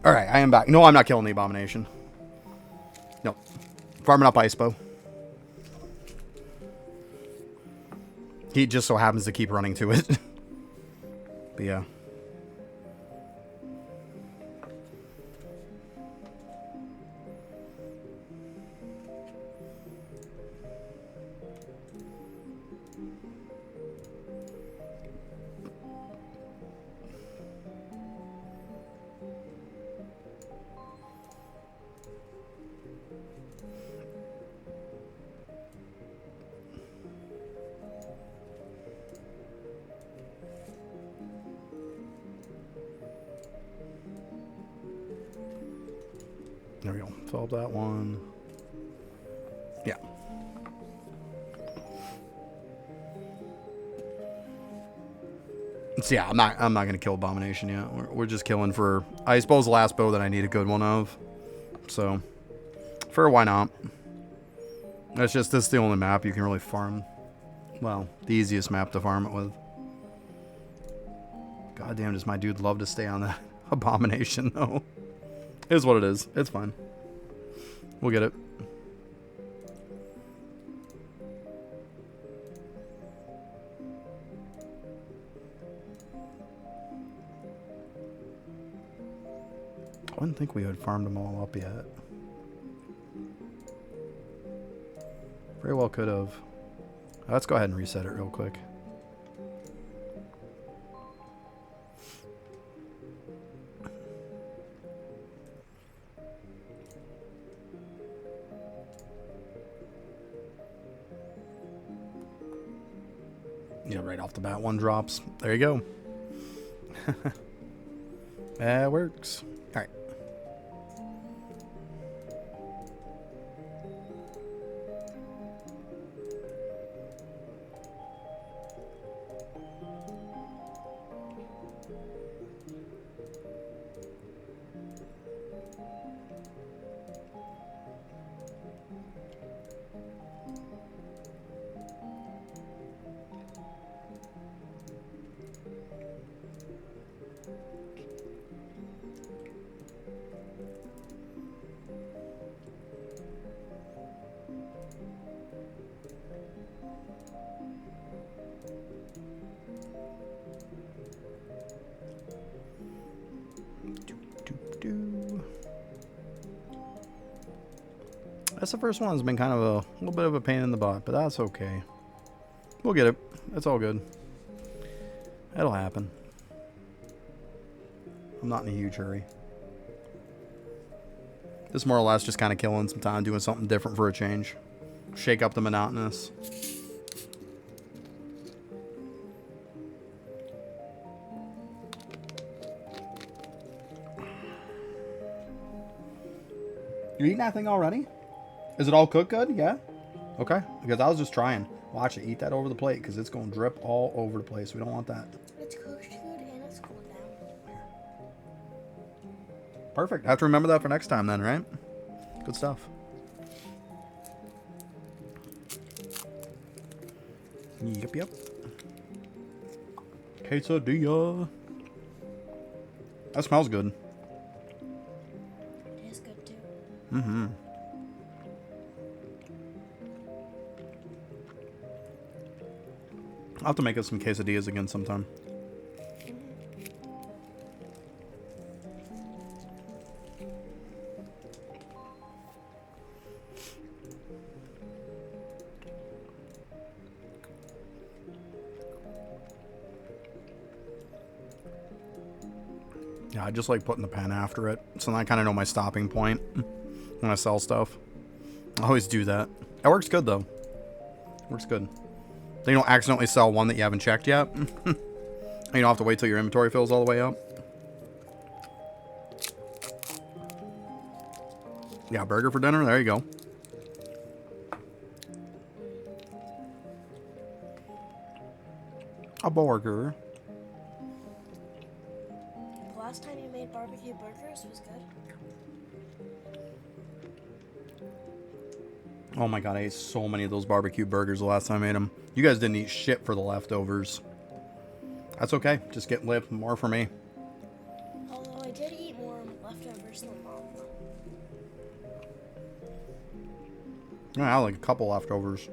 Alright, I am back. No, I'm not killing the abomination. Nope. Farming up Icepo. He just so happens to keep running to it. But yeah. There we go. Solve that one. Yeah. So yeah, I'm not gonna kill Abomination yet. We're just killing for, I suppose, the last bow that I need a good one of. So, why not? That's just, this is the only map you can really farm. Well, the easiest map to farm it with. God damn, does my dude love to stay on that Abomination though? It is what it is. It's fine. We'll get it. I wouldn't think we had farmed them all up yet. Very well could have. Let's go ahead and reset it real quick. Yeah, right off the bat, one drops. There you go. That works. All right. That's the first one that's been kind of a little bit of a pain in the butt, but that's okay. We'll get it. It's all good. It'll happen. I'm not in a huge hurry. This is more or less just kind of killing some time, doing something different for a change. Shake up the monotonous. You eating that thing already? Is it all cooked good? Yeah? Okay. Because I was just trying. Watch it. Eat that over the plate because it's going to drip all over the place. We don't want that. It's cooked food and it's cooled down. Perfect. I have to remember that for next time then, right? Good stuff. Yep. Quesadilla. That smells good. It is good too. Mm-hmm. I'll have to make us some quesadillas again sometime. Yeah, I just like putting the pen after it. So then I kind of know my stopping point when I sell stuff. I always do that. That works good though. Works good. Then you don't accidentally sell one that you haven't checked yet. You don't have to wait till your inventory fills all the way up. Yeah, burger for dinner. There you go. A burger. The last time you made barbecue burgers was good. Oh my god, I ate so many of those barbecue burgers the last time I made them. You guys didn't eat shit for the leftovers. That's okay. Just get more for me. Although I did eat more leftovers I had like a couple leftovers.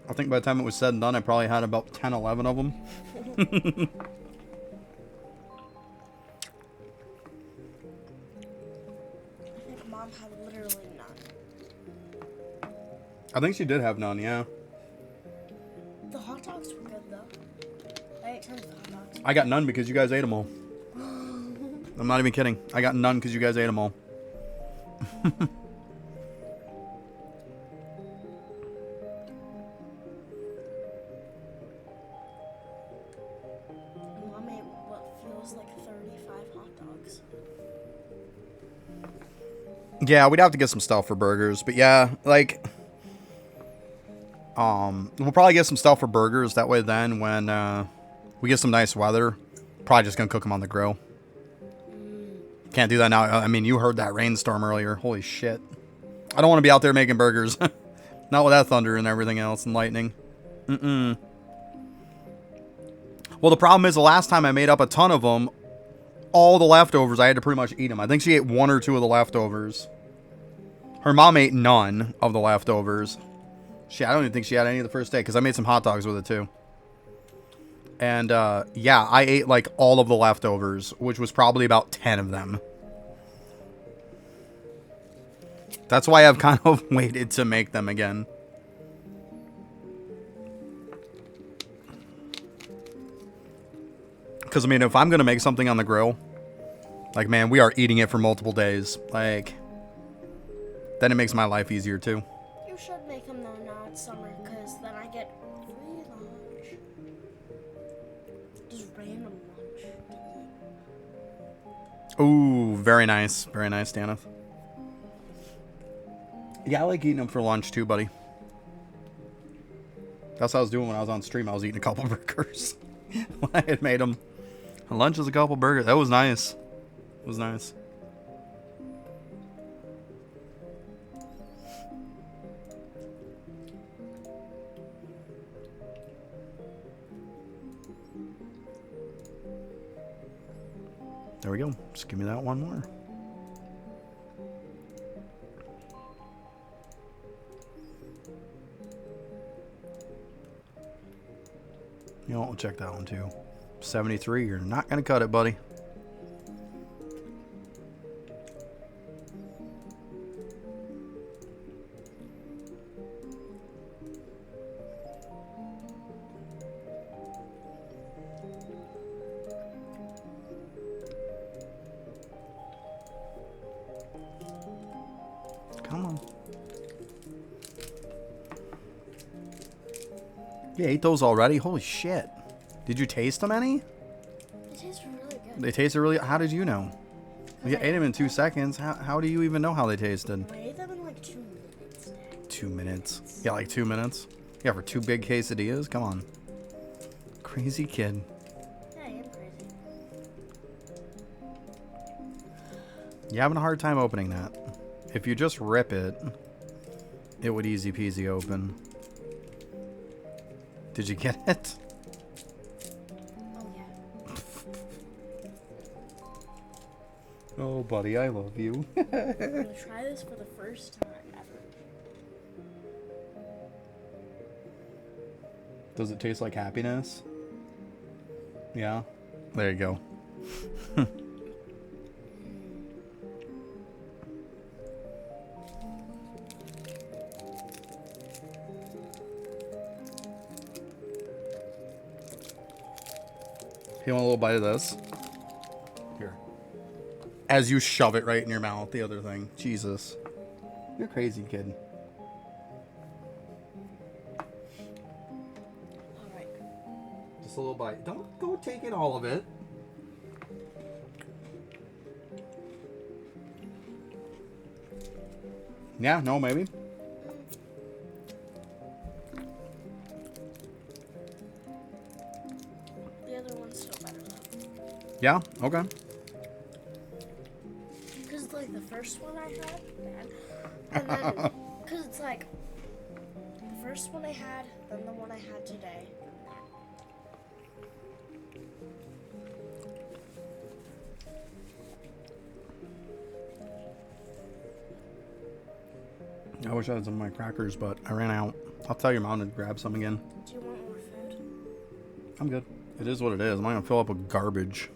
I think by the time it was said and done, I probably had about 10, 11 of them. I think Mom had literally none. I think she did have none, yeah. The hot dogs were good though. I ate tons of hot dogs. I got none because you guys ate them all. I'm not even kidding. I got none because you guys ate them all. Mom ate what feels like 35 hot dogs. Yeah, we'd have to get some stuff for burgers, but yeah, like, we'll probably get some stuff for burgers. That way, then when we get some nice weather, probably just gonna cook them on the grill. Can't do that now. I mean, you heard that rainstorm earlier. Holy shit! I don't want to be out there making burgers. Not with that thunder and everything else and lightning. Well, the problem is the last time I made up a ton of them, all the leftovers, I had to pretty much eat them. I think she ate 1 or 2 of the leftovers. Her mom ate none of the leftovers. I don't even think she had any of the first day because I made some hot dogs with it too. And yeah, I ate like all of the leftovers, which was probably about 10 of them. That's why I've kind of waited to make them again. Because, I mean, if I'm going to make something on the grill, like, man, we are eating it for multiple days. Like, then it makes my life easier, too. You should make them though now it's summer, because then I get free lunch. Just random lunch to eat. Ooh, very nice. Very nice, Daneth. Yeah, I like eating them for lunch, too, buddy. That's what I was doing when I was on stream. I was eating a couple burgers when I had made them. Lunch is a couple burgers. That was nice. It was nice. There we go. Just give me that one more. You know what? We'll check that one too. 73. You're not going to cut it, buddy. Come on. You ate those already? Holy shit. Did you taste them any? They taste really good. They tasted really... How did you know? You ate them in 2 seconds. How do you even know how they tasted? I ate them in like 2 minutes. 2 minutes. Yeah, like 2 minutes. Yeah, for 2 big quesadillas? Come on. Crazy kid. Yeah, I am crazy. You're having a hard time opening that. If you just rip it, it would easy peasy open. Did you get it? Oh, yeah. Oh, buddy, I love you. I'm gonna try this for the first time ever. Does it taste like happiness? Yeah? There you go. You want a little bite of this? Here. As you shove it right in your mouth, the other thing. Jesus. You're a crazy kid. Alright. Just a little bite. Don't go taking all of it. Yeah, no, maybe. The other one's still better though. Yeah, okay. Because like the first one I had, bad. And then, because it's like, the first one I had, then the one I had today. I wish I had some of my crackers, but I ran out. I'll tell your mom to grab some again. Do you want more food? I'm good. It is what it is. I'm not gonna fill up with garbage.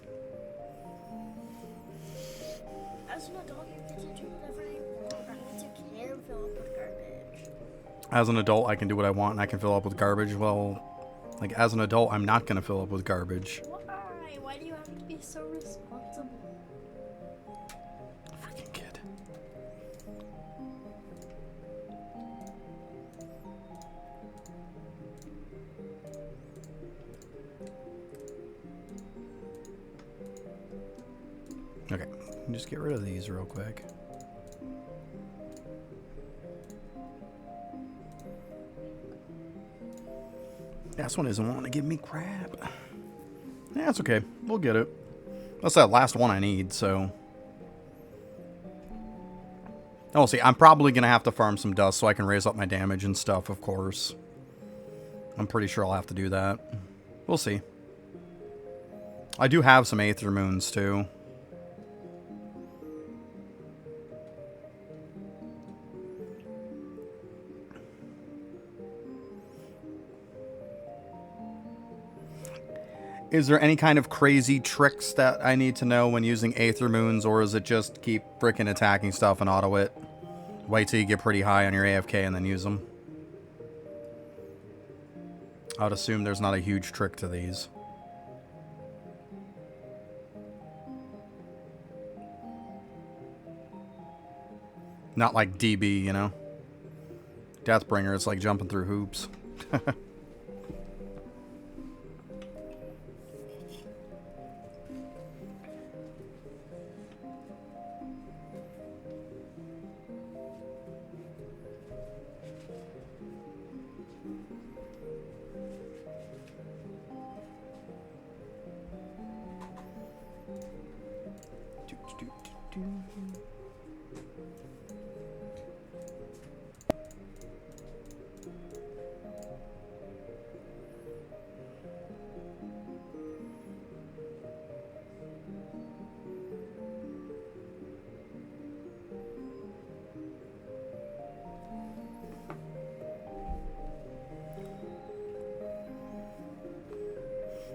As an adult, you get to do whatever you want. That means you can fill up with garbage. As an adult, I can do what I want and I can fill up with garbage. Well, like, as an adult, I'm not gonna fill up with garbage. Why? Why do you have to be so responsible? Freaking kid. Okay, just get rid of these real quick. This one isn't wanting to give me crap. Yeah, it's okay. We'll get it. That's that last one I need, so. Oh, see, I'm probably going to have to farm some dust so I can raise up my damage and stuff, of course. I'm pretty sure I'll have to do that. We'll see. I do have some Aether Moons, too. Is there any kind of crazy tricks that I need to know when using Aether Moons, or is it just keep freaking attacking stuff and auto it? Wait till you get pretty high on your AFK and then use them? I would assume there's not a huge trick to these. Not like DB, you know? Deathbringer, it's like jumping through hoops.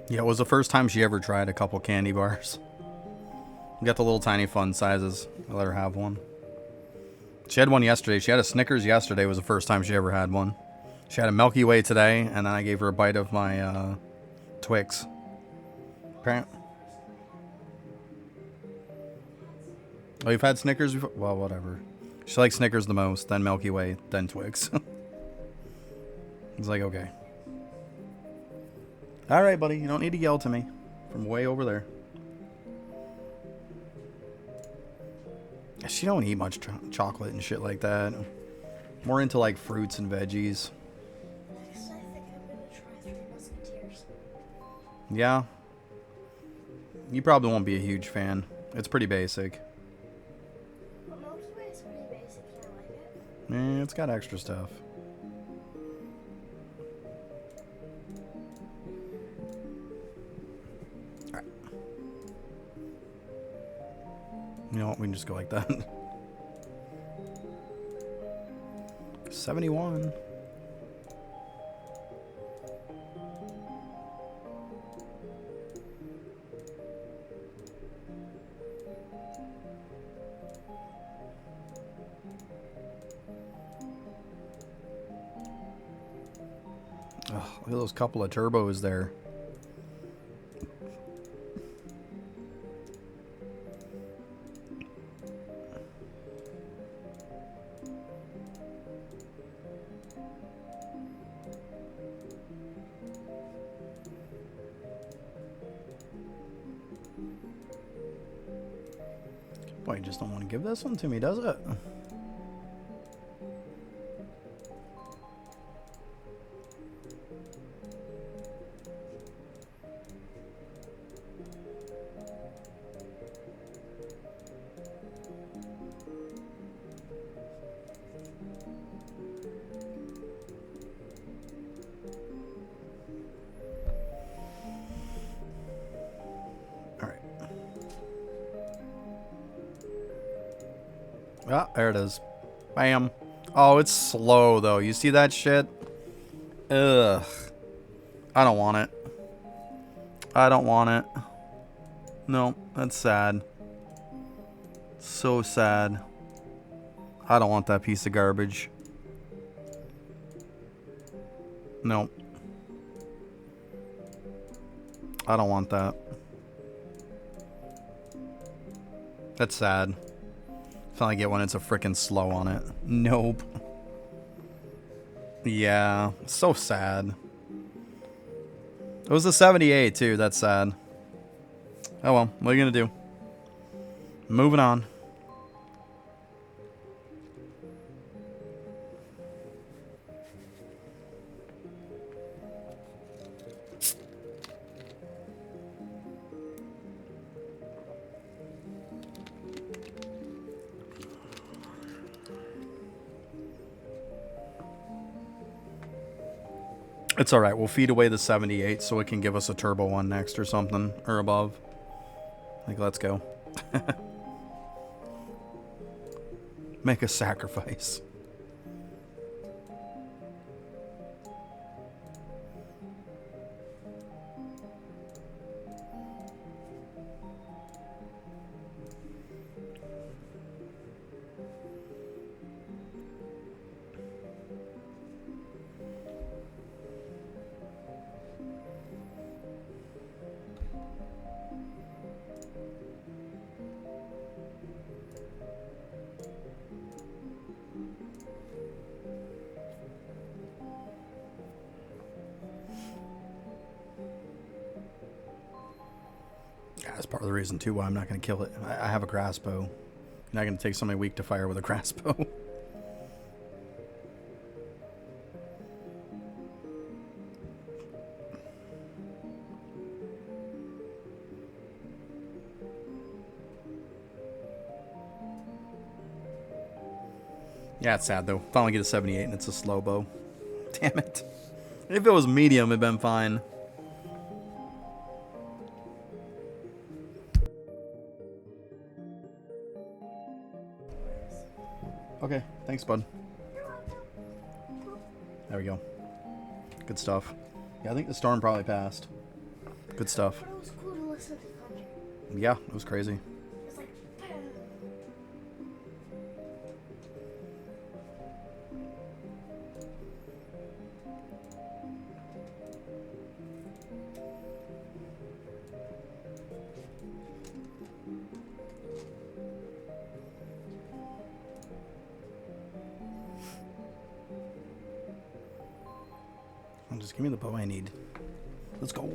Yeah, it was the first time she ever tried a couple candy bars. We got the little tiny fun sizes. I let her have one. She had one yesterday. She had a Snickers yesterday. Was the first time she ever had one. She had a Milky Way today, and then I gave her a bite of my Twix. Oh, you've had Snickers before? Well, whatever. She likes Snickers the most, then Milky Way, then Twix. It's like, okay. Alright, buddy. You don't need to yell to me from way over there. She don't eat much chocolate and shit like that. More into like fruits and veggies. Next, I think I'm gonna try Three Musketeers. Yeah. You probably won't be a huge fan. It's pretty basic. But Milky Way is pretty basic. You like it? It's got extra stuff. Alright. You know what? We can just go like that. 71. Oh, look at those couple of turbos there. Boy, you just don't want to give this one to me, does it? Ah, there it is. Bam. Oh, it's slow, though. You see that shit? Ugh. I don't want it. I don't want it. No, that's sad. So sad. I don't want that piece of garbage. No. I don't want that. That's sad. Finally get when it's a frickin' slow on it. Nope. Yeah, so sad. It was a 78 too, that's sad. Oh well, what are you gonna do? Moving on. It's alright, we'll feed away the 78 so it can give us a turbo one next or something, or above. Like, let's go. Make a sacrifice. That's part of the reason too why I'm not going to kill it. I have a crossbow. You're not going to take somebody weak to fire with a crossbow. Yeah, it's sad though. Finally get a 78 and it's a slow bow. Damn it. If it was medium, it'd been fine. Okay, thanks, bud. There we go. Good stuff. Yeah, I think the storm probably passed. Good stuff. But it was cool to listen to thunder. Yeah, it was crazy. It's like, bam. Just give me the bow I need. Let's go.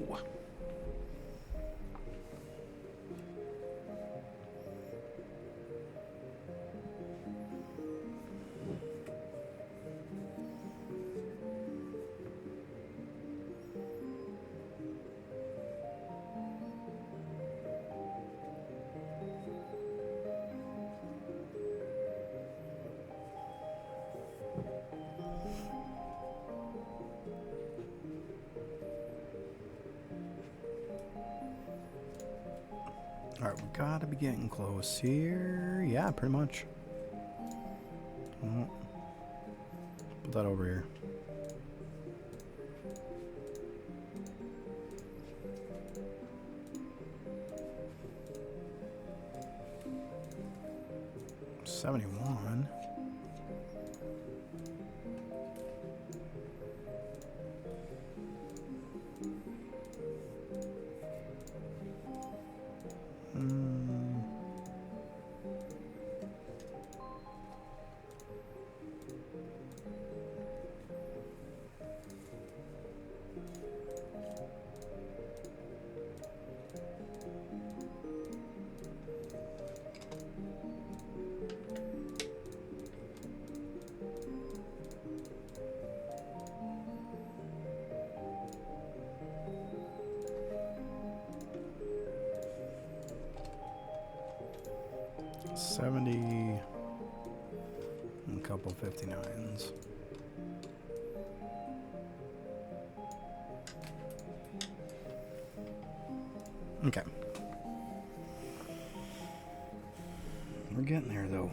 Alright, we gotta be getting close here. Yeah, pretty much. Oh. Put that over here. $71. $70 and a couple 59s. Okay. We're getting there though.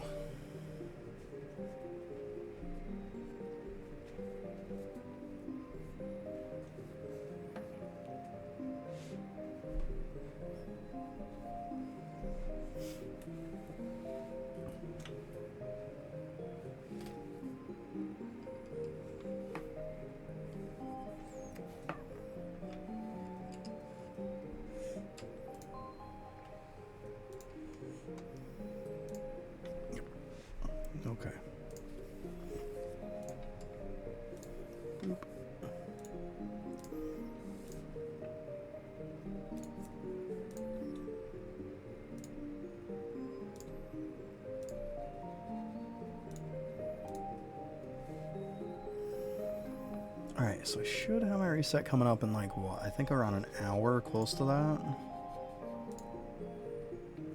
Alright, so I should have my reset coming up in like what? I think around an hour, close to that.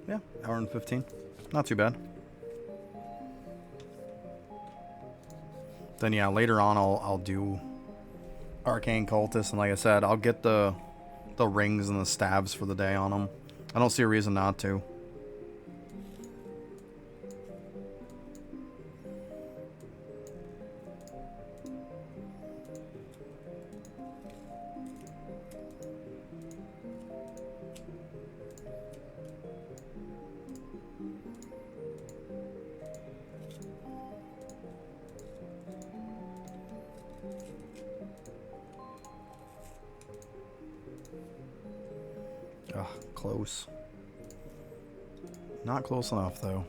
Yeah, hour and 15. Not too bad. Then yeah, later on I'll do Arcane Cultist, and like I said, I'll get the rings and the stabs for the day on them. I don't see a reason not to. Ugh, close. Not close enough, though.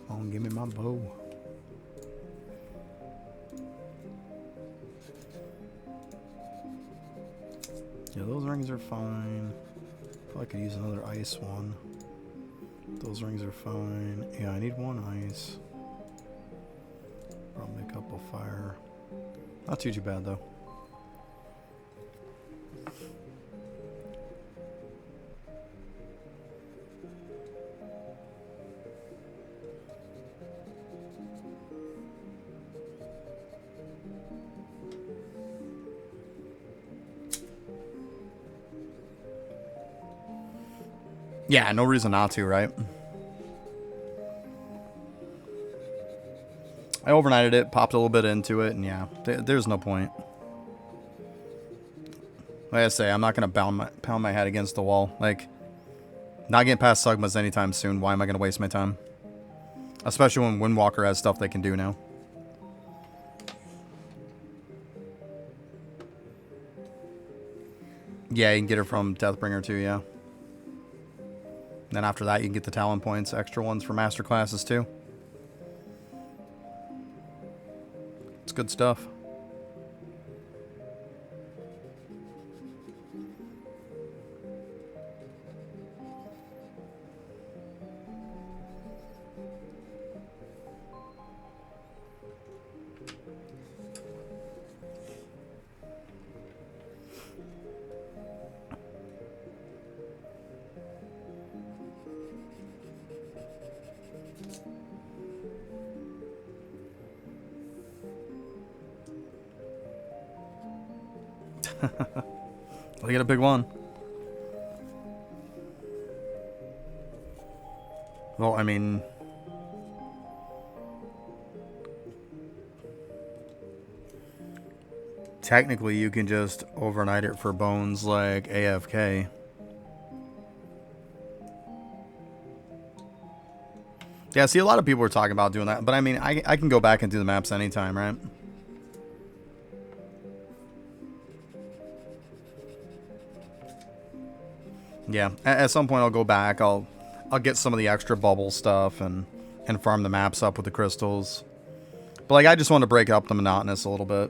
Oh, give me my bow. Yeah, those rings are fine. Probably could use another ice one. Those rings are fine. Yeah, I need one ice. Probably a couple fire. Not too bad though. Yeah, no reason not to, right? I overnighted it, popped a little bit into it, and yeah, there's no point. Like I say, I'm not going to pound my head against the wall. Like, not getting past Sugmas anytime soon. Why am I going to waste my time? Especially when Windwalker has stuff they can do now. Yeah, you can get her from Deathbringer too, yeah. Then after that, you can get the talent points, extra ones for master classes too. It's good stuff. I'll get a big one. Well, I mean, technically you can just overnight it for bones like AFK. Yeah, see, a lot of people are talking about doing that, but I mean, I can go back and do the maps anytime, right? Yeah, at some point I'll go back. I'll get some of the extra bubble stuff and farm the maps up with the crystals. But like, I just want to break up the monotonous a little bit.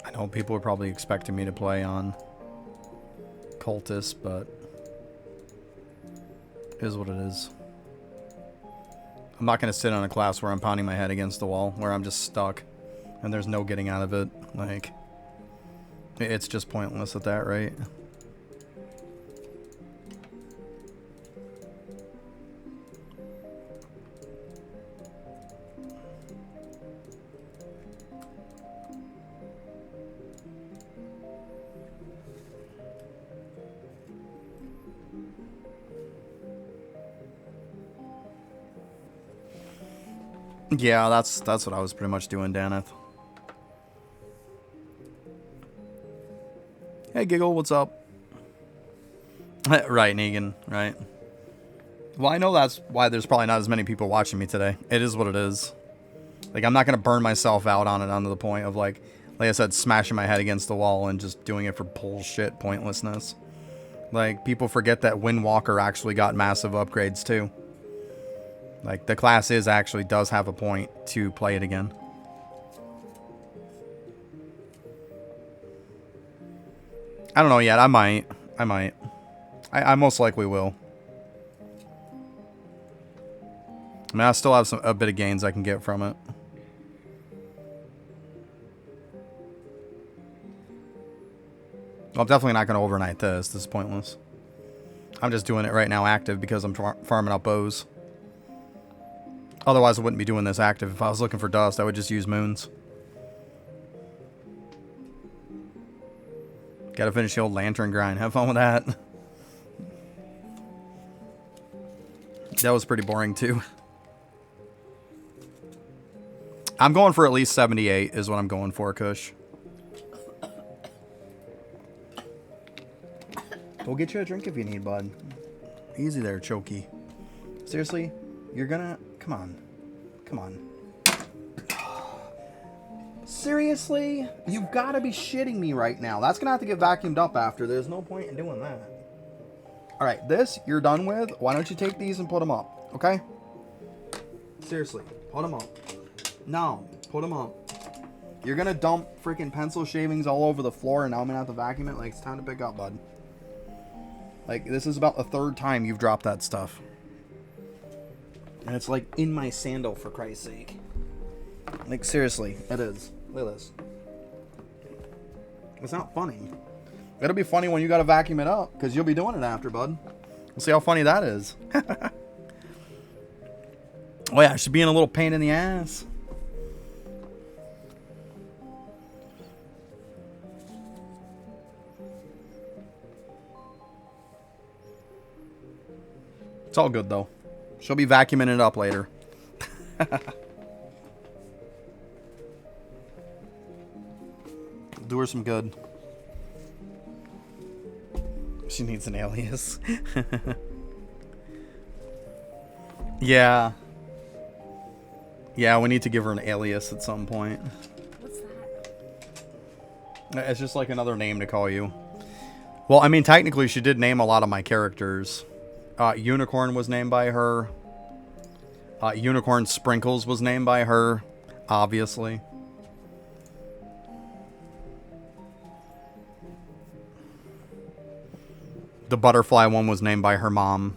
I know people are probably expecting me to play on Cultist, but it is what it is. I'm not going to sit on a class where I'm pounding my head against the wall, where I'm just stuck, and there's no getting out of it. Like, It's just pointless at that rate. Yeah, that's what I was pretty much doing, Daneth. Hey, Giggle, what's up? Right, Negan, right. Well, I know that's why there's probably not as many people watching me today. It is what it is. Like, I'm not going to burn myself out on it onto the point of, like I said, smashing my head against the wall and just doing it for bullshit pointlessness. Like, people forget that Windwalker actually got massive upgrades, too. Like, the class actually does have a point to play it again. I don't know yet. I might. I most likely will. I mean, I still have a bit of gains I can get from it. Well, I'm definitely not going to overnight this. This is pointless. I'm just doing it right now active because I'm farming up bows. Otherwise, I wouldn't be doing this active. If I was looking for dust, I would just use moons. Gotta finish the old lantern grind. Have fun with that. That was pretty boring, too. I'm going for at least 78 is what I'm going for, Kush. Go get you a drink if you need, bud. Easy there, Chokey. Seriously? You're gonna... Come on. Come on. Seriously? You've got to be shitting me right now. That's gonna have to get vacuumed up after. There's no point in doing that. Alright, this you're done with. Why don't you take these and put them up, okay? Seriously, put them up. No, put them up. You're gonna dump freaking pencil shavings all over the floor and now I'm gonna have to vacuum it? Like, it's time to pick up, bud. Like, this is about the third time you've dropped that stuff. And it's like in my sandal, for Christ's sake. Like, seriously, it is. Look at this. It's not funny. It'll be funny when you gotta vacuum it up, because you'll be doing it after, bud. We'll see how funny that is. Oh yeah, it should be in a little pain in the ass. It's all good, though. She'll be vacuuming it up later. Do her some good. She needs an alias. Yeah. Yeah, we need to give her an alias at some point. What's that? It's just like another name to call you. Well, I mean, technically, she did name a lot of my characters. Unicorn was named by her. Unicorn Sprinkles was named by her, obviously. The butterfly one was named by her mom.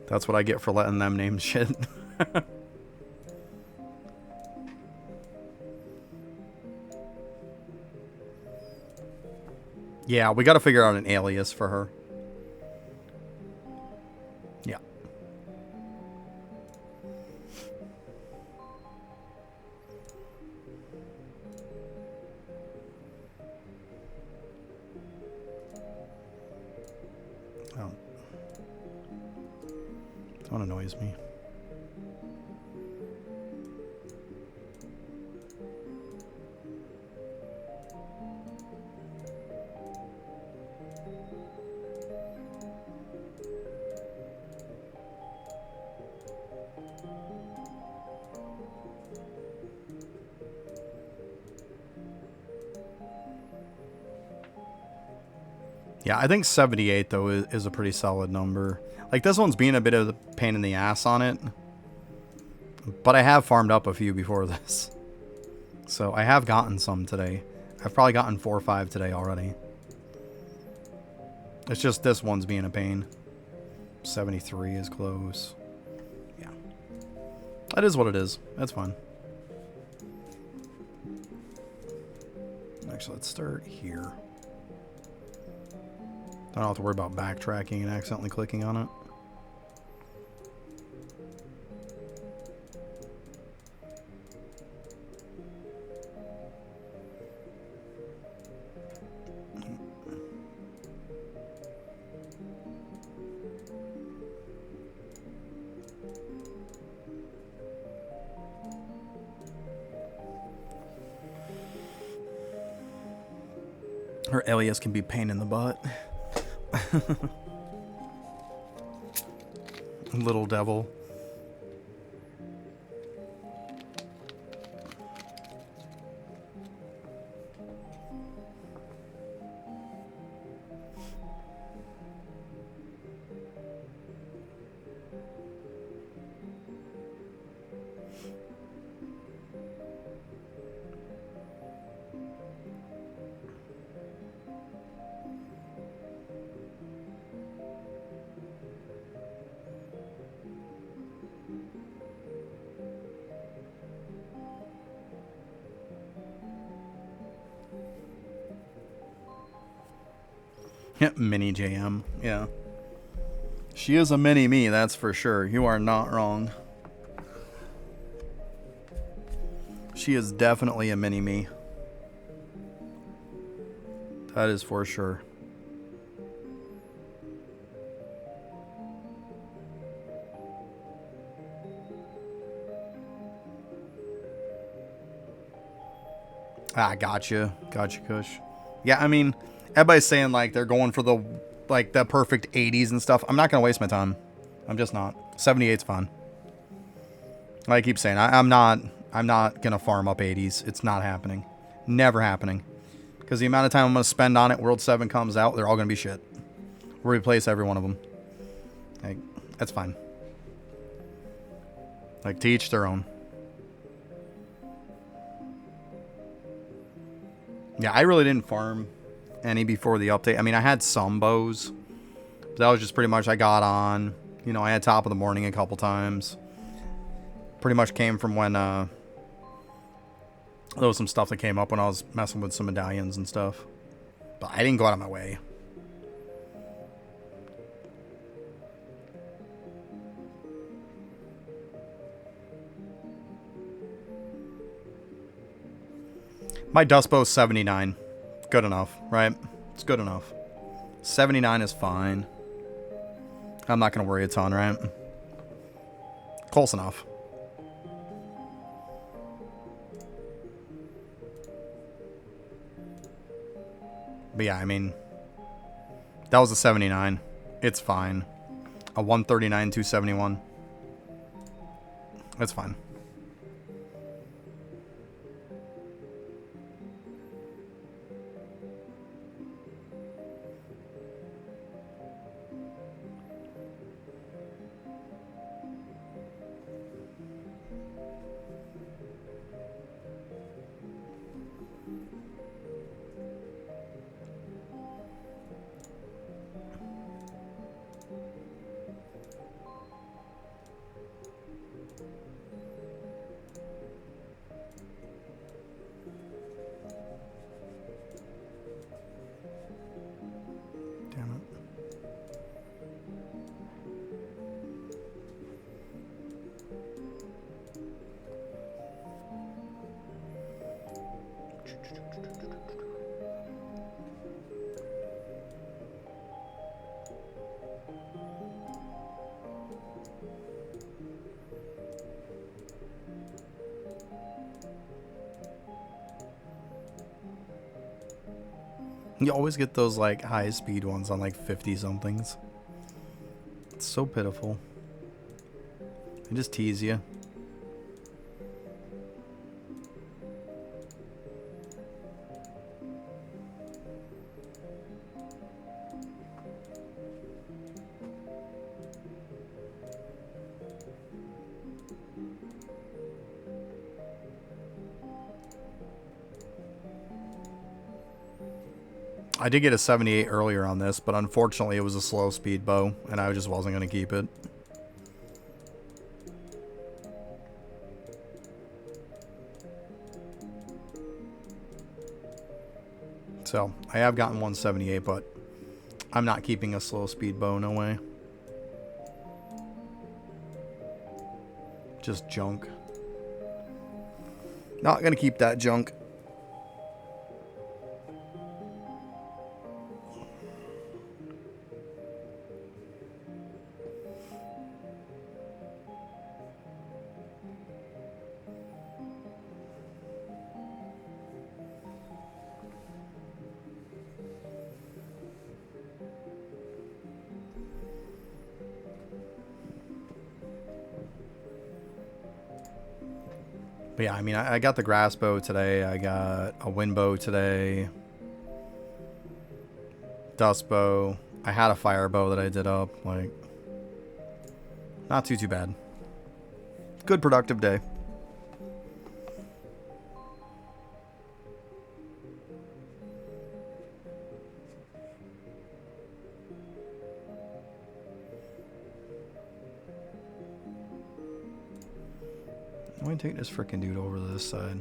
That's what I get for letting them name shit. Yeah, we gotta figure out an alias for her. Yeah. Oh. That one annoys me. Yeah, I think 78, though, is a pretty solid number. Like, this one's being a bit of a pain in the ass on it. But I have farmed up a few before this. So, I have gotten some today. I've probably gotten 4 or 5 today already. It's just this one's being a pain. 73 is close. Yeah. That is what it is. That's fine. Actually, let's start here. Don't have to worry about backtracking and accidentally clicking on it. Her alias can be pain in the butt. Little devil. Mini JM, yeah. She is a mini me, that's for sure. You are not wrong. She is definitely a mini me. That is for sure. Ah, gotcha. Gotcha, Kush. Yeah, I mean, everybody's saying like they're going for the perfect 80s and stuff. I'm not gonna waste my time. I'm just not. 78's fine. Like I keep saying, I'm not gonna farm up 80s. It's not happening. Never happening. Because the amount of time I'm gonna spend on it, World 7 comes out, they're all gonna be shit. We'll replace every one of them. Like, that's fine. Like, to each their own. Yeah, I really didn't farm any before the update. I mean, I had some bows. But that was just pretty much I got on. You know, I had top of the morning a couple times. Pretty much came from when there was some stuff that came up when I was messing with some medallions and stuff. But I didn't go out of my way. My dust bow's 79. Good enough, right? It's good enough. 79 is fine. I'm not going to worry a ton, right? Close enough. But yeah, I mean, that was a 79. It's fine. A 139, 271. It's fine. You always get those like high speed ones on like 50 somethings. It's so pitiful. They just tease you. I did get a 78 earlier on this, but unfortunately it was a slow speed bow, and I just wasn't going to keep it. So, I have gotten 178, but I'm not keeping a slow speed bow, no way. Just junk. Not gonna keep that junk. But yeah, I mean, I got the grass bow today. I got a wind bow today. Dust bow. I had a fire bow that I did up. Like, not too bad. Good productive day. I'm gonna take this frickin' dude over to this side.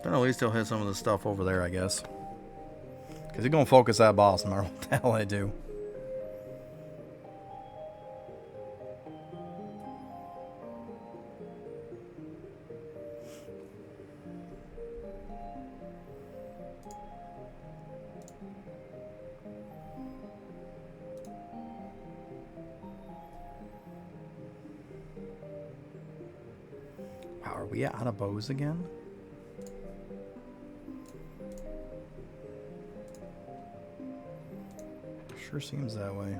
Then at least he'll hit some of the stuff over there, I guess. Because he's gonna focus that boss no matter what the hell I do. Wow, are we out of bows again? Sure seems that way.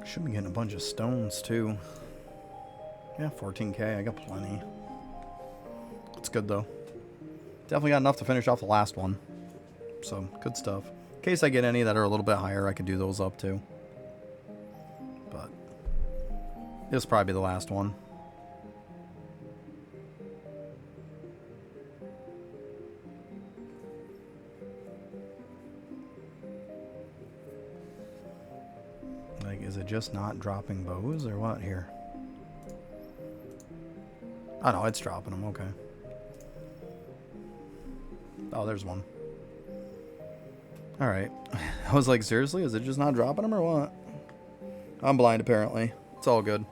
Should be getting a bunch of stones too. Yeah, 14k. I got plenty. That's good though. Definitely got enough to finish off the last one. So, good stuff. In case I get any that are a little bit higher, I could do those up too. But this will probably be the last one. Like, is it just not dropping bows or what here? Oh no, it's dropping them, okay. Oh, there's one. Alright. I was like, seriously? Is it just not dropping them or what? I'm blind apparently. It's all good.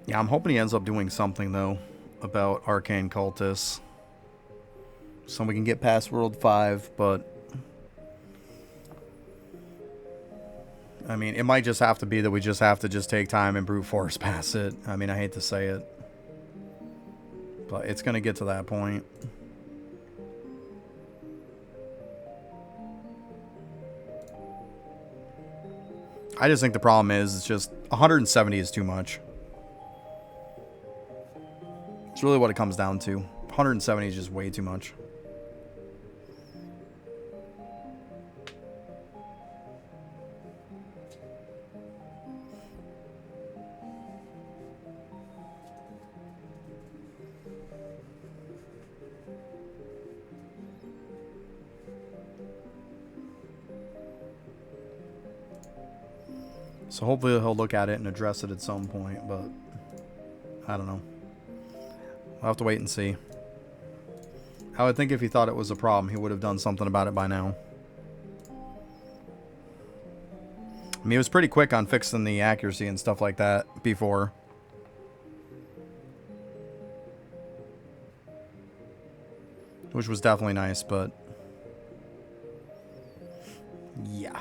Yeah, I'm hoping he ends up doing something, though, about Arcane Cultists. So we can get past World 5, but... I mean, it might just have to be that we just have to just take time and brute force past it. I mean, I hate to say it. But it's going to get to that point. I just think the problem is, it's just 170 is too much. It's really what it comes down to. 170 is just way too much. So hopefully he'll look at it and address it at some point, but I don't know. We'll have to wait and see. I would think if he thought it was a problem, he would have done something about it by now. I mean, he was pretty quick on fixing the accuracy and stuff like that before. Which was definitely nice, but yeah.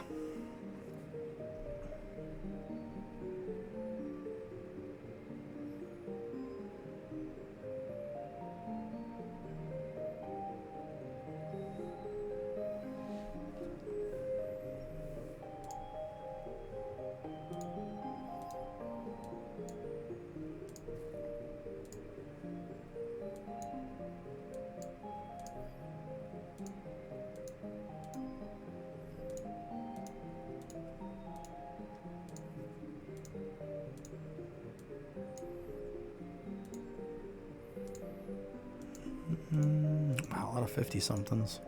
Wow, a lot of 50-somethings.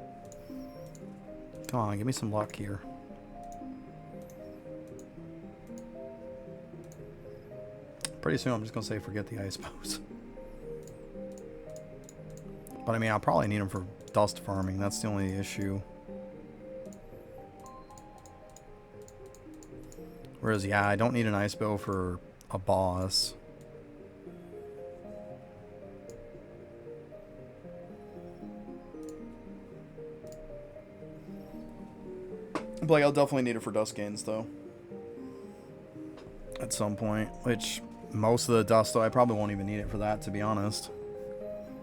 Come on, give me some luck here. Pretty soon I'm just going to say forget the ice bows. But I mean, I'll probably need them for dust farming. That's the only issue. Whereas, yeah, I don't need an ice bow for a boss. But like, I'll definitely need it for dust gains, though. At some point. Which, most of the dust, though, I probably won't even need it for that, to be honest.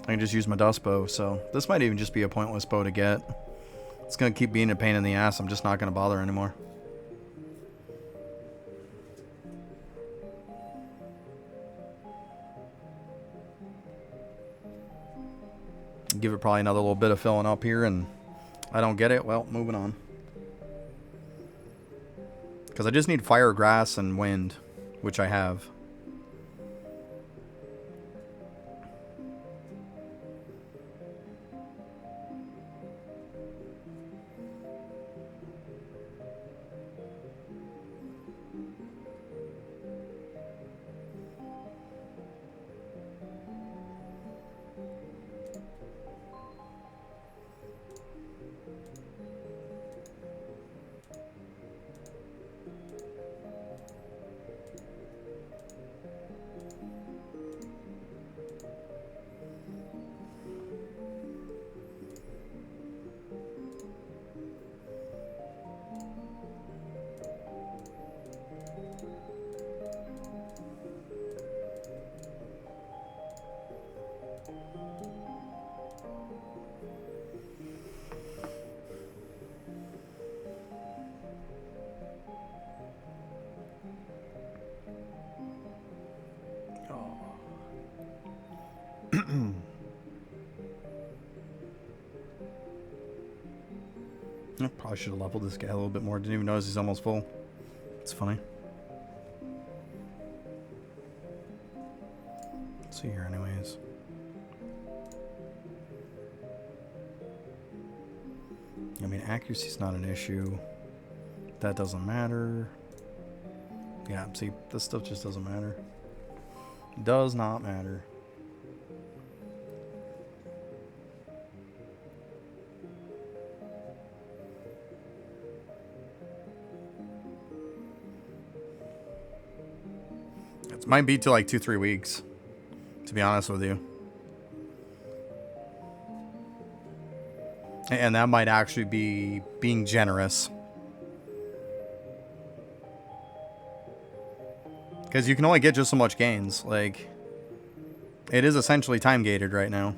I can just use my dust bow, so this might even just be a pointless bow to get. It's going to keep being a pain in the ass. I'm just not going to bother anymore. Give it probably another little bit of filling up here, and I don't get it. Well, moving on. Because I just need fire, grass, and wind, which I have. I probably should have leveled this guy a little bit more. Didn't even notice he's almost full. It's funny. Let's see here anyways. I mean, accuracy's not an issue. That doesn't matter. Yeah, see, this stuff just doesn't matter. Does not matter. It might be to like 2-3 weeks, to be honest with you. And that might actually be being generous. Because you can only get just so much gains. Like, it is essentially time gated right now.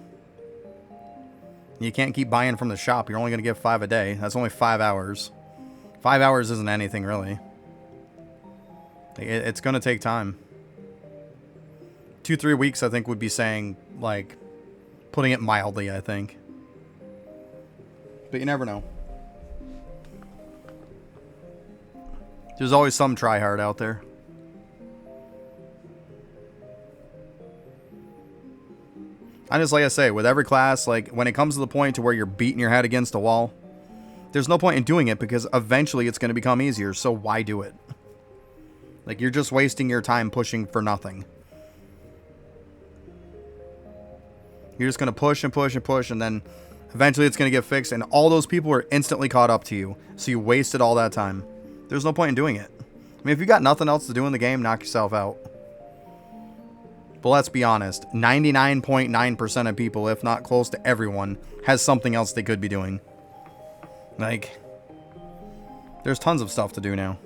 You can't keep buying from the shop. You're only going to get 5 a day. That's only 5 hours. 5 hours isn't anything, really. It's going to take time. 2-3 weeks, I think, would be saying, like, putting it mildly, I think. But you never know. There's always some tryhard out there. And just like I say, with every class, like, when it comes to the point to where you're beating your head against a wall, there's no point in doing it because eventually it's going to become easier, so why do it? Like, you're just wasting your time pushing for nothing. You're just going to push and push and push, and then eventually it's going to get fixed, and all those people are instantly caught up to you. So you wasted all that time. There's no point in doing it. I mean, if you got nothing else to do in the game, knock yourself out. But let's be honest, 99.9% of people, if not close to everyone, has something else they could be doing. Like, there's tons of stuff to do now.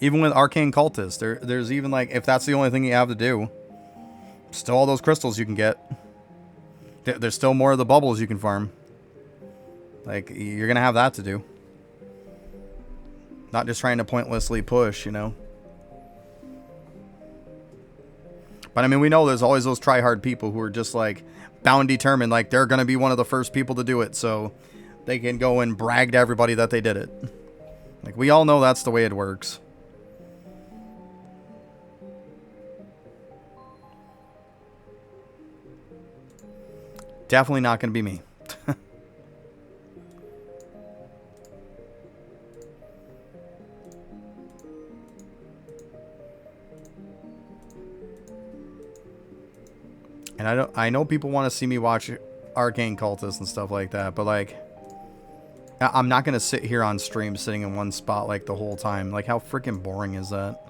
Even with Arcane Cultist, there's even, like, if that's the only thing you have to do, still all those crystals you can get. There's still more of the bubbles you can farm. Like, you're going to have that to do. Not just trying to pointlessly push, you know. But, I mean, we know there's always those try-hard people who are just, like, bound determined. Like, they're going to be one of the first people to do it. So they can go and brag to everybody that they did it. Like, we all know that's the way it works. Definitely not going to be me. And I know people want to see me watch Arcane Cultist and stuff like that, but, like, I'm not going to sit here on stream sitting in one spot, like, the whole time. Like, how freaking boring is that?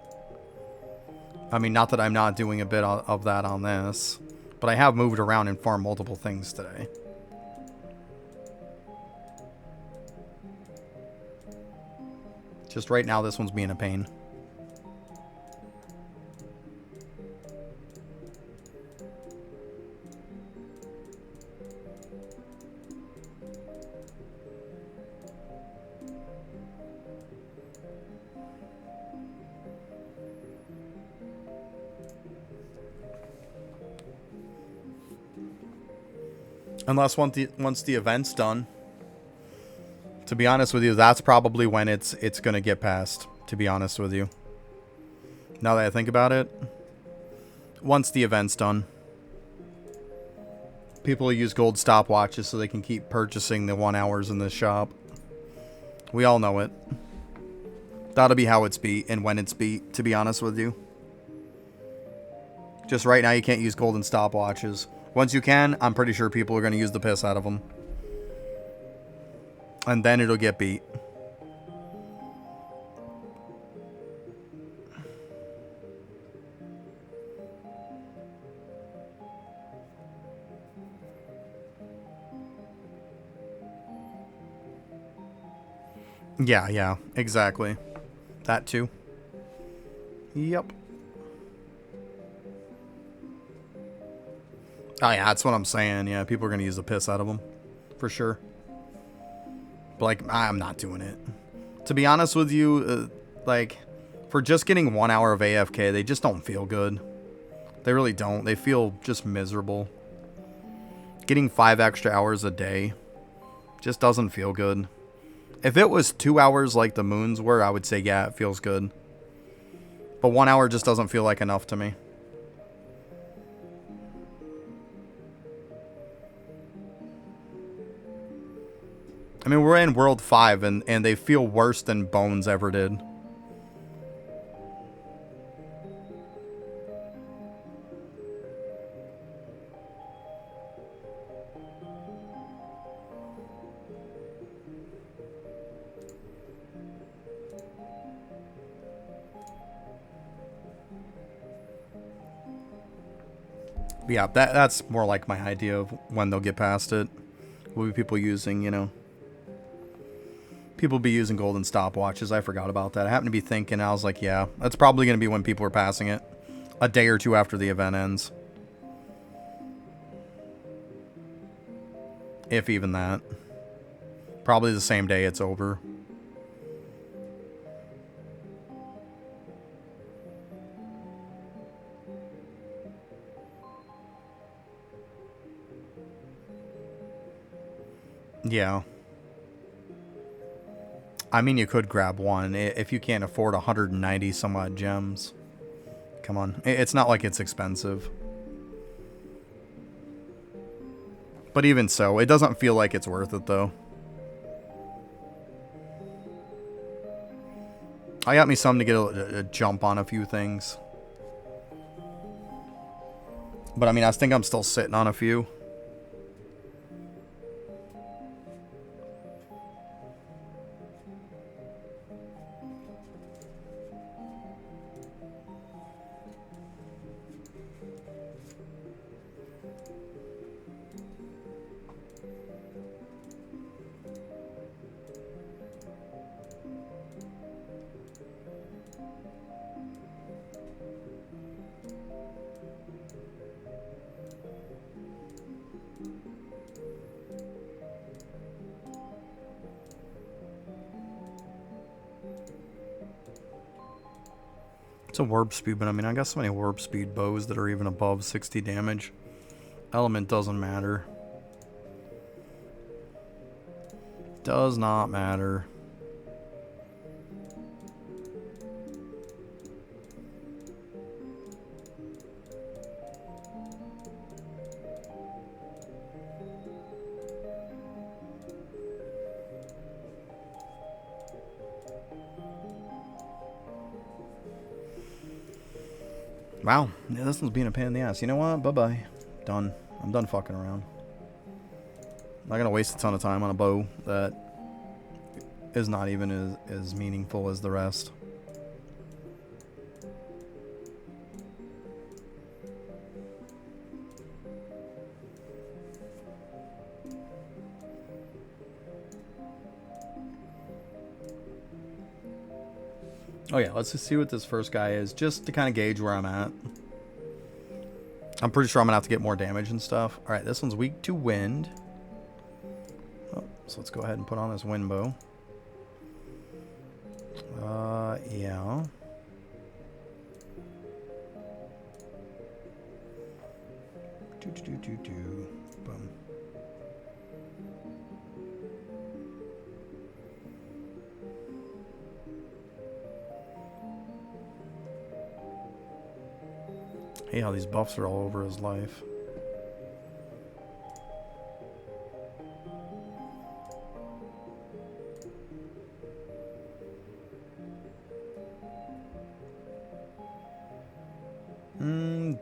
I mean, not that I'm not doing a bit of that on this, but I have moved around and farmed multiple things today. Just right now, this one's being a pain. Unless once the event's done. To be honest with you, that's probably when it's going to get passed, to be honest with you. Now that I think about it, once the event's done. People use gold stopwatches so they can keep purchasing the 1 hours in the shop. We all know it. That'll be how it's beat and when it's beat, to be honest with you. Just right now, you can't use golden stopwatches. Once you can, I'm pretty sure people are going to use the piss out of them. And then it'll get beat. Yeah, exactly. That too. Yep. Oh yeah, that's what I'm saying. Yeah, people are going to use the piss out of them. For sure. But, like, I'm not doing it. To be honest with you, like, for just getting 1 hour of AFK, they just don't feel good. They really don't. They feel just miserable. Getting 5 extra hours a day just doesn't feel good. If it was 2 hours like the moons were, I would say, yeah, it feels good. But 1 hour just doesn't feel like enough to me. I mean, we're in World 5, and they feel worse than Bones ever did. But yeah, that's more like my idea of when they'll get past it. Will be people using, you know... People be using golden stopwatches. I forgot about that. I happened to be thinking, I was like, yeah, that's probably going to be when people are passing it. A day or two after the event ends. If even that. Probably the same day it's over. Yeah. I mean, you could grab one if you can't afford 190 some odd gems. Come on. It's not like it's expensive. But even so, it doesn't feel like it's worth it, though. I got me something to get a jump on a few things. But I mean, I think I'm still sitting on a few. It's a warp speed, but I mean, I got so many warp speed bows that are even above 60 damage. Element doesn't matter. Does not matter. Wow, yeah, this one's being a pain in the ass. You know what? Bye-bye. Done. I'm done fucking around. I'm not gonna waste a ton of time on a bow that is not even as meaningful as the rest. Oh yeah, let's just see what this first guy is, just to kind of gauge where I'm at. I'm pretty sure I'm gonna have to get more damage and stuff. Alright, this one's weak to wind. Oh, so let's go ahead and put on this wind bow. Yeah. Boom. Hey, how these buffs are all over his life.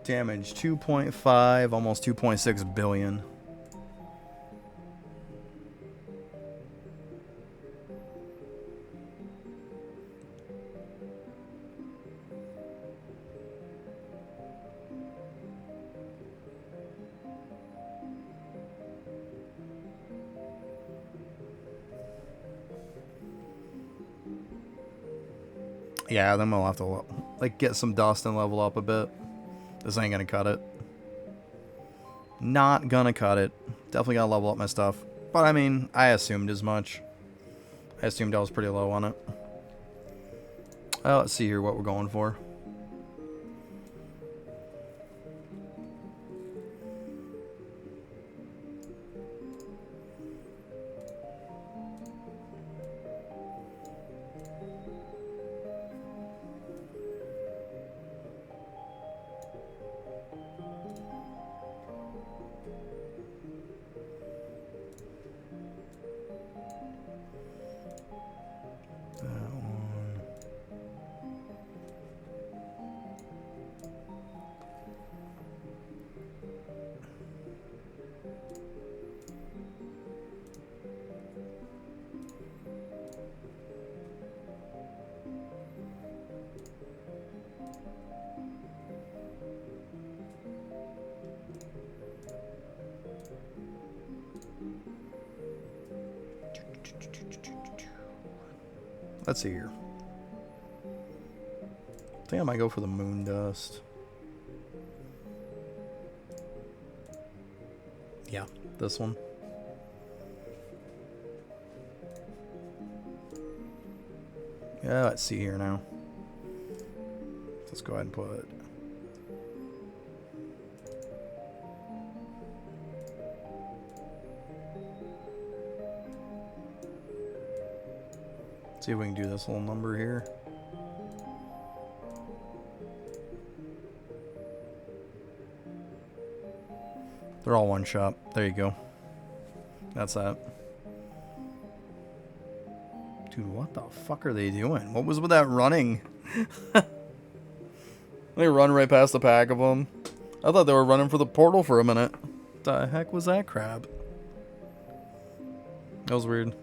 Damage 2.5, almost 2.6 billion. Yeah, then we'll have to like get some dust and level up a bit. This ain't gonna cut it. Not gonna cut it. Definitely gotta level up my stuff. But I mean, I assumed as much. I assumed I was pretty low on it. Let's see here what we're going for. Let's see here. I think I might go for the moon dust. Yeah, this one. Yeah, let's see here now. Let's go ahead and put... See if we can do this little number here. They're all one shot. There you go. That's that. Dude, what the fuck are they doing? What was with that running? They run right past the pack of them. I thought they were running for the portal for a minute. What the heck was that crap? That was weird.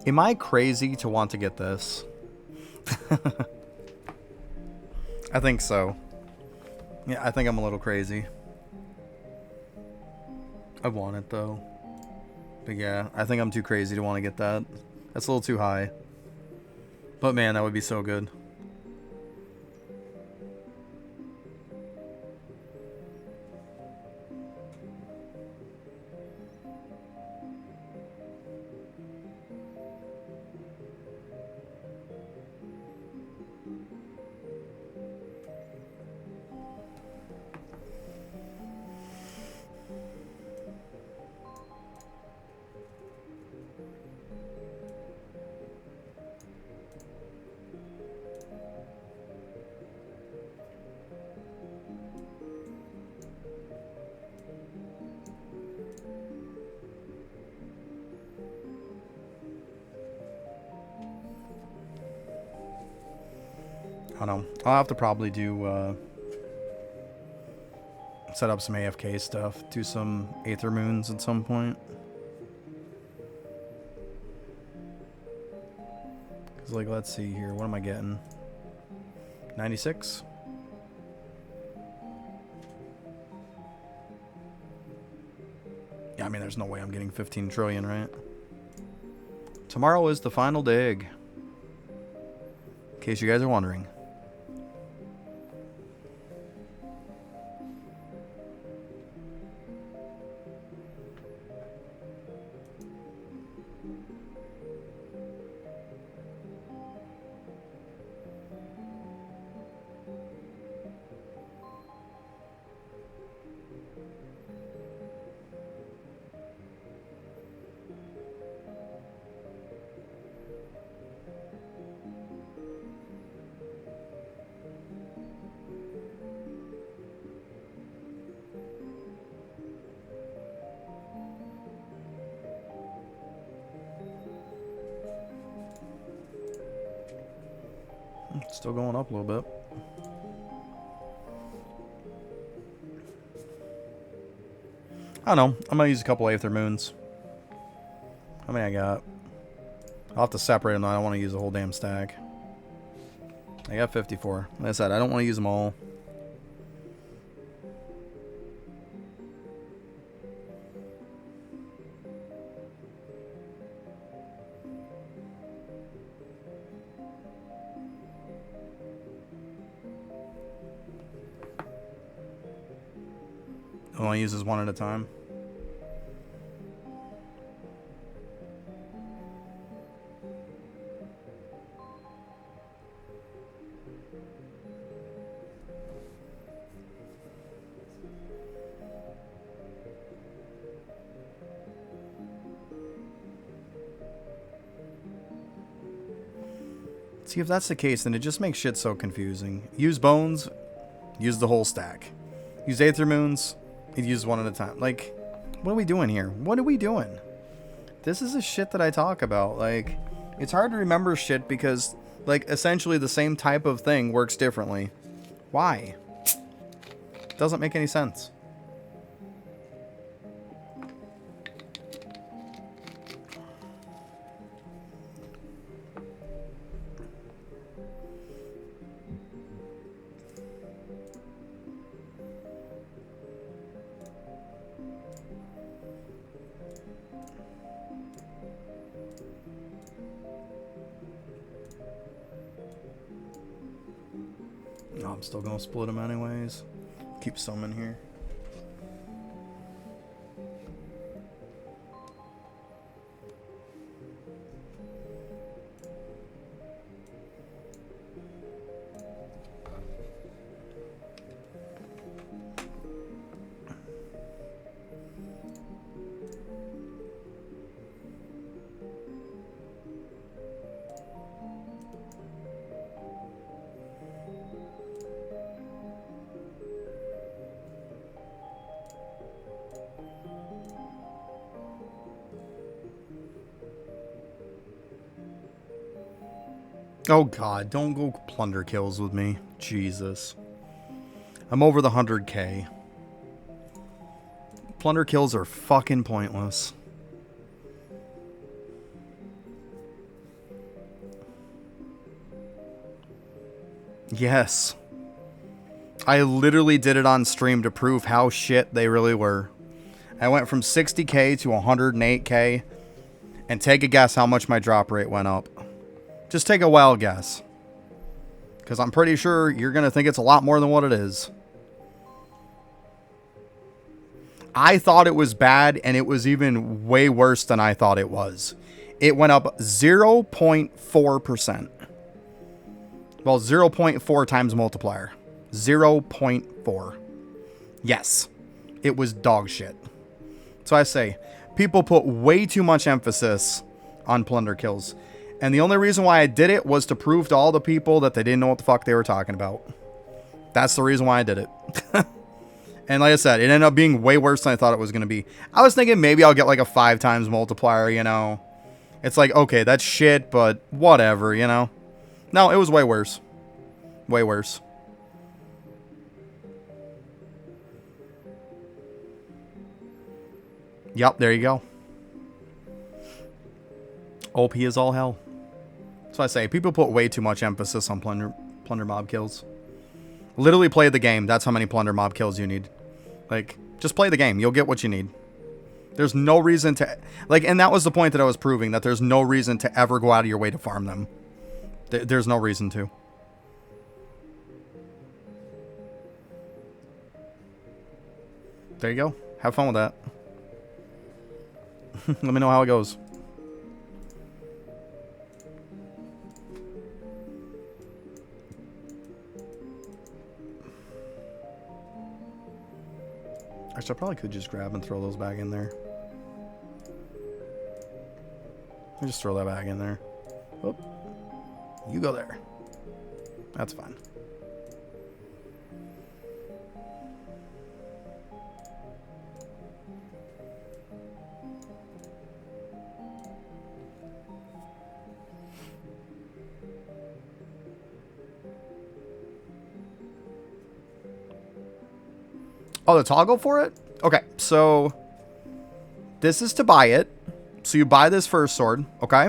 Am I crazy to want to get this? I think so. Yeah, I think I'm a little crazy. I want it though. But yeah, I think I'm too crazy to want to get that. That's a little too high. But man, that would be so good. I don't know. I'll have to probably do, set up some AFK stuff. Do some Aether Moons at some point. Because, like, let's see here. What am I getting? 96? Yeah, I mean, there's no way I'm getting 15 trillion, right? Tomorrow is the final dig. In case you guys are wondering. Still going up a little bit. I don't know. I'm going to use a couple Aether Moons. How many I got? I'll have to separate them though. I don't want to use the whole damn stack. I got 54. Like I said, I don't want to use them all. I want to use this one at a time. See, if that's the case, then it just makes shit so confusing. Use bones, use the whole stack. Use Aether Moons, and use one at a time. Like, what are we doing here? What are we doing? This is the shit that I talk about. Like, it's hard to remember shit because, like, essentially the same type of thing works differently. Why? Doesn't make any sense. Oh, I'm still gonna split them anyways. Keep some in here. Oh god, don't go plunder kills with me. Jesus. I'm over the 100k. Plunder kills are fucking pointless. Yes. I literally did it on stream to prove how shit they really were. I went from 60k to 108k. And take a guess how much my drop rate went up. Just take a wild guess. Because I'm pretty sure you're going to think it's a lot more than what it is. I thought it was bad, and it was even way worse than I thought it was. It went up 0.4%. Well, 0.4 times multiplier. 0.4. Yes. It was dog shit. So I say, people put way too much emphasis on plunder kills. And the only reason why I did it was to prove to all the people that they didn't know what the fuck they were talking about. That's the reason why I did it. And like I said, it ended up being way worse than I thought it was going to be. I was thinking maybe I'll get like a 5 times multiplier, you know. It's like, okay, that's shit, but whatever, you know. No, it was way worse. Way worse. Yup, there you go. OP is all hell. So I say, people put way too much emphasis on plunder mob kills. Literally play the game. That's how many plunder mob kills you need. Like, just play the game. You'll get what you need. There's no reason to... Like, and that was the point that I was proving, that there's no reason to ever go out of your way to farm them. There's no reason to. There you go. Have fun with that. Let me know how it goes. Actually, I probably could just grab and throw those back in there. Let me just throw that back in there. Oh, you go there. That's fine. Oh, the toggle for it? Okay, so this is to buy it. So you buy this first sword, okay?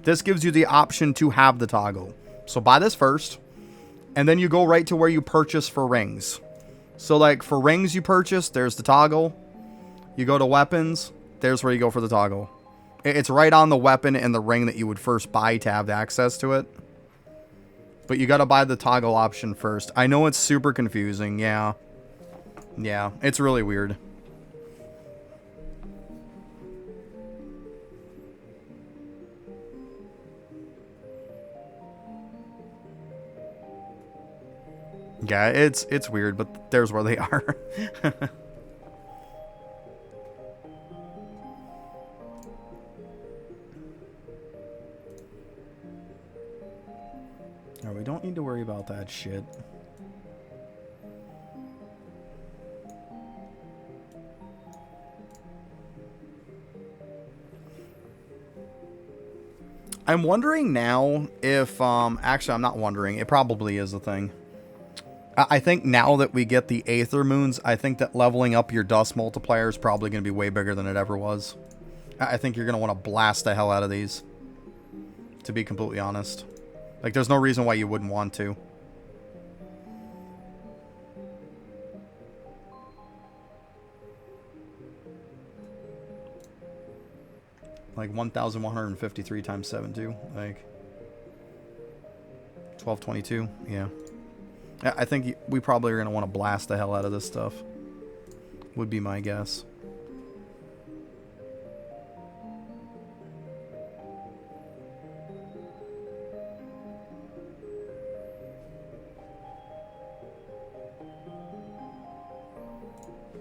This gives you the option to have the toggle. So buy this first, and then you go right to where you purchase for rings. So like for rings you purchase, there's the toggle. You go to weapons, there's where you go for the toggle. It's right on the weapon and the ring that you would first buy to have access to it. But you gotta buy the toggle option first. I know it's super confusing, yeah. Yeah, it's really weird. Yeah, it's weird, but there's where they are. No, we don't need to worry about that shit. I'm wondering now if, actually I'm not wondering, it probably is a thing. I think now that we get the Aether Moons, I think that leveling up your dust multiplier is probably going to be way bigger than it ever was. I think you're going to want to blast the hell out of these, to be completely honest. Like, there's no reason why you wouldn't want to. Like 1,153 times 7 too. Like 1222. Yeah. I think we probably are going to want to blast the hell out of this stuff. Would be my guess.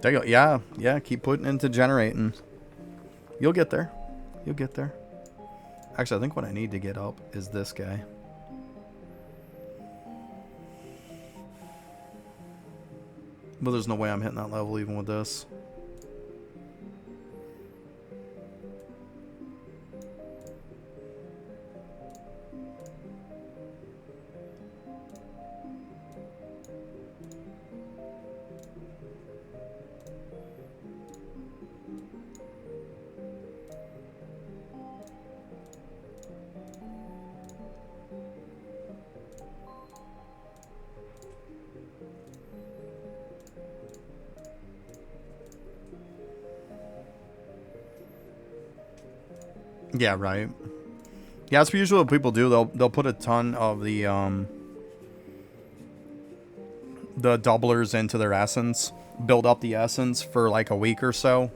There you go. Yeah, yeah, keep putting into generating. You'll get there. You'll get there. Actually, I think what I need to get up is this guy. But there's no way I'm hitting that level even with this. Yeah, right. Yeah, that's usually what people do. They'll put a ton of the doublers into their essence, build up the essence for like a week or so,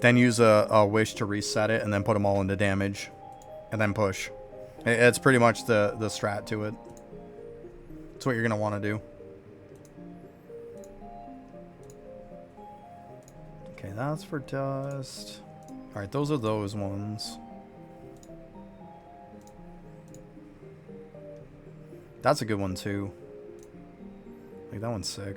then use a wish to reset it, and then put them all into damage, and then push. It's pretty much the strat to it. It's what you're gonna want to do. Okay, that's for dust. Alright, those are those ones. That's a good one too. Like, that one's sick.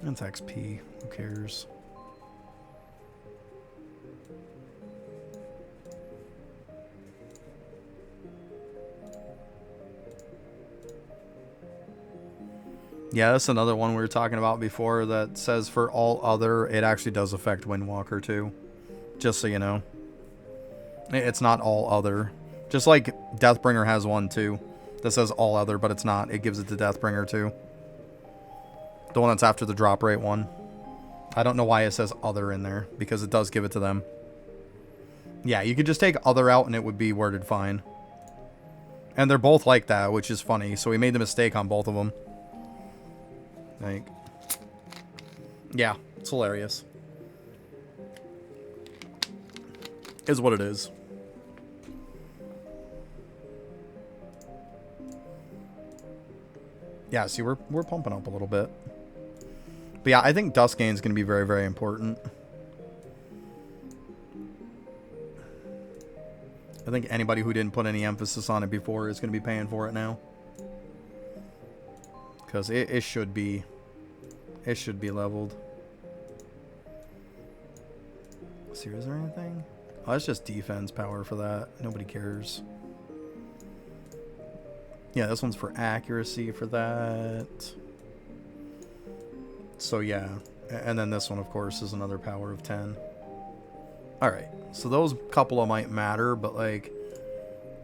That's XP. Who cares? Yeah, that's another one we were talking about before that says for all other, it actually does affect Windwalker too. Just so you know. It's not all other. Just like Deathbringer has one too that says all other, but it's not. It gives it to Deathbringer too. The one that's after the drop rate one. I don't know why it says other in there, because it does give it to them. Yeah, you could just take other out and it would be worded fine. And they're both like that, which is funny. So we made the mistake on both of them. Like, yeah, it's hilarious. Is what it is. Yeah, see, we're pumping up a little bit. But yeah, I think dust gain is going to be very, very important. I think anybody who didn't put any emphasis on it before is going to be paying for it now. Because it should be leveled. Let's see, is there anything? Oh, it's just defense power for that. Nobody cares. Yeah, this one's for accuracy for that. So yeah, and then this one, of course, is another power of 10. Alright, so those couple of might matter, but like,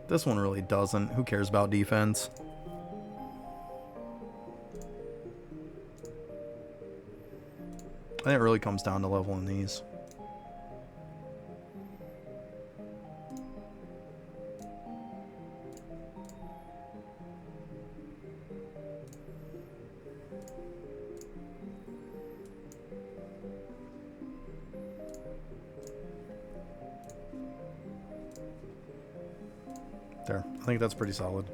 this one really doesn't. Who cares about defense? I think it really comes down to leveling these. There. I think that's pretty solid.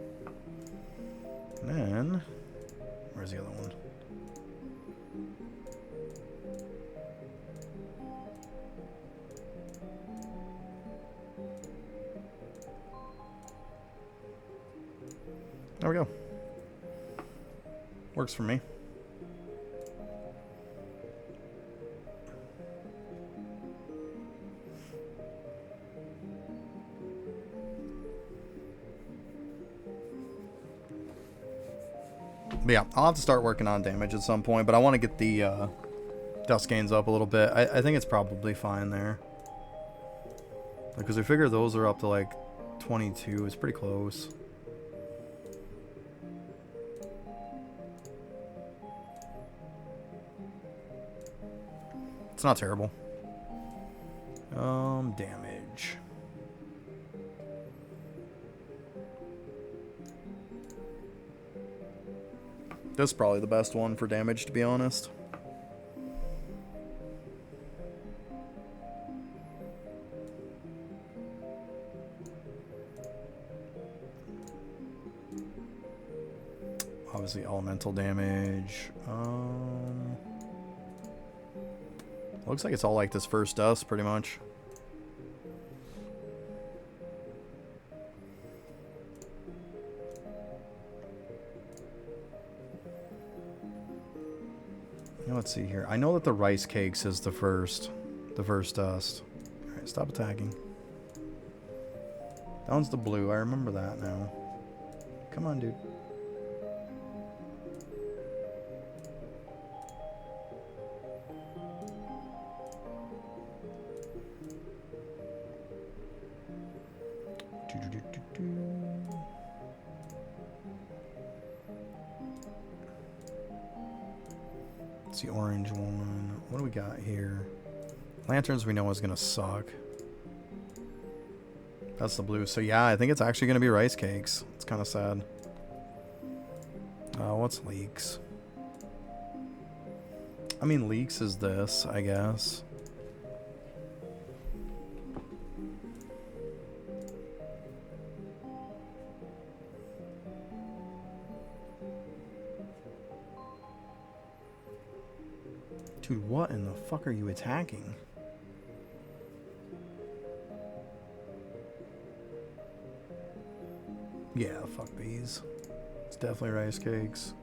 And then, where's the other one? There we go. Works for me. But yeah, I'll have to start working on damage at some point, but I want to get the dust gains up a little bit. I think it's probably fine there. Because I figure those are up to like 22. It's pretty close. It's not terrible. Damage. This is probably the best one for damage, to be honest. Obviously elemental damage. Looks like it's all like this first dust, pretty much. Now let's see here. I know that the rice cakes is the first dust. Alright, stop attacking. That one's the blue. I remember that now. Come on, dude. It's the orange one. What do we got here? Lanterns we know is gonna suck. That's the blue. So yeah, I think it's actually gonna be rice cakes. It's kind of sad. What's leaks? I mean, leaks is this, I guess. Dude, what in the fuck are you attacking? Yeah, fuck these. It's definitely rice cakes.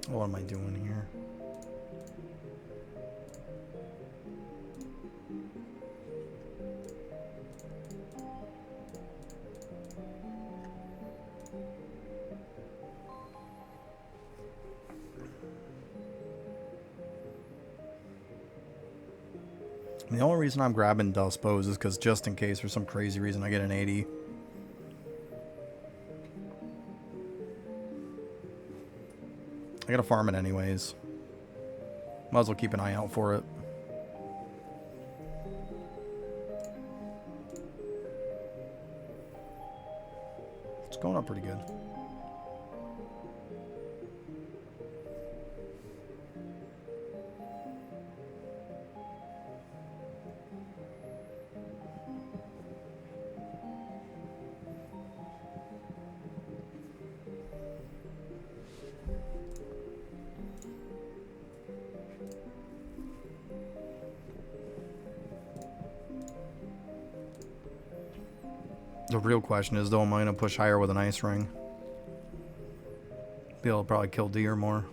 What am I doing here? The only reason I'm grabbing Dust Pose is because just in case for some crazy reason I get an 80. I gotta farm it anyways. Might as well keep an eye out for it. It's going up pretty good. The real question is, though, am I going to push higher with an ice ring? Be able to probably kill deer more.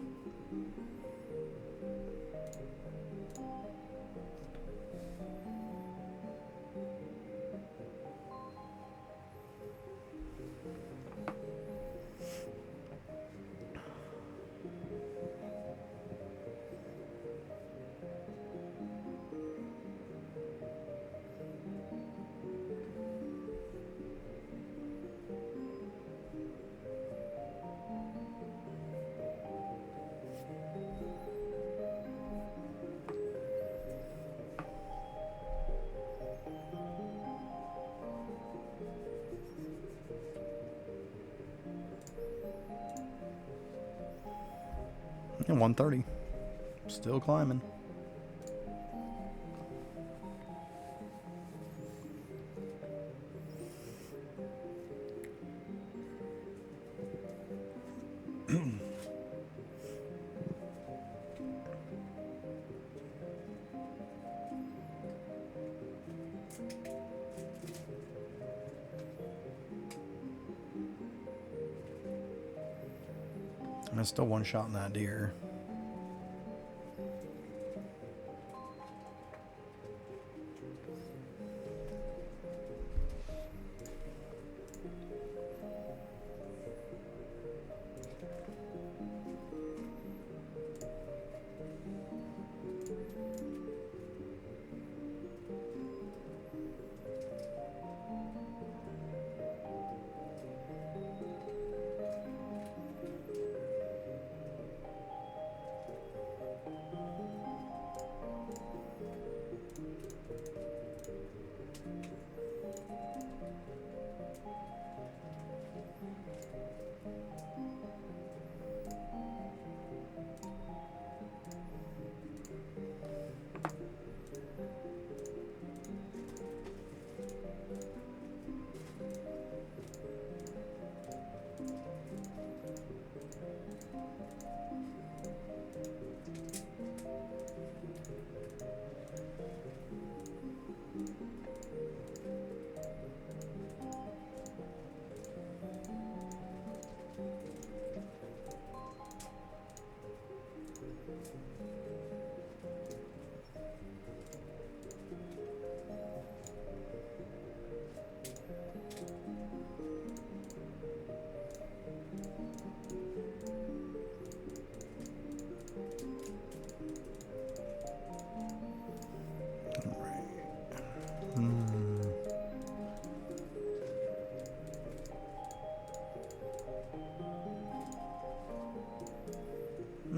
And 130. Still climbing. I'm still one shot in that deer.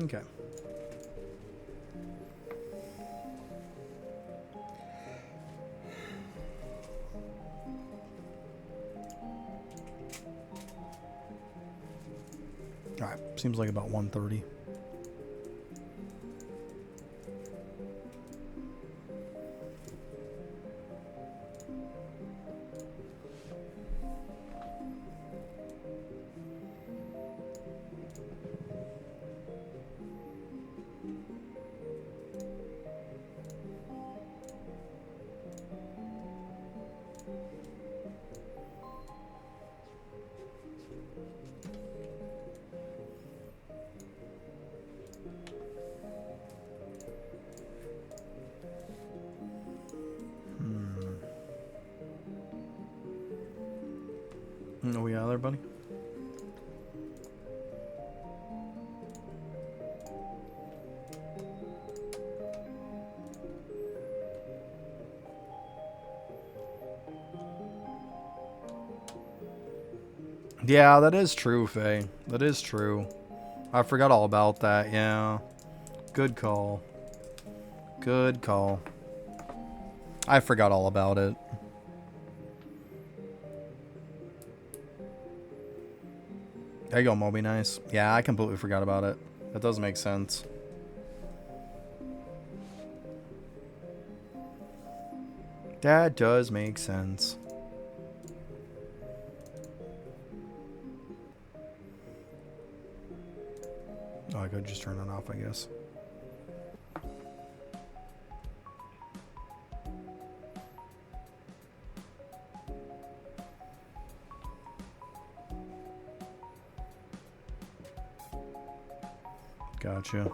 Okay. All right, seems like about 1:30. Are we out there, buddy? Yeah, that is true, Faye. That is true. I forgot all about that, yeah. Good call. Good call. I forgot all about it. There you go, Moby. Nice. Yeah, I completely forgot about it. That does make sense. That does make sense. Oh, I could just turn it off, I guess. Gotcha.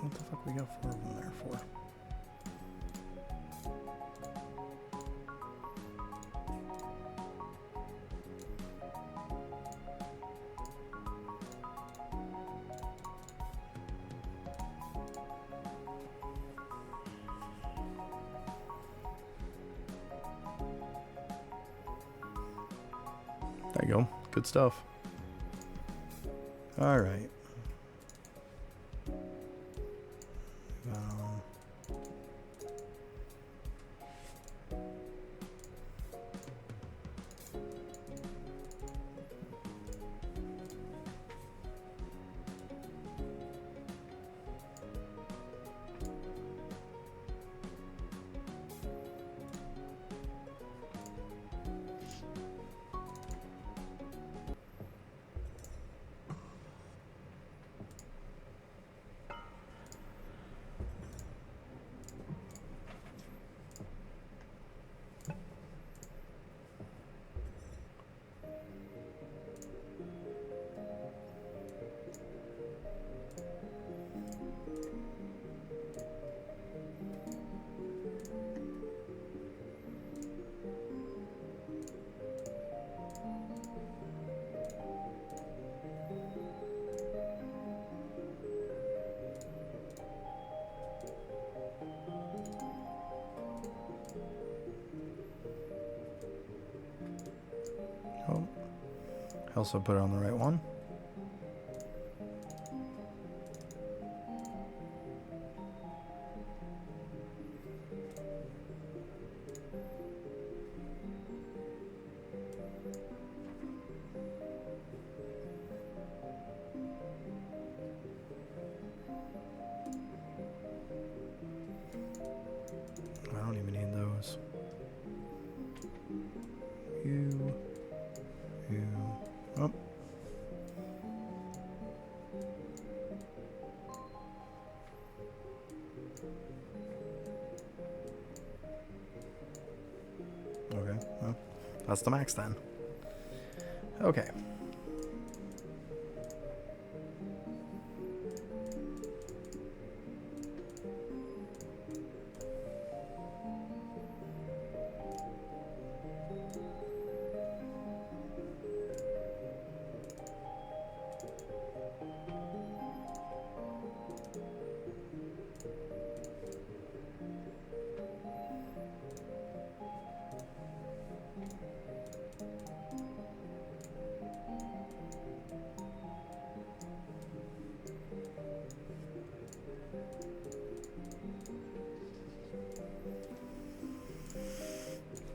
What the fuck we got 4 of them there for? There you go. Good stuff. All right. Oh, I also put it on the right one. I don't even need those. You. Oh. Okay, well, that's the max then. Okay.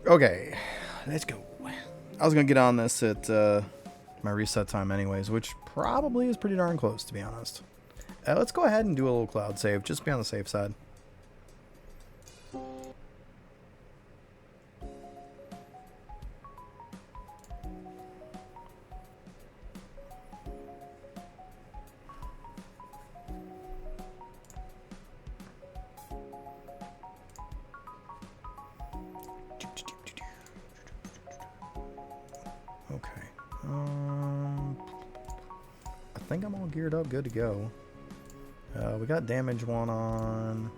Okay, let's go. I was gonna get on this at my reset time anyways, which probably is pretty darn close, to be honest. Let's go ahead and do a little cloud save, just to be on the safe side. Okay. I think I'm all geared up, good to go. We got damage one on.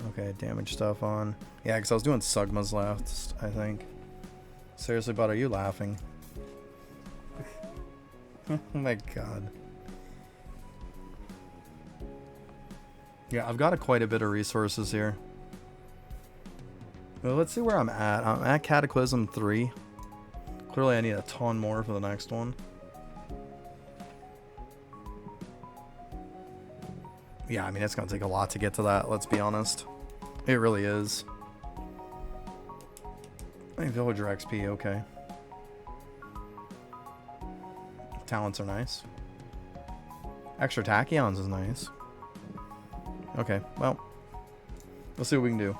Okay, damage stuff on. Yeah, because I was doing Sugmas last, I think. Seriously, bud, are you laughing? Oh my god. Yeah, I've got quite a bit of resources here. Well, let's see where I'm at. I'm at Cataclysm 3. Clearly I need a ton more for the next one. Yeah, I mean, it's going to take a lot to get to that, let's be honest. It really is. Hey, villager XP, okay. Talents are nice. Extra tachyons is nice. Okay, well, let's see what we can do.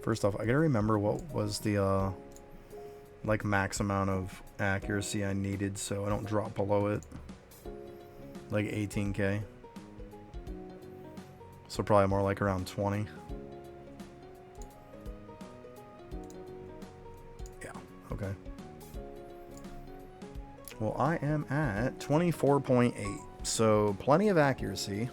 First off, I gotta remember what was the like max amount of accuracy I needed so I don't drop below it. Like 18k. So probably more like around 20. Yeah, okay. Well, I am at 24.8, so plenty of accuracy.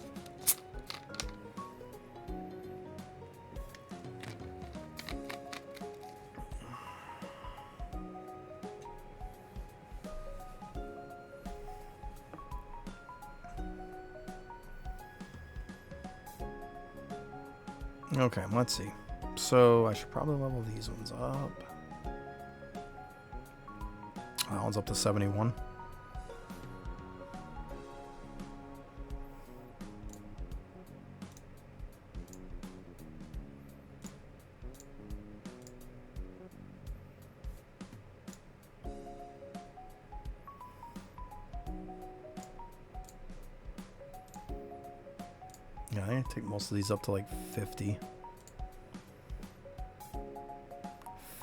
Okay, let's see. So I should probably level these ones up. That one's up to 71. Yeah, I take most of these up to like 50.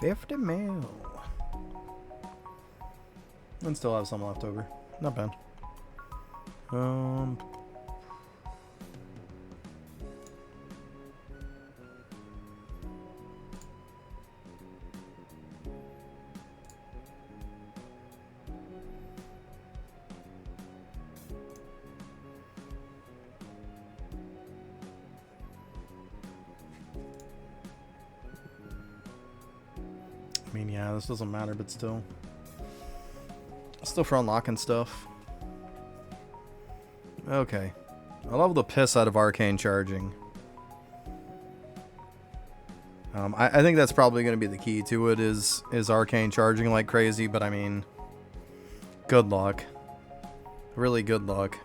50 mil. And still have some left over. Not bad. I mean, yeah, this doesn't matter, but still. Still for unlocking stuff. Okay. I love the piss out of Arcane charging. I think that's probably going to be the key to it is Arcane charging like crazy, but I mean, good luck. Really good luck.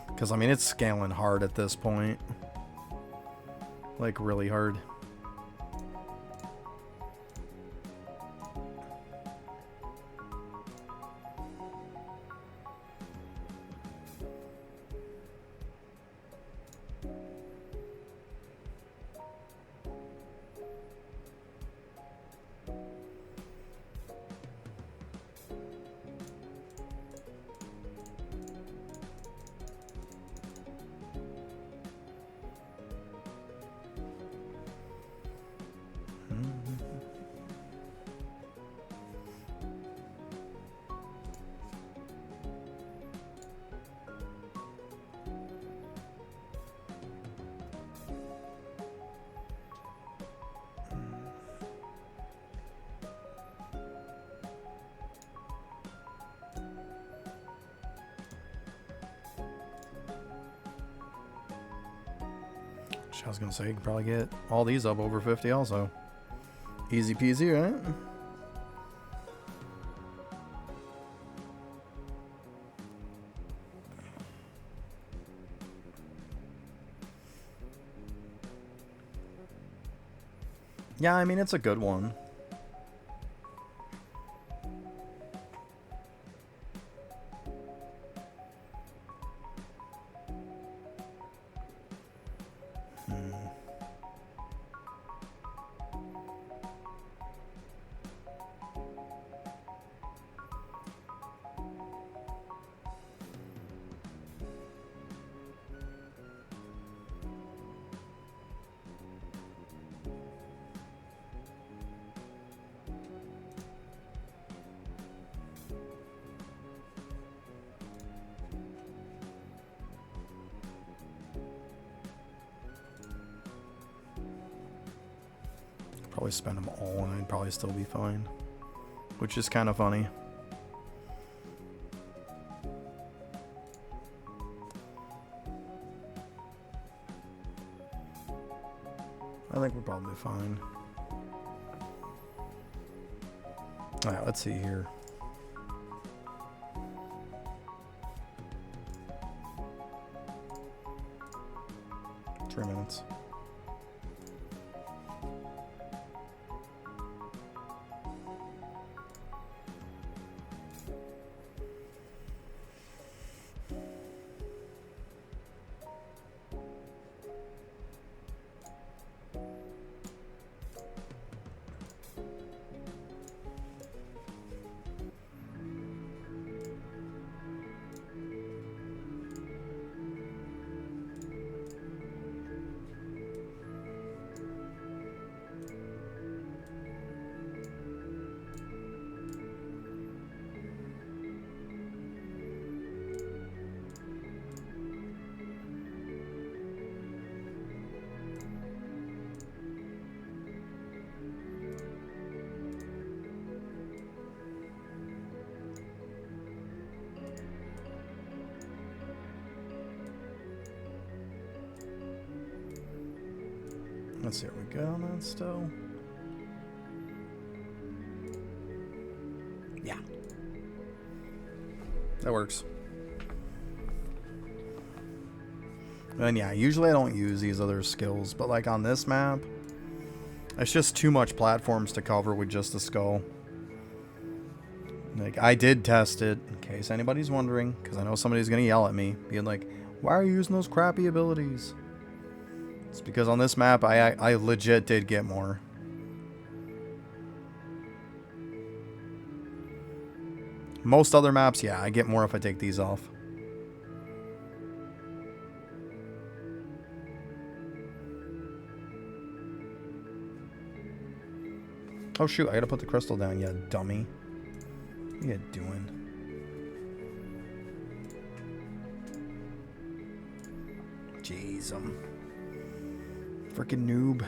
Because, I mean, it's scaling hard at this point. Like, really hard. I was gonna say, you can probably get all these up over 50 also. Easy peasy, right? Yeah, I mean, it's a good one. Probably spend them all and I'd probably still be fine. Which is kind of funny. I think we're probably fine. Alright, let's see here. Three minutes. Let's see, are we good on that still? Yeah. That works. And yeah, usually I don't use these other skills, but like on this map, it's just too much platforms to cover with just the skull. Like, I did test it, in case anybody's wondering, because I know somebody's going to yell at me, being like, why are you using those crappy abilities? It's because on this map, I legit did get more. Most other maps, yeah, I get more if I take these off. Oh shoot, I gotta put the crystal down, you dummy. What are you doing? Jeez, freaking noob.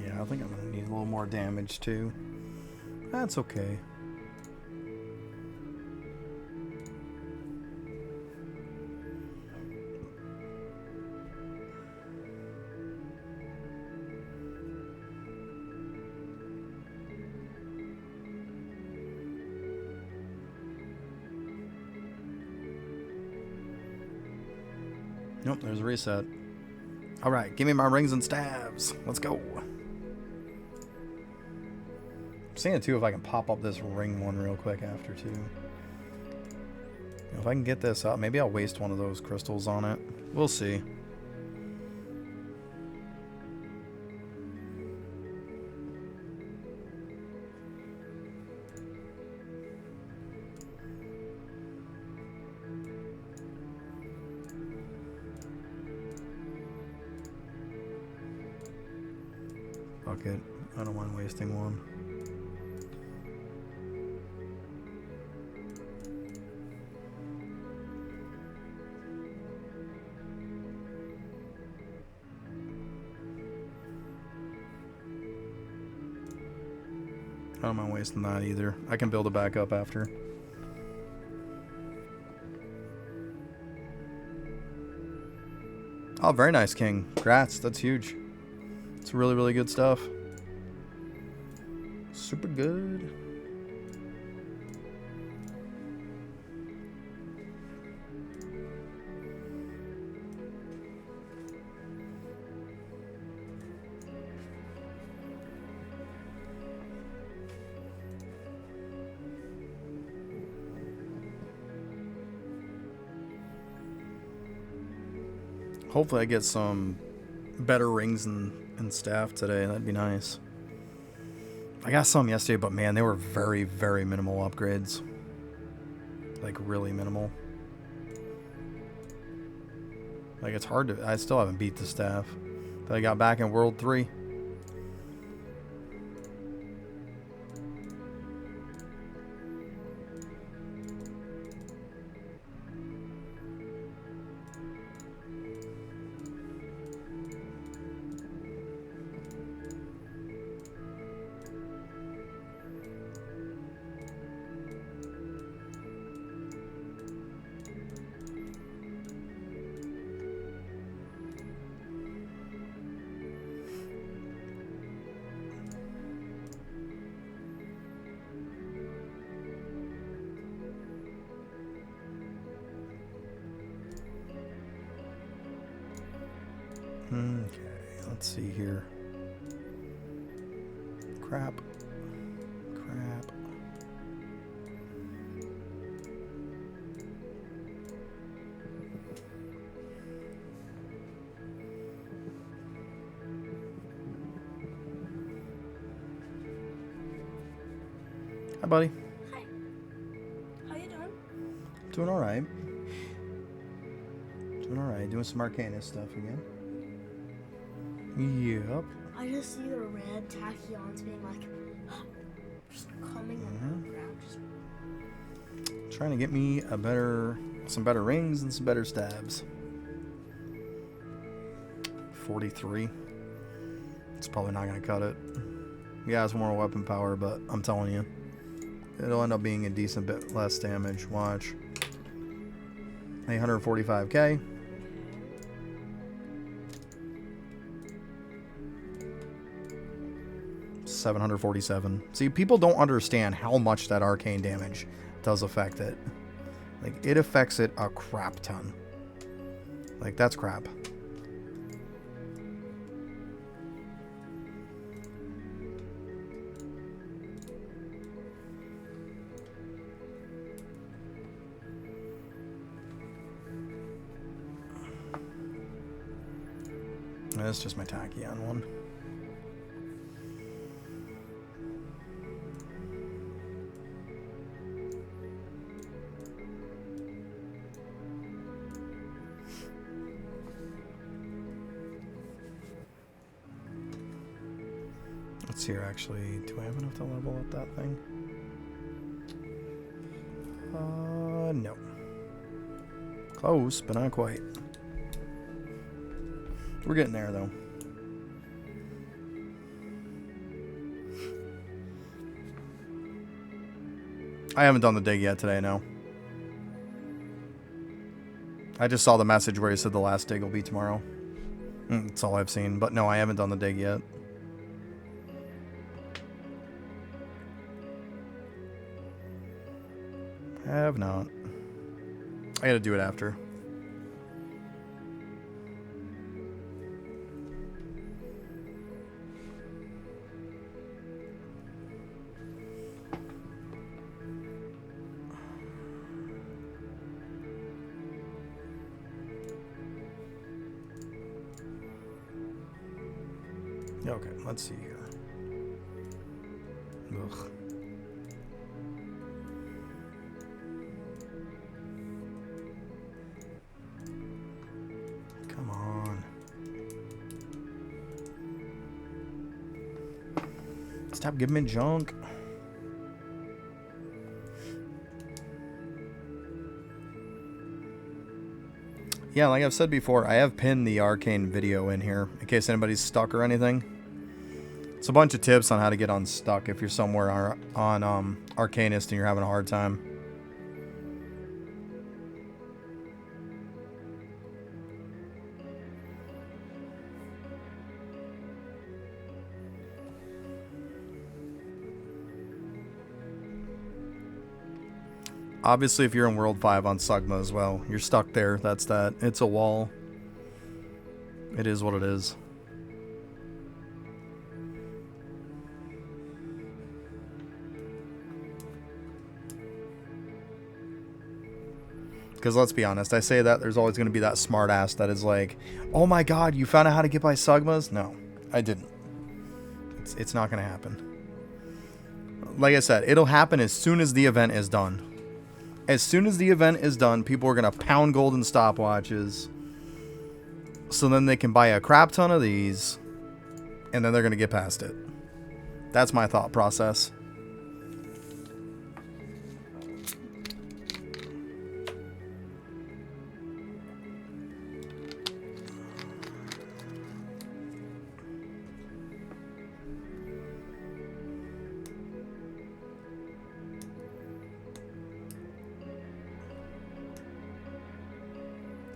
Yeah, I think I'm gonna need a little more damage too. That's okay. Nope, there's a reset. Alright, give me my rings and staves. Let's go. I'm seeing too if I can pop up this ring one real quick after too. If I can get this up, maybe I'll waste one of those crystals on it. We'll see. Fuck it. I don't mind wasting one. I don't mind wasting that either. I can build it back up after. Oh, very nice, King. Congrats. That's huge. It's really, really good stuff. Super good. Hopefully I get some better rings and staff today. That'd be nice. I got some yesterday, but man, they were very, very minimal upgrades. Like, really minimal. Like, it's hard to... I still haven't beat the staff that I got back in World 3. Okay, let's see here. Crap. Crap. Hi, buddy. Hi. Doing alright. Doing alright. Doing some Arcanist stuff again. Yep. I just see the red tachyons being like, just coming on the ground. Just... Trying to get me some better rings and some better stabs. 43. It's probably not going to cut it. Yeah, it's more weapon power, but I'm telling you, it'll end up being a decent bit less damage. Watch. 845k. $747. See, people don't understand how much that arcane damage does affect it. Like, it affects it a crap ton. Like, that's crap. That's just my Tachyon one. Let's see here, actually. Do I have enough to level up that thing? No. Close, but not quite. We're getting there, though. I haven't done the dig yet today, no. I just saw the message where he said the last dig will be tomorrow. That's all I've seen. But no, I haven't done the dig yet. I have not. I gotta do it after. Okay, let's see here. Ugh. Come on. Stop giving me junk. Yeah, like I've said before, I have pinned the Arcane video in here in case anybody's stuck or anything. It's a bunch of tips on how to get unstuck if you're somewhere on Arcanist and you're having a hard time. Obviously, if you're in World 5 on Sugma as well, you're stuck there. That's that. It's a wall. It is what it is. Because let's be honest, I say that there's always going to be that smart ass that is like, oh my god, you found out how to get by Sugmas? No, I didn't. It's not going to happen. Like I said, it'll happen as soon as the event is done. As soon as the event is done, people are going to pound golden stopwatches. So then they can buy a crap ton of these. And then they're going to get past it. That's my thought process.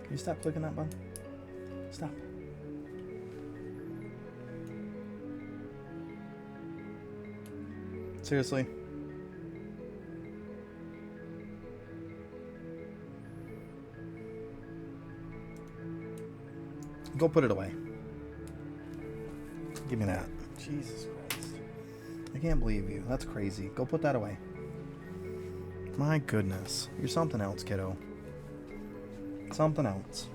Can you stop clicking that button? Stop. Seriously? Go put it away. Give me that. Jesus Christ. I can't believe you. That's crazy. Go put that away. My goodness. You're something else, kiddo. Something else.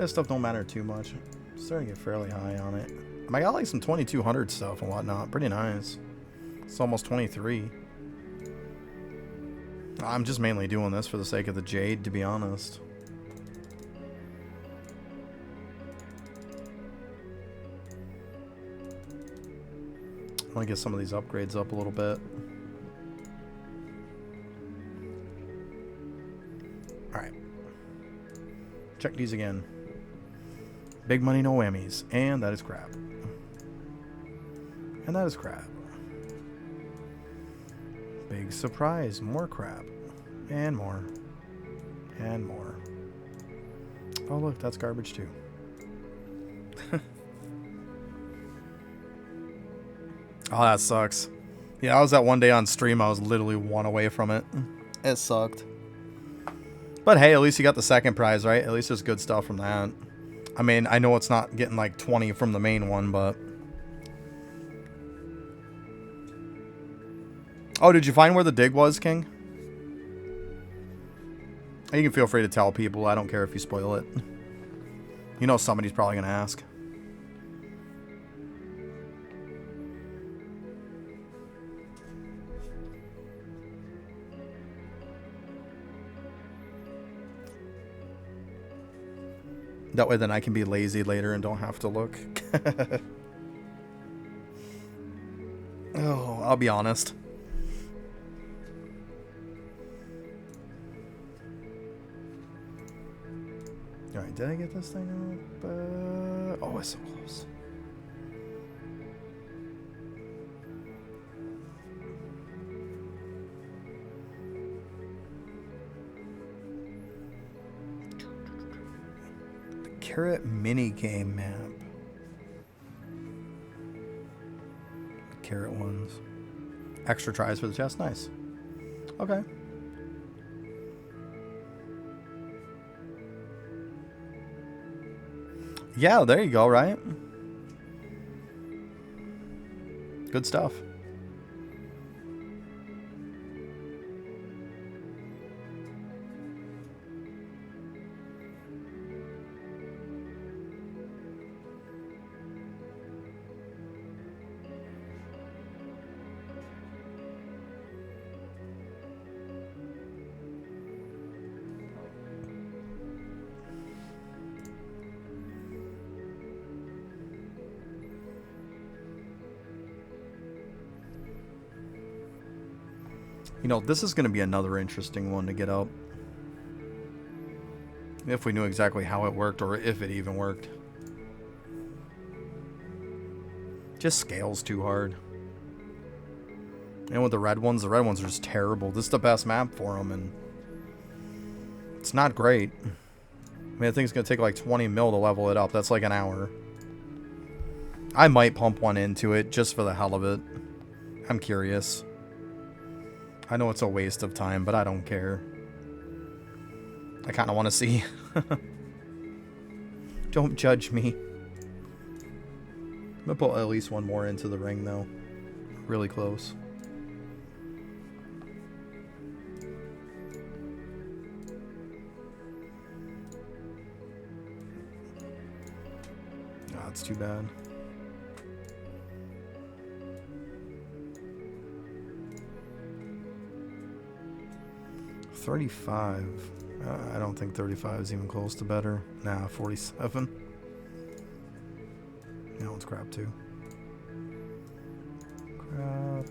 This stuff don't matter too much. I'm starting to get fairly high on it. I got like some 2200 stuff and whatnot. Pretty nice. It's almost 23. I'm just mainly doing this for the sake of the jade, to be honest. I want to get some of these upgrades up a little bit. Alright. Check these again. Big money, no whammies. And that is crap. And that is crap. Big surprise. More crap. And more. And more. Oh, look. That's garbage, too. Oh, that sucks. Yeah, I was that one day on stream. I was literally one away from it. It sucked. But hey, at least you got the second prize, right? At least there's good stuff from that. I mean, I know it's not getting like 20 from the main one, but... Oh, did you find where the dig was, King? You can feel free to tell people. I don't care if you spoil it. You know somebody's probably going to ask. That way then I can be lazy later and don't have to look. Oh, I'll be honest. Alright, did I get this thing up? Oh, it's so close. Carrot mini game map. Carrot ones. Extra tries for the chest. Nice. Okay. Yeah, there you go, right? Good stuff. You know, this is going to be another interesting one to get up. If we knew exactly how it worked, or if it even worked. Just scales too hard. And with the red ones are just terrible. This is the best map for them, and it's not great. I mean, I think it's going to take like 20 mil to level it up. That's like an hour. I might pump one into it just for the hell of it. I'm curious. I know it's a waste of time, but I don't care. I kind of want to see. Don't judge me. I'm going to put at least one more into the ring, though. Really close. Oh, it's too bad. $35. I don't think 35 is even close to better. Nah, 47. That one's crap too. Crap.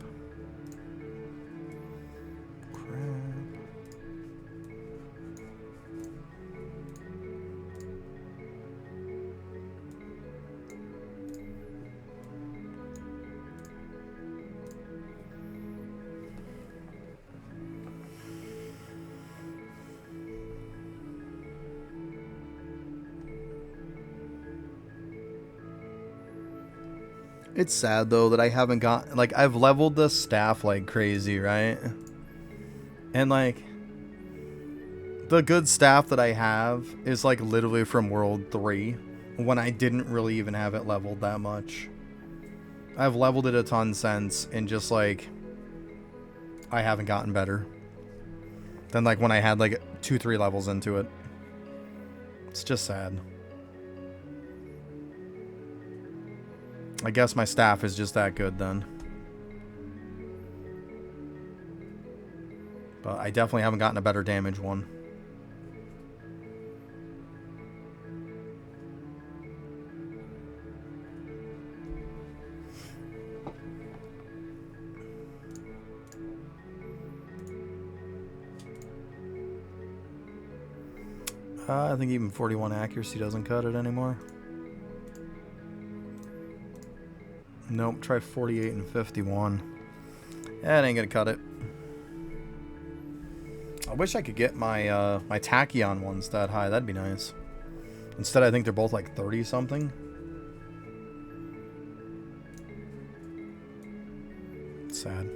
It's sad though that I haven't got, like, I've leveled the staff like crazy, right? And like the good staff that I have is like literally from World 3 when I didn't really even have it leveled that much. I've leveled it a ton since, and just like I haven't gotten better than like when I had like 2-3 levels into it. It's just sad. I guess my staff is just that good then. But I definitely haven't gotten a better damage one. I think even 41 accuracy doesn't cut it anymore. Nope, try 48 and 51. That ain't gonna cut it. I wish I could get my my tachyon ones that high. That'd be nice. Instead, I think they're both like 30 something. Sad.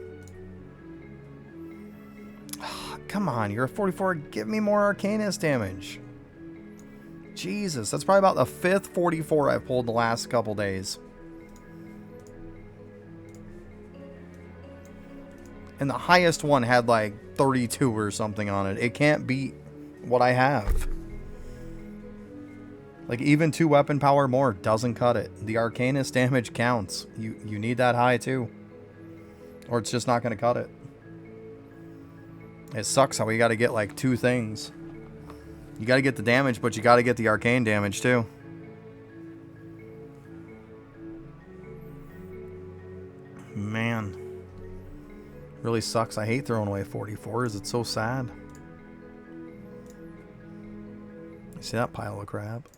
Come on, you're a 44. Give me more Arcanist damage. Jesus, that's probably about the 5th 44 I've pulled the last couple days. And the highest one had like 32 or something on it. It can't beat what I have. Like even 2 weapon power more doesn't cut it. The Arcanist damage counts. You need that high too. Or it's just not going to cut it. It sucks how we got to get like 2 things. You got to get the damage, but you got to get the arcane damage too. Man. Really sucks. I hate throwing away 44s. It's so sad. You see that pile of crap?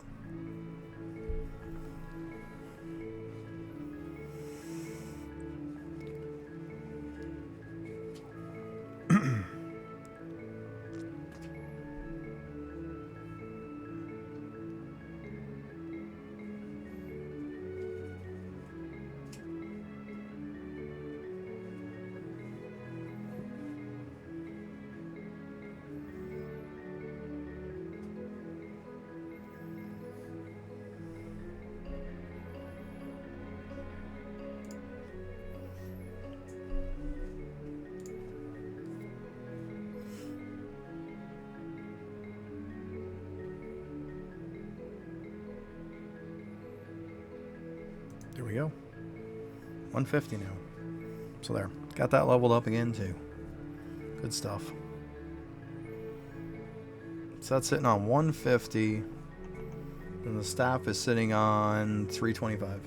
There we go. 150 now. So there. Got that leveled up again too. Good stuff. So that's sitting on 150. And the staff is sitting on 325.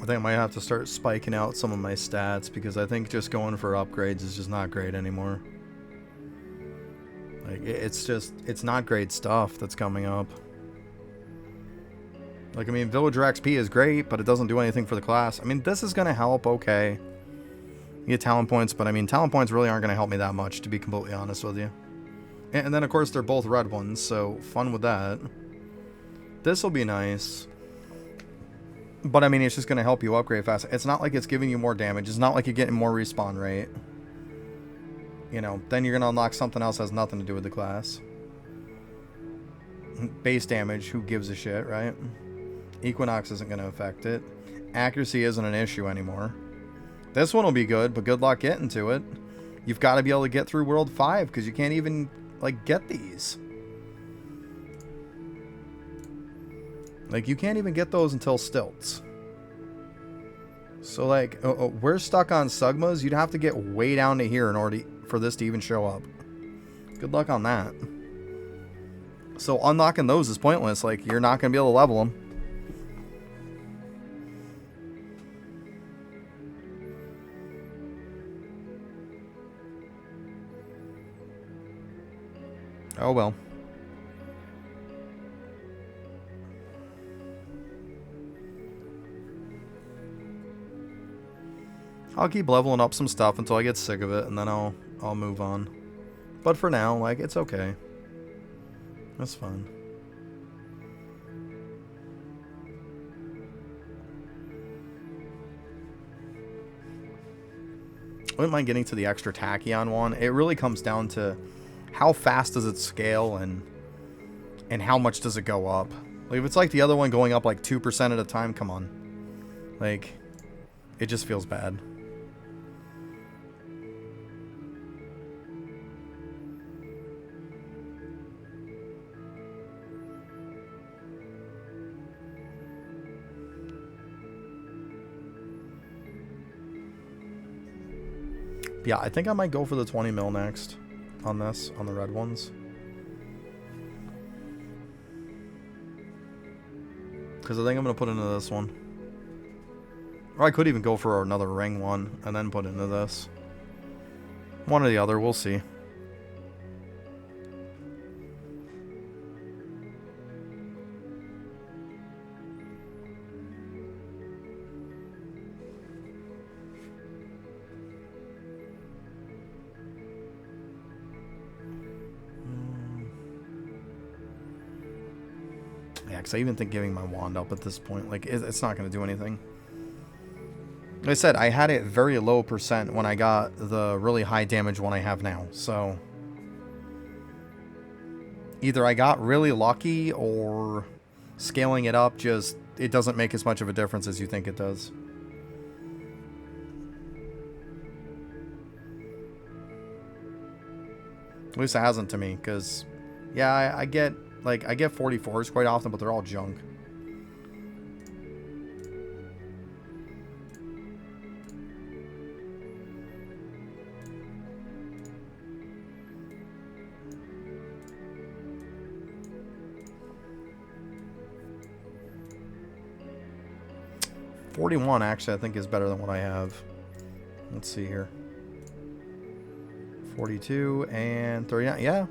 I think I might have to start spiking out some of my stats because I think just going for upgrades is just not great anymore. Like, it's not great stuff that's coming up. Like, I mean, Villager XP is great, but it doesn't do anything for the class. I mean, this is going to help, okay. You get talent points, but I mean, talent points really aren't going to help me that much, to be completely honest with you. And then, of course, they're both red ones, so fun with that. This will be nice. But, I mean, it's just going to help you upgrade faster. It's not like it's giving you more damage. It's not like you're getting more respawn rate. You know, then you're going to unlock something else that has nothing to do with the class. Base damage, who gives a shit, right? Equinox isn't going to affect it. Accuracy isn't an issue anymore. This one will be good, but good luck getting to it. You've got to be able to get through World 5, because you can't even, like, get these. Like, you can't even get those until Stilts. So, like, we're stuck on Sugmas. You'd have to get way down to here in order for this to even show up. Good luck on that. So, unlocking those is pointless. Like, you're not going to be able to level them. Oh, well. I'll keep leveling up some stuff until I get sick of it, and then I'll move on. But for now, like, it's okay. That's fine. wouldn't mind getting to the extra tachyon one. It really comes down to how fast does it scale and how much does it go up. Like, if it's like the other one going up like 2% at a time, come on. Like, it just feels bad. Yeah, I think I might go for the 20 mil next on this, on the red ones. Because I think I'm going to put into this one. Or I could even go for another ring one and then put into this. One or the other, we'll see. Yeah, because I even think giving my wand up at this point, like, it's not going to do anything. Like I said, I had it very low percent when I got the really high damage one I have now, so either I got really lucky or scaling it up just, it doesn't make as much of a difference as you think it does. At least it hasn't to me, because, yeah, I get 44s quite often, but they're all junk. $41 actually I think is better than what I have. Let's see here. 42 and 39. Yeah.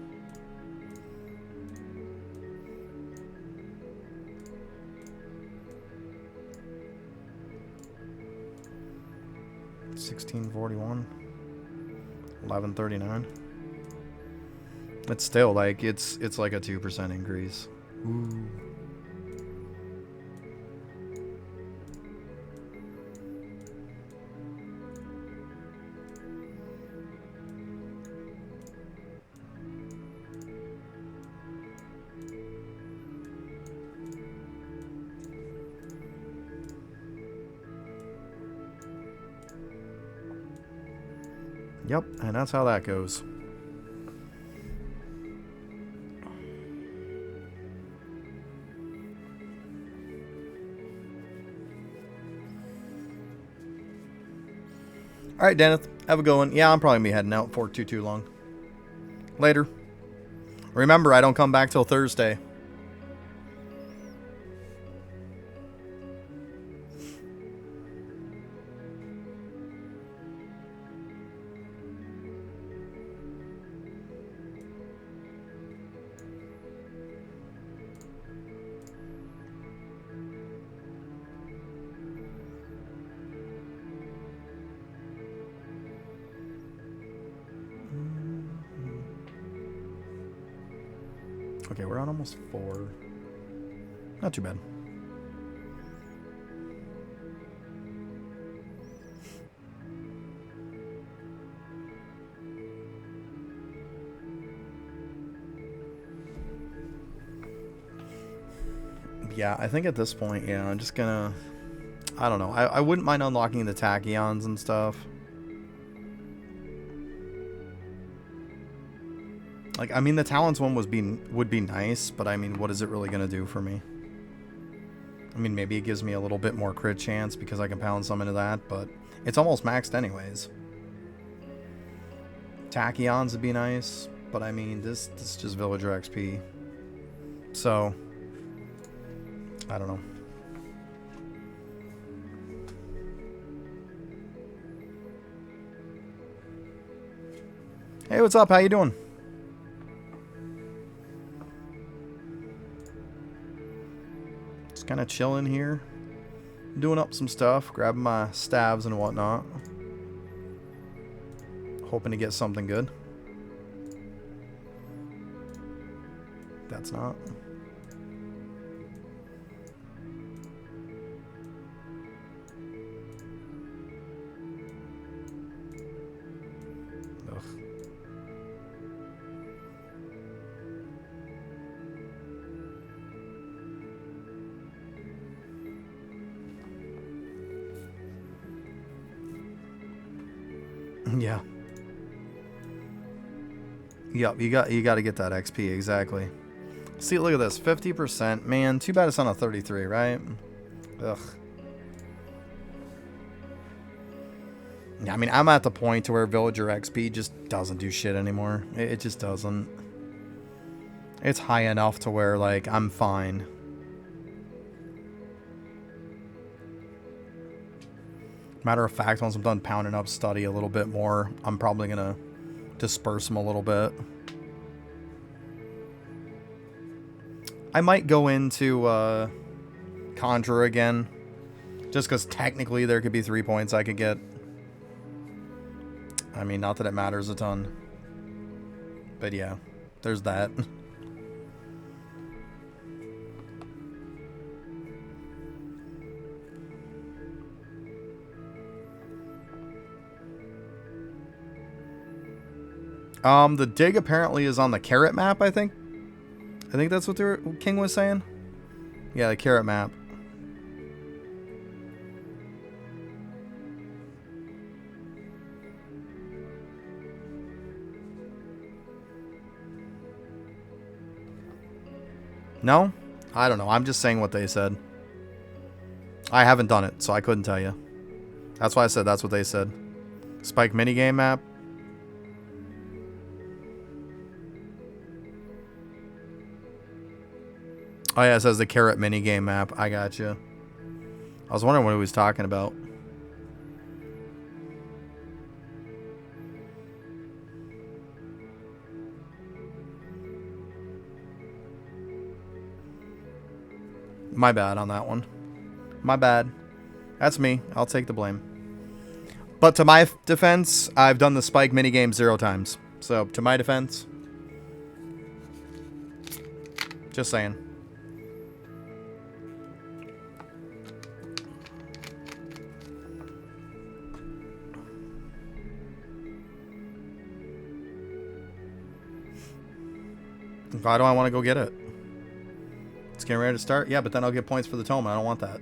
$16.41. $11.39. It's still like it's like a 2% increase. Ooh. Yep, and that's how that goes. Alright, Dennis, have a good one. Yeah, I'm probably going to be heading out for too long. Later. Remember, I don't come back till Thursday. Okay, we're on almost 4. Not too bad. Yeah, I think at this point, yeah, I'm just gonna... I don't know. I wouldn't mind unlocking the tachyons and stuff. Like, I mean, the Talons one would be nice, but I mean, what is it really going to do for me? I mean, maybe it gives me a little bit more crit chance because I can pound some into that, but it's almost maxed anyways. Tachyons would be nice, but I mean, this is just villager XP. So, I don't know. Hey, what's up? How you doing? Kind of chilling here, doing up some stuff, grabbing my stabs and whatnot, hoping to get something good. That's not. Yeah. Yep, you got to get that XP, exactly. See, look at this, 50%. Man, too bad it's on a 33, right? Ugh. Yeah, I mean, I'm at the point to where villager XP just doesn't do shit anymore. It just doesn't. It's high enough to where, like, I'm fine. Matter of fact, once I'm done pounding up study a little bit more, I'm probably going to disperse them a little bit. I might go into Conjure again. Just because technically there could be 3 points I could get. I mean, not that it matters a ton. But yeah, there's that. The dig apparently is on the carrot map, I think. I think that's what King was saying. Yeah, the carrot map. No? I don't know. I'm just saying what they said. I haven't done it, so I couldn't tell you. That's why I said that's what they said. Spike minigame map. Oh yeah, it says the carrot minigame map. I got you. I was wondering what he was talking about. My bad on that one. My bad. That's me. I'll take the blame. But to my defense, I've done the Spike minigame 0 times. So, to my defense, just saying. Why do I want to go get it? It's getting ready to start? Yeah, but then I'll get points for the tome. I don't want that.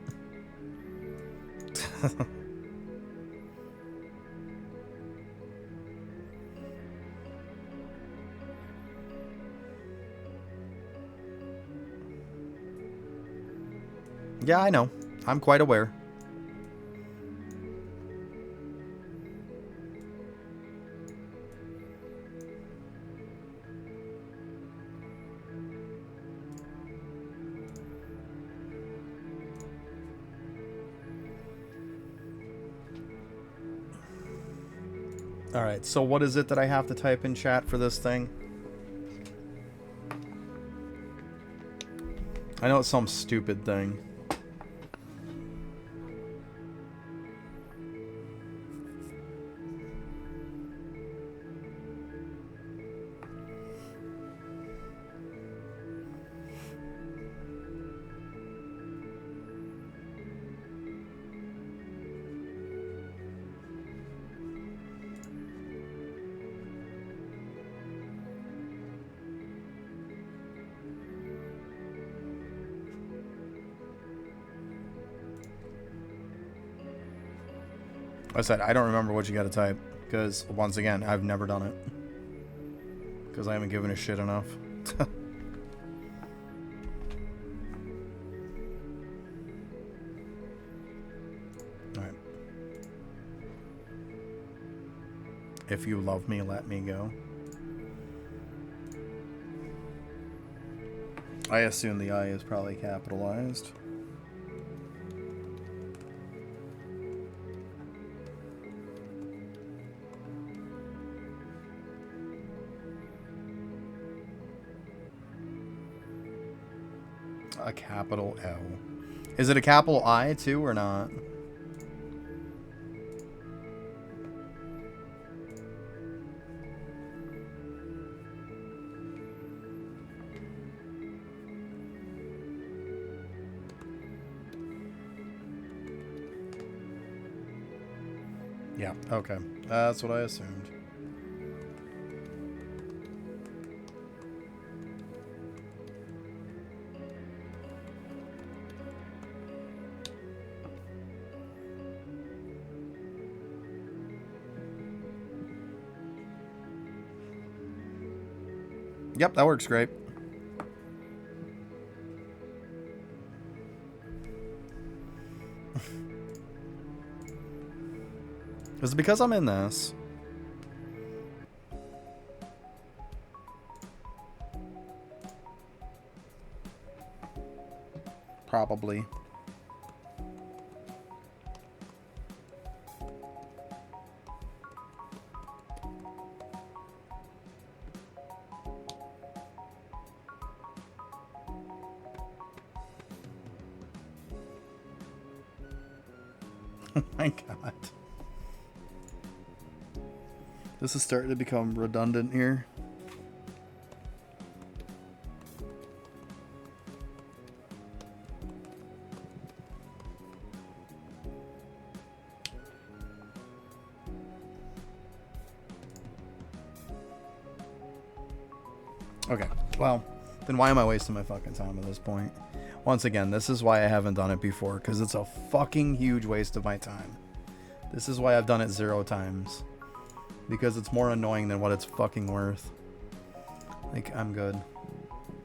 Yeah, I know. I'm quite aware. Alright, so what is it that I have to type in chat for this thing? I know it's some stupid thing. I said, I don't remember what you gotta type. Because, once again, I've never done it. Because I haven't given a shit enough. Alright. If you love me, let me go. I assume the I is probably capitalized. A capital L. Is it a capital I too or not? Yeah, okay. That's what I assumed. Yep, that works great. Is it because I'm in this? Probably. Oh my god. This is starting to become redundant here. Okay, well, then why am I wasting my fucking time at this point? Once again, this is why I haven't done it before, because it's a fucking huge waste of my time. This is why I've done it 0 times. Because it's more annoying than what it's fucking worth. Like, I'm good.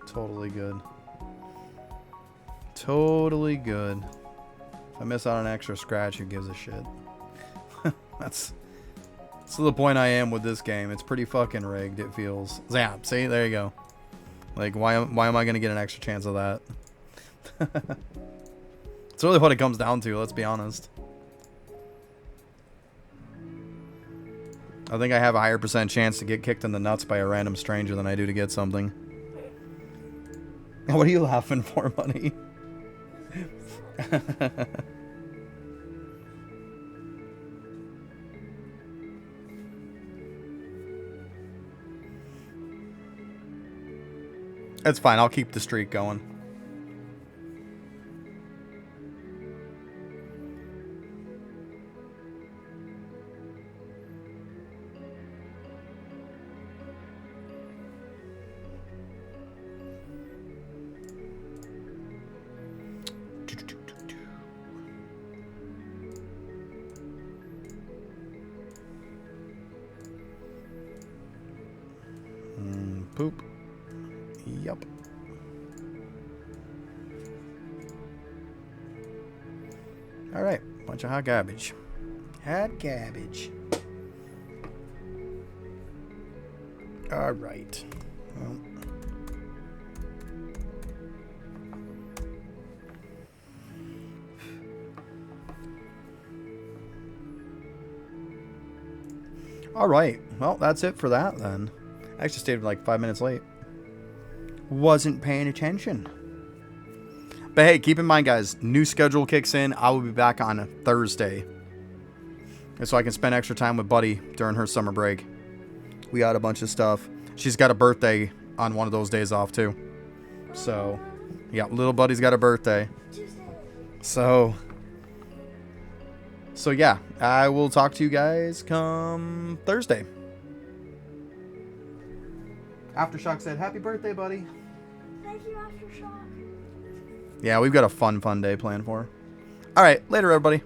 Totally good. Totally good. If I miss out on an extra scratch, who gives a shit? That's to the point I am with this game. It's pretty fucking rigged, it feels. Yeah, see? There you go. Like, why am I going to get an extra chance of that? It's really what it comes down to, let's be honest. I think I have a higher % chance to get kicked in the nuts by a random stranger than I do to get something. What are you laughing for, buddy? That's fine, I'll keep the streak going. Poop. Yup. Alright, bunch of hot garbage. Hot garbage. Alright. Well. Alright, well, that's it for that then. I actually stayed like 5 minutes late. Wasn't paying attention. But hey, keep in mind, guys, new schedule kicks in. I will be back on Thursday. And so I can spend extra time with Buddy during her summer break. We got a bunch of stuff. She's got a birthday on one of those days off, too. So, yeah, little Buddy's got a birthday. So yeah, I will talk to you guys come Thursday. Aftershock said, happy birthday, buddy. Thank you, Aftershock. Yeah, we've got a fun day planned for her. All right, later, everybody.